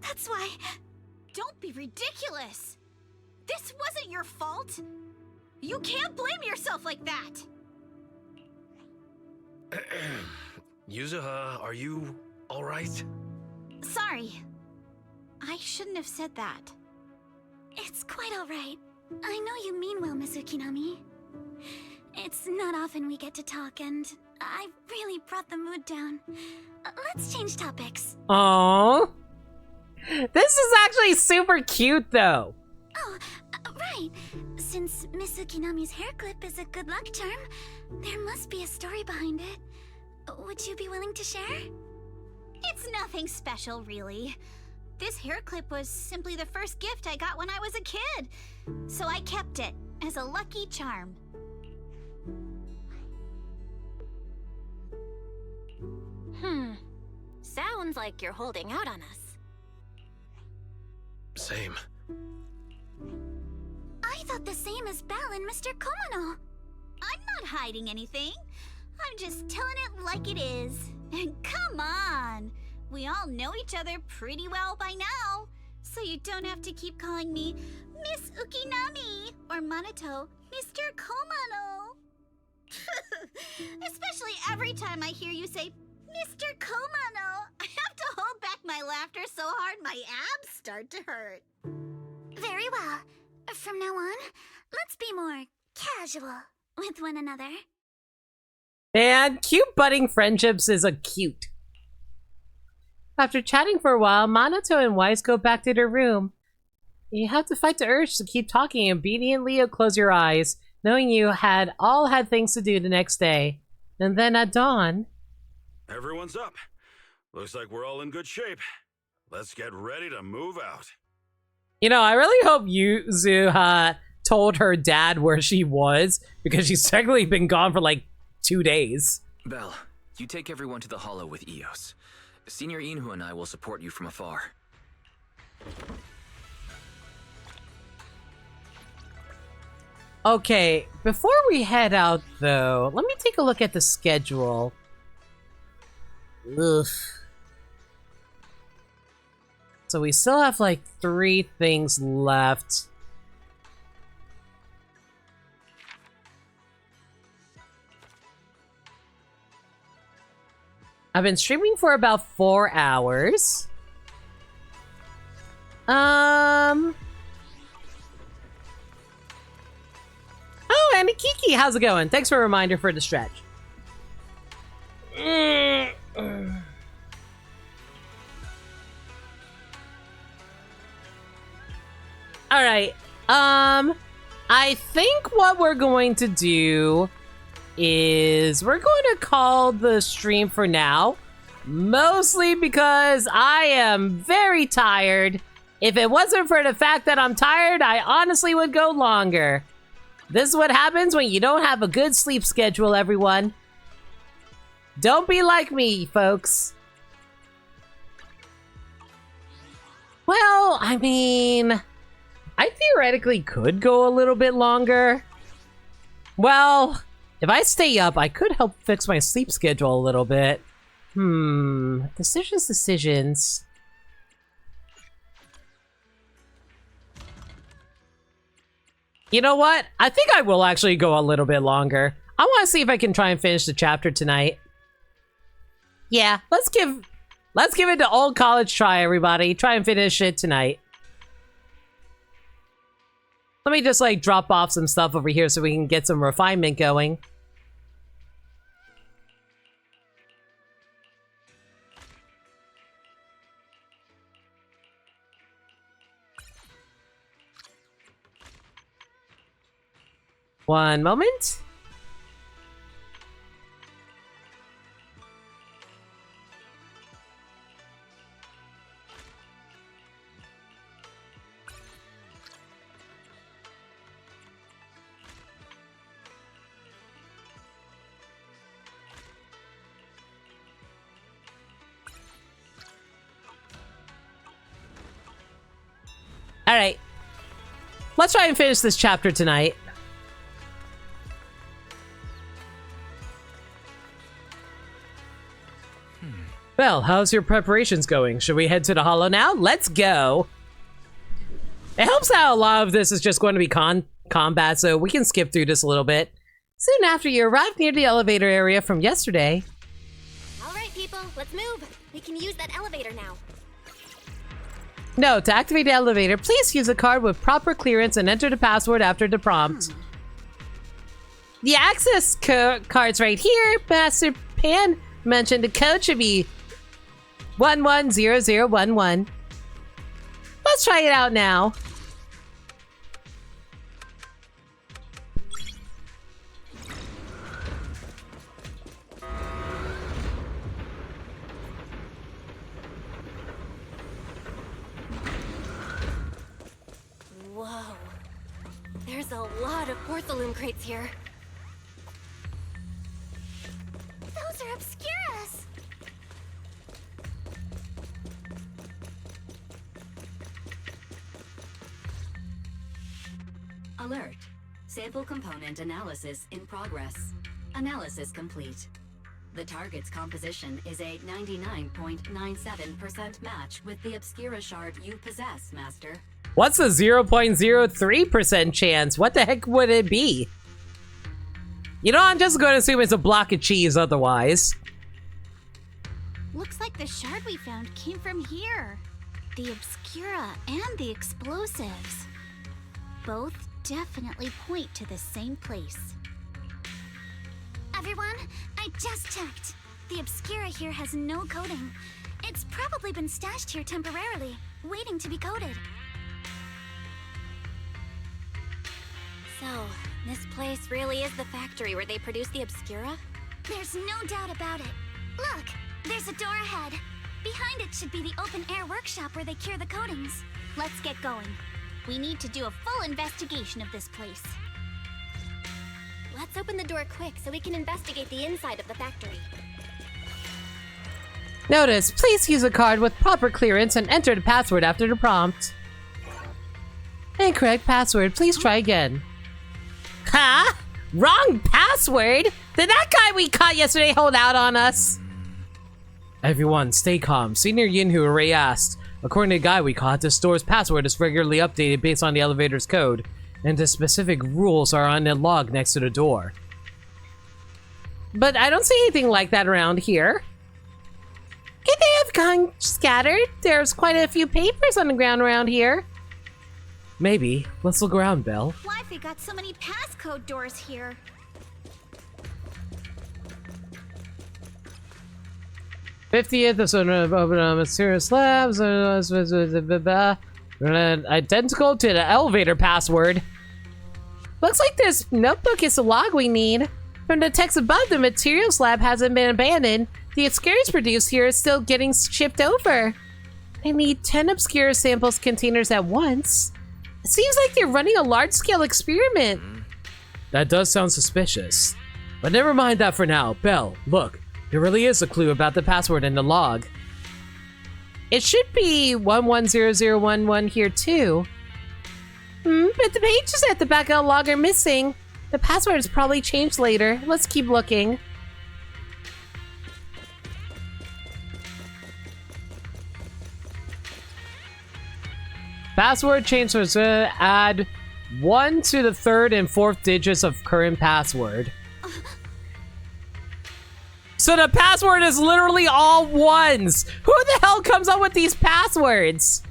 That's why... Don't be ridiculous! This wasn't your fault! You can't blame yourself like that! Yuzuha, are you alright? Sorry. I shouldn't have said that. It's quite alright. I know you mean well, Miss Ukinami. It's not often we get to talk, and I really brought the mood down. Let's change topics. Aww. This is actually super cute, though. Oh, right. Since Miss Ukinami's hair clip is a good luck charm, there must be a story behind it. Would you be willing to share? It's nothing special, really. This hair clip was simply the first gift I got when I was a kid. So I kept it as a lucky charm. Sounds like you're holding out on us. Same. I thought the same as Belle and Mr. Komano. I'm not hiding anything. I'm just telling it like it is. And come on! We all know each other pretty well by now. So you don't have to keep calling me Miss Ukinami or Manato Mr. Komano. Especially every time I hear you say Mr. Komano, I have to hold back my laughter so hard my abs start to hurt. Very well. From now on, let's be more casual with one another. And cute budding friendships is a cute. After chatting for a while, Minato and Weiss go back to their room. You have to fight the urge to keep talking and obediently close your eyes, knowing you had things to do the next day. And then at dawn... Everyone's up. Looks like we're all in good shape. Let's get ready to move out. You know, I really hope Yuzuha told her dad where she was, because she's technically been gone for like 2 days. Belle, you take everyone to the Hollow with Eos. Senior Inhu and I will support you from afar. Okay, before we head out though, let me take a look at the schedule. Ugh. So we still have like 3 things left. I've been streaming for about 4 hours. Oh, Annie Kiki, how's it going? Thanks for a reminder for the stretch. Alright, I think what we're going to do is we're going to call the stream for now. Mostly because I am very tired. If it wasn't for the fact that I'm tired, I honestly would go longer. This is what happens when you don't have a good sleep schedule, everyone. Don't be like me, folks. Well, I mean, I theoretically could go a little bit longer. Well, if I stay up, I could help fix my sleep schedule a little bit. Decisions. You know what? I think I will actually go a little bit longer. I want to see if I can try and finish the chapter tonight. Yeah, let's give it the old college try, everybody. Try and finish it tonight. Let me just, like, drop off some stuff over here so we can get some refinement going. One moment. All right. Let's try and finish this chapter tonight. Well, how's your preparations going? Should we head to the Hollow now? Let's go. It helps out a lot of this is just going to be combat, so we can skip through this a little bit. Soon after you arrived near the elevator area from yesterday. All right, people, let's move. We can use that elevator now. No, to activate the elevator, please use a card with proper clearance and enter the password after the prompt. The access card's right here. Master Pan mentioned the code should be 110011. Let's try it out now. Whoa. There's a lot of porcelain crates here. Those are Obscuras! Alert. Sample component analysis in progress. Analysis complete. The target's composition is a 99.97% match with the Obscura shard you possess, Master. What's the 0.03% chance? What the heck would it be? You know, I'm just going to assume it's a block of cheese otherwise. Looks like the shard we found came from here. The Obscura and the explosives. Both definitely point to the same place. Everyone, I just checked. The Obscura here has no coding. It's probably been stashed here temporarily, waiting to be coded. So, this place really is the factory where they produce the Obscura? There's no doubt about it. Look, there's a door ahead. Behind it should be the open-air workshop where they cure the coatings. Let's get going. We need to do a full investigation of this place. Let's open the door quick so we can investigate the inside of the factory. Notice, please use a card with proper clearance and enter the password after the prompt. Incorrect password, please try again. Huh? Wrong password? Did that guy we caught yesterday hold out on us? Everyone, stay calm. Senior Yinhu already asked. According to the guy we caught, the store's password is regularly updated based on the elevator's code, and the specific rules are on the log next to the door. But I don't see anything like that around here. Could they have gone scattered? There's quite a few papers on the ground around here. Maybe. Let's look around, Belle. Why have we got so many passcode doors here? '50th, the sort of open serious labs, identical to the elevator password. Looks like this notebook is the log we need. From the text above, the materials lab hasn't been abandoned. The Obscuras produced here is still getting shipped over. I need 10 Obscura samples containers at once. It seems like they're running a large-scale experiment. That does sound suspicious. But never mind that for now. Belle, look. There really is a clue about the password in the log. It should be 110011 here too. But the pages at the back of the log are missing. The password is probably changed later. Let's keep looking. Password change was add 1 to the 3rd and 4th digits of current password. So the password is literally all ones. Who the hell comes up with these passwords?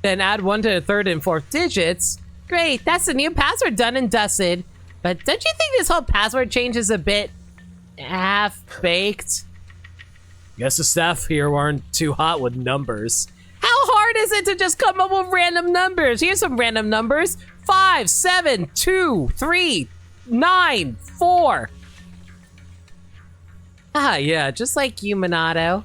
Then add 1 to the 3rd and 4th digits. Great, that's the new password done and dusted. But don't you think this whole password change is a bit half-baked? Guess the staff here aren't too hot with numbers. How hard is it to just come up with random numbers? Here's some random numbers. 5, 7, 2, 3, 9, 4. Ah, yeah, just like you, Minato.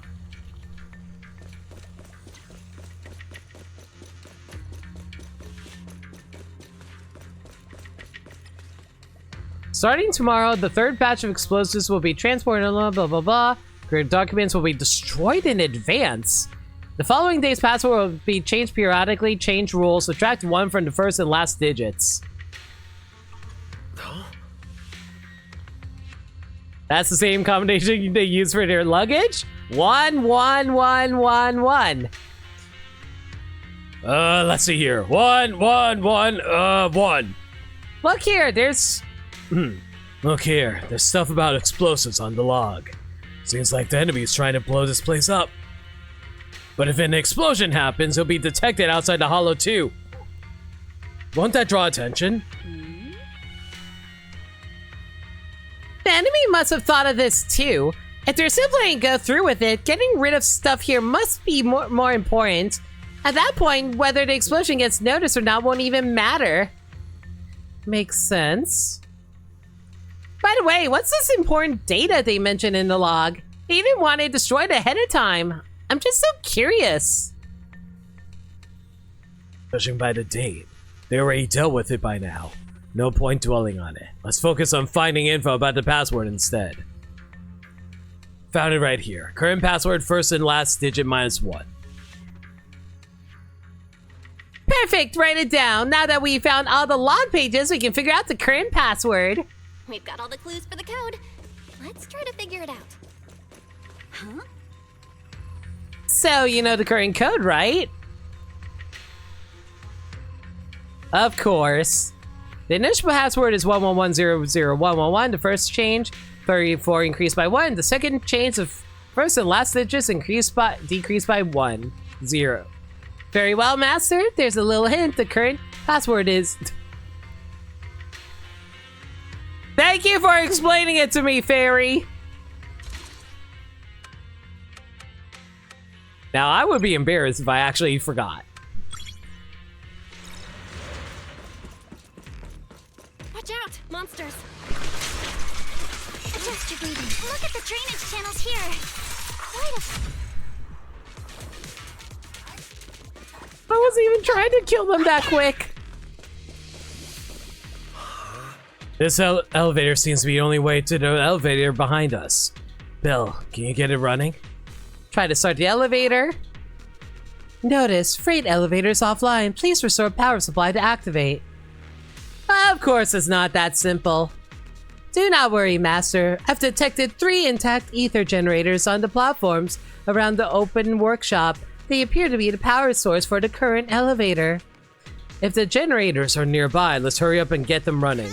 Starting tomorrow, the 3rd batch of explosives will be transported, blah, blah, blah, blah. Current documents will be destroyed in advance. The following day's password will be changed periodically. Change rules. Subtract 1 from the first and last digits. That's the same combination they use for their luggage? 1, 1, 1, 1, 1. Let's see here. 1, 1, 1, 1. Look here, there's... Look here, there's stuff about explosives on the log. Seems like the enemy's trying to blow this place up. But if an explosion happens, it'll be detected outside the hollow too. Won't that draw attention? The enemy must have thought of this too. If they're simply going to go through with it, getting rid of stuff here must be more important. At that point, whether the explosion gets noticed or not won't even matter. Makes sense. By the way, what's this important data they mentioned in the log? They even want it destroyed ahead of time. I'm just so curious. Judging by the date, they already dealt with it by now. No point dwelling on it. Let's focus on finding info about the password instead. Found it right here. Current password, first and last digit -1. Perfect, write it down. Now that we found all the log pages, we can figure out the current password. We've got all the clues for the code. Let's try to figure it out. Huh? So, you know the current code, right? Of course. The initial password is 111001111. The first change, 34 increased by 1. The second change of first and last digits decreased by 1. 0. Very well, Master. There's a little hint. The current password is... Thank you for explaining it to me, Fairy. Now, I would be embarrassed if I actually forgot. Watch out, monsters. Adjust your breathing. Look at the drainage channels here. Quite a... I wasn't even trying to kill them that quick. This elevator seems to be the only way to the elevator behind us. Bill, can you get it running? Try to start the elevator. Notice, freight elevators offline. Please restore power supply to activate. Of course it's not that simple. Do not worry, Master. I've detected 3 intact ether generators on the platforms around the open workshop. They appear to be the power source for the current elevator. If the generators are nearby, let's hurry up and get them running.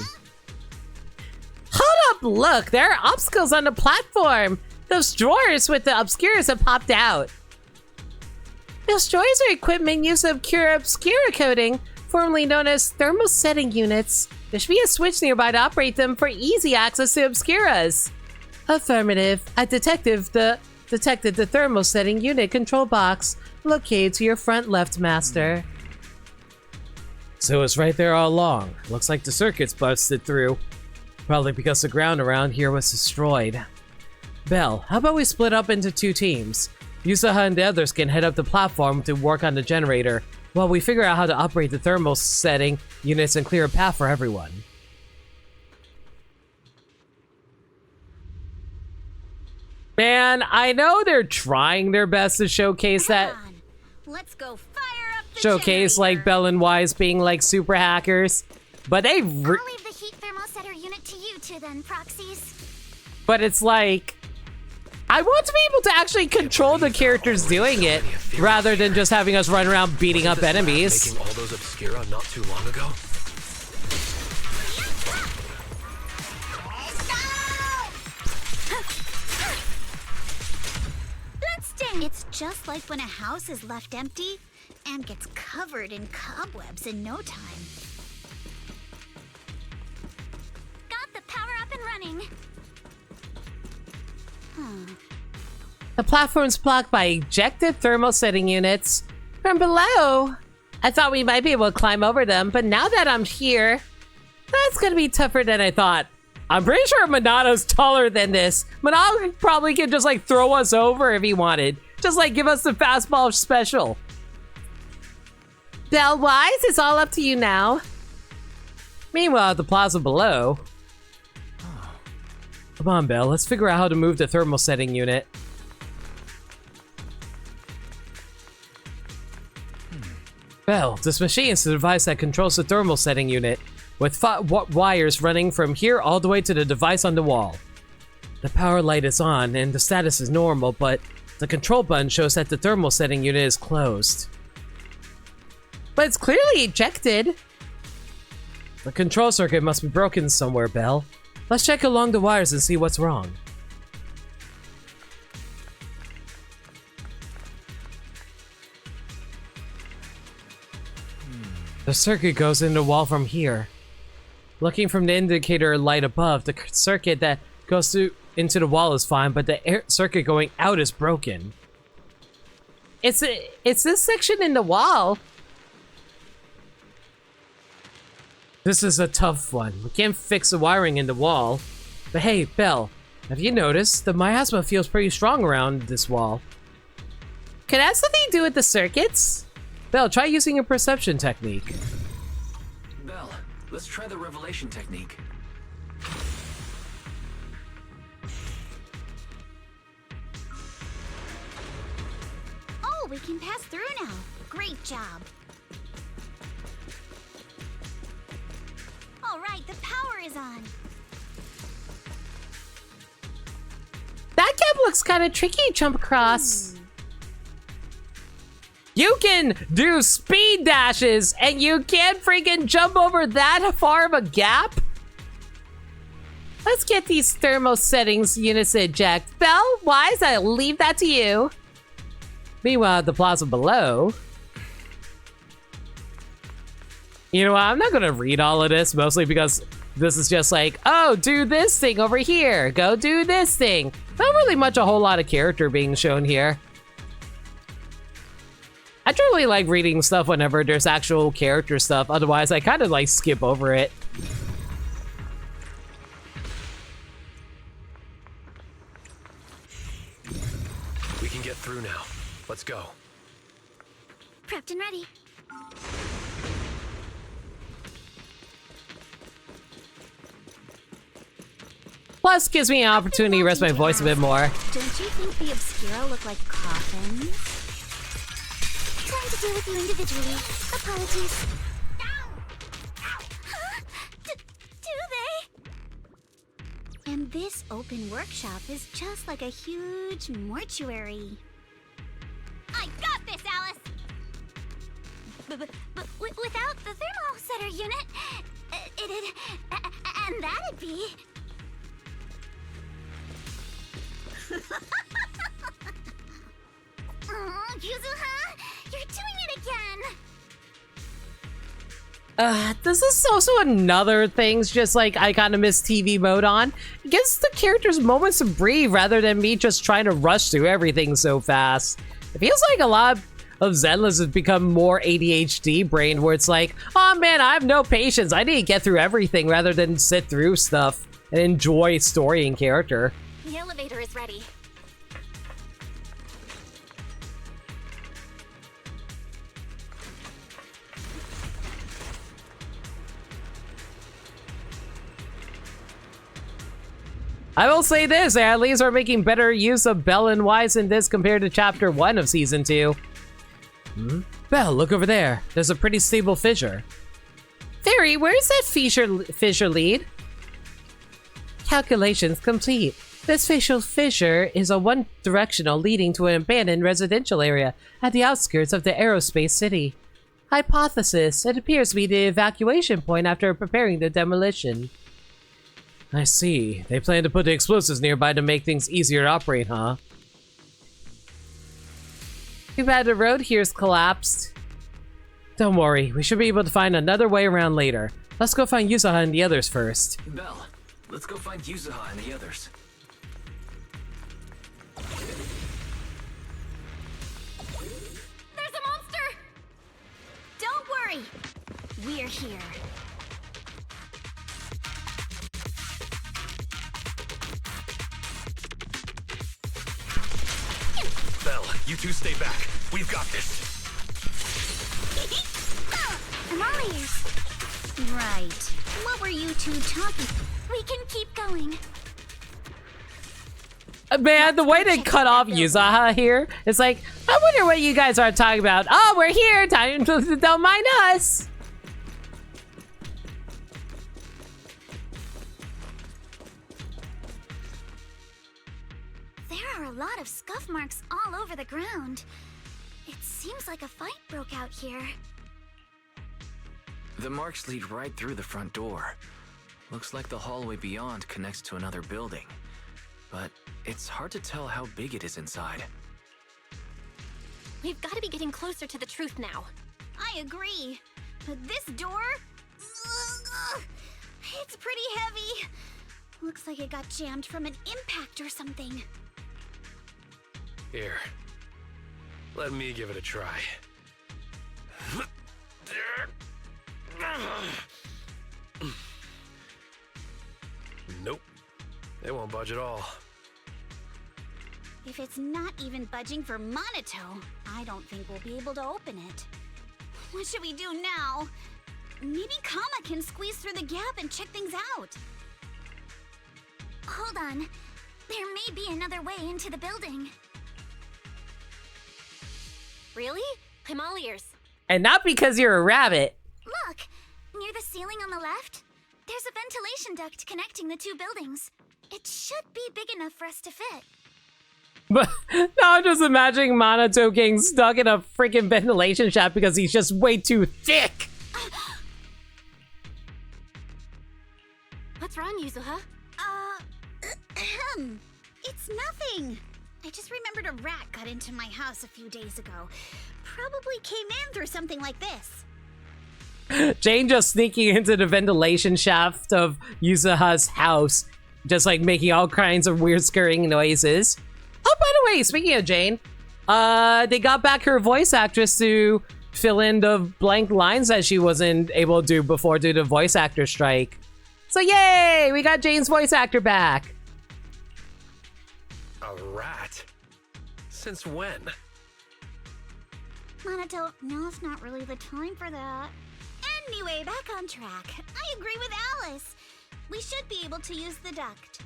Hold up, look! There are obstacles on the platform! Those drawers with the obscuras have popped out. Those drawers are equipment used to obscura coating, formerly known as thermal setting units. There should be a switch nearby to operate them for easy access to obscuras. Affirmative. I detected the thermal setting unit control box located to your front left, Master. So it's right there all along. Looks like the circuit's busted through. Probably because the ground around here was destroyed. Belle, how about we split up into 2 teams? Yusaha and the others can head up the platform to work on the generator, while we figure out how to operate the thermal setting units and clear a path for everyone. Man, I know they're trying their best to showcase that. Let's go fire up showcase like Belle and Wise being like super hackers, but they. I'll leave the heat thermosetter unit to you two then, proxies. But it's like, I want to be able to actually control the characters doing it, rather than just having us run around beating up enemies. Making all those obscura not too long ago. It's just like when a house is left empty and gets covered in cobwebs in no time. Got the power up and running. The platform's blocked by ejected thermal setting units from below. I thought we might be able to climb over them, but now that I'm here, that's gonna be tougher than I thought. I'm pretty sure Monato's taller than this. Monato probably could just like throw us over if he wanted. Just like give us the fastball special. Belle Wise, it's all up to you now. Meanwhile, at the plaza below. Come on, Belle, let's figure out how to move the thermal setting unit. Belle, this machine is the device that controls the thermal setting unit, with wires running from here all the way to the device on the wall. The power light is on and the status is normal, but the control button shows that the thermal setting unit is closed. But it's clearly ejected. The control circuit must be broken somewhere, Belle. Let's check along the wires and see what's wrong. The circuit goes in the wall from here. Looking from the indicator light above, the circuit that goes into the wall is fine, but the circuit going out is broken. It's this section in the wall. This is a tough one. We can't fix the wiring in the wall. But hey, Belle, have you noticed? The miasma feels pretty strong around this wall. Could that have something to do with the circuits? Belle, try using a perception technique. Belle, let's try the revelation technique. Oh, we can pass through now. Great job. All right, the power is on. That gap looks kind of tricky to jump across. You can do speed dashes and you can't freaking jump over that far of a gap? Let's get these thermal settings units to eject. Belle, Wise, I'll leave that to you. Meanwhile, at the plaza below. You know what? I'm not gonna read all of this, mostly because this is just like, oh, do this thing over here. Go do this thing. Not really much a whole lot of character being shown here. I truly like reading stuff whenever there's actual character stuff. Otherwise, I kind of like skip over it. We can get through now. Let's go. Prepped and ready. Plus, gives me an opportunity to rest my voice a bit more. Don't you think the Obscura look like coffins? Trying to deal with you individually. Apologies. Do they? And this open workshop is just like a huge mortuary. I got this, Alice! But without the thermal setter unit, it'd... and that'd be... Oh, Yuzuha, you're doing it again! This is also another thing's just like I kind of miss TV mode on. It gives the characters moments to breathe rather than me just trying to rush through everything so fast. It feels like a lot of Zenless has become more ADHD brained, where it's like, oh man, I have no patience. I need to get through everything rather than sit through stuff and enjoy story and character. The elevator is ready. I will say this, at least we're making better use of Belle and Wise in this compared to Chapter 1 of Season 2. Belle, look over there. There's a pretty stable fissure. Fairy, where's that fissure lead? Calculations complete. This facial fissure is a one-directional leading to an abandoned residential area at the outskirts of the aerospace city. Hypothesis: it appears to be the evacuation point after preparing the demolition. I see. They plan to put the explosives nearby to make things easier to operate, huh? Too bad the road here's collapsed. Don't worry, we should be able to find another way around later. Let's go find Yuzaha and the others first. Belle, let's go find Yuzaha and the others. There's a monster! Don't worry, we're here. Belle, you two stay back. We've got this. I'm all ears. Right. What were you two talking? We can keep going. Man, the way they cut off Yuzaha here, it's like, I wonder what you guys are talking about. Oh, we're here. Time to don't mind us. There are a lot of scuff marks all over the ground. It seems like a fight broke out here. The marks lead right through the front door. Looks like the hallway beyond connects to another building. But it's hard to tell how big it is inside. We've got to be getting closer to the truth now. I agree. But this door? It's pretty heavy. Looks like it got jammed from an impact or something. Here. Let me give it a try. Nope. It won't budge at all. If it's not even budging for Monato, I don't think we'll be able to open it. What should we do now? Maybe Kama can squeeze through the gap and check things out. Hold on. There may be another way into the building. Really? I'm all ears. And not because you're a rabbit. Look! Near the ceiling on the left, there's a ventilation duct connecting the two buildings. It should be big enough for us to fit. But now I'm just imagining Monato getting stuck in a freaking ventilation shaft because he's just way too thick. What's wrong, Yuzuha? It's nothing. I just remembered a rat got into my house a few days ago. Probably came in through something like this. Jane just sneaking into the ventilation shaft of Yuzuha's house, just like making all kinds of weird scurrying noises. Oh, by the way, speaking of Jane, they got back her voice actress to fill in the blank lines that she wasn't able to do before due to voice actor strike. So yay, we got Jane's voice actor back. A rat? Since when? Monato, now's not really the time for that. Anyway, back on track. I agree with Alice. We should be able to use the duct.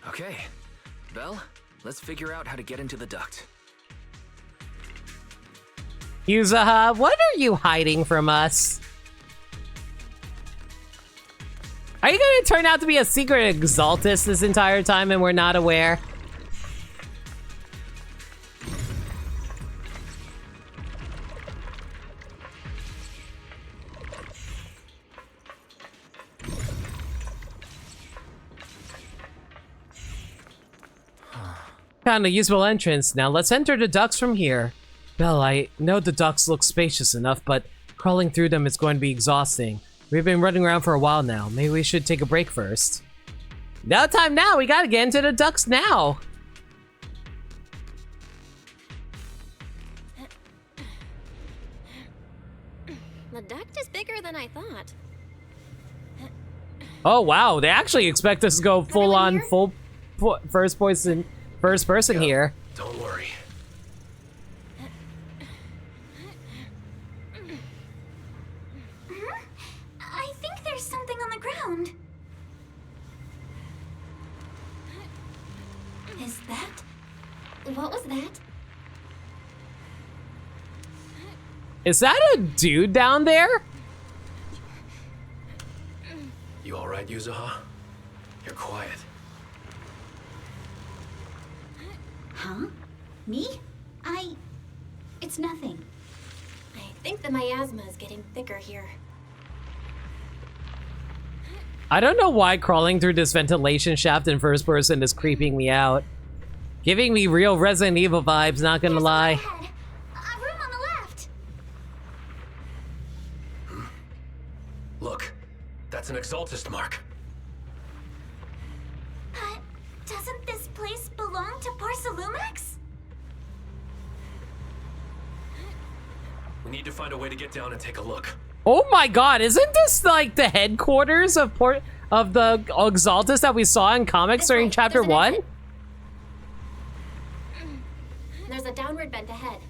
Okay. Belle, let's figure out how to get into the duct. Yuzuha, what are you hiding from us? Are you going to turn out to be a secret Exaltus this entire time and we're not aware? Found a usable entrance. Now let's enter the ducts from here. Belle, I know the ducts look spacious enough, but crawling through them is going to be exhausting. We've been running around for a while now. Maybe we should take a break first. No time now. We gotta get into the ducts now. The duct is bigger than I thought. Oh wow, they actually expect us to go full on, first person here. Don't worry. I think there's something on the ground. Is that? What was that? Is that a dude down there? You alright, Yuzuha? You're quiet. Huh? Me? It's nothing. I think the miasma is getting thicker here. I don't know why crawling through this ventilation shaft in first person is creeping me out. Giving me real Resident Evil vibes, not gonna lie. A room on the left. Look, that's an Exaltist mark. But doesn't this place belong to Porcelumex? We need to find a way to get down and take a look. Oh my god, isn't this like the headquarters of the Exaltus that we saw in comics during chapter 1? There's a downward bend ahead.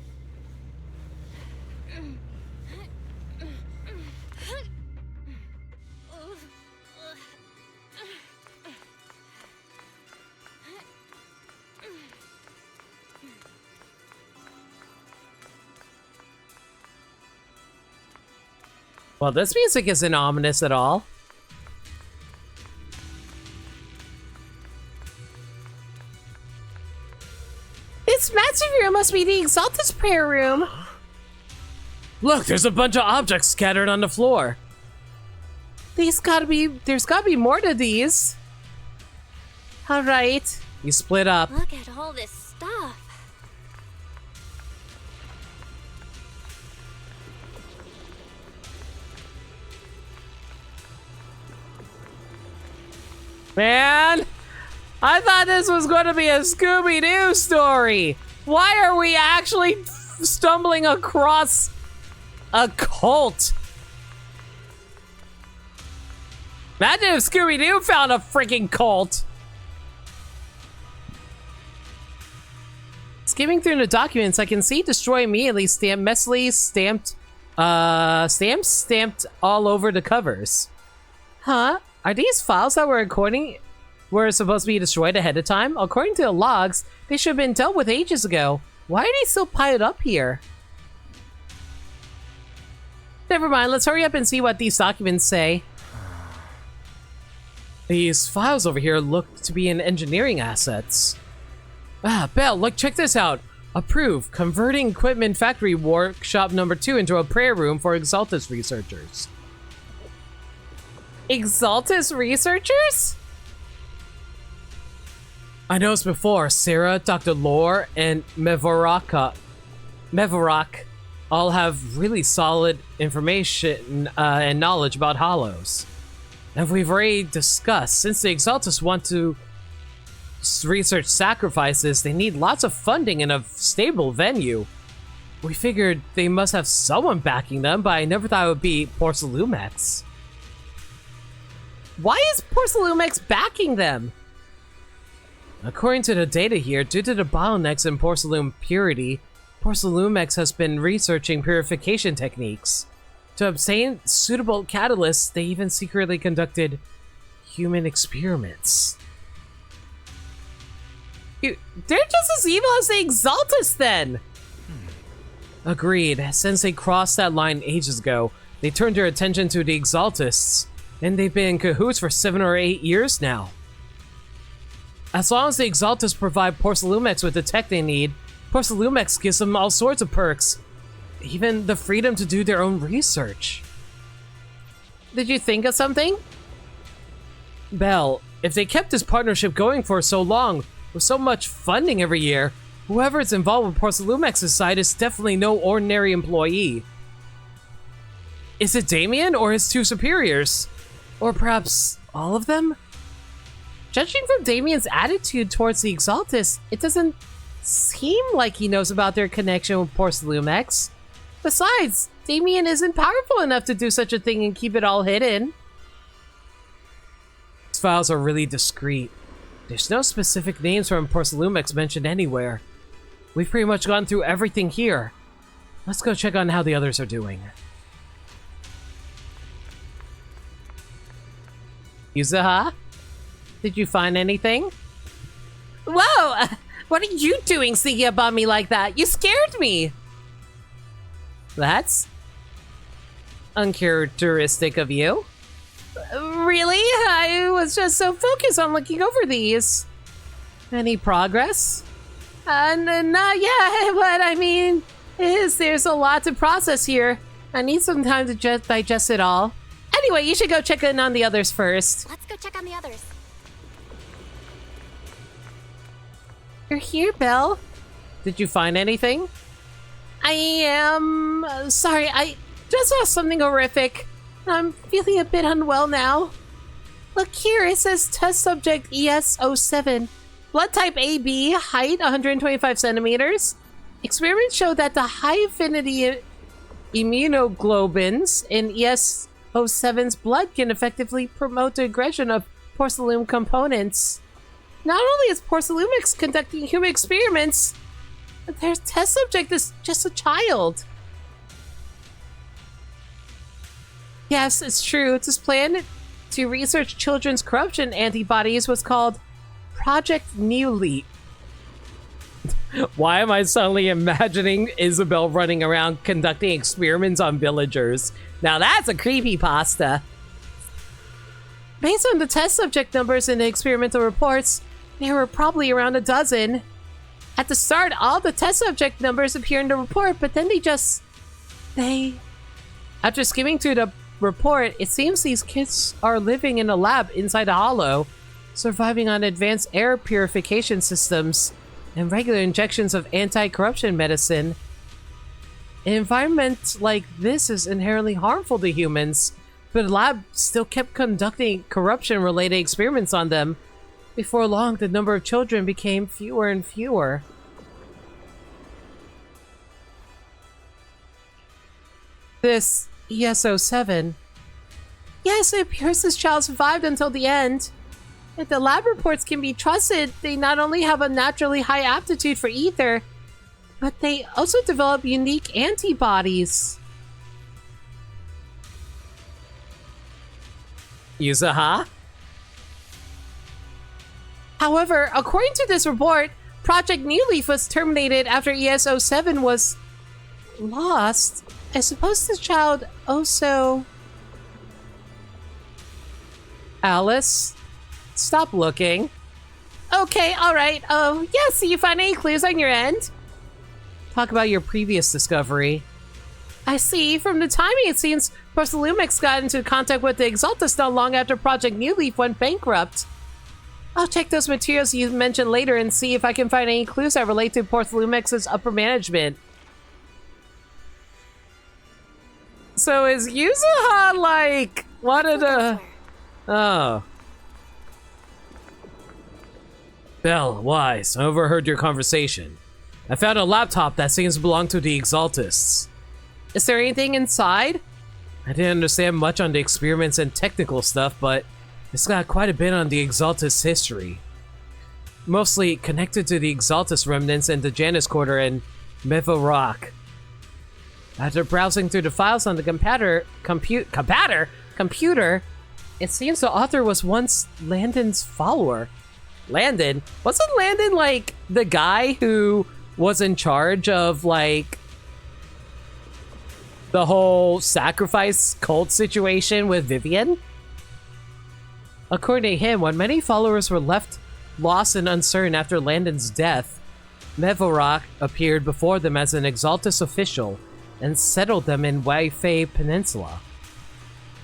Well, this music isn't ominous at all. This massive room must be the Exaltus prayer room. Look, there's a bunch of objects scattered on the floor. There's gotta be more to these. Alright. You split up. Look at all this stuff. Man, I thought this was going to be a Scooby-Doo story. Why are we actually stumbling across a cult? Imagine if Scooby-Doo found a freaking cult. Skimming through the documents, I can see destroy immediately messily stamped all over the covers. Huh? Are these files that were supposed to be destroyed ahead of time? According to the logs, they should have been dealt with ages ago. Why are they still piled up here? Never mind, let's hurry up and see what these documents say. These files over here look to be in engineering assets. Ah, Belle, look, check this out. Approved. Converting equipment factory workshop number 2 into a prayer room for Exaltus researchers. Exaltus researchers? I noticed before, Sarah, Dr. Lore, and Mevorok all have really solid information and knowledge about hollows. And we've already discussed, since the Exaltus want to research sacrifices, they need lots of funding and a stable venue. We figured they must have someone backing them, but I never thought it would be Porcelumex. Why is Porcelumex backing them? According to the data here, due to the bottlenecks in porcelain purity, Porcelumex has been researching purification techniques. To obtain suitable catalysts, they even secretly conducted human experiments. They're just as evil as the Exaltus, then! Agreed. Since they crossed that line ages ago, they turned their attention to the Exaltists, and they've been in cahoots for 7 or 8 years now. As long as the Exaltists provide Porcelumex with the tech they need, Porcelumex gives them all sorts of perks, even the freedom to do their own research. Did you think of something? Belle, if they kept this partnership going for so long, with so much funding every year, whoever is involved with Porcelumex's side is definitely no ordinary employee. Is it Damien or his 2 superiors? Or perhaps all of them? Judging from Damien's attitude towards the Exaltus, it doesn't seem like he knows about their connection with Porcelumex. Besides, Damien isn't powerful enough to do such a thing and keep it all hidden. These files are really discreet. There's no specific names from Porcelumex mentioned anywhere. We've pretty much gone through everything here. Let's go check on how the others are doing. Yuzuha? Did you find anything? Whoa! What are you doing sneaking up on me like that? You scared me! That's uncharacteristic of you. Really? I was just so focused on looking over these. Any progress? Not yet, but I mean, there's a lot to process here. I need some time to just digest it all. Anyway, you should go check in on the others first. Let's go check on the others. You're here, Belle. Did you find anything? I am... sorry, I just saw something horrific. I'm feeling a bit unwell now. Look here, it says test subject ES07. Blood type AB, height 125 centimeters. Experiments show that the high affinity immunoglobulins in ES07's blood can effectively promote the aggression of porcelain components. Not only is Porcelumix conducting human experiments, but their test subject is just a child. Yes, it's true. This plan to research children's corruption antibodies was called Project New Leap. Why am I suddenly imagining Isabel running around conducting experiments on villagers? Now that's a creepypasta. Based on the test subject numbers in the experimental reports, there were probably around a dozen. At the start, all the test subject numbers appear in the report, but then After skimming through the report, it seems these kids are living in a lab inside a hollow, surviving on advanced air purification systems and regular injections of anti-corruption medicine. An environment like this is inherently harmful to humans, but the lab still kept conducting corruption-related experiments on them. Before long, the number of children became fewer and fewer. This ES07. Yes, it appears this child survived until the end. If the lab reports can be trusted, they not only have a naturally high aptitude for ether, but they also develop unique antibodies. Yuzaha? However, according to this report, Project New Leaf was terminated after ES07 was lost. I suppose the child also... Alice? Stop looking. Okay, alright. Yeah, so you find any clues on your end? Talk about your previous discovery. I see. From the timing, it seems Porcelumix got into contact with the Exaltus not long after Project New Leaf went bankrupt. I'll check those materials you mentioned later and see if I can find any clues that relate to Porcelumix's upper management. So is Yuzuha like one of the... Oh. Belle, Wise, I overheard your conversation. I found a laptop that seems to belong to the Exaltists. Is there anything inside? I didn't understand much on the experiments and technical stuff, but it's got quite a bit on the Exaltist history. Mostly connected to the Exaltist remnants in the Janus Quarter and Mevo Rock. After browsing through the files on the computer, it seems the author was once Landon's follower. Landon? Wasn't Landon like the guy who was in charge of like the whole sacrifice cult situation with Vivian? According to him, when many followers were left lost and uncertain after Landon's death, Mevorok appeared before them as an Exaltus official and settled them in Waifei Peninsula.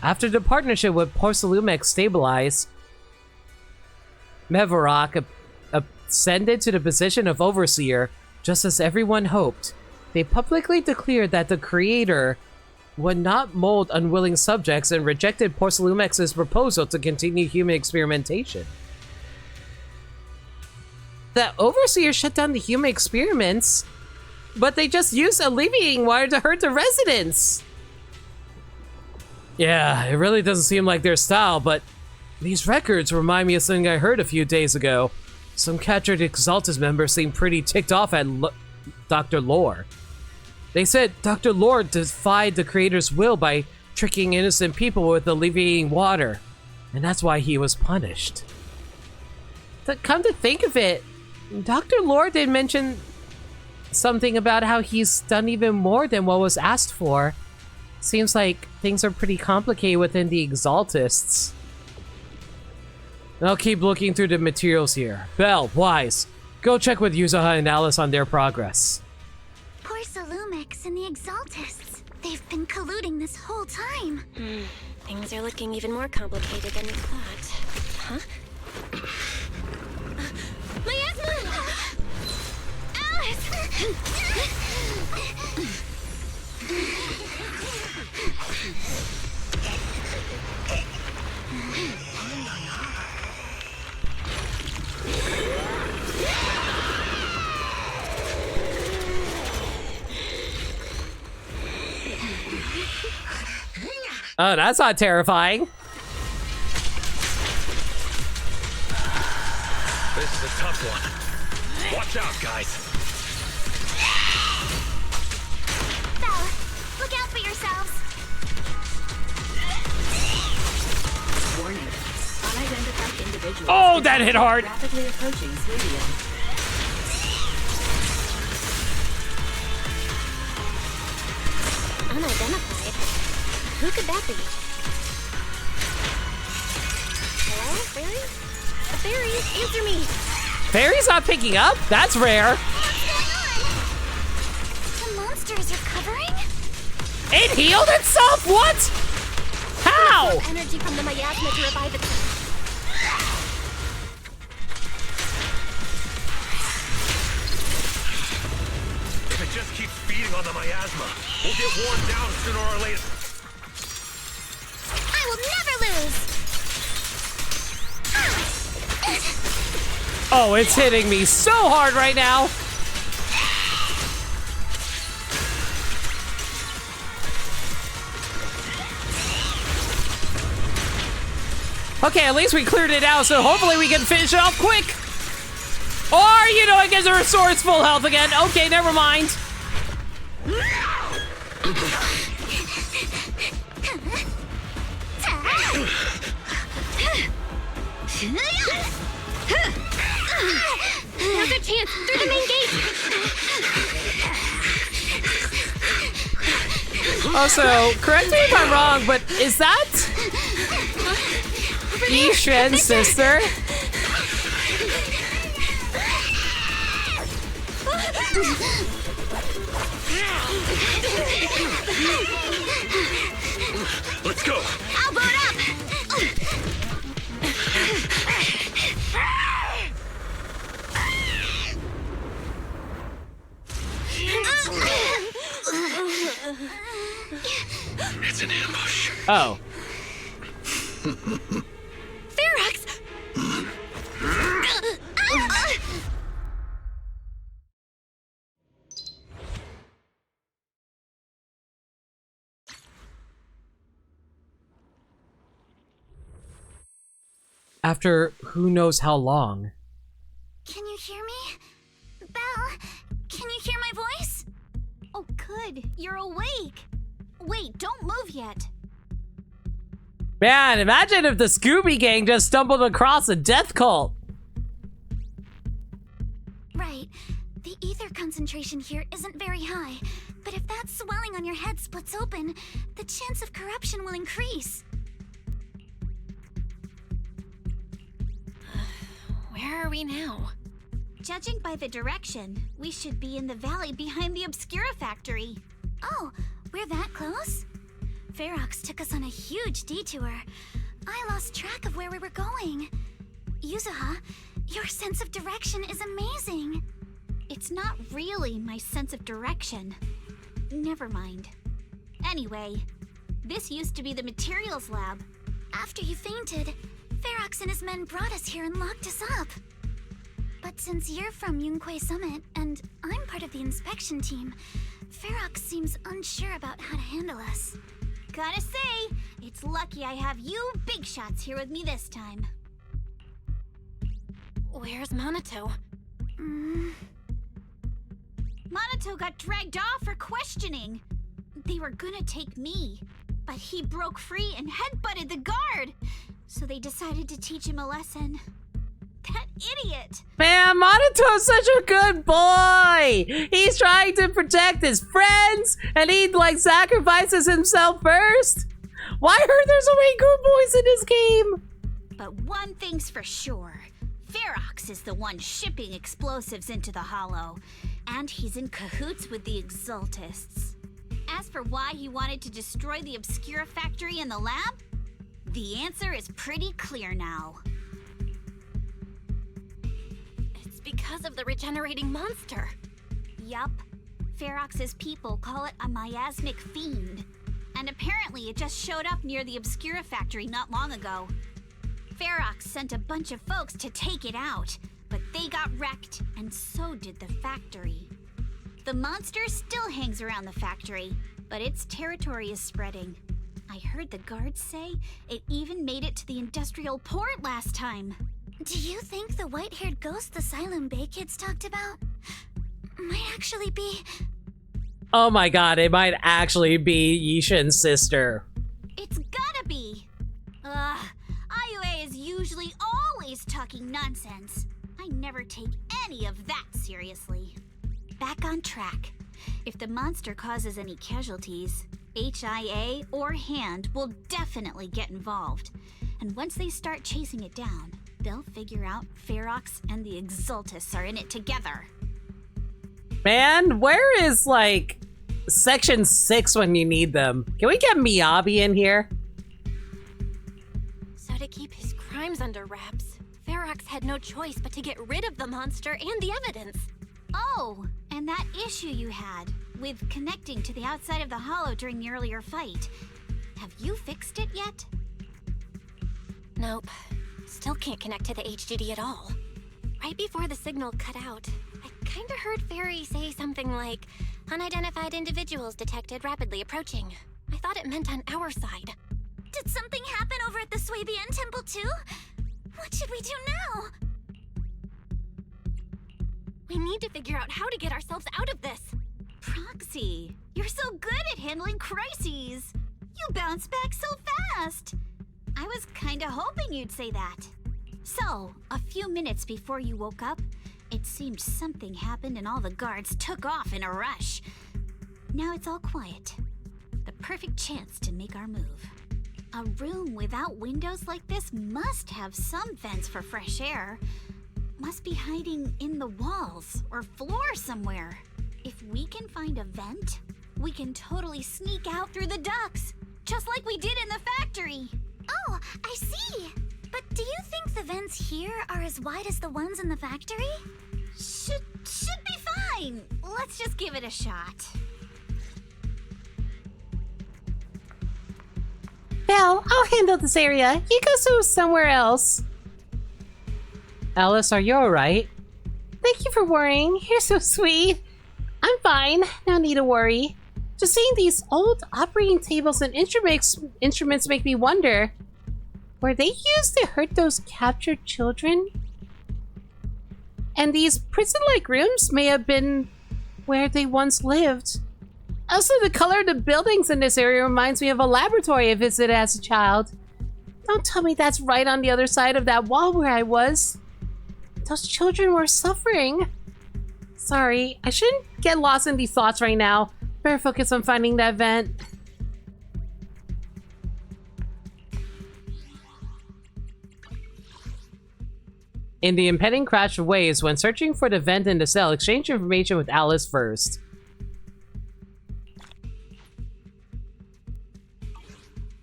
After the partnership with Porcelumix stabilized, Mevorok ascended to the position of overseer, just as everyone hoped. They publicly declared that the creator would not mold unwilling subjects and rejected Porcelumix's proposal to continue human experimentation. The overseer shut down the human experiments, but they just used alleviating water to hurt the residents. Yeah, it really doesn't seem like their style, but these records remind me of something I heard a few days ago. Some captured Exaltus members seemed pretty ticked off at Dr. Lore. They said Dr. Lore defied the creator's will by tricking innocent people with alleviating water, and that's why he was punished. But come to think of it, Dr. Lore did mention something about how he's done even more than what was asked for. Seems like things are pretty complicated within the Exaltists. I'll keep looking through the materials here. Belle, Wise, go check with Yuzuha and Alice on their progress. Poor Salumix and the Exaltists. They've been colluding this whole time. Things are looking even more complicated than we thought. Huh? Miasma! Oh, that's not terrifying. This is a tough one. Watch out, guys. Belle, look out for yourselves. Warning. Unidentified individuals. Oh, that hit hard. Rapidly approaching Swedia. Unidentified? Who could that be? Hello, fairies? Fairies, answer me! Fairy's not picking up? That's rare. The monsters are covering? It healed itself? What? How? Energy from the miasma to revive itself. If it just keeps feeding on the miasma, we'll get worn down sooner or later. I will never lose! Oh, it's hitting me so hard right now. Okay, at least we cleared it out, so hopefully we can finish it off quick. Or, you know, it gets to restore its full health again. Okay, never mind. Now's our chance! Through the main gate! Also, correct me if I'm wrong, but is that Yishen's sister? Let's go! I'll boot up! It's an ambush. Oh. Ferox! After who knows how long. Can you hear me? Belle, can you hear my voice? Oh, good. You're awake. Wait, don't move yet. Man, imagine if the Scooby Gang just stumbled across a death cult. Right. The ether concentration here isn't very high, but if that swelling on your head splits open, the chance of corruption will increase. Where are we now? Judging by the direction, we should be in the valley behind the Obscura factory. Oh, we're that close? Ferox took us on a huge detour. I lost track of where we were going. Yuzuha, your sense of direction is amazing. It's not really my sense of direction. Never mind. Anyway, this used to be the materials lab. After you fainted, Ferox and his men brought us here and locked us up. But since you're from Yunquay Summit and I'm part of the inspection team, Ferox seems unsure about how to handle us. Gotta say, it's lucky I have you big shots here with me this time. Where's Minato? Minato got dragged off for questioning. They were gonna take me, but he broke free and headbutted the guard. So they decided to teach him a lesson. That idiot! Man, Monito's such a good boy! He's trying to protect his friends, and he, like, sacrifices himself first? Why are there so many good boys in this game? But one thing's for sure. Ferox is the one shipping explosives into the Hollow, and he's in cahoots with the Exaltists. As for why he wanted to destroy the Obscura factory in the lab, the answer is pretty clear now. It's because of the regenerating monster. Yup. Ferox's people call it a miasmic fiend. And apparently it just showed up near the Obscura factory not long ago. Ferox sent a bunch of folks to take it out, but they got wrecked, and so did the factory. The monster still hangs around the factory, but its territory is spreading. I heard the guards say it even made it to the industrial port last time. Do you think the white-haired ghost the Asylum Bay kids talked about might actually be... Oh my god, it might actually be Yishin's sister. It's gotta be! IUA is usually always talking nonsense. I never take any of that seriously. Back on track. If the monster causes any casualties, HIA or Hand will definitely get involved. And once they start chasing it down, they'll figure out Ferox and the Exaltists are in it together. Man, where is, like, Section 6 when you need them? Can we get Miyabi in here? So to keep his crimes under wraps, Ferox had no choice but to get rid of the monster and the evidence. Oh, and that issue you had with connecting to the outside of the Hollow during the earlier fight. Have you fixed it yet? Nope. Still can't connect to the HGD at all. Right before the signal cut out, I kinda heard Fairy say something like, "Unidentified individuals detected rapidly approaching." I thought it meant on our side. Did something happen over at the Swabian Temple too? What should we do now? We need to figure out how to get ourselves out of this. Proxy, you're so good at handling crises. You bounce back so fast. I was kinda hoping you'd say that. So, a few minutes before you woke up, it seemed something happened and all the guards took off in a rush. Now it's all quiet. The perfect chance to make our move. A room without windows like this must have some vents for fresh air. Must be hiding in the walls or floor somewhere. If we can find a vent, we can totally sneak out through the ducts, just like we did in the factory. Oh, I see. But do you think the vents here are as wide as the ones in the factory? Should be fine. Let's just give it a shot. Belle, I'll handle this area. You go somewhere else. Alice, are you alright? Thank you for worrying. You're so sweet. I'm fine. No need to worry. Just seeing these old operating tables and instruments make me wonder. Were they used to hurt those captured children? And these prison-like rooms may have been where they once lived. Also, the color of the buildings in this area reminds me of a laboratory I visited as a child. Don't tell me that's right on the other side of that wall where I was. Those children were suffering. Sorry, I shouldn't get lost in these thoughts right now. Better focus on finding that vent. In the impending crash of waves, when searching for the vent in the cell, exchange information with Alice first.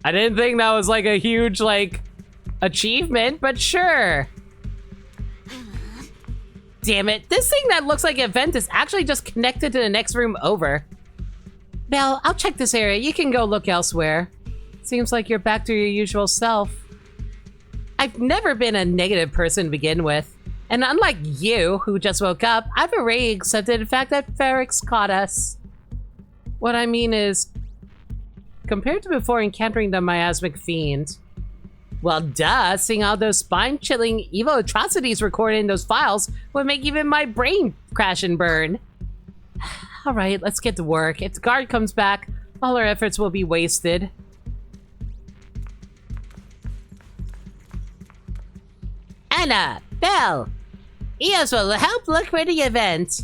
I didn't think that was like a huge, like, achievement, but sure. Damn it, this thing that looks like a vent is actually just connected to the next room over. Belle, I'll check this area. You can go look elsewhere. Seems like you're back to your usual self. I've never been a negative person to begin with. And unlike you, who just woke up, I've already accepted the fact that Ferox caught us. What I mean is, compared to before encountering the miasmic fiend, well, duh, seeing all those spine-chilling evil atrocities recorded in those files would make even my brain crash and burn. Alright, let's get to work. If the guard comes back, all our efforts will be wasted. Anna, Belle, Eos will help look for the event.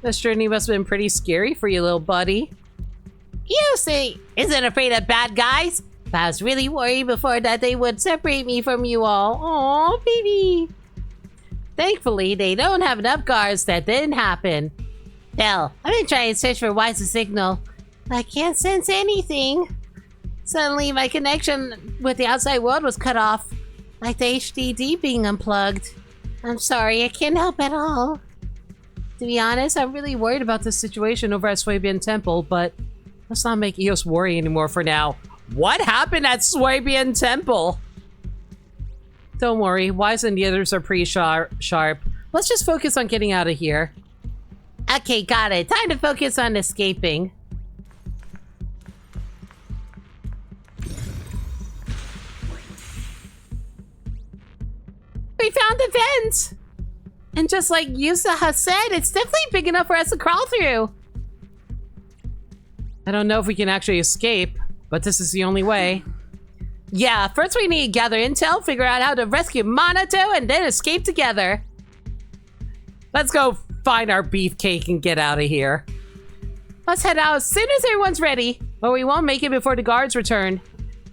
This journey must have been pretty scary for you, little buddy. Eos isn't afraid of bad guys, but I was really worried before that they would separate me from you all. Aw, baby. Thankfully, they don't have enough guards. That didn't happen. Hell, I've been trying to search for Wise's signal, but I can't sense anything. Suddenly, my connection with the outside world was cut off, like the HDD being unplugged. I'm sorry, I can't help at all. To be honest, I'm really worried about this situation over at Swabian Temple, but let's not make Eos worry anymore for now. What happened at Swabian Temple? Don't worry, Wise and the others are pretty sharp. Let's just focus on getting out of here. Okay, got it. Time to focus on escaping. We found the vent! And just like Yusaha said, it's definitely big enough for us to crawl through. I don't know if we can actually escape, but this is the only way. Yeah, first we need to gather intel, figure out how to rescue Minato, and then escape together. Let's go find our beefcake and get out of here. Let's head out as soon as everyone's ready, but we won't make it before the guards return.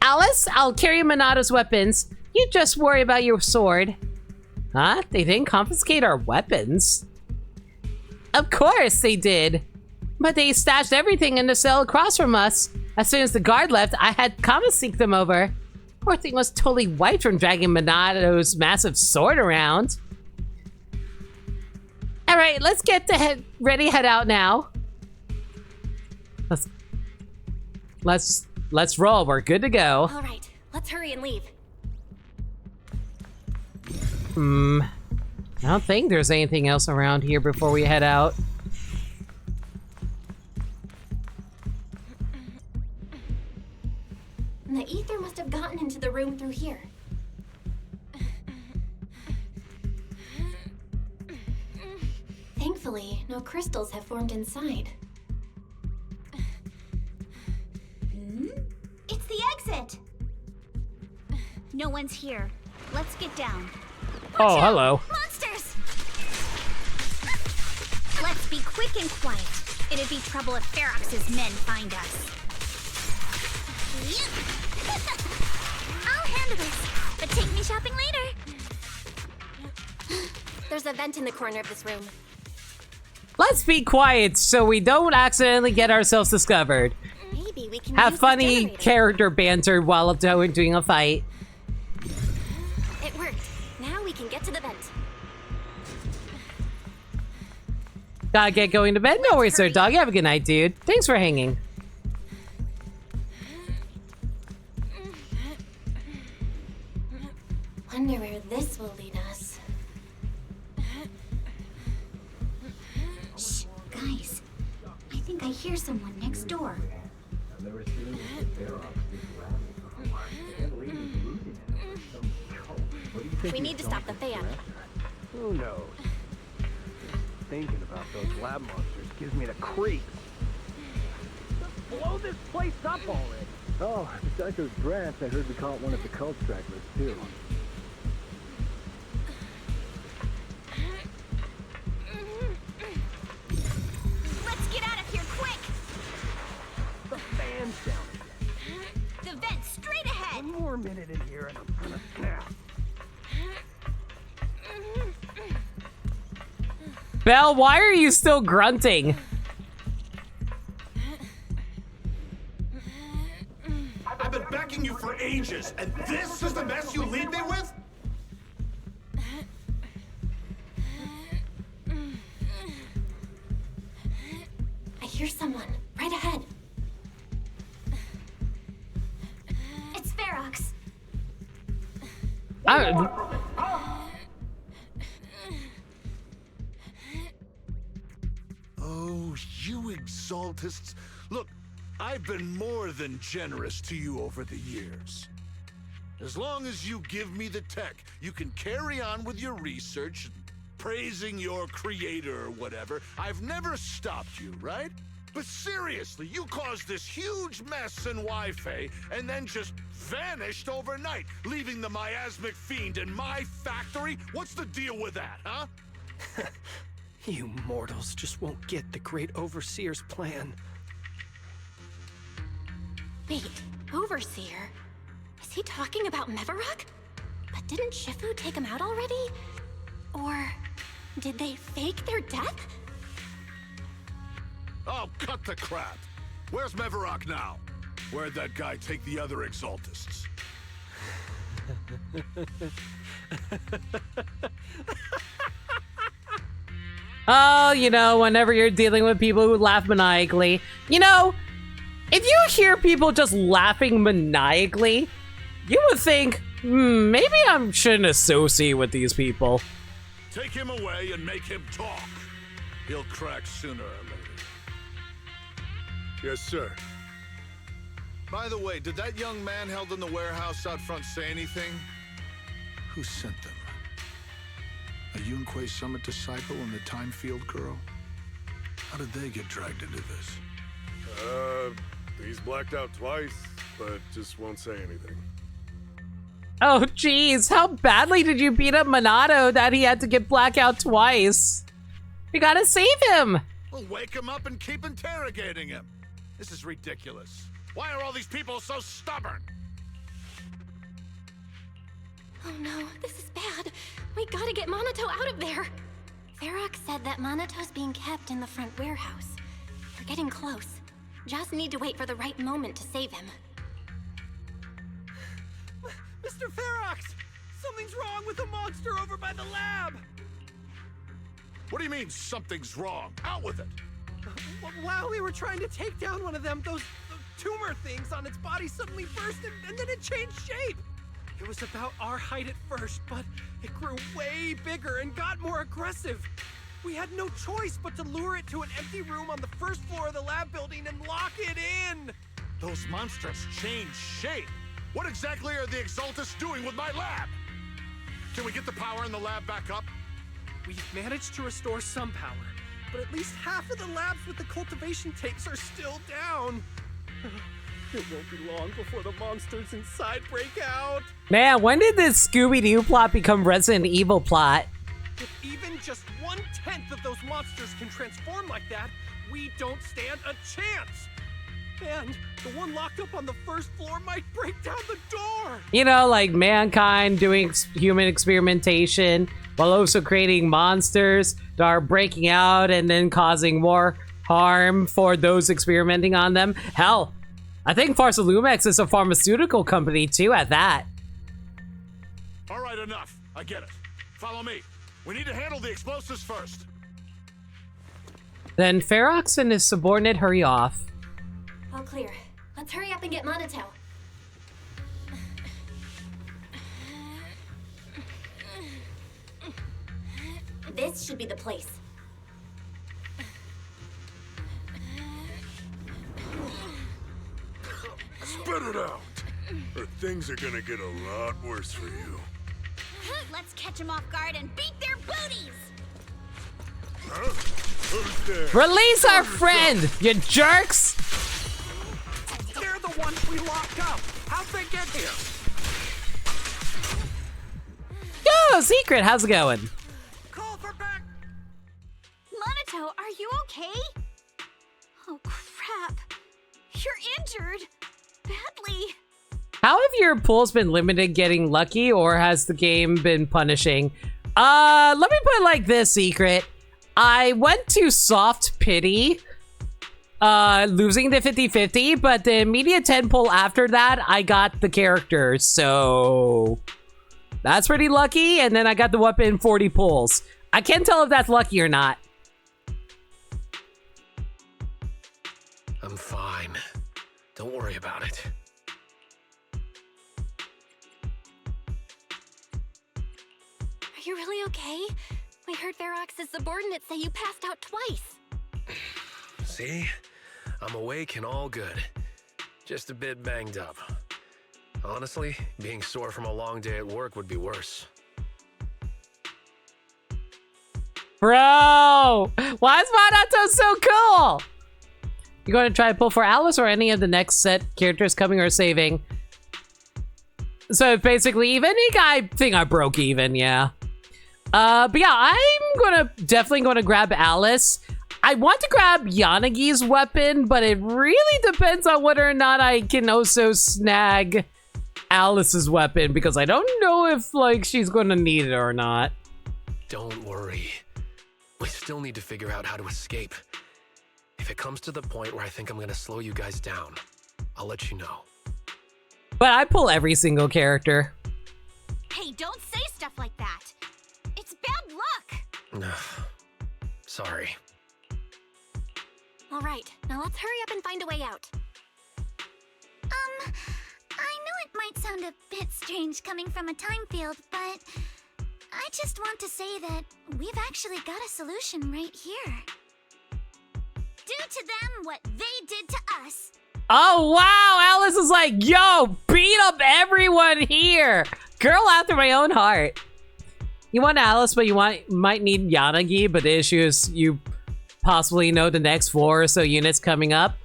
Alice, I'll carry Minato's weapons. You just worry about your sword. Huh? They didn't confiscate our weapons? Of course they did. But they stashed everything in the cell across from us. As soon as the guard left, I had Kama seek them over. Poor thing was totally wiped from dragging Minato's massive sword around. Alright, let's get the ready head out now. Let's roll. We're good to go. Alright, let's hurry and leave. I don't think there's anything else around here before we head out. The ether must have gotten into the room through here. Thankfully, no crystals have formed inside. It's the exit! No one's here. Let's get down. Oh, hello. Monsters! Let's be quick and quiet. It'd be trouble if Ferox's men find us. I'll handle this, but take me shopping later. There's a vent in the corner of this room. Let's be quiet so we don't accidentally get ourselves discovered. Maybe we can have use funny the generator. character banter while doing a fight. It worked. Now we can get to the vent. Gotta get going to bed? No worries, sir, dog. Have a good night, dude. Thanks for hanging. Wonder where this will lead us. Shh, guys. I think I hear someone next door. We need to stop the fan. Who knows? Thinking about those lab monsters gives me the creeps. Blow this place up already. Oh, besides those drafts, I heard we caught one of the cult stragglers too. Let's get out of here quick! The fan's down again. The vent straight ahead! One more minute in here and I'm gonna snap. Belle, why are you still grunting? I've been backing you for ages, and this is the mess you leave me with? I hear someone right ahead. It's Ferox. Oh, you exaltists. Look, I've been more than generous to you over the years. As long as you give me the tech, you can carry on with your research, praising your creator or whatever. I've never stopped you, right? But seriously, you caused this huge mess in Wi-Fi and then just vanished overnight, leaving the miasmic fiend in my factory? What's the deal with that, huh? You mortals just won't get the Great Overseer's plan. Wait, Overseer? Is he talking about Mevarok? But didn't Shifu take him out already? Or did they fake their death? Oh, cut the crap. Where's Mevarok now? Where'd that guy take the other Exaltists? Oh, you know, whenever you're dealing with people who laugh maniacally, you know, if you hear people just laughing maniacally, you would think, maybe I shouldn't associate with these people. Take him away and make him talk. He'll crack sooner or later. Yes, sir. By the way, did that young man held in the warehouse out front say anything? Who sent them? A Yunquei Summit disciple and the Time Field girl? How did they get dragged into this? He's blacked out twice, but just won't say anything. Oh, jeez, how badly did you beat up Minato that he had to get blackout twice? We gotta save him! Well, wake him up and keep interrogating him. This is ridiculous. Why are all these people so stubborn? Oh no, this is bad. We gotta get Minato out of there. Varrock said that Manato's being kept in the front warehouse. We're getting close. Just need to wait for the right moment to save him. Mr. Ferox! Something's wrong with the monster over by the lab! What do you mean, something's wrong? Out with it! While we were trying to take down one of them, those tumor things on its body suddenly burst and then it changed shape! It was about our height at first, but it grew way bigger and got more aggressive. We had no choice but to lure it to an empty room on the first floor of the lab building and lock it in! Those monsters changed shape! What exactly are the Exaltists doing with my lab? Can we get the power in the lab back up? We've managed to restore some power, but at least half of the labs with the cultivation tapes are still down. It won't be long before the monsters inside break out. Man, when did this Scooby-Doo plot become Resident Evil plot? If even just 1/10 of those monsters can transform like that, we don't stand a chance. And the one locked up on the first floor might break down the door. You know, like mankind doing human experimentation while also creating monsters that are breaking out and then causing more harm for those experimenting on them. Hell, I think Farsalumex is a pharmaceutical company too at that. All right, enough. I get it. Follow me. We need to handle the explosives first. Then Ferox and his subordinate hurry off. All clear. Let's hurry up and get Minato. This should be the place. Spit it out, or things are gonna get a lot worse for you. Let's catch them off guard and beat their booties! Huh? Who's there? Release our friend, you jerks! They're the ones we locked up. How'd they get here? Yo, Secret, how's it going? Minato, are you okay? Oh crap. You're injured. Badly. How have your pulls been limited getting lucky, or has the game been punishing? Let me put it like this, Secret. I went to soft pity, losing the 50-50, but the immediate 10 pull after that, I got the character, so that's pretty lucky, and then I got the weapon 40 pulls. I can't tell if that's lucky or not. I'm fine. Don't worry about it. Are you really okay? We heard Ferox's subordinates say you passed out twice. See? I'm awake and all good. Just a bit banged up. Honestly, being sore from a long day at work would be worse. Bro! Why is Minato so cool? You going to try to pull for Alice or any of the next set characters coming or saving? So basically even. I think I broke even, yeah. But yeah, I'm definitely gonna grab Alice. I want to grab Yanagi's weapon, but it really depends on whether or not I can also snag Alice's weapon, because I don't know if, like, she's gonna need it or not. Don't worry. We still need to figure out how to escape. If it comes to the point where I think I'm gonna slow you guys down, I'll let you know. But I pull every single character. Hey, don't say stuff like that. It's bad luck. Sorry. All right, now let's hurry up and find a way out. I know it might sound a bit strange coming from a time field, but I just want to say that we've actually got a solution right here. Do to them what they did to us. Oh, wow! Alice is like, yo, beat up everyone here! Girl after my own heart. You want Alice, but you might need Yanagi, but the issue is you possibly know the next 4 or so units coming up.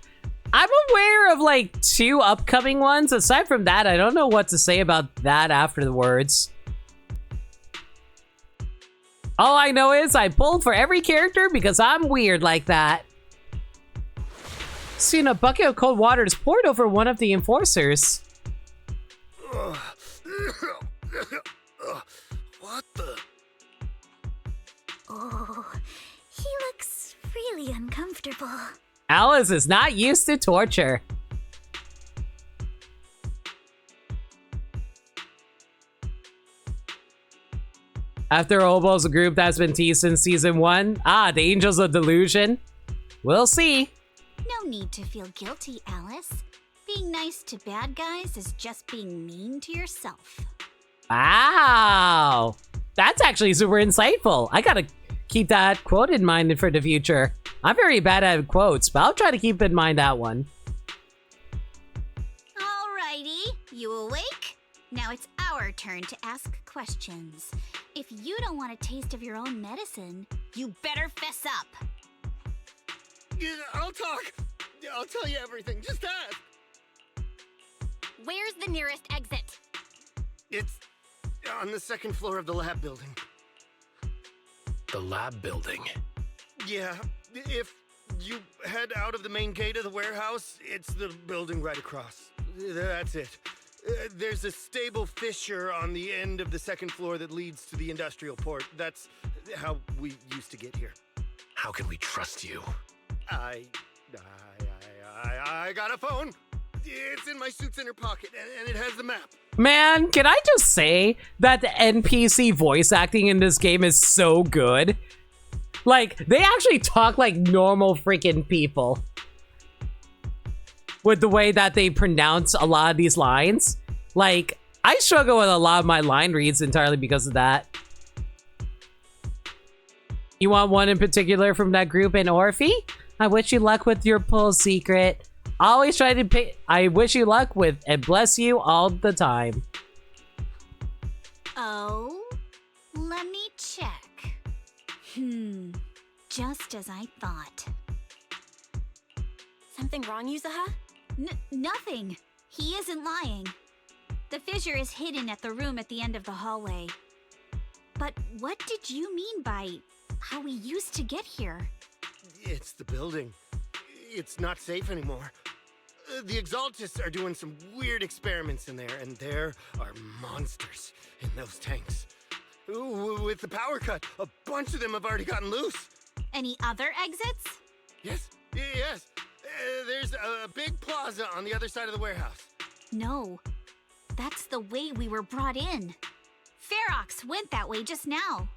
I'm aware of, like, 2 upcoming ones. Aside from that, I don't know what to say about that afterwards. All I know is I pulled for every character because I'm weird like that. Soon a bucket of cold water is poured over one of the enforcers. What the? Oh, he looks really uncomfortable. Alice is not used to torture. After Obo's a group that's been teased since season 1. Ah, the Angels of Delusion. We'll see. No need to feel guilty, Alice. Being nice to bad guys is just being mean to yourself. Wow. That's actually super insightful. I gotta keep that quote in mind for the future. I'm very bad at quotes, but I'll try to keep in mind that one. Alrighty, you awake? Now it's our turn to ask questions. If you don't want a taste of your own medicine, you better fess up. Yeah, I'll talk. I'll tell you everything. Just ask. Where's the nearest exit? It's on the 2nd floor of the lab building. The lab building? Yeah, if you head out of the main gate of the warehouse, it's the building right across. That's it. There's a stable fissure on the end of the 2nd floor that leads to the industrial port. That's how we used to get here. How can we trust you? I got a phone. It's in my suit's inner pocket, and it has the map. Man, can I just say that the NPC voice acting in this game is so good? Like, they actually talk like normal freaking people. With the way that they pronounce a lot of these lines. Like, I struggle with a lot of my line reads entirely because of that. You want one in particular from that group in Orphe? I wish you luck with your pull, Secret. Always try to pick. I wish you luck with and bless you all the time. Oh, let me check. Just as I thought. Something wrong, Yuzuha? Nothing. He isn't lying. The fissure is hidden at the room at the end of the hallway. But what did you mean by how we used to get here? It's the building. It's not safe anymore. The Exaltists are doing some weird experiments in there, and there are monsters in those tanks. Ooh, with the power cut, a bunch of them have already gotten loose. Any other exits? Yes. There's a big plaza on the other side of the warehouse. No, that's the way we were brought in. Ferox went that way just now.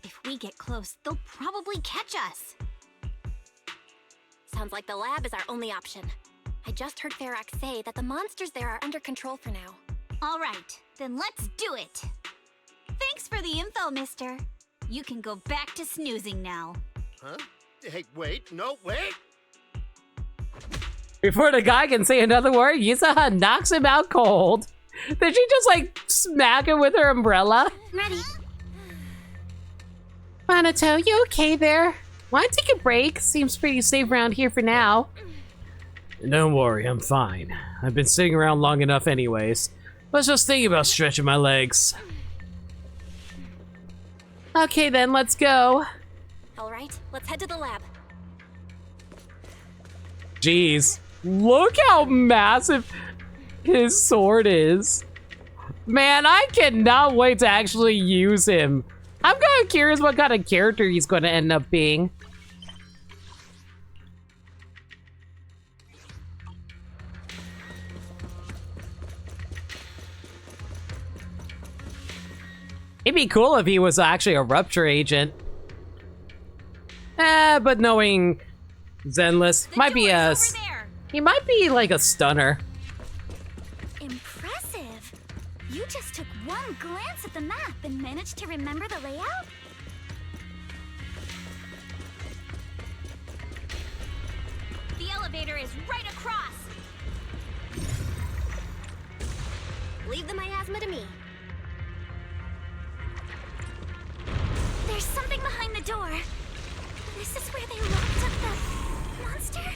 If we get close, they'll probably catch us. Sounds like the lab is our only option. I just heard Ferox say that the monsters there are under control for now. All right, then let's do it. Thanks for the info, mister. You can go back to snoozing now. Huh? Hey, wait, no, wait! Before the guy can say another word, Yuzuha knocks him out cold. Did she just, like, smack him with her umbrella? Ready. Minato, you okay there? Want to take a break? Seems pretty safe around here for now. Don't worry, I'm fine. I've been sitting around long enough anyways. Was just thinking about stretching my legs. Okay then, let's go. All right, let's head to the lab. Jeez, look how massive his sword is. Man, I cannot wait to actually use him. I'm kind of curious what kind of character he's going to end up being. It'd be cool if he was actually a rupture agent. But knowing Zenless might be a... He might be like a stunner. Impressive. You just took one glance at the map and managed to remember the layout? The elevator is right across. Leave the miasma to me. There's something behind the door. This is where they locked up the monster?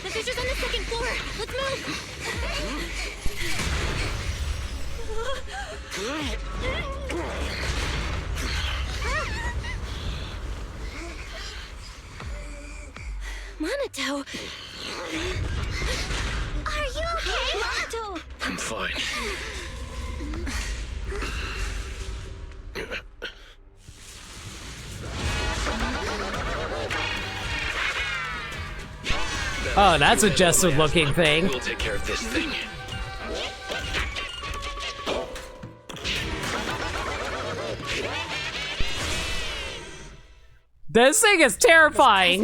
The fissure's on the second floor. Let's move. Monato. Are you okay, Monato? I'm fine. Oh, that's a Jessup looking thing. We'll take care of this thing. This thing is terrifying.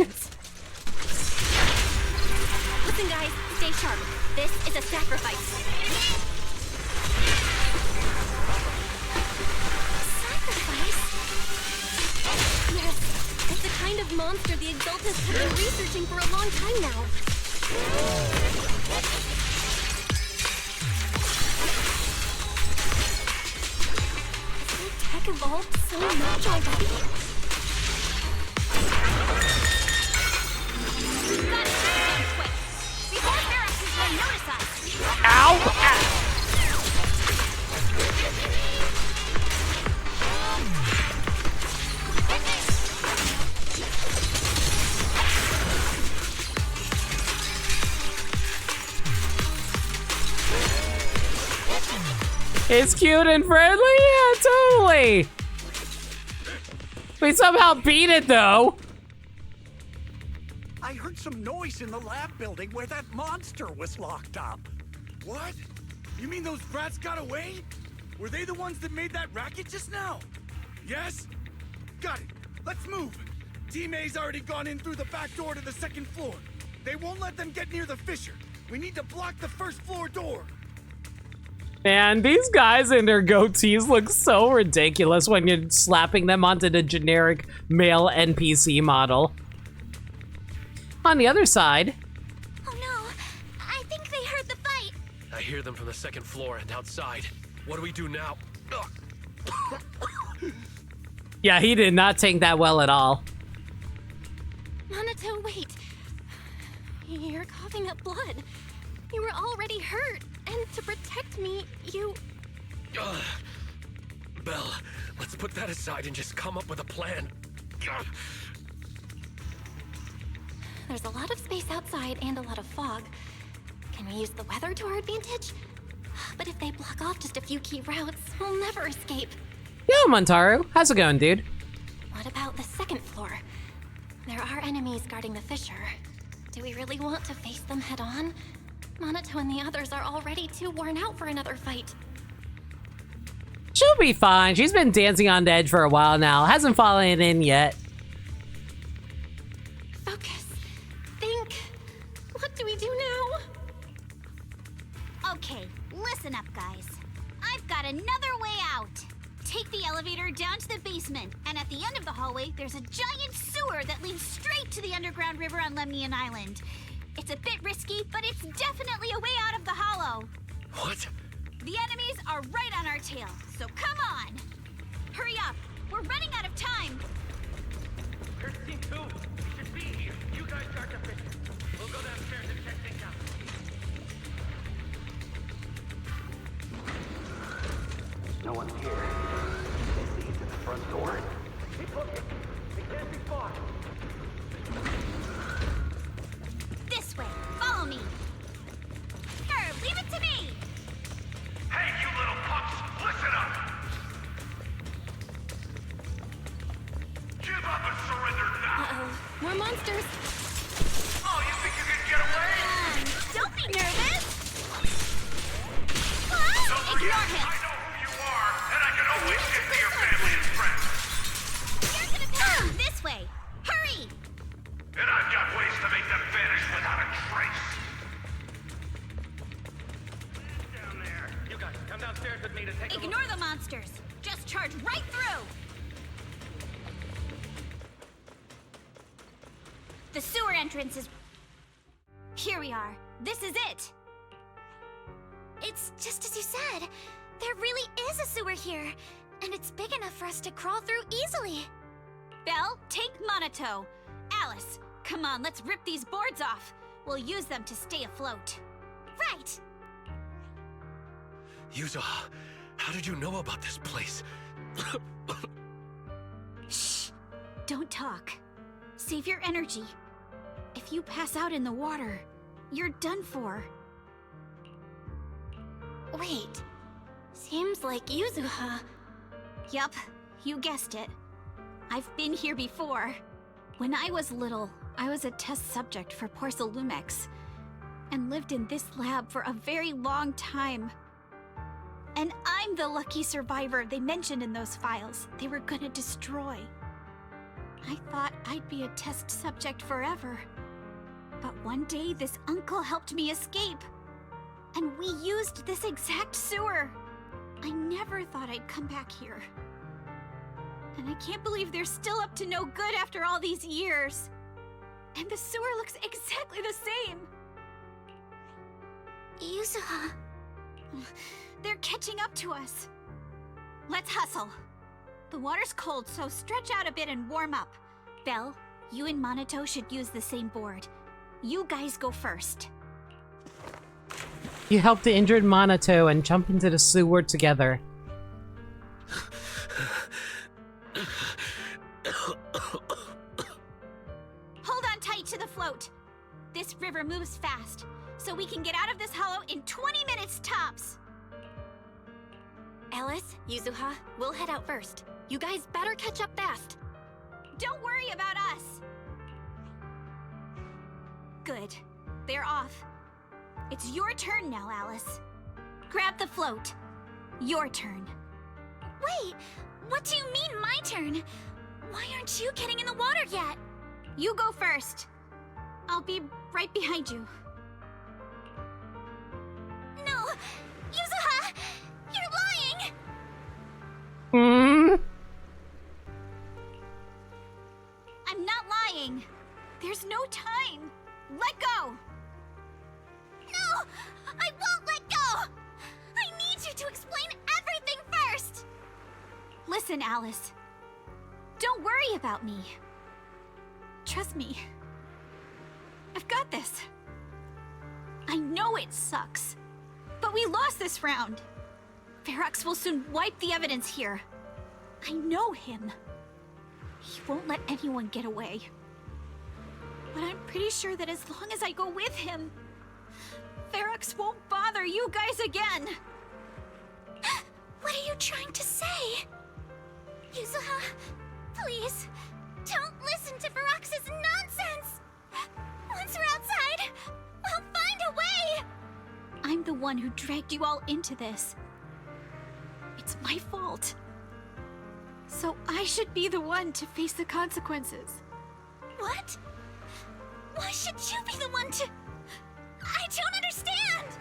Listen, guys, stay sharp. This is a sacrifice. Sacrifice? Yes, it's the kind of monster the Exaltists have been researching for a long time now. The tech evolved so much already. Ow! It's cute and friendly? Yeah, totally! We somehow beat it, though. I heard some noise in the lab building where that monster was locked up. What? You mean those brats got away? Were they the ones that made that racket just now? Yes? Got it. Let's move. Team A's already gone in through the back door to the second floor. They won't let them get near the fissure. We need to block the first floor door. Man, these guys and their goatees look so ridiculous when you're slapping them onto the generic male NPC model. On the other side... Oh no, I think they heard the fight. I hear them from the second floor and outside. What do we do now? Yeah, he did not take that well at all. Monato, wait. You're coughing up blood. You were already hurt, and to protect me, you... Belle, let's put that aside and just come up with a plan. There's a lot of space outside and a lot of fog. Can we use the weather to our advantage? But if they block off just a few key routes, we'll never escape. Yo, Montaru. How's it going, dude? What about the second floor? There are enemies guarding the fissure. Do we really want to face them head on? Monato and the others are already too worn out for another fight. She'll be fine. She's been dancing on the edge for a while now. Hasn't fallen in yet. Focus. Think. What do we do now? Okay, listen up, guys. I've got another way out. Take the elevator down to the basement, and at the end of the hallway, there's a giant sewer that leads straight to the underground river on Lemnian Island. It's a bit risky, but it's definitely a way out of the hollow. What? The enemies are right on our tail, so come on! Hurry up! We're running out of time! 13-2, we should be here. You guys start the fishing. up and surrender now! Uh-oh. More monsters! Oh, you think you can get away? Don't be nervous! Don't forget, Ignore him! I know who you are, and I can always get to your family and friends! You're gonna pass this way! Hurry! And I've got ways to make them vanish without a trace! Down there. You guys, come downstairs with me to take Ignore the monsters! Just charge right through! The sewer entrance is... Here we are. This is it! It's just as you said. There really is a sewer here, and it's big enough for us to crawl through easily. Belle, take Monato. Alice, come on, let's rip these boards off. We'll use them to stay afloat. Right! Yuzuha, how did you know about this place? Shh! Don't talk. Save your energy. If you pass out in the water, you're done for. Wait. Seems like Yuzuha. Yup, you guessed it. I've been here before. When I was little, I was a test subject for Porcelumex, and lived in this lab for a very long time. And I'm the lucky survivor they mentioned in those files they were gonna destroy. I thought I'd be a test subject forever. But one day this uncle helped me escape. And we used this exact sewer. I never thought I'd come back here. And I can't believe they're still up to no good after all these years. And the sewer looks exactly the same. Yuzuha. They're catching up to us. Let's hustle. The water's cold, so stretch out a bit and warm up. Belle, you and Monato should use the same board. You guys go first. You help the injured Monato and jump into the sewer together. Hold on tight to the float. This river moves fast, so we can get out of this hollow in 20 minutes tops. Alice, Yuzuha, we'll head out first. You guys better catch up fast. Don't worry about us. Good. They're off. It's your turn now, Alice. Grab the float. Your turn. Wait, what do you mean my turn? Why aren't you getting in the water yet? You go first. I'll be right behind you. No! Yuzuha! You're lying! I'm not lying. There's no time. Let go! No! I won't let go! I need you to explain everything first! Listen, Alice. Don't worry about me. Trust me. I've got this. I know it sucks, but we lost this round. Ferox will soon wipe the evidence here. I know him. He won't let anyone get away. But I'm pretty sure that as long as I go with him, Ferox won't bother you guys again. What are you trying to say? Yuzuha, please, don't listen to Ferox's nonsense! Once we're outside, we'll find a way! I'm the one who dragged you all into this. It's my fault. So I should be the one to face the consequences. What? Why should you be the one to... I don't understand!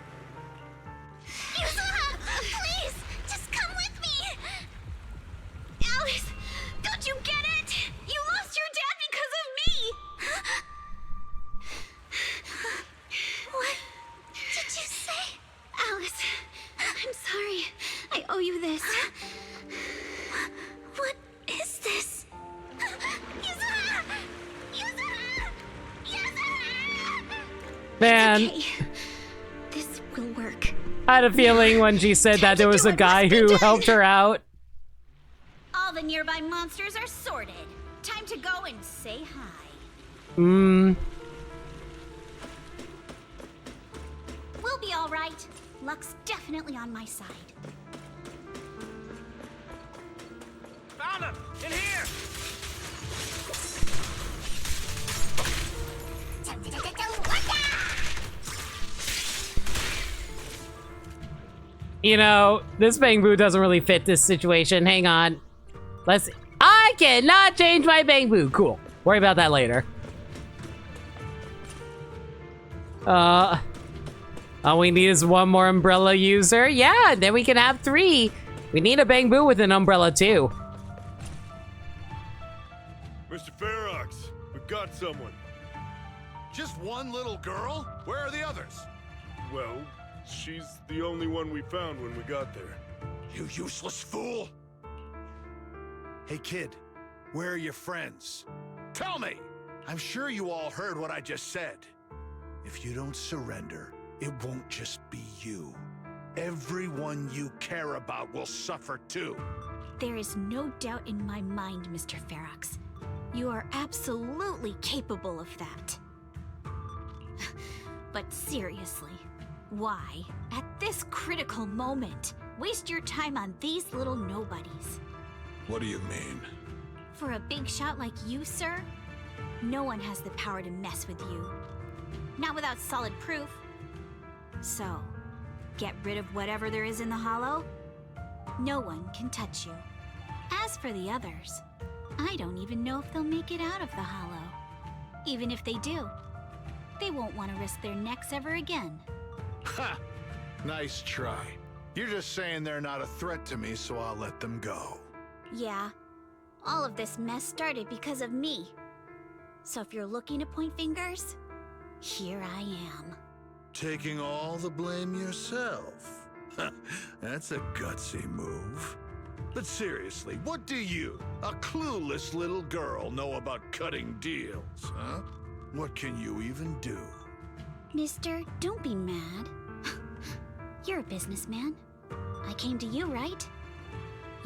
Yuzuha, please, just come with me! Alice, don't you get it? You lost your dad because of me! What did you say? Alice, I'm sorry. I owe you this. What is this? Yuzuha! Yuzuha! Yuzuha! Man. Okay. This will work. I had a feeling when she said that there was a guy who helped her out. All the nearby monsters are sorted. Time to go and say hi. We'll be all right. Luck's definitely on my side. Found him! In here! You know, this Bangbu doesn't really fit this situation. Hang on. I cannot change my Bangbu. Cool. Worry about that later. All we need is one more umbrella user. Yeah, then we can have 3. We need a Bangbu with an umbrella too. Mr. Ferox, we've got someone. Just one little girl? Where are the others? Well, she's the only one we found when we got there. You useless fool! Hey kid, where are your friends? Tell me! I'm sure you all heard what I just said. If you don't surrender, it won't just be you. Everyone you care about will suffer too. There is no doubt in my mind, Mr. Ferox. You are absolutely capable of that. But seriously, why, at this critical moment, waste your time on these little nobodies? What do you mean? For a big shot like you, sir, no one has the power to mess with you. Not without solid proof. So, get rid of whatever there is in the hollow. No one can touch you. As for the others, I don't even know if they'll make it out of the hollow. Even if they do, they won't want to risk their necks ever again. Ha! Nice try. You're just saying they're not a threat to me, so I'll let them go. Yeah, all of this mess started because of me. So if you're looking to point fingers, here I am. Taking all the blame yourself. That's a gutsy move. But seriously, what do you, a clueless little girl, know about cutting deals, huh? What can you even do? Mister, don't be mad. You're a businessman. I came to you, right?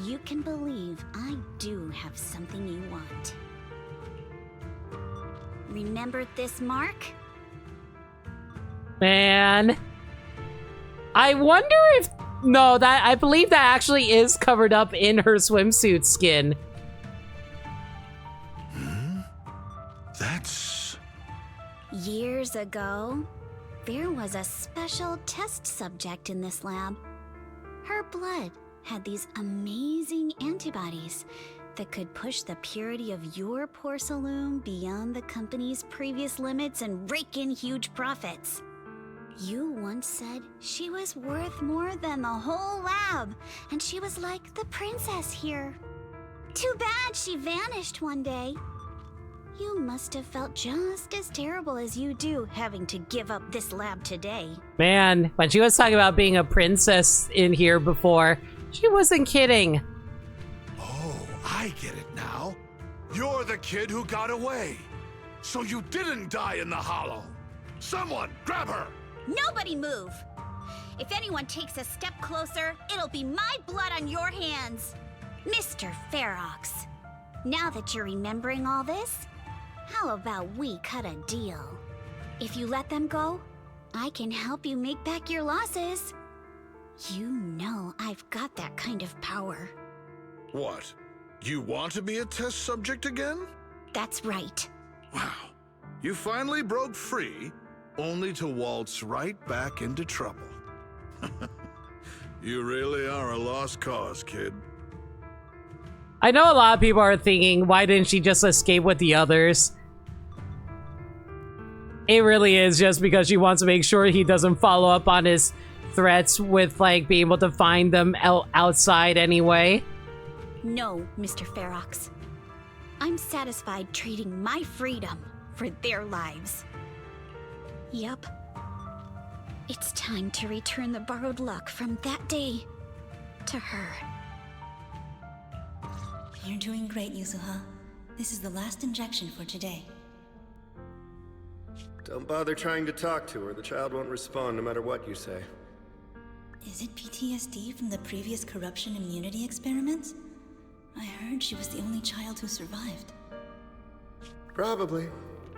You can believe I do have something you want. Remember this mark? Man. I wonder if... No, I believe that actually is covered up in her swimsuit skin. That's... Years ago, there was a special test subject in this lab. Her blood had these amazing antibodies that could push the purity of your porcelain beyond the company's previous limits and rake in huge profits. You once said she was worth more than the whole lab, and she was like the princess here. Too bad she vanished one day. You must have felt just as terrible as you do having to give up this lab today. Man, when she was talking about being a princess in here before, she wasn't kidding. Oh, I get it now. You're the kid who got away. So you didn't die in the hollow. Someone, grab her! Nobody move! If anyone takes a step closer, it'll be my blood on your hands. Mr. Ferox, now that you're remembering all this, how about we cut a deal? If you let them go, I can help you make back your losses. You know I've got that kind of power. What? You want to be a test subject again? That's right. Wow. You finally broke free, only to waltz right back into trouble. You really are a lost cause, kid. I know a lot of people are thinking, why didn't she just escape with the others? It really is just because she wants to make sure he doesn't follow up on his threats with, like, being able to find them outside anyway. No, Mr. Ferox. I'm satisfied trading my freedom for their lives. Yup. It's time to return the borrowed luck from that day to her. You're doing great, Yuzuha. This is the last injection for today. Don't bother trying to talk to her. The child won't respond no matter what you say. Is it PTSD from the previous corruption immunity experiments? I heard she was the only child who survived. Probably.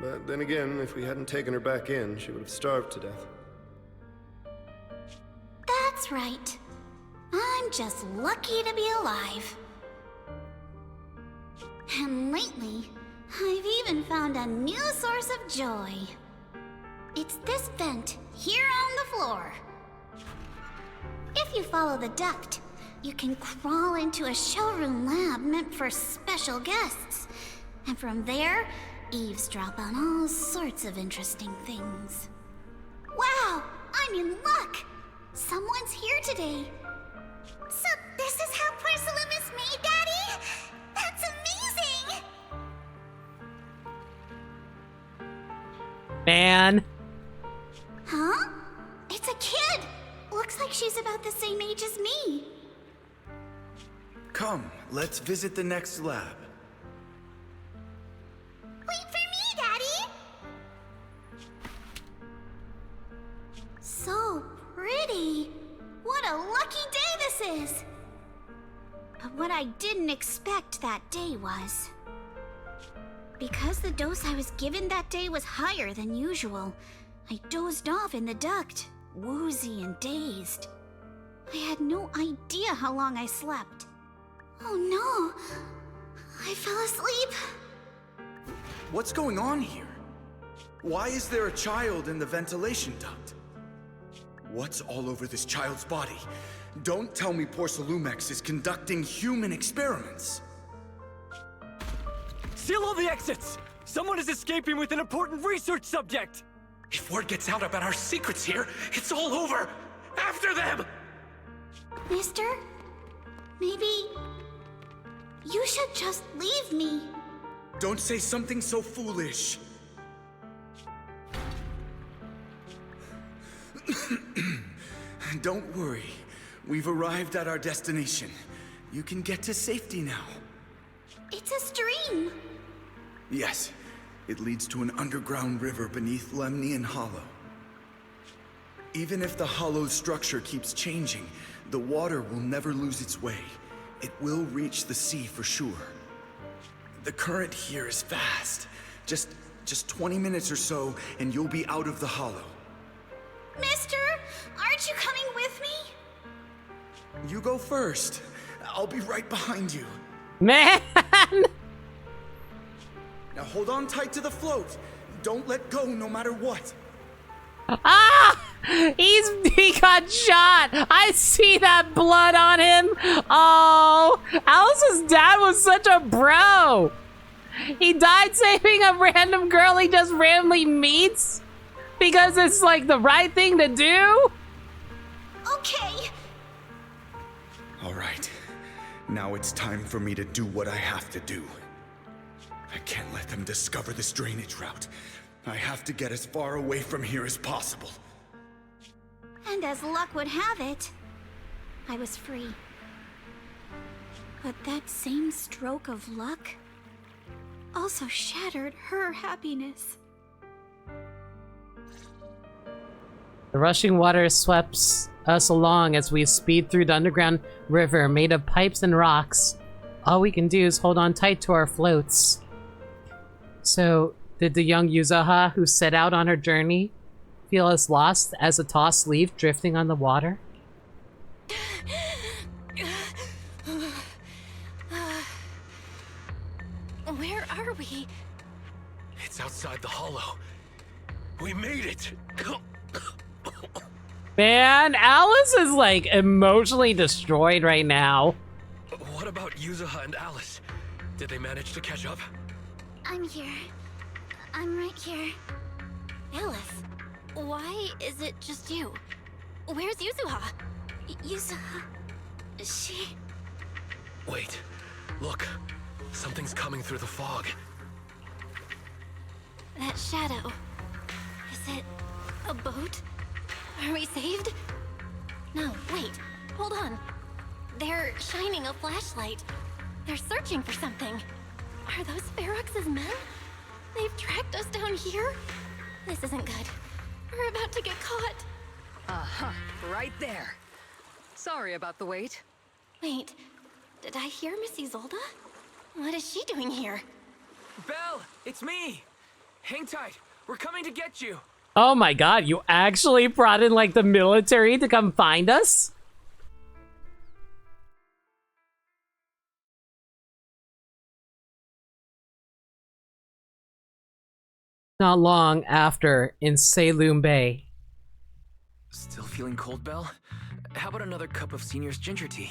But then again, if we hadn't taken her back in, she would have starved to death. That's right. I'm just lucky to be alive. And lately, I've even found a new source of joy. It's this vent here on the floor. If you follow the duct, you can crawl into a showroom lab meant for special guests. And from there, eavesdrop on all sorts of interesting things. Wow, I'm in luck! Someone's here today. So this is how porcelain is made, Daddy? That's amazing! Man. Huh? It's a kid! Looks like she's about the same age as me. Come, let's visit the next lab. Wait for me, Daddy! So pretty. What a lucky day this is! But what I didn't expect that day was... because the dose I was given that day was higher than usual, I dozed off in the duct, woozy and dazed. I had no idea how long I slept. Oh no! I fell asleep. What's going on here? Why is there a child in the ventilation duct? What's all over this child's body? Don't tell me Porcelumex is conducting human experiments. Seal all the exits! Someone is escaping with an important research subject! If word gets out about our secrets here, it's all over! After them! Mister? Maybe... you should just leave me. Don't say something so foolish. Don't worry. We've arrived at our destination. You can get to safety now. It's a stream. Yes. It leads to an underground river beneath Lemnian Hollow. Even if the hollow's structure keeps changing, the water will never lose its way. It will reach the sea for sure. The current here is fast. Just 20 minutes or so, and you'll be out of the hollow. Mister, aren't you coming with me? You go first. I'll be right behind you. Man! Now hold on tight to the float. Don't let go no matter what. Ah! He got shot! I see that blood on him! Oh! Alice's dad was such a bro! He died saving a random girl he just randomly meets? Because it's like the right thing to do? Okay. Alright. Now it's time for me to do what I have to do. I can't let them discover this drainage route. I have to get as far away from here as possible. And as luck would have it, I was free. But that same stroke of luck also shattered her happiness. The rushing water sweeps us along as we speed through the underground river made of pipes and rocks. All we can do is hold on tight to our floats. So, did the young Yuzaha who set out on her journey feel as lost as a tossed leaf drifting on the water? Where are we? It's outside the hollow. We made it! Man, Alice is like emotionally destroyed right now. What about Yuzaha and Alice? Did they manage to catch up? I'm here. I'm right here. Alice, why is it just you? Where's Yuzuha? Yuzaha... she... Wait, look. Something's coming through the fog. That shadow. Is it a boat? Are we saved? No, wait. Hold on. They're shining a flashlight. They're searching for something. Are those Ferox's men? They've tracked us down here? This isn't good. We're about to get caught. Uh-huh. Right there. Sorry about the wait. Wait. Did I hear Miss Isolde? What is she doing here? Belle, it's me. Hang tight. We're coming to get you. Oh my god, you actually brought in like the military to come find us? Not long after, in Saloon Bay. Still feeling cold, Belle? How about another cup of Senior's ginger tea?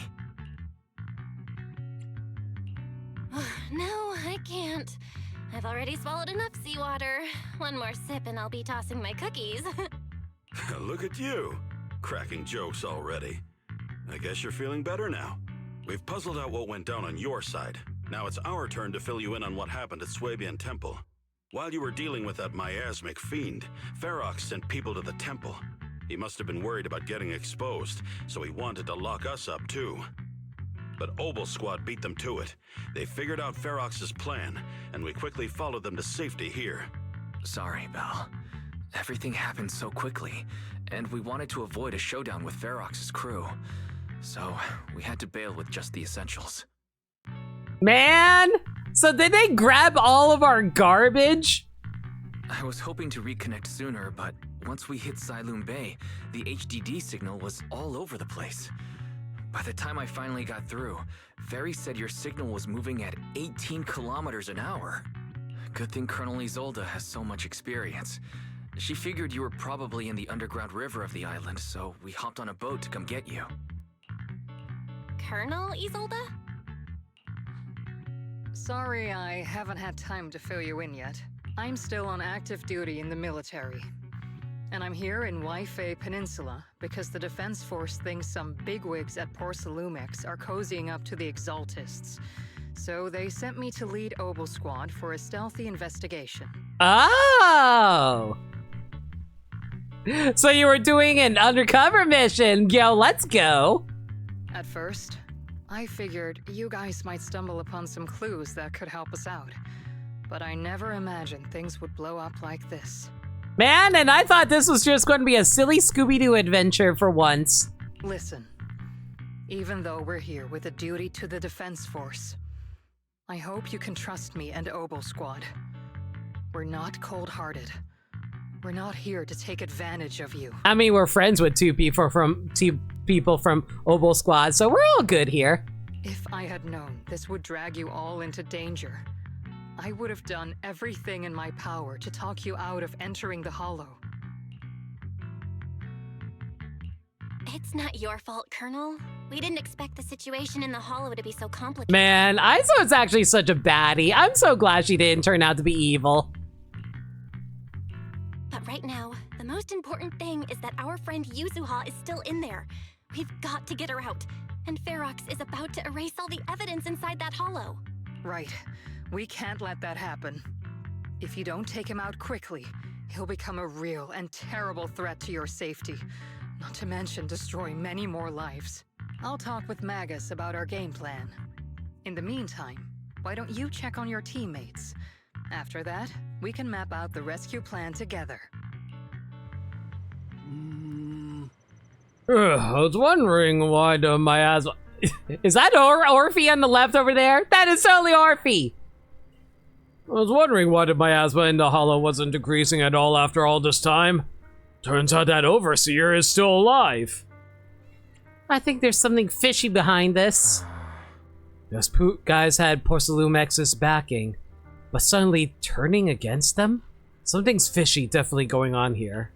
No, I can't. I've already swallowed enough seawater. One more sip and I'll be tossing my cookies. Look at you, cracking jokes already. I guess you're feeling better now. We've puzzled out what went down on your side. Now it's our turn to fill you in on what happened at Swabian Temple. While you were dealing with that miasmic fiend, Ferox sent people to the temple. He must have been worried about getting exposed, so he wanted to lock us up too. But Obel Squad beat them to it. They figured out Ferox's plan, and we quickly followed them to safety here. Sorry, Belle. Everything happened so quickly, and we wanted to avoid a showdown with Ferox's crew. So, we had to bail with just the essentials. Man! So did they grab all of our garbage? I was hoping to reconnect sooner, but once we hit Siloon Bay, the HDD signal was all over the place. By the time I finally got through, Ferry said your signal was moving at 18 kilometers an hour. Good thing Colonel Isolde has so much experience. She figured you were probably in the underground river of the island, so we hopped on a boat to come get you. Colonel Isolde? Sorry, I haven't had time to fill you in yet. I'm still on active duty in the military. And I'm here in Waifei Peninsula because the Defense Force thinks some bigwigs at Porcelumex are cozying up to the Exaltists. So they sent me to lead Obel Squad for a stealthy investigation. Oh! So you were doing an undercover mission. Yo, let's go. At first, I figured you guys might stumble upon some clues that could help us out. But I never imagined things would blow up like this. Man, and I thought this was just going to be a silly Scooby-Doo adventure for once. Listen, even though we're here with a duty to the Defense Force, I hope you can trust me and Obel Squad. We're not cold-hearted. We're not here to take advantage of you. I mean, we're friends with two people from Obel Squad, so we're all good here. If I had known this would drag you all into danger, I would have done everything in my power to talk you out of entering the Hollow. It's not your fault, Colonel. We didn't expect the situation in the Hollow to be so complicated. Man, Aizo's actually such a baddie. I'm so glad she didn't turn out to be evil. But right now, the most important thing is that our friend Yuzuha is still in there. We've got to get her out. And Ferox is about to erase all the evidence inside that Hollow. Right. We can't let that happen. If you don't take him out quickly, he'll become a real and terrible threat to your safety. Not to mention destroy many more lives. I'll talk with Magus about our game plan. In the meantime, why don't you check on your teammates? After that, we can map out the rescue plan together. I was wondering why my ass... Is that Orphe on the left over there? That is totally Orphe! I was wondering why my asthma in the Hollow wasn't decreasing at all after all this time. Turns out that Overseer is still alive. I think there's something fishy behind this. Those guys had Porcelumex's backing, but suddenly turning against them? Something's fishy definitely going on here.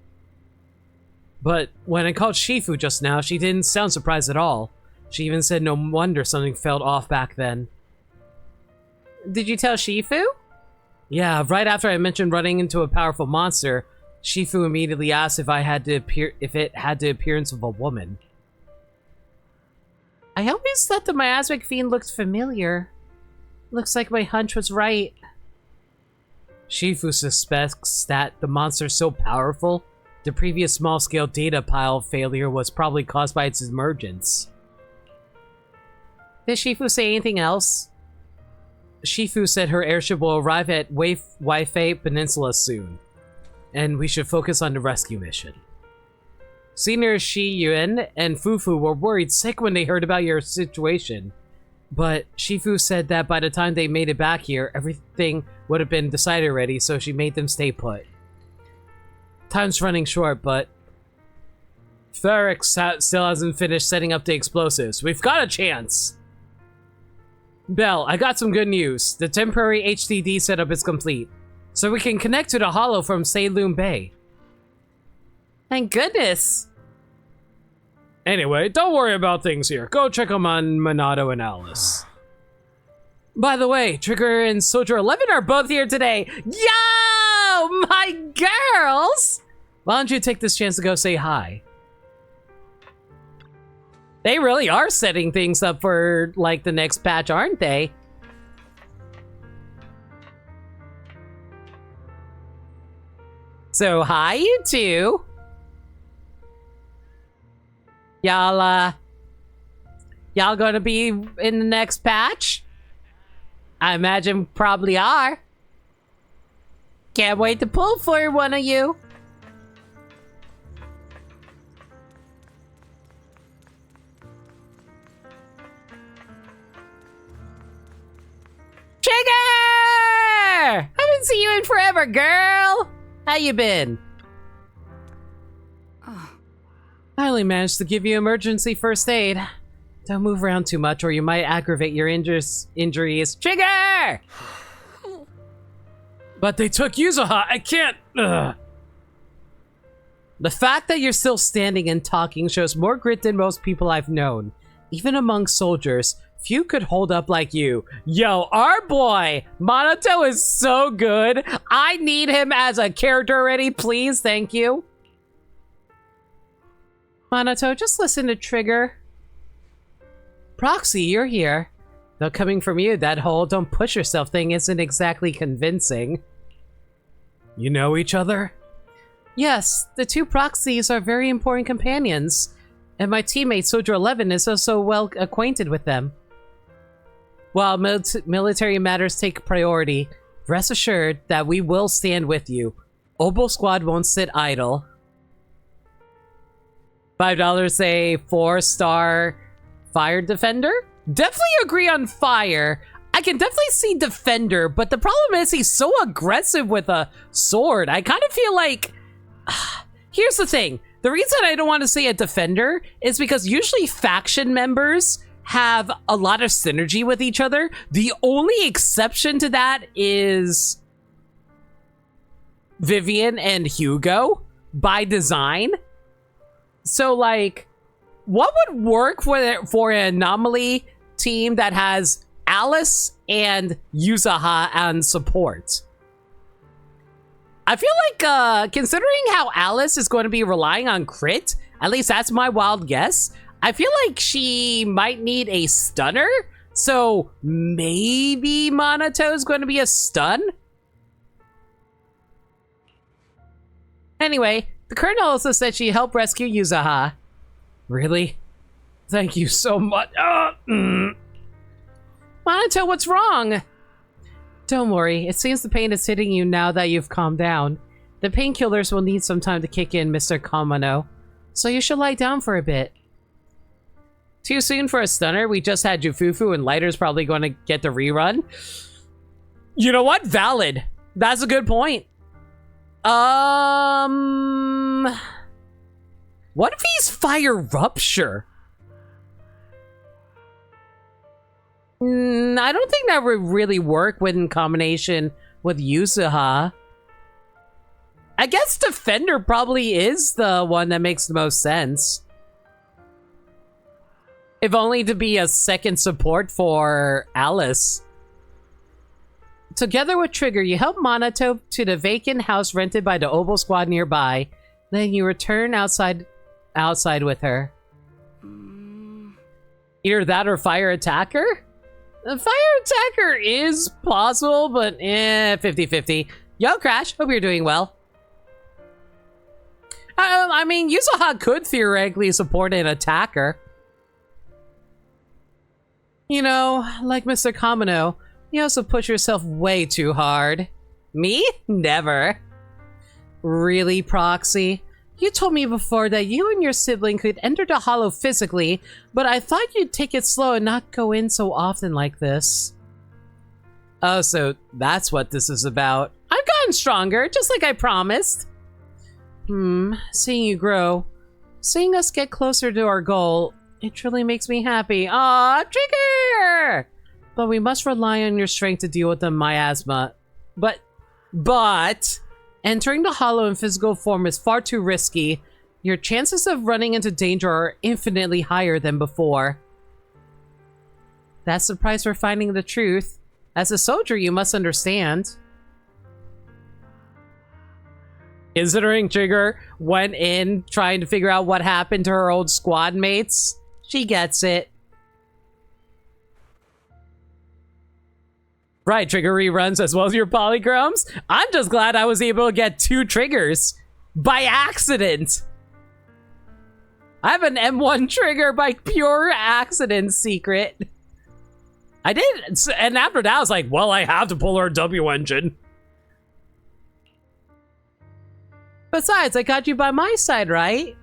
But when I called Shifu just now, she didn't sound surprised at all. She even said no wonder something felt off back then. Did you tell Shifu? Yeah, right after I mentioned running into a powerful monster, Shifu immediately asked if it had the appearance of a woman. I always thought the miasmic fiend looked familiar. Looks like my hunch was right. Shifu suspects that the monster's so powerful, the previous small-scale data pile failure was probably caused by its emergence. Did Shifu say anything else? Shifu said her airship will arrive at Waifei Peninsula soon, and we should focus on the rescue mission. Senior Shi Yuan and Fufu were worried sick when they heard about your situation, but Shifu said that by the time they made it back here, everything would have been decided already, so she made them stay put. Time's running short, but Ferox still hasn't finished setting up the explosives. We've got a chance! Belle, I got some good news. The temporary HDD setup is complete, so we can connect to the Hollow from Saloon Bay. Thank goodness! Anyway, don't worry about things here. Go check them on Minato and Alice. By the way, Trigger and Soldier 11 are both here today. Yo, my girls! Why don't you take this chance to go say hi? They really are setting things up for, like, the next patch, aren't they? So, hi, you two. Y'all gonna be in the next patch? I imagine probably are. Can't wait to pull for one of you. Trigger! Haven't seen you in forever, girl. How you been? I only managed to give you emergency first aid. Don't move around too much or you might aggravate your injuries. Trigger! But they took Yuzuha. I can't. Ugh. The fact that you're still standing and talking shows more grit than most people I've known. Even among soldiers, few could hold up like you. Yo, our boy, Minato is so good. I need him as a character already, please. Thank you. Minato, just listen to Trigger. Proxy, you're here. Though coming from you, that whole don't push yourself thing isn't exactly convincing. You know each other? Yes, the two Proxies are very important companions. And my teammate Soldier 11 is also well acquainted with them. While military matters take priority, rest assured that we will stand with you. Obo Squad won't sit idle. $5 a 4-star Fire Defender? Definitely agree on Fire. I can definitely see Defender, but the problem is he's so aggressive with a sword. I kind of feel like... Here's the thing. The reason I don't want to say a Defender is because usually faction members have a lot of synergy with each other. The only exception to that is Vivian and Hugo by design. So, like, what would work for an Anomaly team that has Alice and Yuzuha on support? I feel like, considering how Alice is going to be relying on crit, at least that's my wild guess, I feel like she might need a stunner, so maybe Minato is going to be a stun? Anyway, the Colonel also said she helped rescue Yuzuha. Really? Thank you so much. Minato, what's wrong? Don't worry, it seems the pain is hitting you now that you've calmed down. The painkillers will need some time to kick in, Mr. Kamano, so you should lie down for a bit. Too soon for a stunner? We just had Jufufu and Lighter's probably going to get the rerun. You know what? Valid. That's a good point. What if he's Fire Rupture? I don't think that would really work in combination with Yuzuha. I guess Defender probably is the one that makes the most sense. If only to be a second support for Alice. Together with Trigger, you help Minato to the vacant house rented by the Obo Squad nearby. Then you return outside with her. Either that or Fire Attacker? The Fire Attacker is possible, but 50-50. Yo, Crash, hope you're doing well. I mean, Yuzuha could theoretically support an attacker. You know, like Mr. Kamano, you also push yourself way too hard. Me? Never. Really, Proxy? You told me before that you and your sibling could enter the hollow physically, but I thought you'd take it slow and not go in so often like this. Oh, so that's what this is about. I've gotten stronger, just like I promised. Seeing you grow, seeing us get closer to our goal, it truly makes me happy. Aw, Trigger! But we must rely on your strength to deal with the miasma. But, entering the hollow in physical form is far too risky. Your chances of running into danger are infinitely higher than before. That's the price for finding the truth. As a soldier, you must understand. Considering Trigger went in trying to figure out what happened to her old squad mates, she gets it. Right, Trigger reruns as well as your polychromes. I'm just glad I was able to get 2 triggers by accident. I have an M1 trigger by pure accident, Secret. I did, and after that I was like, well, I have to pull her W engine. Besides, I got you by my side, right?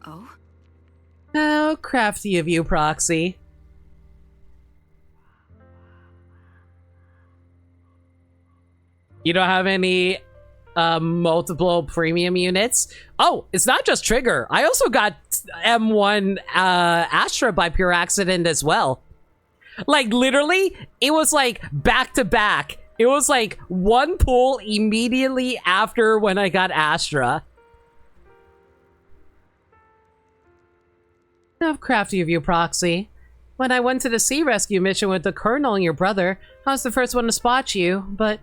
Oh? How crafty of you, Proxy. You don't have any multiple premium units? Oh, it's not just Trigger. I also got M1 Astra by pure accident as well. Like, literally, it was like back to back. It was like one pull immediately after when I got Astra. How crafty of you, Proxy. When I went to the sea rescue mission with the Colonel and your brother, I was the first one to spot you, but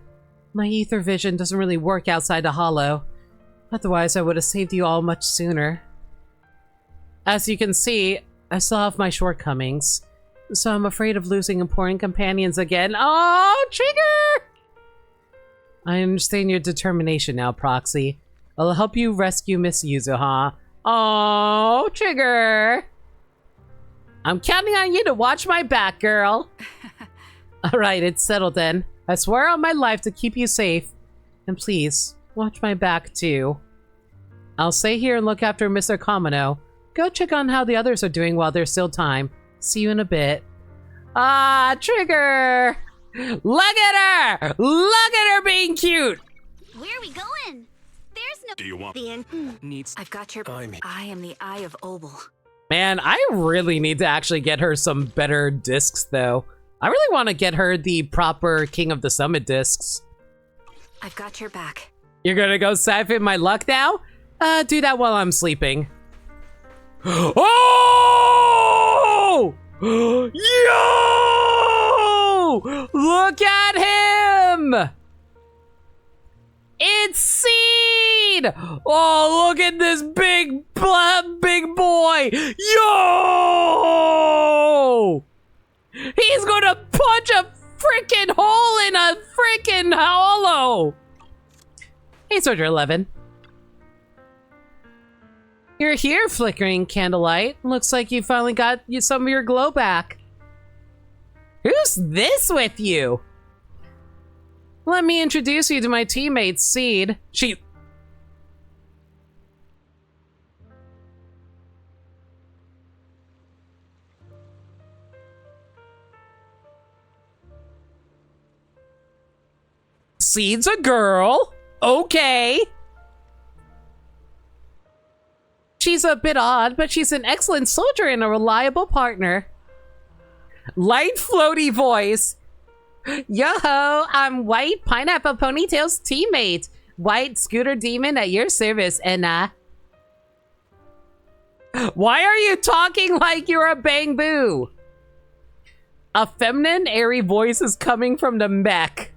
my ether vision doesn't really work outside the hollow. Otherwise, I would have saved you all much sooner. As you can see, I still have my shortcomings, so I'm afraid of losing important companions again. Oh, Trigger! I understand your determination now, Proxy. I'll help you rescue Miss Yuzuha. Oh, Trigger! I'm counting on you to watch my back, girl. Alright, it's settled then. I swear on my life to keep you safe. And please, watch my back too. I'll stay here and look after Mr. Kamino. Go check on how the others are doing while there's still time. See you in a bit. Ah, Trigger! Look at her! Look at her being cute! Where are we going? There's no— Do you want— The end needs— I've got your— I am the Eye of Obel. Man, I really need to actually get her some better discs, though. I really want to get her the proper King of the Summit discs. I've got your back. You're gonna go siphon my luck now? Do that while I'm sleeping. Oh! Yo! Look at him! It's Seed! Oh, look at this big boy! Yo! He's gonna punch a freaking hole in a freaking hollow! Hey, Soldier 11. You're here, flickering candlelight. Looks like you finally got some of your glow back. Who's this with you? Let me introduce you to my teammate, Seed. Seed's a girl. Okay. She's a bit odd, but she's an excellent soldier and a reliable partner. Light floaty voice. Yo-ho, I'm White Pineapple Ponytail's teammate. White Scooter Demon at your service, and why are you talking like you're a bang boo? A feminine, airy voice is coming from the mech.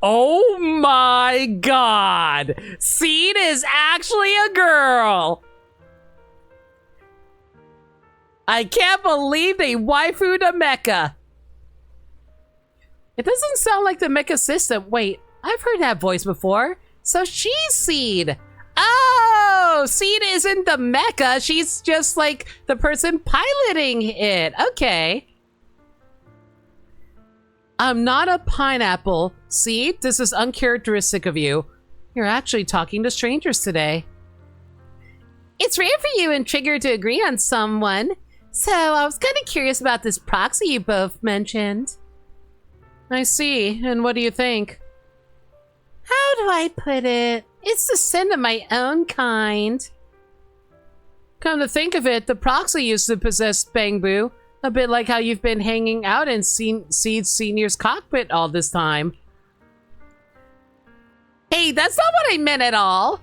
Oh my god! Seed is actually a girl! I can't believe they waifu'd a mecha. It doesn't sound like the mecha system. Wait, I've heard that voice before. So she's Seed. Oh, Seed isn't the mecha. She's just like the person piloting it. Okay. I'm not a pineapple. Seed, this is uncharacteristic of you. You're actually talking to strangers today. It's rare for you and Trigger to agree on someone. So I was kind of curious about this proxy you both mentioned. I see. And what do you think? How do I put it? It's the sin of my own kind. Come to think of it, the proxy used to possess Bangbu. A bit like how you've been hanging out in Seed Senior's cockpit all this time. Hey, that's not what I meant at all.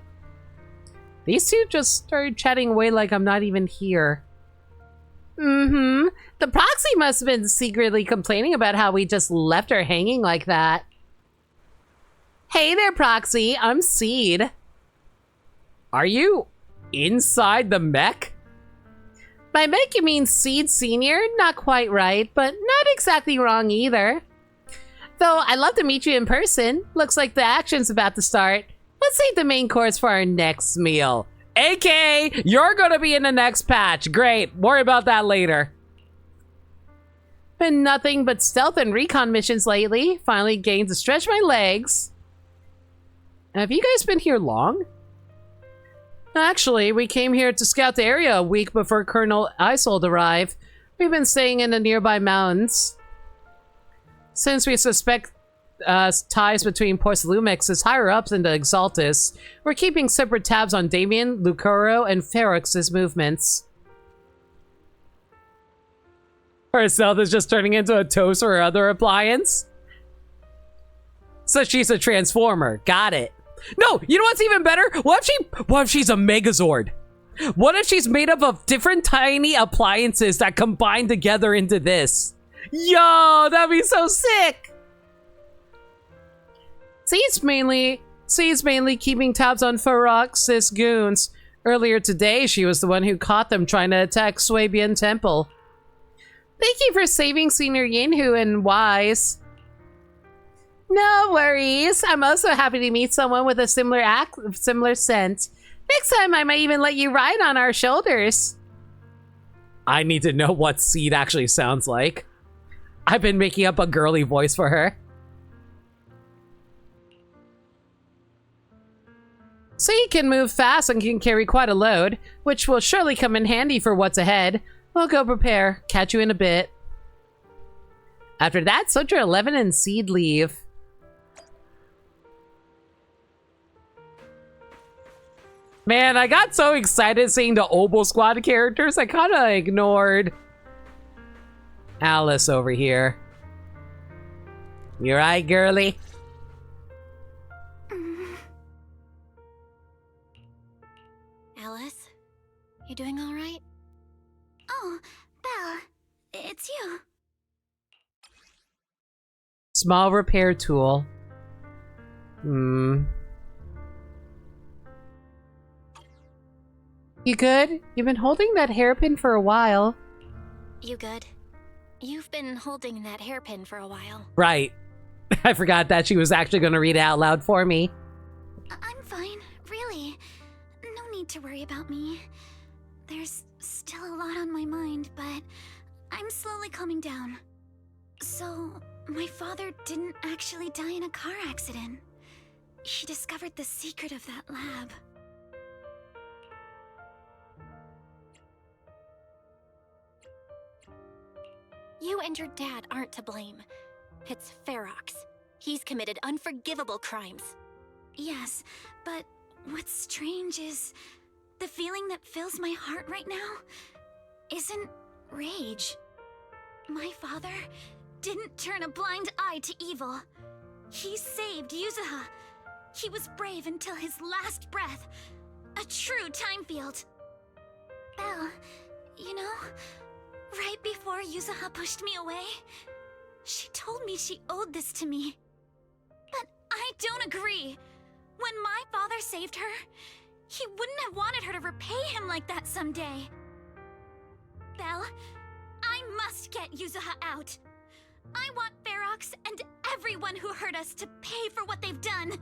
These two just started chatting away like I'm not even here. Mm-hmm. The proxy must have been secretly complaining about how we just left her hanging like that. Hey there, Proxy. I'm Seed. Are you inside the mech? By mech, you mean Seed Senior? Not quite right, but not exactly wrong either. Though, I'd love to meet you in person. Looks like the action's about to start. Let's save the main course for our next meal. AK, you're gonna be in the next patch. Great. Worry about that later. Been nothing but stealth and recon missions lately. Finally gained to stretch my legs. Have you guys been here long? Actually, we came here to scout the area a week before Colonel Isold arrived. We've been staying in the nearby mountains. Since we suspect ties between Porcelumex's higher-ups and the Exaltus, we're keeping separate tabs on Damien, Lucoro, and Ferox's movements. Her stealth is just turning into a toaster or other appliance? So she's a transformer. Got it. No, you know what's even better? What if she's a Megazord? What if she's made up of different tiny appliances that combine together into this? Yo, that'd be so sick! C's mainly keeping tabs on Ferox's goons. Earlier today, she was the one who caught them trying to attack Swabian Temple. Thank you for saving Senior Yinhu and Wise. No worries. I'm also happy to meet someone with a similar scent. Next time, I might even let you ride on our shoulders. I need to know what Seed actually sounds like. I've been making up a girly voice for her. Seed can move fast and can carry quite a load, which will surely come in handy for what's ahead. We'll go prepare. Catch you in a bit. After that, Soldier 11 and Seed leave. Man, I got so excited seeing the Oboe Squad characters, I kind of ignored Alice over here. You right, girly? Alice, you doing all right? Oh, Belle, it's you. Small repair tool. You good? You've been holding that hairpin for a while. You good? You've been holding that hairpin for a while. Right. I forgot that she was actually going to read it out loud for me. I'm fine, really. No need to worry about me. There's still a lot on my mind, but I'm slowly calming down. So, my father didn't actually die in a car accident. He discovered the secret of that lab. You and your dad aren't to blame. It's Ferox. He's committed unforgivable crimes. Yes, but what's strange is the feeling that fills my heart right now isn't rage. My father didn't turn a blind eye to evil. He saved Yuzuha. He was brave until his last breath. A true time field. Belle, you know, right before Yuzuha pushed me away, she told me she owed this to me. But I don't agree. When my father saved her, he wouldn't have wanted her to repay him like that someday. Belle, I must get Yuzuha out. I want Ferox and everyone who hurt us to pay for what they've done.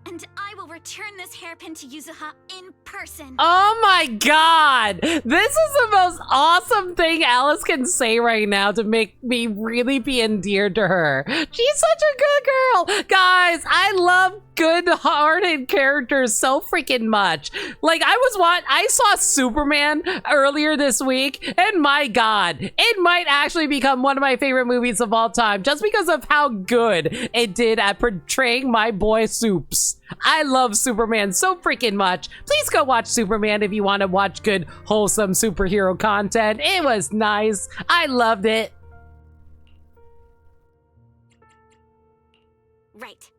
And I will return this hairpin to Yuzuha in person. Oh my god! This is the most awesome thing Alice can say right now to make me really be endeared to her. She's such a good girl! Guys, I love good-hearted characters so freaking much. Like, I saw Superman earlier this week, and my god, it might actually become one of my favorite movies of all time, just because of how good it did at portraying my boy Soups. I love Superman so freaking much. Please go watch Superman if you want to watch good, wholesome superhero content. It was nice. I loved it. Right.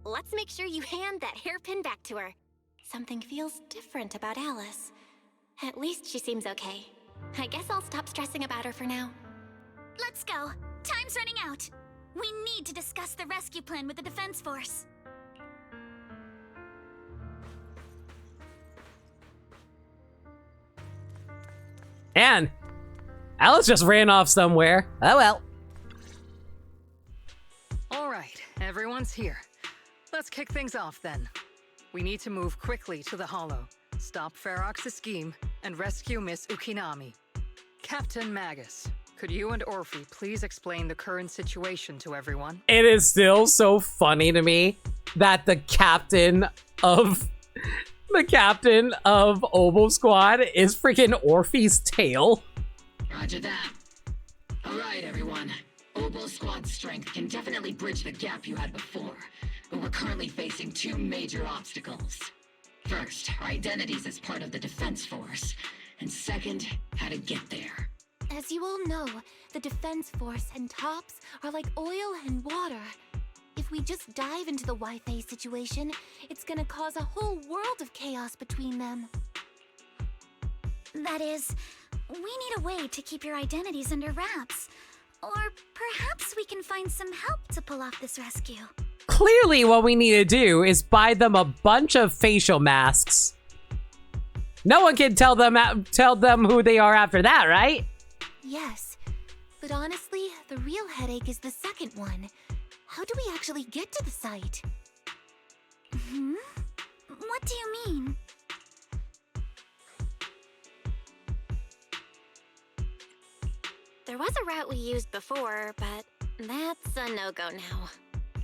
Let's make sure you hand that hairpin back to her. Something feels different about Alice. At least she seems okay. I guess I'll stop stressing about her for now. Let's go. Time's running out. We need to discuss the rescue plan with the Defense Force. And Alice just ran off somewhere. Oh well. All right, everyone's here. Let's kick things off then. We need to move quickly to the Hollow, stop Ferox's scheme, and rescue Miss Ukinami. Captain Magus, could you and Orphe please explain the current situation to everyone? It is still so funny to me that the captain of Oboe Squad is freaking Orphe's tail. Roger that. Alright, everyone. Oboe Squad's strength can definitely bridge the gap you had before, but we're currently facing two major obstacles. First, our identities as part of the Defense Force, and second, how to get there. As you all know, the Defense Force and TOPS are like oil and water. If we just dive into the Wi-Fi situation, it's gonna cause a whole world of chaos between them. That is, we need a way to keep your identities under wraps. Or perhaps we can find some help to pull off this rescue. Clearly what we need to do is buy them a bunch of facial masks. No one can tell them who they are after that, right? Yes, but honestly, the real headache is the second one. How do we actually get to the site? What do you mean? There was a route we used before, but that's a no-go now.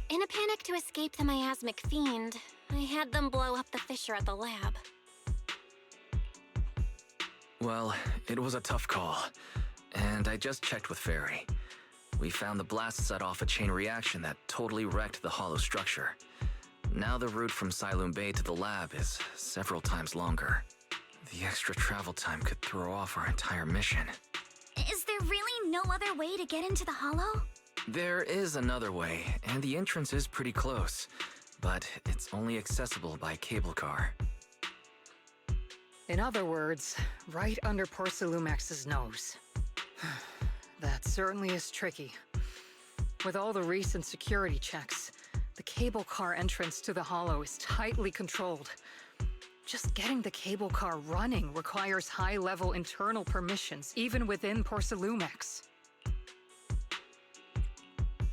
In a panic to escape the miasmic fiend, I had them blow up the fissure at the lab. Well, it was a tough call, and I just checked with Fairy. We found the blast set off a chain reaction that totally wrecked the hollow structure. Now the route from Siloam Bay to the lab is several times longer. The extra travel time could throw off our entire mission. Is there really no other way to get into the Hollow? There is another way, and the entrance is pretty close, but it's only accessible by cable car. In other words, right under Porcelumex's nose. That certainly is tricky. With all the recent security checks, the cable car entrance to the Hollow is tightly controlled. Just getting the cable car running requires high-level internal permissions, even within Porcelumex.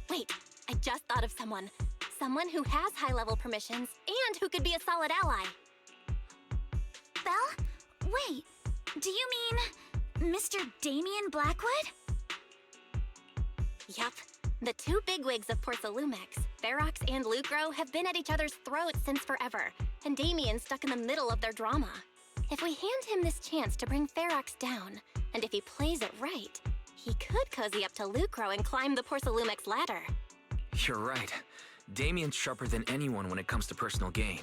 Wait, I just thought of someone. Someone who has high-level permissions and who could be a solid ally. Belle? Wait, do you mean Mr. Damien Blackwood? Yup. The two bigwigs of Porcelumex, Ferox and Lucro, have been at each other's throats since forever, and Damien's stuck in the middle of their drama. If we hand him this chance to bring Ferox down, and if he plays it right, he could cozy up to Lucro and climb the Porcelumex ladder. You're right. Damien's sharper than anyone when it comes to personal gain.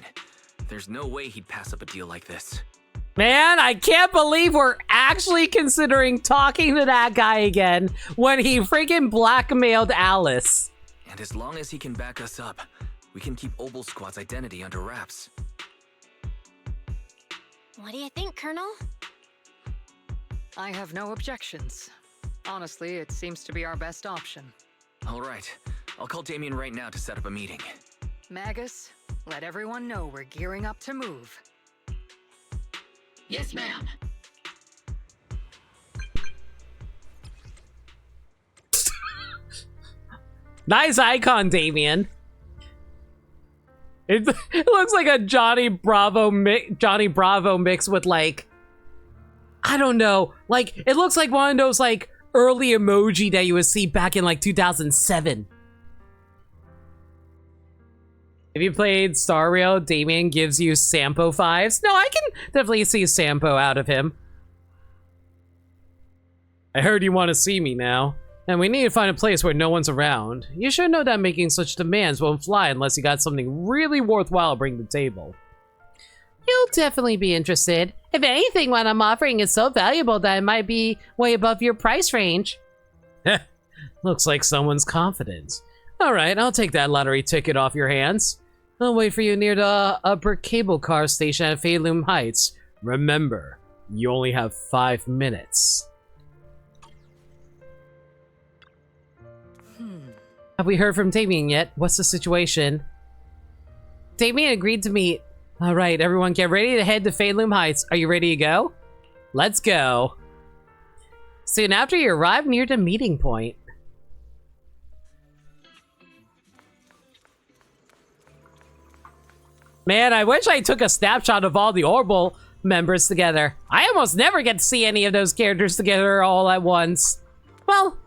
There's no way he'd pass up a deal like this. Man, I can't believe we're actually considering talking to that guy again when he freaking blackmailed Alice. And as long as he can back us up, we can keep Oboe Squad's identity under wraps. What do you think, Colonel? I have no objections. Honestly, it seems to be our best option. All right. I'll call Damien right now to set up a meeting. Magus, let everyone know we're gearing up to move. Yes, ma'am. Nice icon, Damien. It looks like a Johnny Bravo mix with, like, I don't know, like, it looks like one of those, like, early emoji that you would see back in, like, 2007. If you played Star Rail, Damien gives you Sampo 5s. No, I can definitely see Sampo out of him. I heard you want to see me now. And we need to find a place where no one's around. You should know that making such demands won't fly unless you got something really worthwhile to bring to the table. You'll definitely be interested. If anything, what I'm offering is so valuable that it might be way above your price range. Looks like someone's confident. Alright, I'll take that lottery ticket off your hands. I'll wait for you near the upper cable car station at Phelan Heights. Remember, you only have 5 minutes. Have we heard from Damien yet? What's the situation? Damien agreed to meet. Alright, everyone get ready to head to Phelan Heights. Are you ready to go? Let's go. Soon after you arrive near the meeting point. Man, I wish I took a snapshot of all the Orbital members together. I almost never get to see any of those characters together all at once. Well,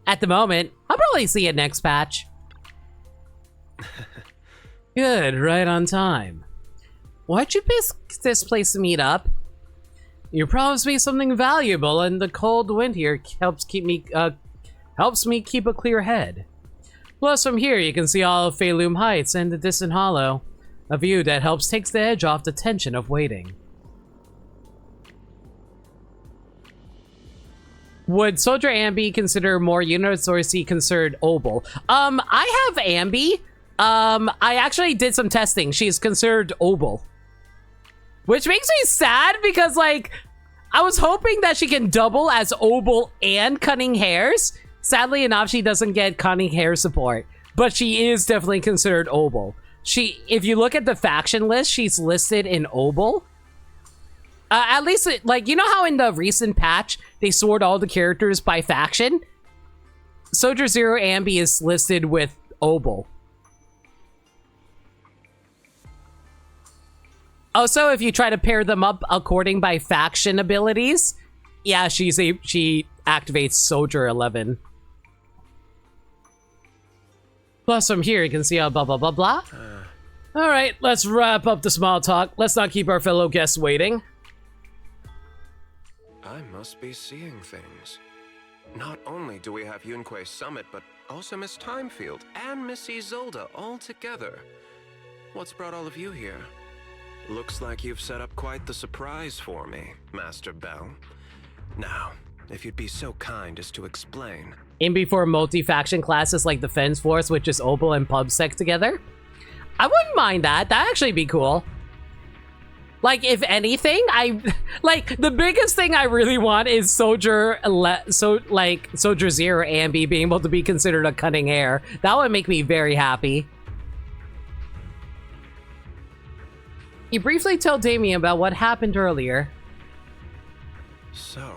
at the moment, I'll probably see it next patch. Good, right on time. Why'd you pick this place to meet up? You promised me something valuable, and the cold wind here helps me keep a clear head. Plus, from here you can see all of Phelan Heights and the distant hollow. A view that helps takes the edge off the tension of waiting. Would Soldier Ambi consider more units, or is he considered Obel? I have Ambi. I actually did some testing. She's considered Obel. Which makes me sad because, like, I was hoping that she can double as Obel and Cunning Hairs. Sadly enough, she doesn't get Cunning Hair support, but she is definitely considered Obel. If you look at the faction list, she's listed in Obel. At least, like, you know how in the recent patch, they sort all the characters by faction? Soldier Zero Ambi is listed with Obel. Also, if you try to pair them up according by faction abilities, yeah, she activates Soldier 11. Plus, from here, you can see how blah, blah, blah, blah. Alright, let's wrap up the small talk. Let's not keep our fellow guests waiting. I must be seeing things. Not only do we have Yunquei Summit, but also Miss Timefield and Miss Isolde all together. What's brought all of you here? Looks like you've set up quite the surprise for me, Master Bell. Now, if you'd be so kind as to explain. In before multi-faction classes like Defense Force, which is Obel and PubSec together? I wouldn't mind that. That'd actually be cool. Like, if anything, like, the biggest thing I really want is Soldier Zero Ambi being able to be considered a Cunning Hair. That would make me very happy. You briefly tell Damien about what happened earlier. So,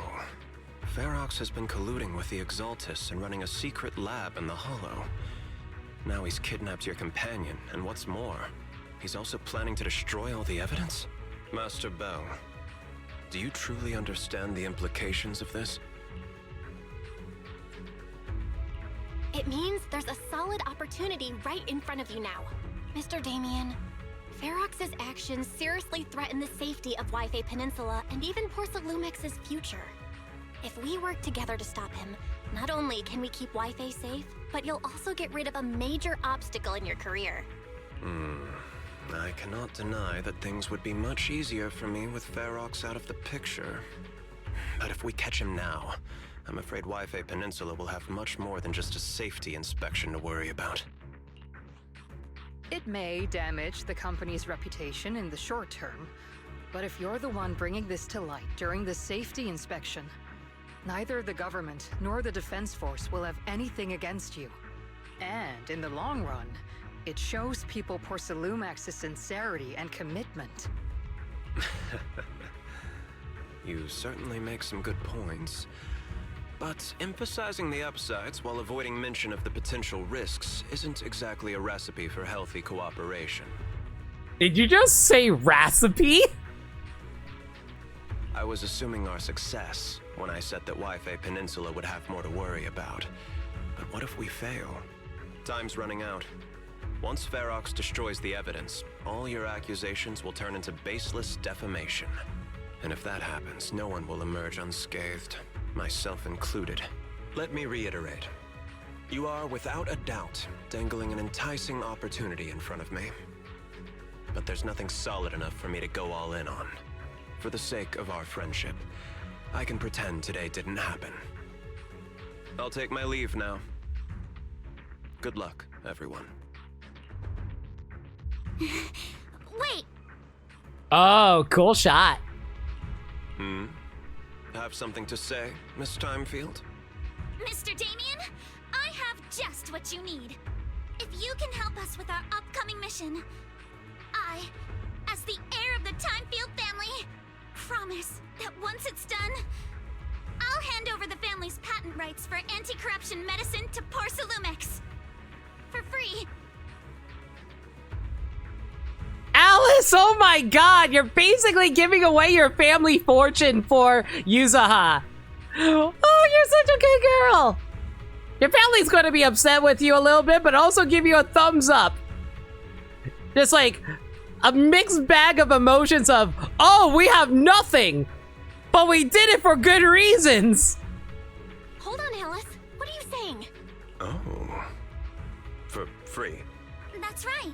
Ferox has been colluding with the Exaltists and running a secret lab in the Hollow. Now he's kidnapped your companion, and what's more, he's also planning to destroy all the evidence? Master Bell, do you truly understand the implications of this? It means there's a solid opportunity right in front of you now. Mr. Damien, Ferox's actions seriously threaten the safety of Wi-Fi Peninsula and even Porsalumex's future. If we work together to stop him, not only can we keep Wi-Fi safe, but you'll also get rid of a major obstacle in your career. I cannot deny that things would be much easier for me with Ferox out of the picture. But if we catch him now, I'm afraid Wi-Fi Peninsula will have much more than just a safety inspection to worry about. It may damage the company's reputation in the short term, but if you're the one bringing this to light during the safety inspection, neither the government nor the Defense Force will have anything against you. And in the long run, it shows people Porsalumex's sincerity and commitment. You certainly make some good points. But emphasizing the upsides while avoiding mention of the potential risks isn't exactly a recipe for healthy cooperation. Did you just say recipe? I was assuming our success when I said that Wi-Fi Peninsula would have more to worry about. But what if we fail? Time's running out. Once Ferox destroys the evidence, all your accusations will turn into baseless defamation. And if that happens, no one will emerge unscathed, myself included. Let me reiterate. You are, without a doubt, dangling an enticing opportunity in front of me. But there's nothing solid enough for me to go all in on. For the sake of our friendship, I can pretend today didn't happen. I'll take my leave now. Good luck, everyone. Wait, Oh, cool shot. Have something to say, Miss Timefield? Mr. Damien, I have just what you need. If you can help us with our upcoming mission, I, as the heir of the Timefield family, promise that once it's done, I'll hand over the family's patent rights for anti-corruption medicine to Porcelumex. For free. Alice, oh my god, you're basically giving away your family fortune for Yuzaha. Oh, you're such a good girl. Your family's going to be upset with you a little bit, but also give you a thumbs up. Just like a mixed bag of emotions of, oh, we have nothing, but we did it for good reasons. Hold on, Alice. What are you saying? Oh. For free. That's right.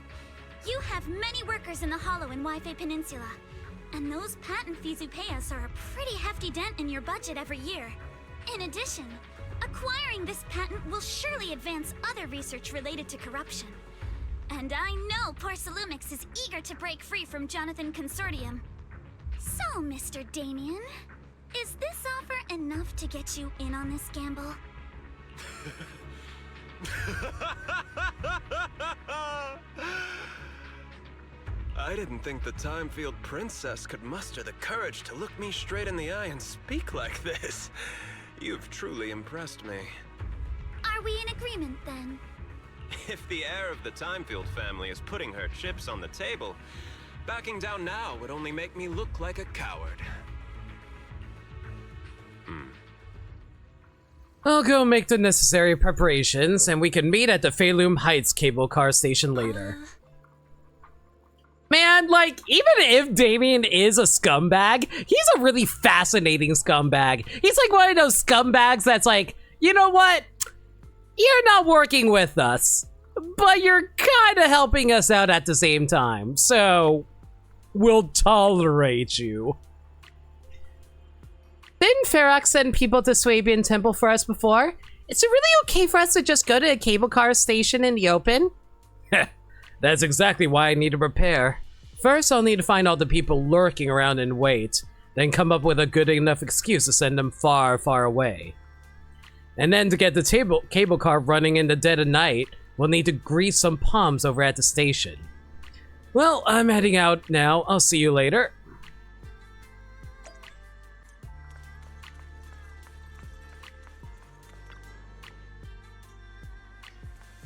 You have many workers in the Hollow in Wi-Fi Peninsula, and those patent fees you pay us are a pretty hefty dent in your budget every year. In addition, acquiring this patent will surely advance other research related to corruption. And I know Porcelumix is eager to break free from Jonathan Consortium. So, Mr. Damien, is this offer enough to get you in on this gamble? I didn't think the Timefield princess could muster the courage to look me straight in the eye and speak like this. You've truly impressed me. Are we in agreement, then? If the heir of the Timefield family is putting her chips on the table, backing down now would only make me look like a coward. I'll go make the necessary preparations, and we can meet at the Feilum Heights cable car station later. Man, like, even if Damien is a scumbag, he's a really fascinating scumbag. He's like one of those scumbags that's like, you know what? You're not working with us, but you're kind of helping us out at the same time, so we'll tolerate you. Didn't Ferox send people to Swabian Temple for us before? Is it really okay for us to just go to a cable car station in the open? That's exactly why I need to prepare. First, I'll need to find all the people lurking around and wait, then come up with a good enough excuse to send them far, far away. And then to get the cable car running in the dead of night, we'll need to grease some palms over at the station. Well, I'm heading out now. I'll see you later.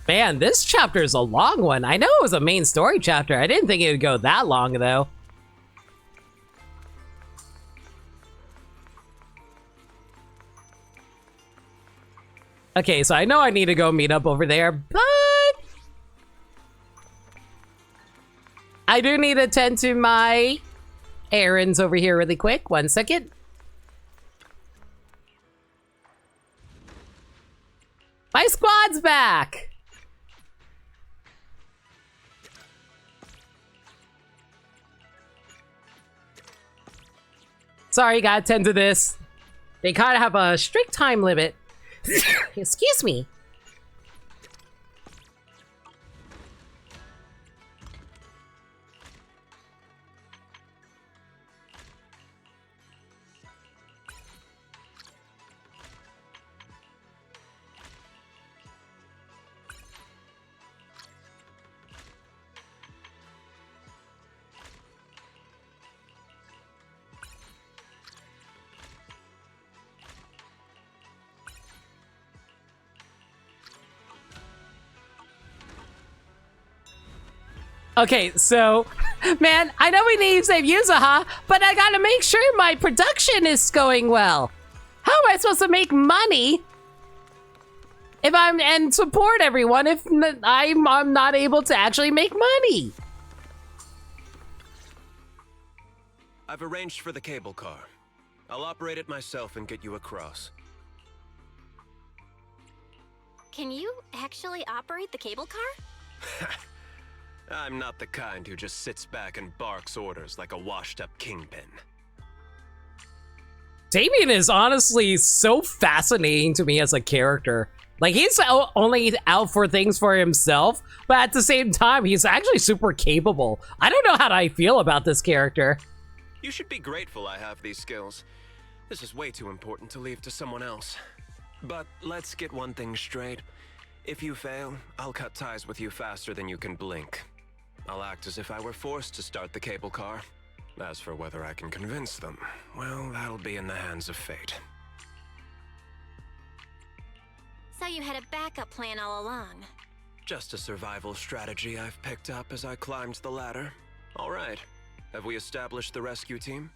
Man, this chapter is a long one. I know it was a main story chapter. I didn't think it would go that long, though. Okay, so I know I need to go meet up over there, but I do need to attend to my errands over here really quick. 1 second. My squad's back! Sorry, gotta attend to this. They kind of have a strict time limit. Excuse me. Okay, so, man, I know we need to save Yuzaha, but I gotta make sure my production is going well. How am I supposed to make money if and support everyone if I'm not able to actually make money? I've arranged for the cable car. I'll operate it myself and get you across. Can you actually operate the cable car? I'm not the kind who just sits back and barks orders like a washed-up kingpin. Damien is honestly so fascinating to me as a character. Like, he's only out for things for himself, but at the same time, he's actually super capable. I don't know how I feel about this character. You should be grateful I have these skills. This is way too important to leave to someone else. But let's get one thing straight. If you fail, I'll cut ties with you faster than you can blink. I'll act as if I were forced to start the cable car. As for whether I can convince them, well, that'll be in the hands of fate. So you had a backup plan all along. Just a survival strategy I've picked up as I climbed the ladder. All right. Have we established the rescue team?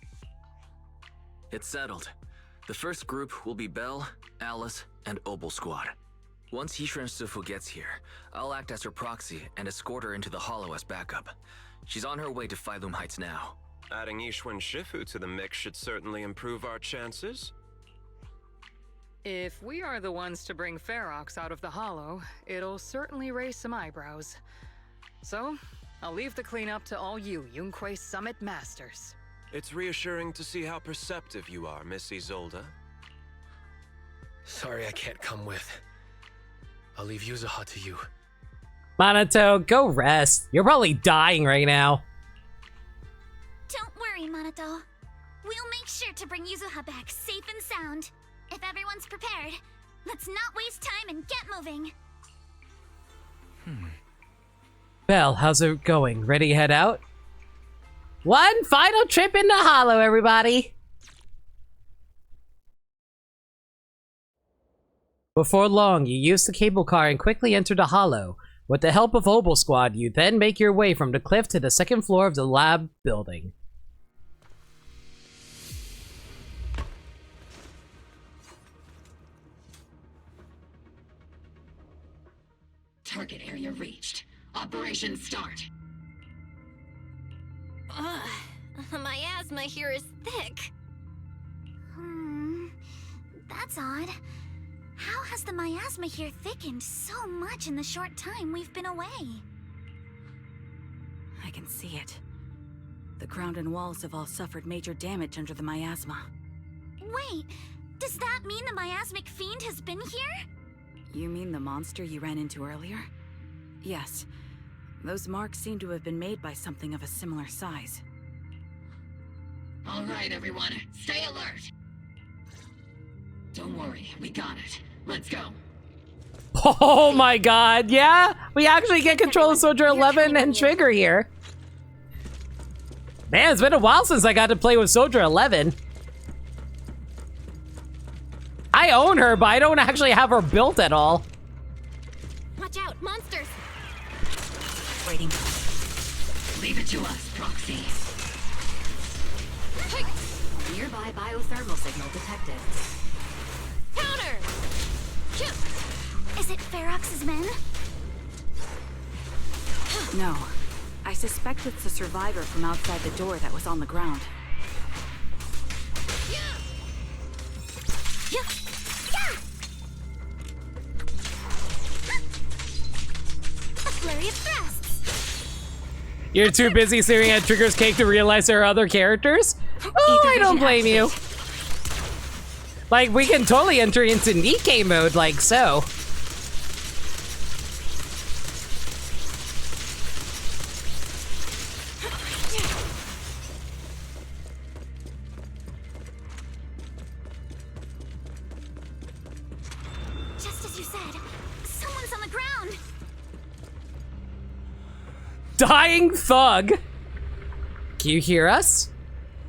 It's settled. The first group will be Belle, Alice, and Opal Squad. Once Hishra and Sufu gets here, I'll act as her proxy and escort her into the Hollow as backup. She's on her way to Phylum Heights now. Adding Ishwa and Shifu to the mix should certainly improve our chances. If we are the ones to bring Ferox out of the Hollow, it'll certainly raise some eyebrows. So, I'll leave the cleanup to all you Yunquei Summit Masters. It's reassuring to see how perceptive you are, Miss Isolde. Sorry I can't come with. I'll leave Yuzuha to you. Minato, go rest. You're probably dying right now. Don't worry, Minato. We'll make sure to bring Yuzuha back safe and sound. If everyone's prepared, let's not waste time and get moving. Belle, how's it going? Ready to head out? One final trip in the Hollow, everybody. Before long, you use the cable car and quickly enter the Hollow. With the help of Opal Squad, you then make your way from the cliff to the second floor of the lab building. Target area reached. Operation start. My asthma here is thick. That's odd. How has the miasma here thickened so much in the short time we've been away? I can see it. The ground and walls have all suffered major damage under the miasma. Wait, does that mean the miasmic fiend has been here? You mean the monster you ran into earlier? Yes. Those marks seem to have been made by something of a similar size. All right, everyone, stay alert. Don't worry, we got it. Let's go. Oh my god, yeah? We actually get control of Soldier 11 and Trigger here. Man, it's been a while since I got to play with Soldier 11. I own her, but I don't actually have her built at all. Watch out, monsters! Waiting. Leave it to us, Proxy. Nearby biothermal signal detected. Counter! Shoot! Is it Ferox's men? No. I suspect it's the survivor from outside the door that was on the ground. A flurry of thrusts! You're too busy staring at Trigger's cake to realize there are other characters? Oh, I don't blame you. Like, we can totally enter into Nikkei mode like so. Just as you said, someone's on the ground! Dying thug. Can you hear us?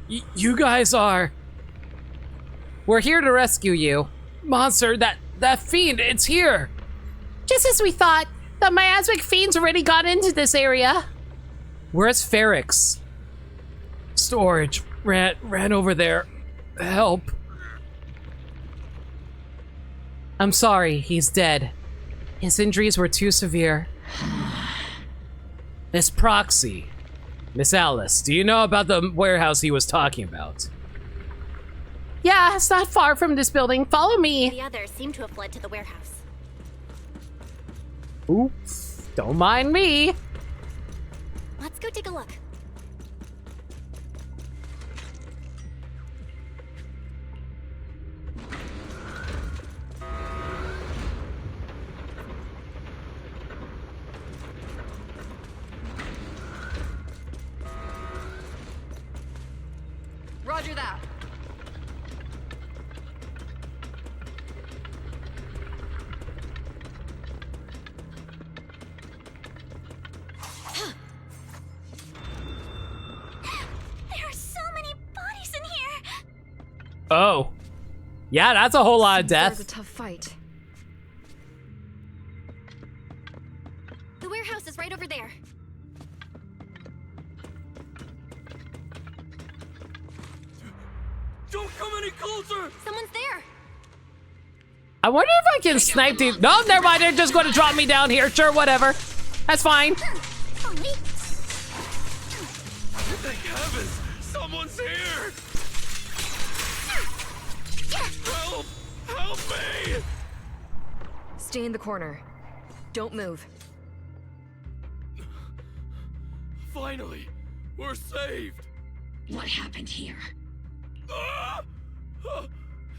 You guys are... We're here to rescue you. Monster, that fiend, it's here. Just as we thought, the miasmic fiend's already got into this area. Where's Ferrix? Storage. Ran over there. Help. I'm sorry, he's dead. His injuries were too severe. Miss Proxy. Miss Alice, do you know about the warehouse he was talking about? Yeah, it's not far from this building. Follow me. The others seem to have fled to the warehouse. Oops. Don't mind me. Let's go take a look. Roger that. There are so many bodies in here. Oh. Yeah, that's a whole lot of That was death. a tough fight. The warehouse is right over there. Don't come any closer! Someone's there. I wonder if I can snipe these. No, never mind. They're just going to drop me down here. Sure, whatever. That's fine. Thank heavens! Someone's here! Help! Help me! Stay in the corner. Don't move. Finally, we're saved! What happened here? Ah! Oh,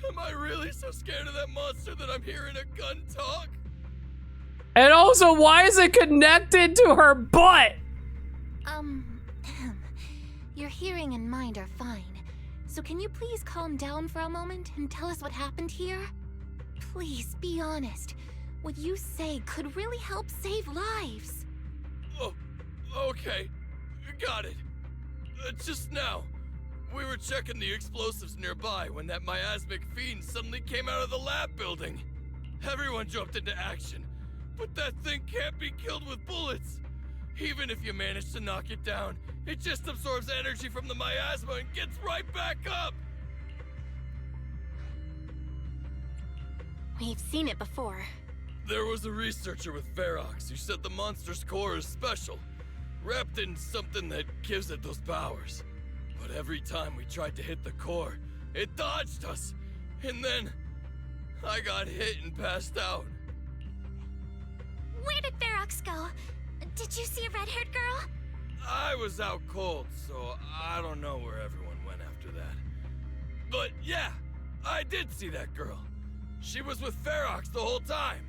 am I really so scared of that monster that I'm hearing a gun talk? And also, why is it connected to her butt? Your hearing and mind are fine. So can you please calm down for a moment and tell us what happened here? Please, be honest. What you say could really help save lives. Oh, okay. Got it. Just now, we were checking the explosives nearby when that miasmic fiend suddenly came out of the lab building. Everyone jumped into action, but that thing can't be killed with bullets. Even if you manage to knock it down, it just absorbs energy from the miasma and gets right back up. We've seen it before. There was a researcher with Ferox who said the monster's core is special, wrapped in something that gives it those powers. But every time we tried to hit the core, it dodged us. And then I got hit and passed out. Where did Ferox go? Did you see a red-haired girl? I was out cold, so I don't know where everyone went after that. But yeah, I did see that girl. She was with Ferox the whole time.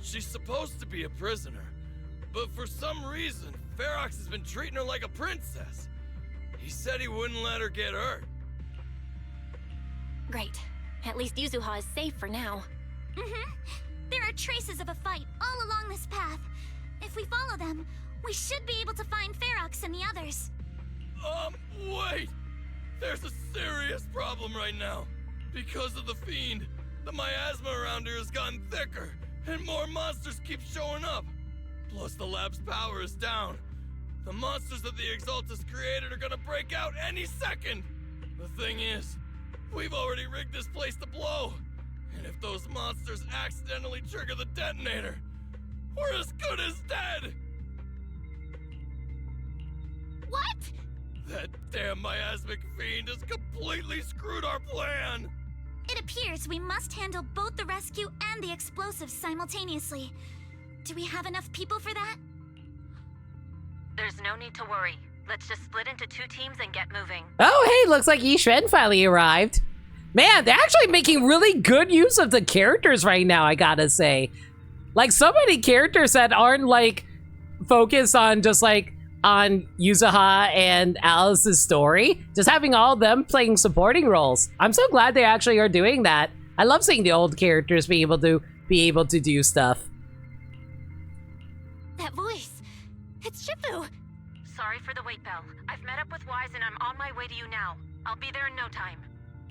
She's supposed to be a prisoner, but for some reason, Ferox has been treating her like a princess. He said he wouldn't let her get hurt. Great. At least Yuzuha is safe for now. There are traces of a fight all along this path. If we follow them, we should be able to find Ferox and the others. Wait! There's a serious problem right now. Because of the fiend, the miasma around here has gotten thicker, and more monsters keep showing up. Plus the lab's power is down. The monsters that the Exaltus created are gonna break out any second! The thing is, we've already rigged this place to blow. And if those monsters accidentally trigger the detonator, we're as good as dead! What? That damn miasmic fiend has completely screwed our plan! It appears we must handle both the rescue and the explosives simultaneously. Do we have enough people for that? There's no need to worry. Let's just split into 2 teams and get moving. Oh, hey, looks like Yishren finally arrived. Man, they're actually making really good use of the characters right now, I gotta say. Like, so many characters that aren't, like, focused on just, like, on Yuzuha and Alice's story. Just having all of them playing supporting roles. I'm so glad they actually are doing that. I love seeing the old characters be able to do stuff. That voice! It's Shifu! Sorry for the wait, Belle. I've met up with Wise and I'm on my way to you now. I'll be there in no time.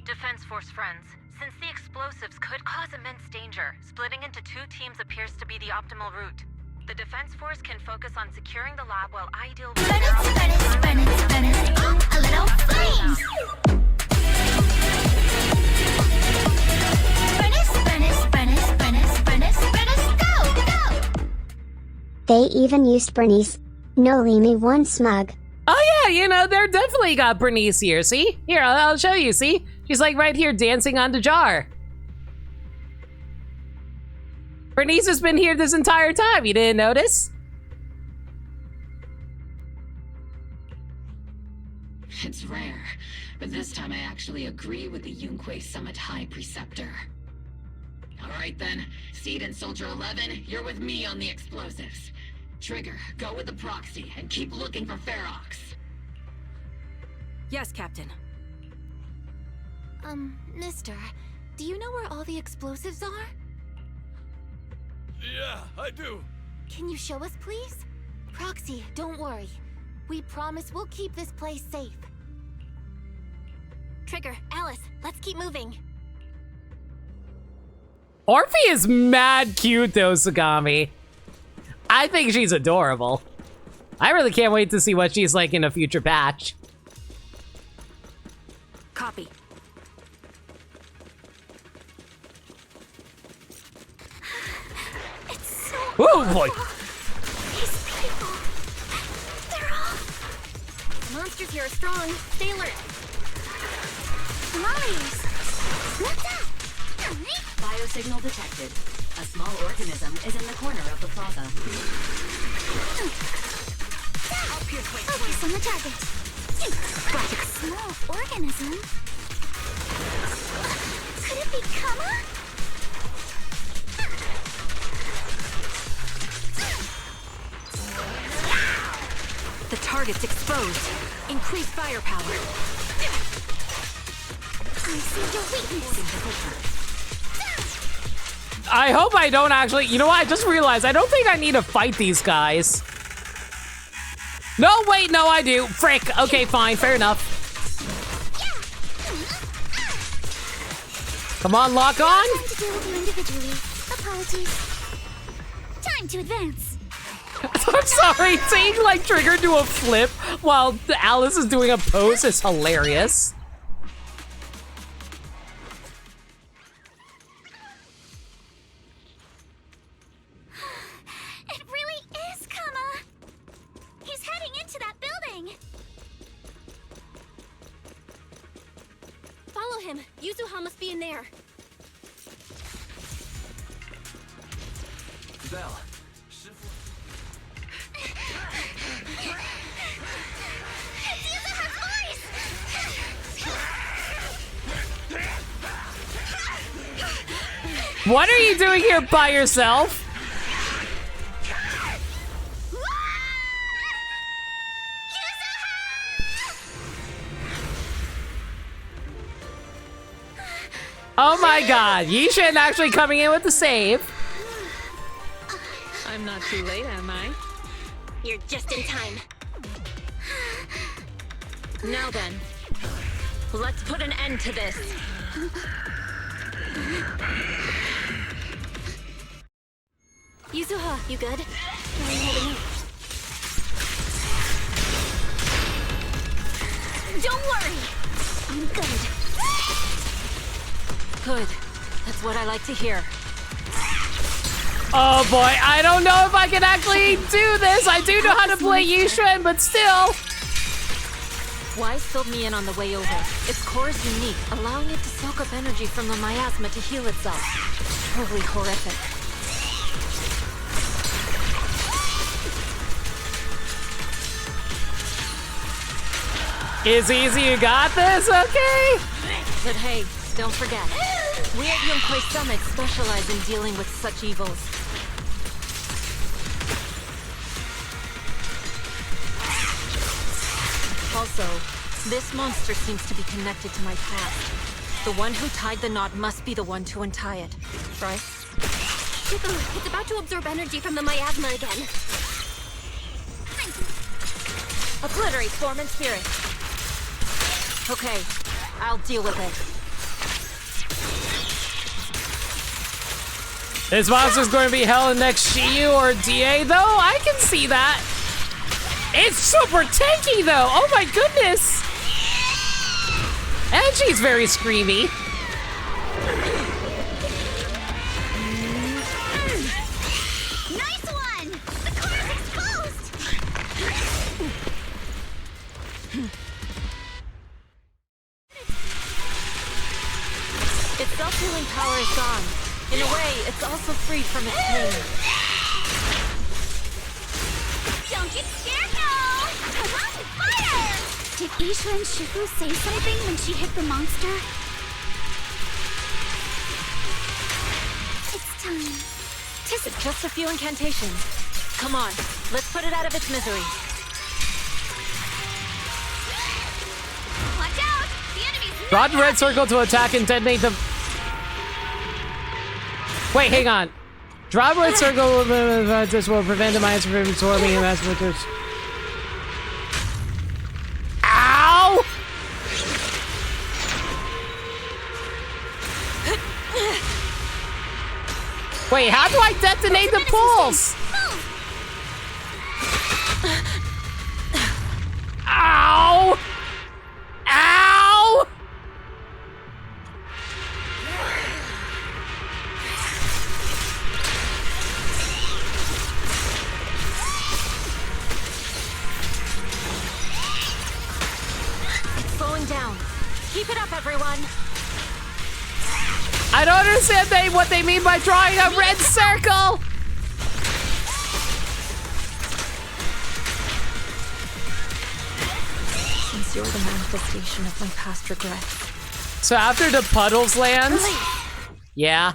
Defense Force friends, since the explosives could cause immense danger, splitting into 2 teams appears to be the optimal route. The Defense Force can focus on securing the lab while I deal with a little flames! Go! They even used Bernice. No, leave me one smug. Oh yeah, you know, they're definitely got Bernice here, see? Here, I'll show you, see? She's like right here dancing on the jar. Bernice has been here this entire time, you didn't notice? It's rare, but this time I actually agree with the Yunquei Summit High Preceptor. Alright then, Seed and Soldier 11, you're with me on the explosives. Trigger, go with the proxy and keep looking for Ferox. Yes, Captain. Mister, do you know where all the explosives are? Yeah, I do. Can you show us, please? Proxy, don't worry. We promise we'll keep this place safe. Trigger, Alice, let's keep moving. Orphe is mad cute though, Sagami. I think she's adorable. I really can't wait to see what she's like in a future batch. Copy. It's so Oh boy. These people. They're all The monsters here are strong. Stay alert. liars. What's that? Biosignal detected. A small organism is in the corner of the plaza. Focus on the target. Got a small organism. Could it be Kama? The target's exposed. Increase firepower. I see your weakness. I hope I don't actually... You know what? I just realized I don't think I need to fight these guys. No, wait, no, I do. Frick. Okay, fine. Fair enough. Come on, lock on. Time to deal with you individually. Apologies. Time to advance. I'm sorry. Seeing, like, Trigger do a flip while Alice is doing a pose is hilarious. It really is Kama. He's heading into that building. Follow him. Yuzuha must be in there. Belle. What are you doing here by yourself? Oh my god, Yishin actually coming in with the save. I'm not too late, am I? You're just in time. Now then, let's put an end to this. Yuzuha, you good? How are you holding up? Don't worry. I'm good. Good. That's what I like to hear. Oh boy, I don't know if I can actually do this. I do know how to play Yushin, but still. Wise filled me in on the way over. Its core is unique, allowing it to soak up energy from the miasma to heal itself. Totally horrific. It's easy, you got this, okay? But hey, don't forget, we at Yunquei Summit specialize in dealing with such evils. Also, this monster seems to be connected to my past. The one who tied the knot must be the one to untie it, right? It's about to absorb energy from the miasma again. Obliterate form and spirit. Okay, I'll deal with it. This monster's going to be hell in next Shiyu or DA, though. I can see that. It's super tanky, though. Oh my goodness. And she's very screamy. Nice one. The core is exposed. Its self-healing power is gone. In a way, it's also freed from its pain. Don't get scared now. Come on, fire! Did Isha and Shifu say something when she hit the monster? It's time. It's just a few incantations. Come on, let's put it out of its misery. Watch out! The enemy's Draw the red circle to attack and detonate the... Wait, hang on. Draw the red circle. This will prevent the mines from absorbing and mass filters. Ow! Wait, how do I detonate the pulse? Ow! Ow! It's slowing down. Keep it up, everyone. I don't understand what they mean by drawing a red circle. Since you're the manifestation of my past regrets. So after the puddles lands, yeah.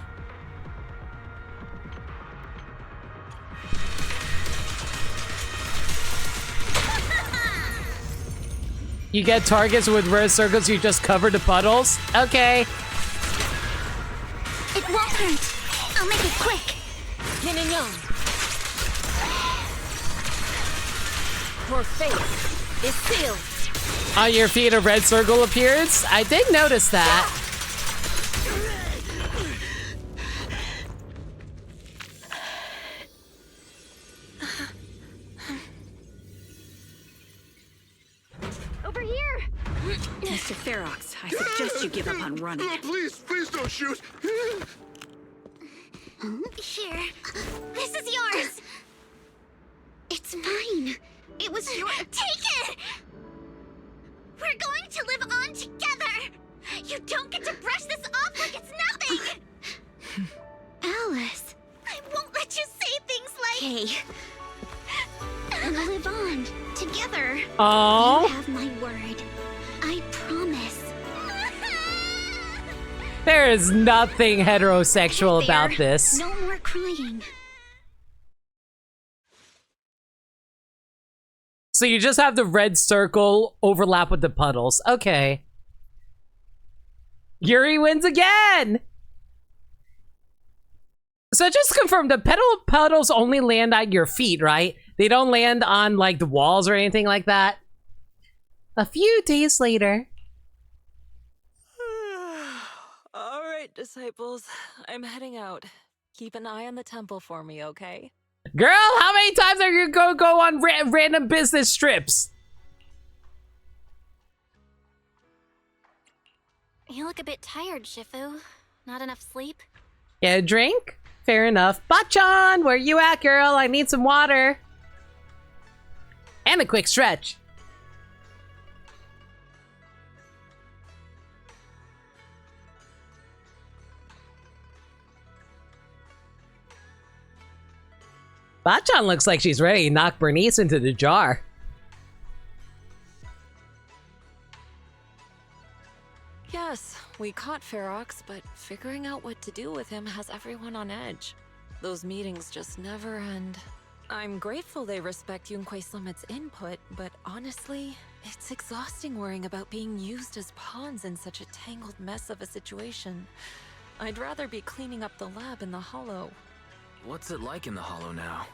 You get targets with red circles, you just cover the puddles? Okay. It won't hurt. I'll make it quick. Yin and yang. Your fate is sealed. On your feet, a red circle appears? I did notice that. Over here! Mr. Ferox, I suggest you give up on running. Please don't shoot. Here. This is yours. It's mine. It was your... Take it! We're going to live on together. You don't get to brush this off like it's nothing. Alice. I won't let you say things like... Hey. We'll live on together. Oh. You have my word. I promise. There is nothing heterosexual There. about this. No more crying. So you just have the red circle overlap with the puddles. Okay. Yuri wins again! So just to confirm, the puddles only land at your feet, right? They don't land on, like, the walls or anything like that? A few days later. All right, disciples. I'm heading out. Keep an eye on the temple for me, okay? Girl, how many times are you gonna go on random business trips? You look a bit tired, Shifu. Not enough sleep? Get a drink? Fair enough. Bachan, where you at, girl? I need some water. And a quick stretch. Bachan looks like she's ready to knock Bernice into the jar. Yes, we caught Ferox, but figuring out what to do with him has everyone on edge. Those meetings just never end. I'm grateful they respect Yunquei Summit's input, but honestly, it's exhausting worrying about being used as pawns in such a tangled mess of a situation. I'd rather be cleaning up the lab in the Hollow. What's it like in the Hollow now?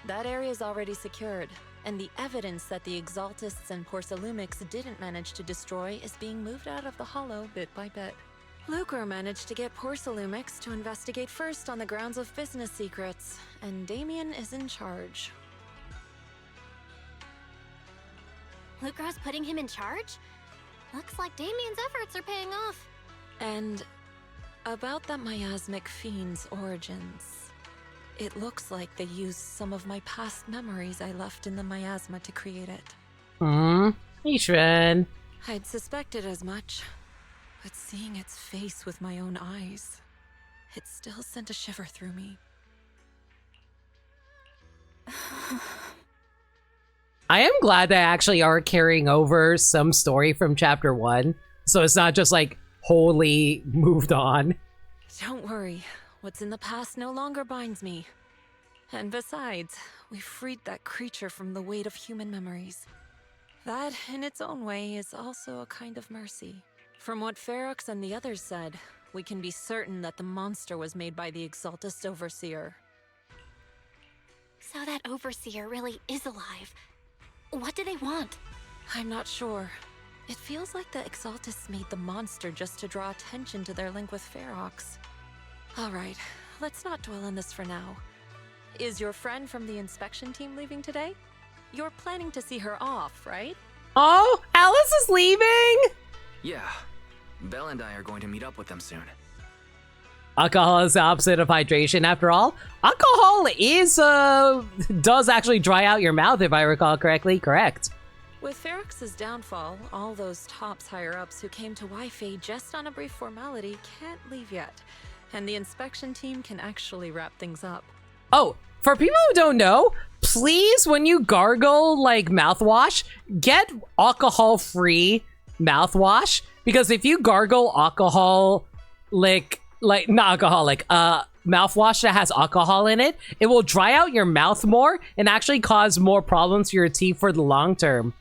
That area's already secured, and the evidence that the Exaltists and Porcelumics didn't manage to destroy is being moved out of the Hollow bit by bit. Lucre managed to get Porcelumics to investigate first on the grounds of business secrets, and Damien is in charge. Lucra's putting him in charge? Looks like Damien's efforts are paying off. And about that miasmic fiend's origins. It looks like they used some of my past memories I left in the miasma to create it. Ishan. I'd suspected as much, but seeing its face with my own eyes, it still sent a shiver through me. I am glad they actually are carrying over some story from chapter 1, so it's not just like wholly moved on. Don't worry, what's in the past no longer binds me. And besides, we freed that creature from the weight of human memories. That, in its own way, is also a kind of mercy. From what Ferox and the others said, we can be certain that the monster was made by the Exaltist Overseer. So that Overseer really is alive. What do they want? I'm not sure. It feels like the Exaltists made the monster just to draw attention to their link with Ferox. Alright, let's not dwell on this for now. Is your friend from the inspection team leaving today? You're planning to see her off, right? Oh, Alice is leaving? Yeah. Belle and I are going to meet up with them soon. Alcohol is the opposite of hydration after all. Alcohol does actually dry out your mouth if I recall correctly. Correct. With Ferox's downfall, all those tops higher-ups who came to Wi-Fi just on a brief formality can't leave yet. And the inspection team can actually wrap things up. Oh, for people who don't know, please, when you gargle like mouthwash, get alcohol-free mouthwash. Because if you gargle alcohol, not alcoholic, mouthwash that has alcohol in it, it will dry out your mouth more and actually cause more problems for your teeth for the long term.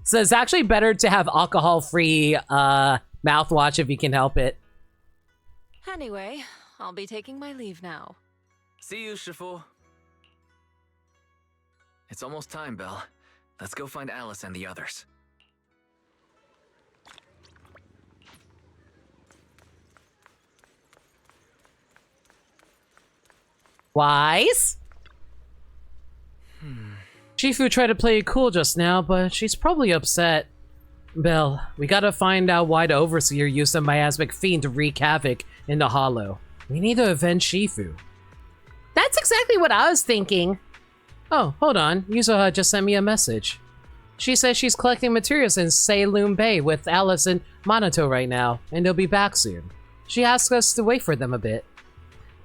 So it's actually better to have alcohol-free mouthwash if you can help it. Anyway, I'll be taking my leave now. See you, Shifu. It's almost time, Belle. Let's go find Alice and the others. Wise? Shifu tried to play it cool just now, but she's probably upset. Belle, we gotta find out why the Overseer used a miasmic fiend to wreak havoc in the Hollow. We need to avenge Shifu. That's exactly what I was thinking. Oh, hold on. Yuzuha just sent me a message. She says she's collecting materials in Saloon Bay with Alice and Minato right now, and they'll be back soon. She asked us to wait for them a bit.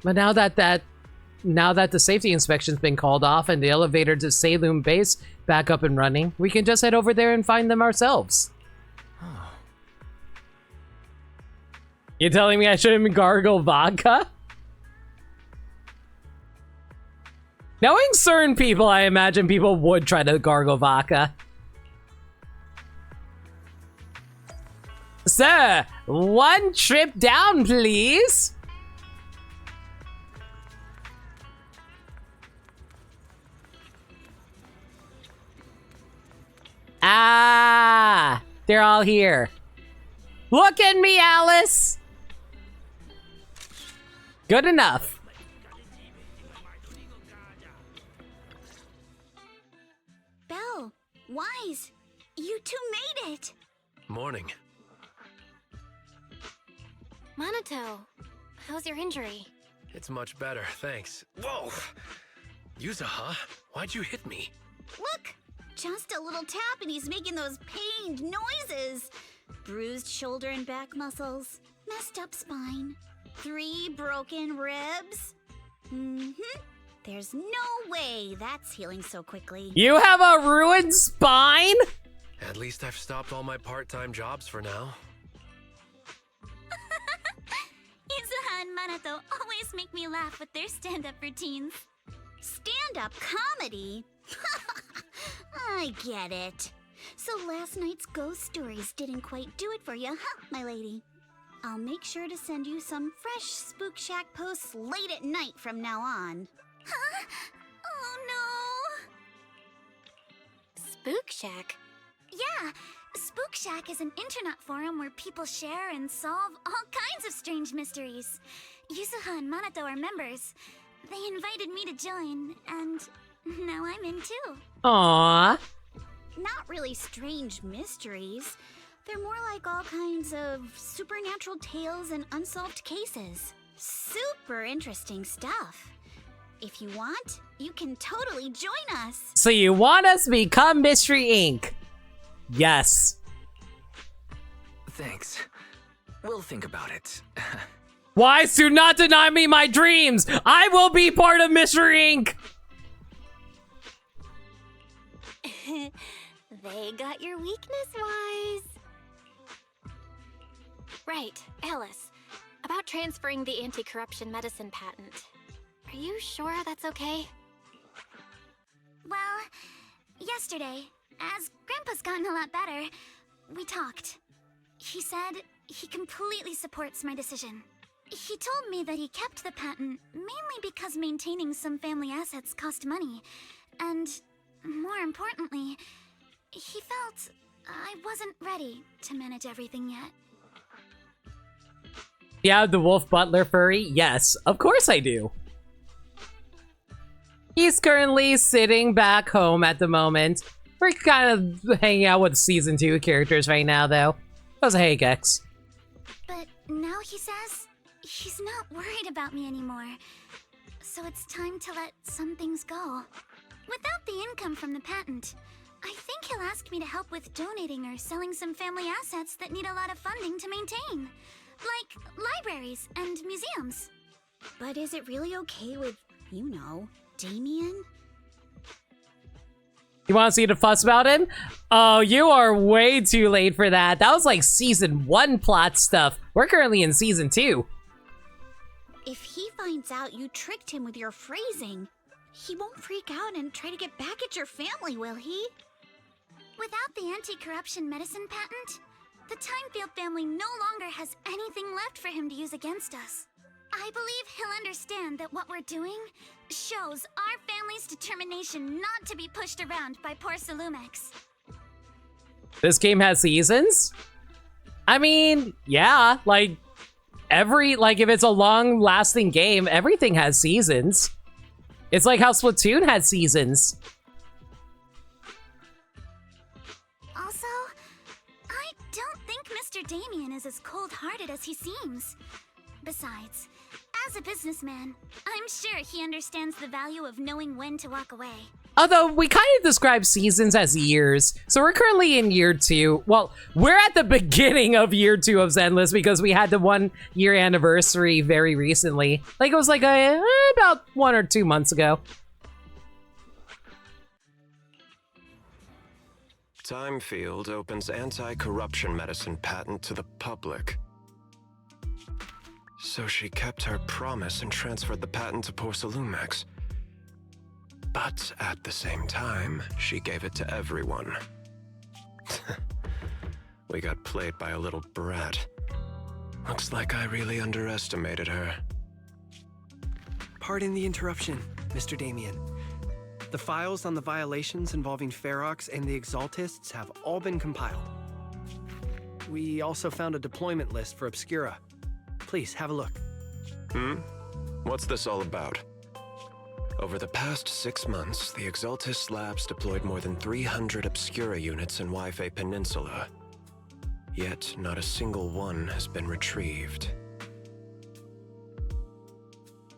But now that the safety inspection's been called off and the elevator to Saloon Bay's back up and running, we can just head over there and find them ourselves. You telling me I shouldn't gargle vodka? Knowing certain people, I imagine people would try to gargle vodka. Sir, one trip down, please. Ah, they're all here. Look at me, Alice. Good enough. Belle, Wise, you two made it. Morning. Minato, how's your injury? It's much better, thanks. Whoa! Yuzuha, why'd you hit me? Look, just a little tap and he's making those pained noises. Bruised shoulder and back muscles, messed up spine, 3 broken ribs. There's no way that's healing so quickly. You have a ruined spine? At least I've stopped all my part-time jobs for now. Yuzuha and Minato always make me laugh with their stand-up routines. Stand-up comedy? I get it. So last night's ghost stories didn't quite do it for you, huh, my lady? I'll make sure to send you some fresh Spook Shack posts late at night from now on. Huh? Oh no! Spook Shack? Yeah, Spook Shack is an internet forum where people share and solve all kinds of strange mysteries. Yuzuha and Minato are members. They invited me to join, and now I'm in too. Aww. Not really strange mysteries. They're more like all kinds of supernatural tales and unsolved cases. Super interesting stuff. If you want, you can totally join us. So you want us to become Mystery Inc? Yes. Thanks. We'll think about it. Wise, do not deny me my dreams! I will be part of Mystery Inc! They got your weakness, Wise. Right, Alice. About transferring the anti-corruption medicine patent. Are you sure that's okay? Well, yesterday, as Grandpa's gotten a lot better, we talked. He said he completely supports my decision. He told me that he kept the patent mainly because maintaining some family assets cost money, and more importantly, he felt I wasn't ready to manage everything yet. Yeah, the Wolf Butler furry? Yes, of course I do. He's currently sitting back home at the moment. We're kind of hanging out with Season 2 characters right now, though. How's hey, Gex? But now he says he's not worried about me anymore. So it's time to let some things go. Without the income from the patent, I think he'll ask me to help with donating or selling some family assets that need a lot of funding to maintain. Like libraries and museums. But is it really okay with, you know, Damien? You want to see the fuss about him? Oh, you are way too late for that. That was like Season 1 plot stuff. We're currently in Season 2. If he finds out you tricked him with your phrasing, he won't freak out and try to get back at your family, will he? Without the anti-corruption medicine patent, the Timefield family no longer has anything left for him to use against us. I believe he'll understand that what we're doing shows our family's determination not to be pushed around by poor Salumex. This game has seasons? I mean, yeah, like, if it's a long-lasting game, everything has seasons. It's like how Splatoon had seasons. Also, I don't think Mr. Damien is as cold-hearted as he seems. Besides, as a businessman, I'm sure he understands the value of knowing when to walk away. Although, we kind of describe seasons as years. So we're currently in year 2. Well, we're at the beginning of year 2 of Zenless because we had the 1-year anniversary very recently. Like, it was like about 1 or 2 months ago. Timefield opens anti-corruption medicine patent to the public. So she kept her promise and transferred the patent to poor Salumex. But at the same time, she gave it to everyone. We got played by a little brat. Looks like I really underestimated her. Pardon the interruption, Mr. Damien. The files on the violations involving Ferox and the Exaltists have all been compiled. We also found a deployment list for Obscura. Please, have a look. What's this all about? Over the past 6 months, the Exaltist Labs deployed more than 300 Obscura units in Yfei Peninsula. Yet, not a single one has been retrieved.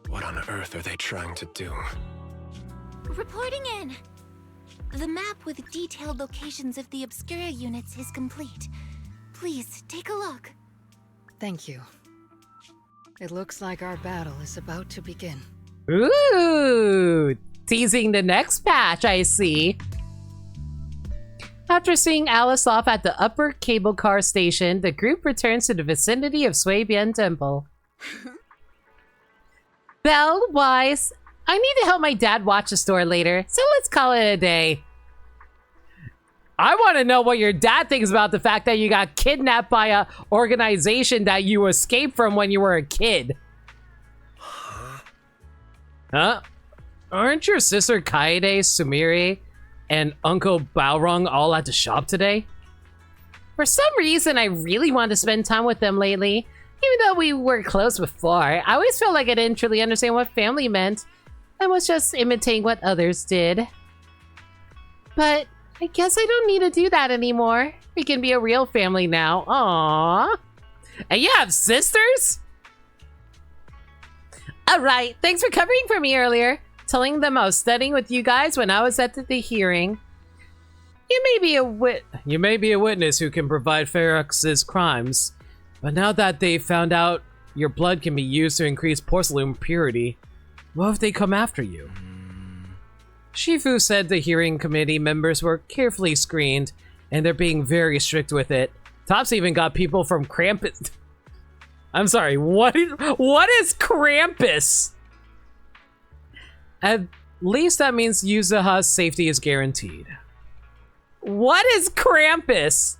What on earth are they trying to do? Reporting in. The map with detailed locations of the Obscura units is complete. Please, take a look. Thank you. It looks like our battle is about to begin. Ooh, teasing the next patch, I see. After seeing Alice off at the upper cable car station, the group returns to the vicinity of Suibian Temple. Belle, Wise, I need to help my dad watch the store later, so let's call it a day. I want to know what your dad thinks about the fact that you got kidnapped by a organization that you escaped from when you were a kid. Huh? Aren't your sister Kaede, Sumire, and Uncle Balrog all at the shop today? For some reason, I really want to spend time with them lately. Even though we were close before, I always felt like I didn't truly understand what family meant. I was just imitating what others did. But I guess I don't need to do that anymore. We can be a real family now. Aww. And you have sisters? Alright, thanks for covering for me earlier. Telling them I was studying with you guys when I was at the hearing. You may be a witness who can provide Ferox's crimes. But now that they've found out your blood can be used to increase porcelain purity, what if they come after you? Shifu said the hearing committee members were carefully screened, and they're being very strict with it. Topps even got people from Krampus. I'm sorry, what is Krampus? At least that means Yuzuha's safety is guaranteed. What is Krampus?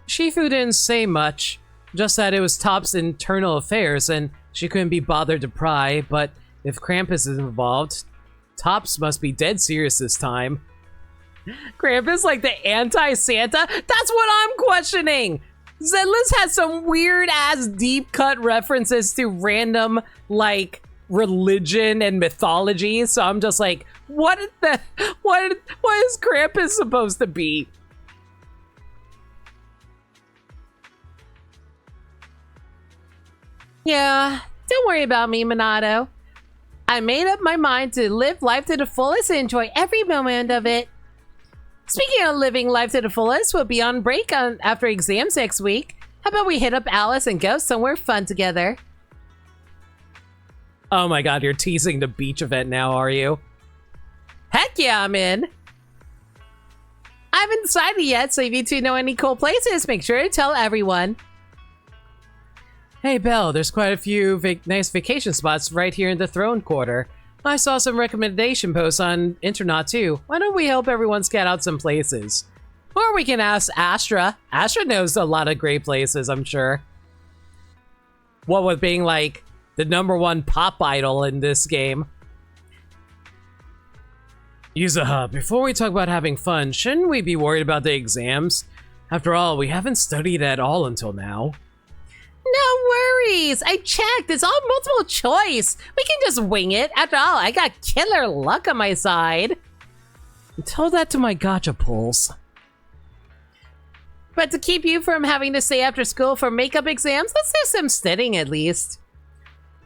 Shifu didn't say much, just that it was Top's internal affairs and she couldn't be bothered to pry, but if Krampus is involved, Top's must be dead serious this time. Krampus like the anti-Santa? That's what I'm questioning! Zenless has some weird-ass deep-cut references to random, like, religion and mythology, so I'm just like, what is Krampus supposed to be? Yeah, don't worry about me, Minato. I made up my mind to live life to the fullest and enjoy every moment of it. Speaking of living life to the fullest, we'll be on break after exams next week. How about we hit up Alice and go somewhere fun together? Oh my god, you're teasing the beach event now, are you? Heck yeah, I'm in! I haven't decided yet, so if you two know any cool places, make sure to tell everyone. Hey Belle, there's quite a few nice vacation spots right here in the Throne Quarter. I saw some recommendation posts on Internet too. Why don't we help everyone scout out some places? Or we can ask Astra. Astra knows a lot of great places, I'm sure. What with being like the #1 pop idol in this game. Yuzaha, before we talk about having fun, shouldn't we be worried about the exams? After all, we haven't studied at all until now. No worries! I checked! It's all multiple choice! We can just wing it! After all, I got killer luck on my side! Tell that to my gacha pulls. But to keep you from having to stay after school for makeup exams, let's do some studying at least.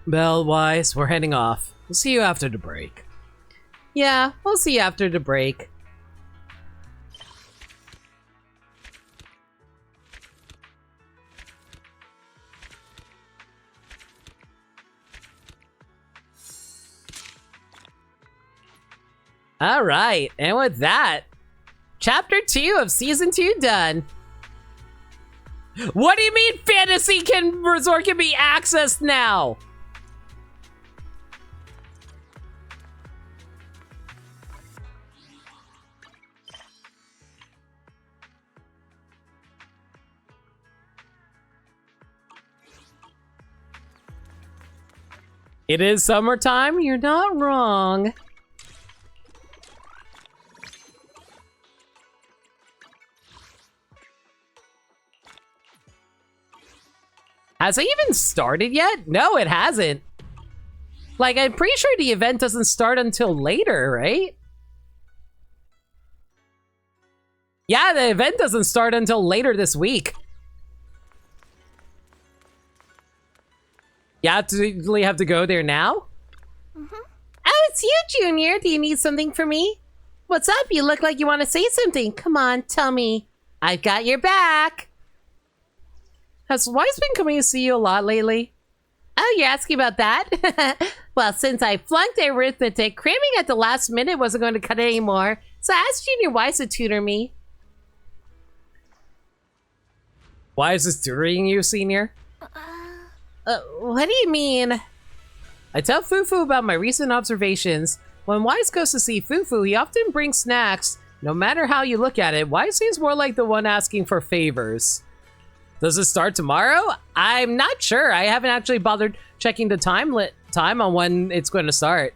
Belle, Wise, we're heading off. We'll see you after the break. Yeah, we'll see you after the break. Alright, and with that, Chapter 2 of Season 2 done. What do you mean Fantasy Resort can be accessed now? It is summertime, you're not wrong. Has it even started yet? No, it hasn't. Like, I'm pretty sure the event doesn't start until later, right? Yeah, the event doesn't start until later this week. You absolutely have to go there now? Oh, it's you, Junior. Do you need something from me? What's up? You look like you want to say something. Come on, tell me. I've got your back. Has Wise been coming to see you a lot lately? Oh, you're asking about that? Well, since I flunked arithmetic, cramming at the last minute wasn't going to cut it anymore, so I asked Junior Wise to tutor me. Wise is tutoring you, Senior? What do you mean? I tell Fufu about my recent observations. When Wise goes to see Fufu, he often brings snacks. No matter how you look at it, Wise seems more like the one asking for favors. Does it start tomorrow? I'm not sure. I haven't actually bothered checking the time on when it's going to start.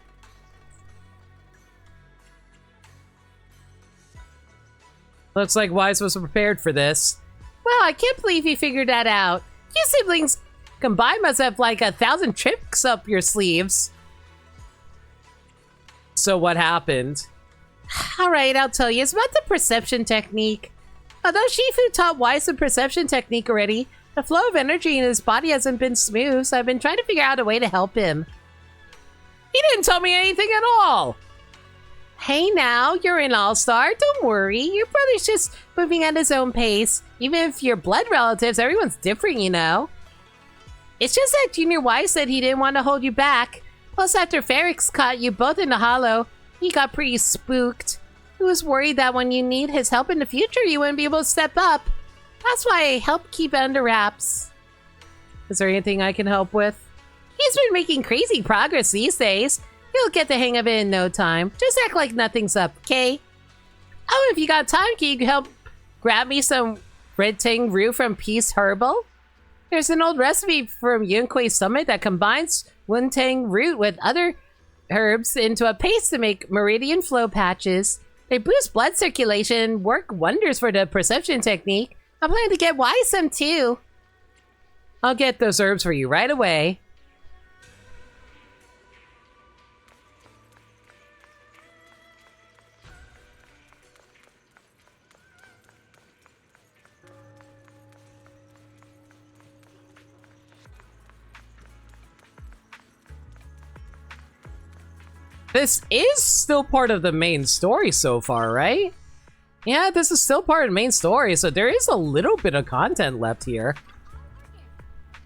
Looks like Wise was prepared for this. Well, I can't believe you figured that out. You siblings combined must have like 1,000 tricks up your sleeves. So what happened? Alright, I'll tell you. It's about the perception technique. Although Shifu taught Wise the perception technique already, the flow of energy in his body hasn't been smooth, so I've been trying to figure out a way to help him. He didn't tell me anything at all! Hey now, you're an all-star, don't worry. Your brother's just moving at his own pace. Even if you're blood relatives, everyone's different, you know. It's just that Junior Wise said he didn't want to hold you back. Plus, after Ferrix caught you both in the hollow, he got pretty spooked. He was worried that when you need his help in the future, you wouldn't be able to step up. That's why I help keep it under wraps. Is there anything I can help with? He's been making crazy progress these days. He'll get the hang of it in no time. Just act like nothing's up, okay? Oh, if you got time, can you help grab me some Red-Tang root from Peace Herbal? There's an old recipe from Yunquay Summit that combines Wuntang root with other herbs into a paste to make meridian flow patches. They boost blood circulation, work wonders for the perception technique. I'm planning to get Wise some too. I'll get those herbs for you right away. This is still part of the main story so far, right? Yeah, this is still part of the main story, so there is a little bit of content left here.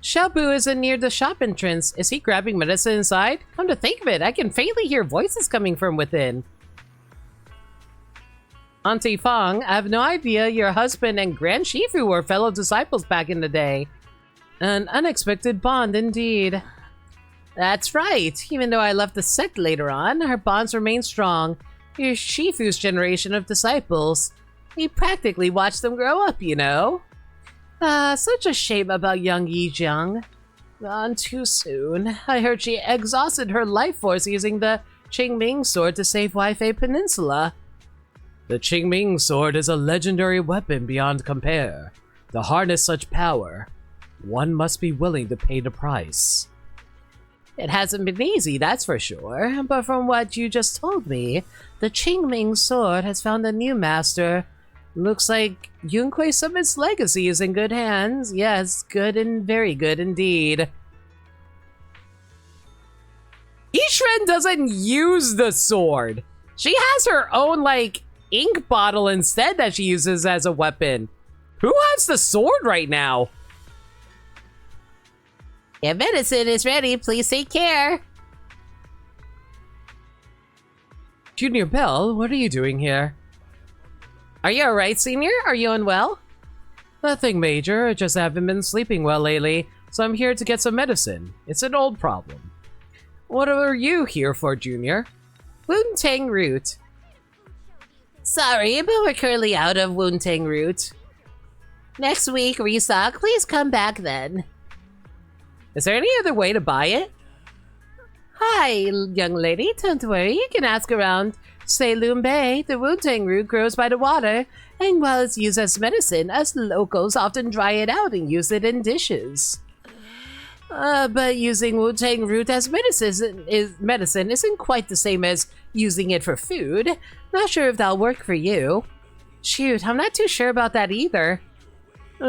Xiaobu isn't near the shop entrance. Is he grabbing medicine inside? Come to think of it, I can faintly hear voices coming from within. Auntie Fong, I have no idea your husband and Grand Shifu were fellow disciples back in the day. An unexpected bond indeed. That's right. Even though I left the sect later on, our bonds remain strong. You're Shifu's generation of disciples. We practically watched them grow up, you know. Such a shame about young Yijiang. Gone too soon. I heard she exhausted her life force using the Qingming sword to save Waifei Peninsula. The Qingming sword is a legendary weapon beyond compare. To harness such power, one must be willing to pay the price. It hasn't been easy, that's for sure, but from what you just told me, the Qingming sword has found a new master. Looks like Yunquay Summit's legacy is in good hands. Yes, good and very good indeed. Ishren doesn't use the sword. She has her own, like, ink bottle instead that she uses as a weapon. Who has the sword right now? Your medicine is ready. Please take care. Junior Bell, what are you doing here? Are you alright, Senior? Are you unwell? Nothing major. I just haven't been sleeping well lately, so I'm here to get some medicine. It's an old problem. What are you here for, Junior? Wuntang root. Sorry, but we're currently out of Wuntang root. Next week, restock. Please come back then. Is there any other way to buy it? Hi, young lady. Don't worry, you can ask around. Salum Bay, the Wuntang root grows by the water, and while it's used as medicine, us locals often dry it out and use it in dishes. But using Wuntang root as medicine isn't quite the same as using it for food. Not sure if that'll work for you. Shoot, I'm not too sure about that either.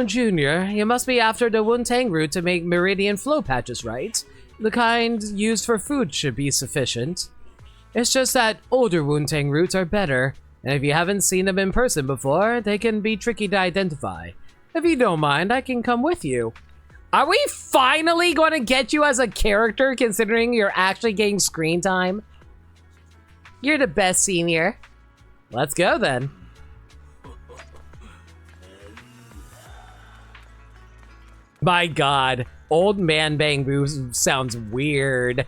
Junior, you must be after the Wuntang root to make meridian flow patches, right? The kind used for food should be sufficient. It's just that older Wuntang roots are better, and if you haven't seen them in person before, they can be tricky to identify. If you don't mind, I can come with you. Are we finally going to get you as a character, considering you're actually getting screen time? You're the best, Senior. Let's go, then. My god, old man Bang Boo sounds weird.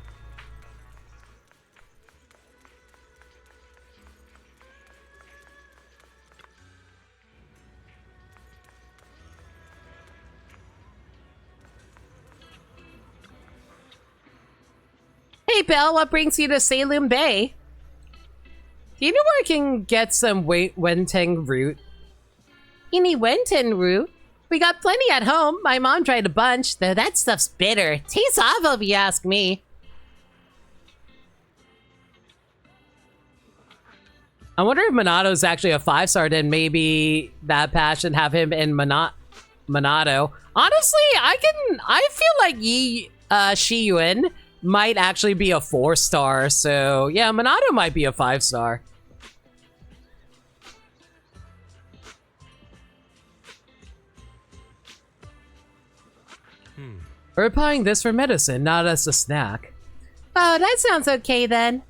Hey Belle, what brings you to Salem Bay? Do you know where I can get some Wuntang root? You need Wuntang root? We got plenty at home. My mom tried a bunch, though that stuff's bitter. Tastes awful if you ask me. I wonder if Monato's actually a 5-star, then maybe that patch should have him in Monato. Honestly, I feel like Shiyuan might actually be a 4-star, so yeah, Monato might be a 5-star. We're buying this for medicine, not as a snack. Oh, that sounds okay then.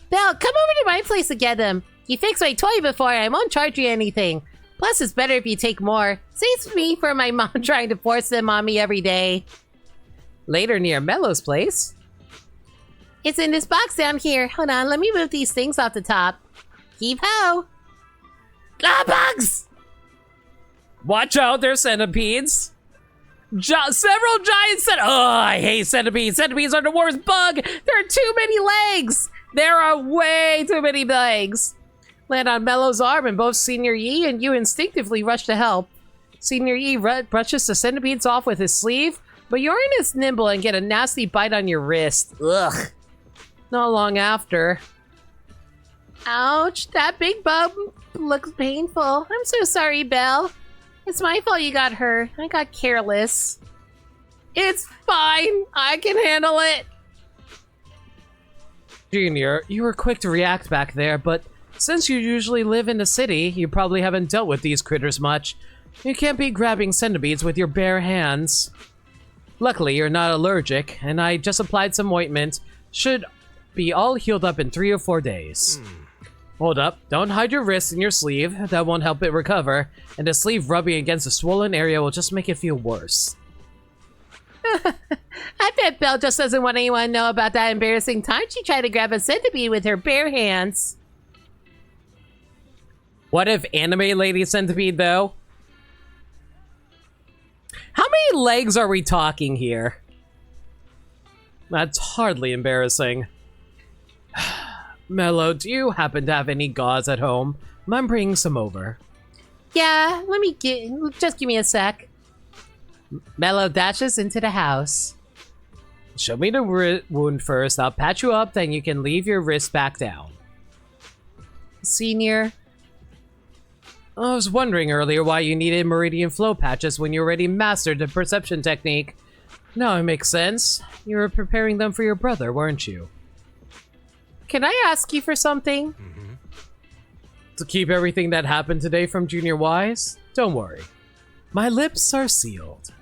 Belle, come over to my place to get them. You fixed my toy before, I won't charge you anything. Plus, it's better if you take more. Saves me for my mom trying to force them on me every day. Later near Mello's place. It's in this box down here. Hold on, let me move these things off the top. Heave ho! Ah, bugs! Watch out, there's centipedes. Several giant Oh, I hate centipedes. Centipedes are the worst bug. There are too many legs. There are way too many legs. Land on Mellow's arm, and both Senior Yi and you instinctively rush to help. Senior Yi brushes the centipedes off with his sleeve, but Yorin is nimble and get a nasty bite on your wrist. Ugh. Not long after. Ouch, that big bump looks painful. I'm so sorry, Belle. It's my fault you got hurt. I got careless. It's fine. I can handle it. Junior, you were quick to react back there, but since you usually live in the city, you probably haven't dealt with these critters much. You can't be grabbing centipedes with your bare hands. Luckily, you're not allergic, and I just applied some ointment. Should be all healed up in 3 or 4 days. Hold up, don't hide your wrist in your sleeve. That won't help it recover, and the sleeve rubbing against a swollen area will just make it feel worse. I bet Belle just doesn't want anyone to know about that embarrassing time she tried to grab a centipede with her bare hands. What if Anime Lady Centipede, though? How many legs are we talking here? That's hardly embarrassing. Mello, do you happen to have any gauze at home? I'm bringing some over. Yeah, just give me a sec. Mello dashes into the house. Show me the wound first. I'll patch you up, then you can leave your wrist back down. Senior. I was wondering earlier why you needed meridian flow patches when you already mastered the perception technique. Now it makes sense. You were preparing them for your brother, weren't you? Can I ask you for something? To keep everything that happened today from Junior Wise? Don't worry. My lips are sealed.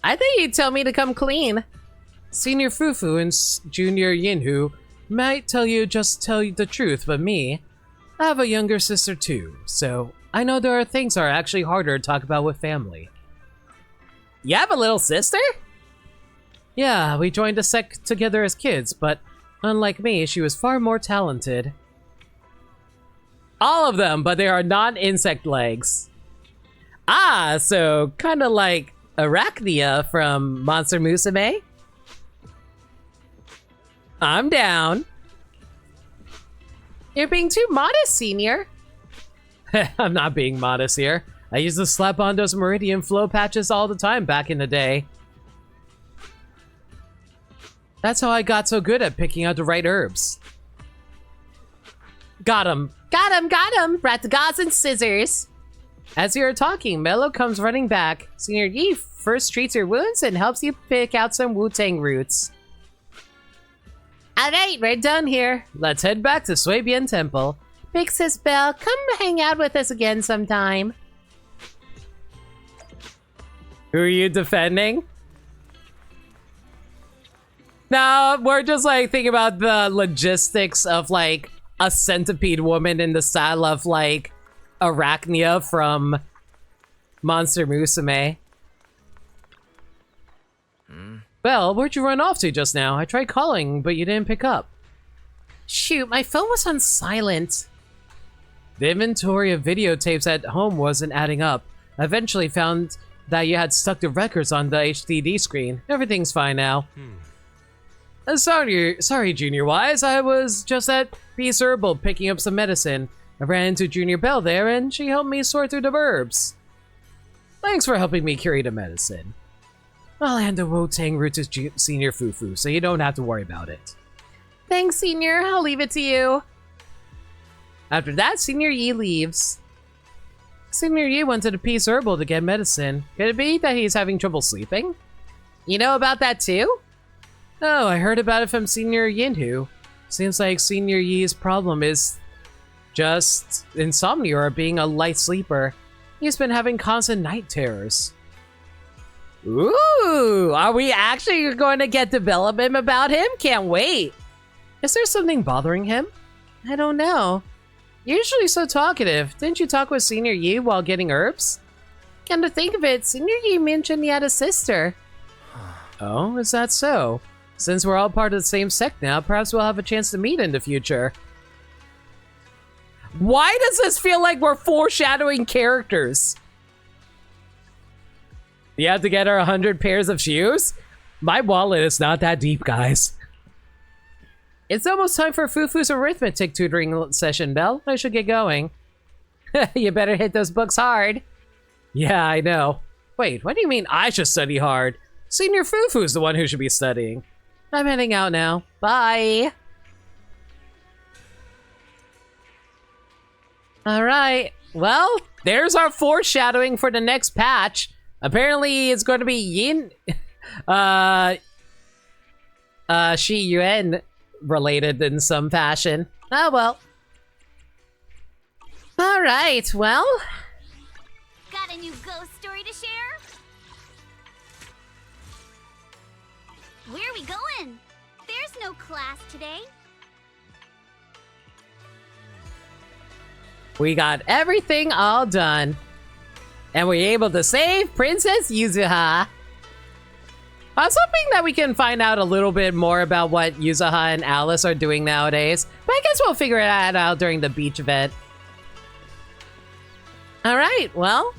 I think you'd tell me to come clean. Senior Fufu and Junior Yinhu might tell you the truth, but me, I have a younger sister too, so I know there are things that are actually harder to talk about with family. You have a little sister? Yeah, we joined a sect together as kids, but unlike me, she was far more talented. All of them, but they are non-insect legs. Ah, so kind of like Arachnia from Monster Musume? I'm down. You're being too modest, Senior. I'm not being modest here. I used to slap on those meridian flow patches all the time back in the day. That's how I got so good at picking out the right herbs. Got him. Got him, got him. Brought the gauze and scissors. As you are talking, Mello comes running back. Senior Yi first treats your wounds and helps you pick out some Wu-Tang roots. Alright, we're done here. Let's head back to Suibian Temple. Big Sis Belle, come hang out with us again sometime. Who are you defending? No, we're just like thinking about the logistics of like a centipede woman in the style of like Arachnia from Monster Musume. Belle, where'd you run off to just now? I tried calling, but you didn't pick up. Shoot, my phone was on silent. The inventory of videotapes at home wasn't adding up. I eventually found that you had stuck the records on the HDD screen. Everything's fine now. Sorry, Junior Wise. I was just at Peace Herbal picking up some medicine. I ran into Junior Belle there, and she helped me sort through the verbs. Thanks for helping me carry the medicine. I'll hand the Wu-Tang root to Senior Fufu, so you don't have to worry about it. Thanks, Senior. I'll leave it to you. After that, Senior Yi leaves. Senior Yi went to the Peace Herbal to get medicine. Could it be that he's having trouble sleeping? You know about that too? Oh, I heard about it from Senior Yinhu. Seems like Senior Yi's problem is just insomnia or being a light sleeper. He's been having constant night terrors. Ooh, are we actually going to get development about him? Can't wait. Is there something bothering him? I don't know. You're usually so talkative. Didn't you talk with Senior Yi while getting herbs? Come to think of it, Senior Yi mentioned he had a sister. Oh, is that so? Since we're all part of the same sect now, perhaps we'll have a chance to meet in the future. Why does this feel like we're foreshadowing characters? You have to get her 100 pairs of shoes? My wallet is not that deep, guys. It's almost time for Fufu's arithmetic tutoring session, Belle. I should get going. You better hit those books hard. Yeah, I know. Wait, what do you mean I should study hard? Senior Fufu's the one who should be studying. I'm heading out now. Bye. Alright, well, there's our foreshadowing for the next patch. Apparently, it's going to be Yin... Shi Yuan related in some fashion. Oh, well. Alright, well... Got a new ghost story to share? Where are we going? There's no class today. We got everything all done. And we're able to save Princess Yuzuha. I was hoping that we can find out a little bit more about what Yuzuha and Alice are doing nowadays. But I guess we'll figure that out during the beach event. Alright, well.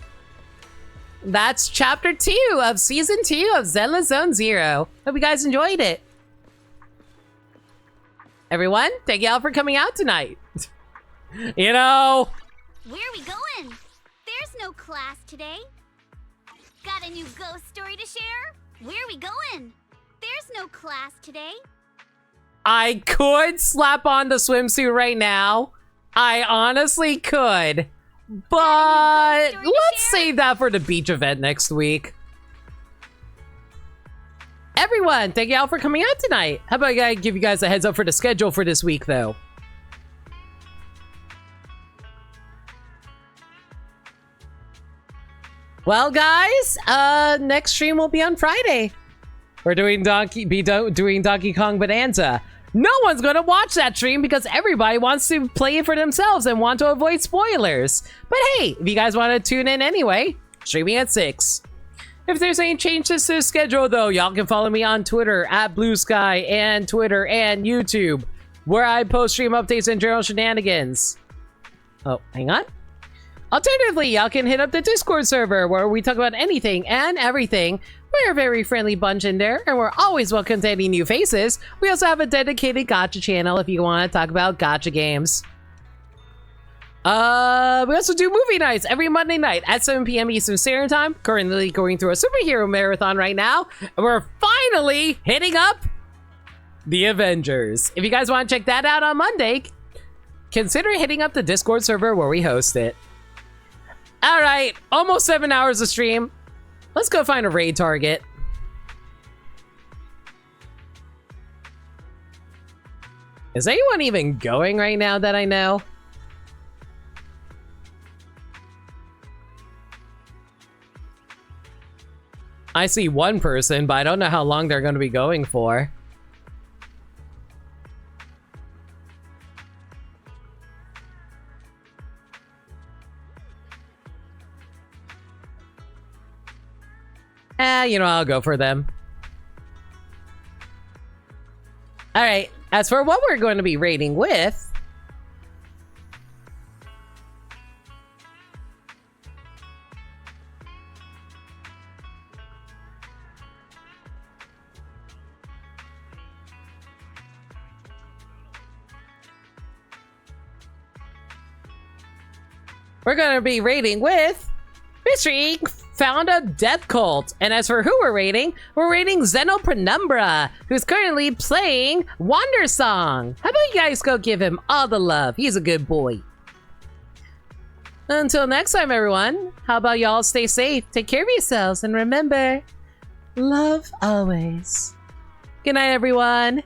That's chapter 2 of season 2 of Zenless Zone Zero. Hope you guys enjoyed it. Everyone, thank y'all for coming out tonight. You know... Where are we going? There's no class today. Got a new ghost story to share? Where are we going? There's no class today. I could slap on the swimsuit right now. I honestly could. But let's save that for the beach event next week. Everyone, thank y'all for coming out tonight. How about I give you guys a heads up for the schedule for this week, though? Well, guys, next stream will be on Friday. We're doing doing Donkey Kong Bonanza. No one's gonna watch that stream because everybody wants to play it for themselves and want to avoid spoilers. But hey, if you guys want to tune in anyway, streaming at 6. If there's any changes to the schedule, though, y'all can follow me on Twitter at Blue Sky and Twitter and YouTube, where I post stream updates and general shenanigans. Oh, hang on. Alternatively, y'all can hit up the Discord server where we talk about anything and everything. We're a very friendly bunch in there, and we're always welcome to any new faces. We also have a dedicated gacha channel if you want to talk about gacha games. We also do movie nights every Monday night at 7 p.m. Eastern Standard Time. Currently going through a superhero marathon right now, and we're finally hitting up the Avengers. If you guys want to check that out on Monday, consider hitting up the Discord server where we host it. All right, almost 7 hours of stream. Let's go find a raid target. Is anyone even going right now that I know? I see one person, but I don't know how long they're going to be going for. You know, I'll go for them. Alright, as for what we're going to be raiding with... We're going to be raiding with... Mystery Inc. found a death cult. And as for who we're raiding Zeno Penumbra, who's currently playing Wander Song. How about you guys go give him all the love? He's a good boy. Until next time, everyone, how about y'all stay safe, take care of yourselves, and remember, love always. Good night, everyone.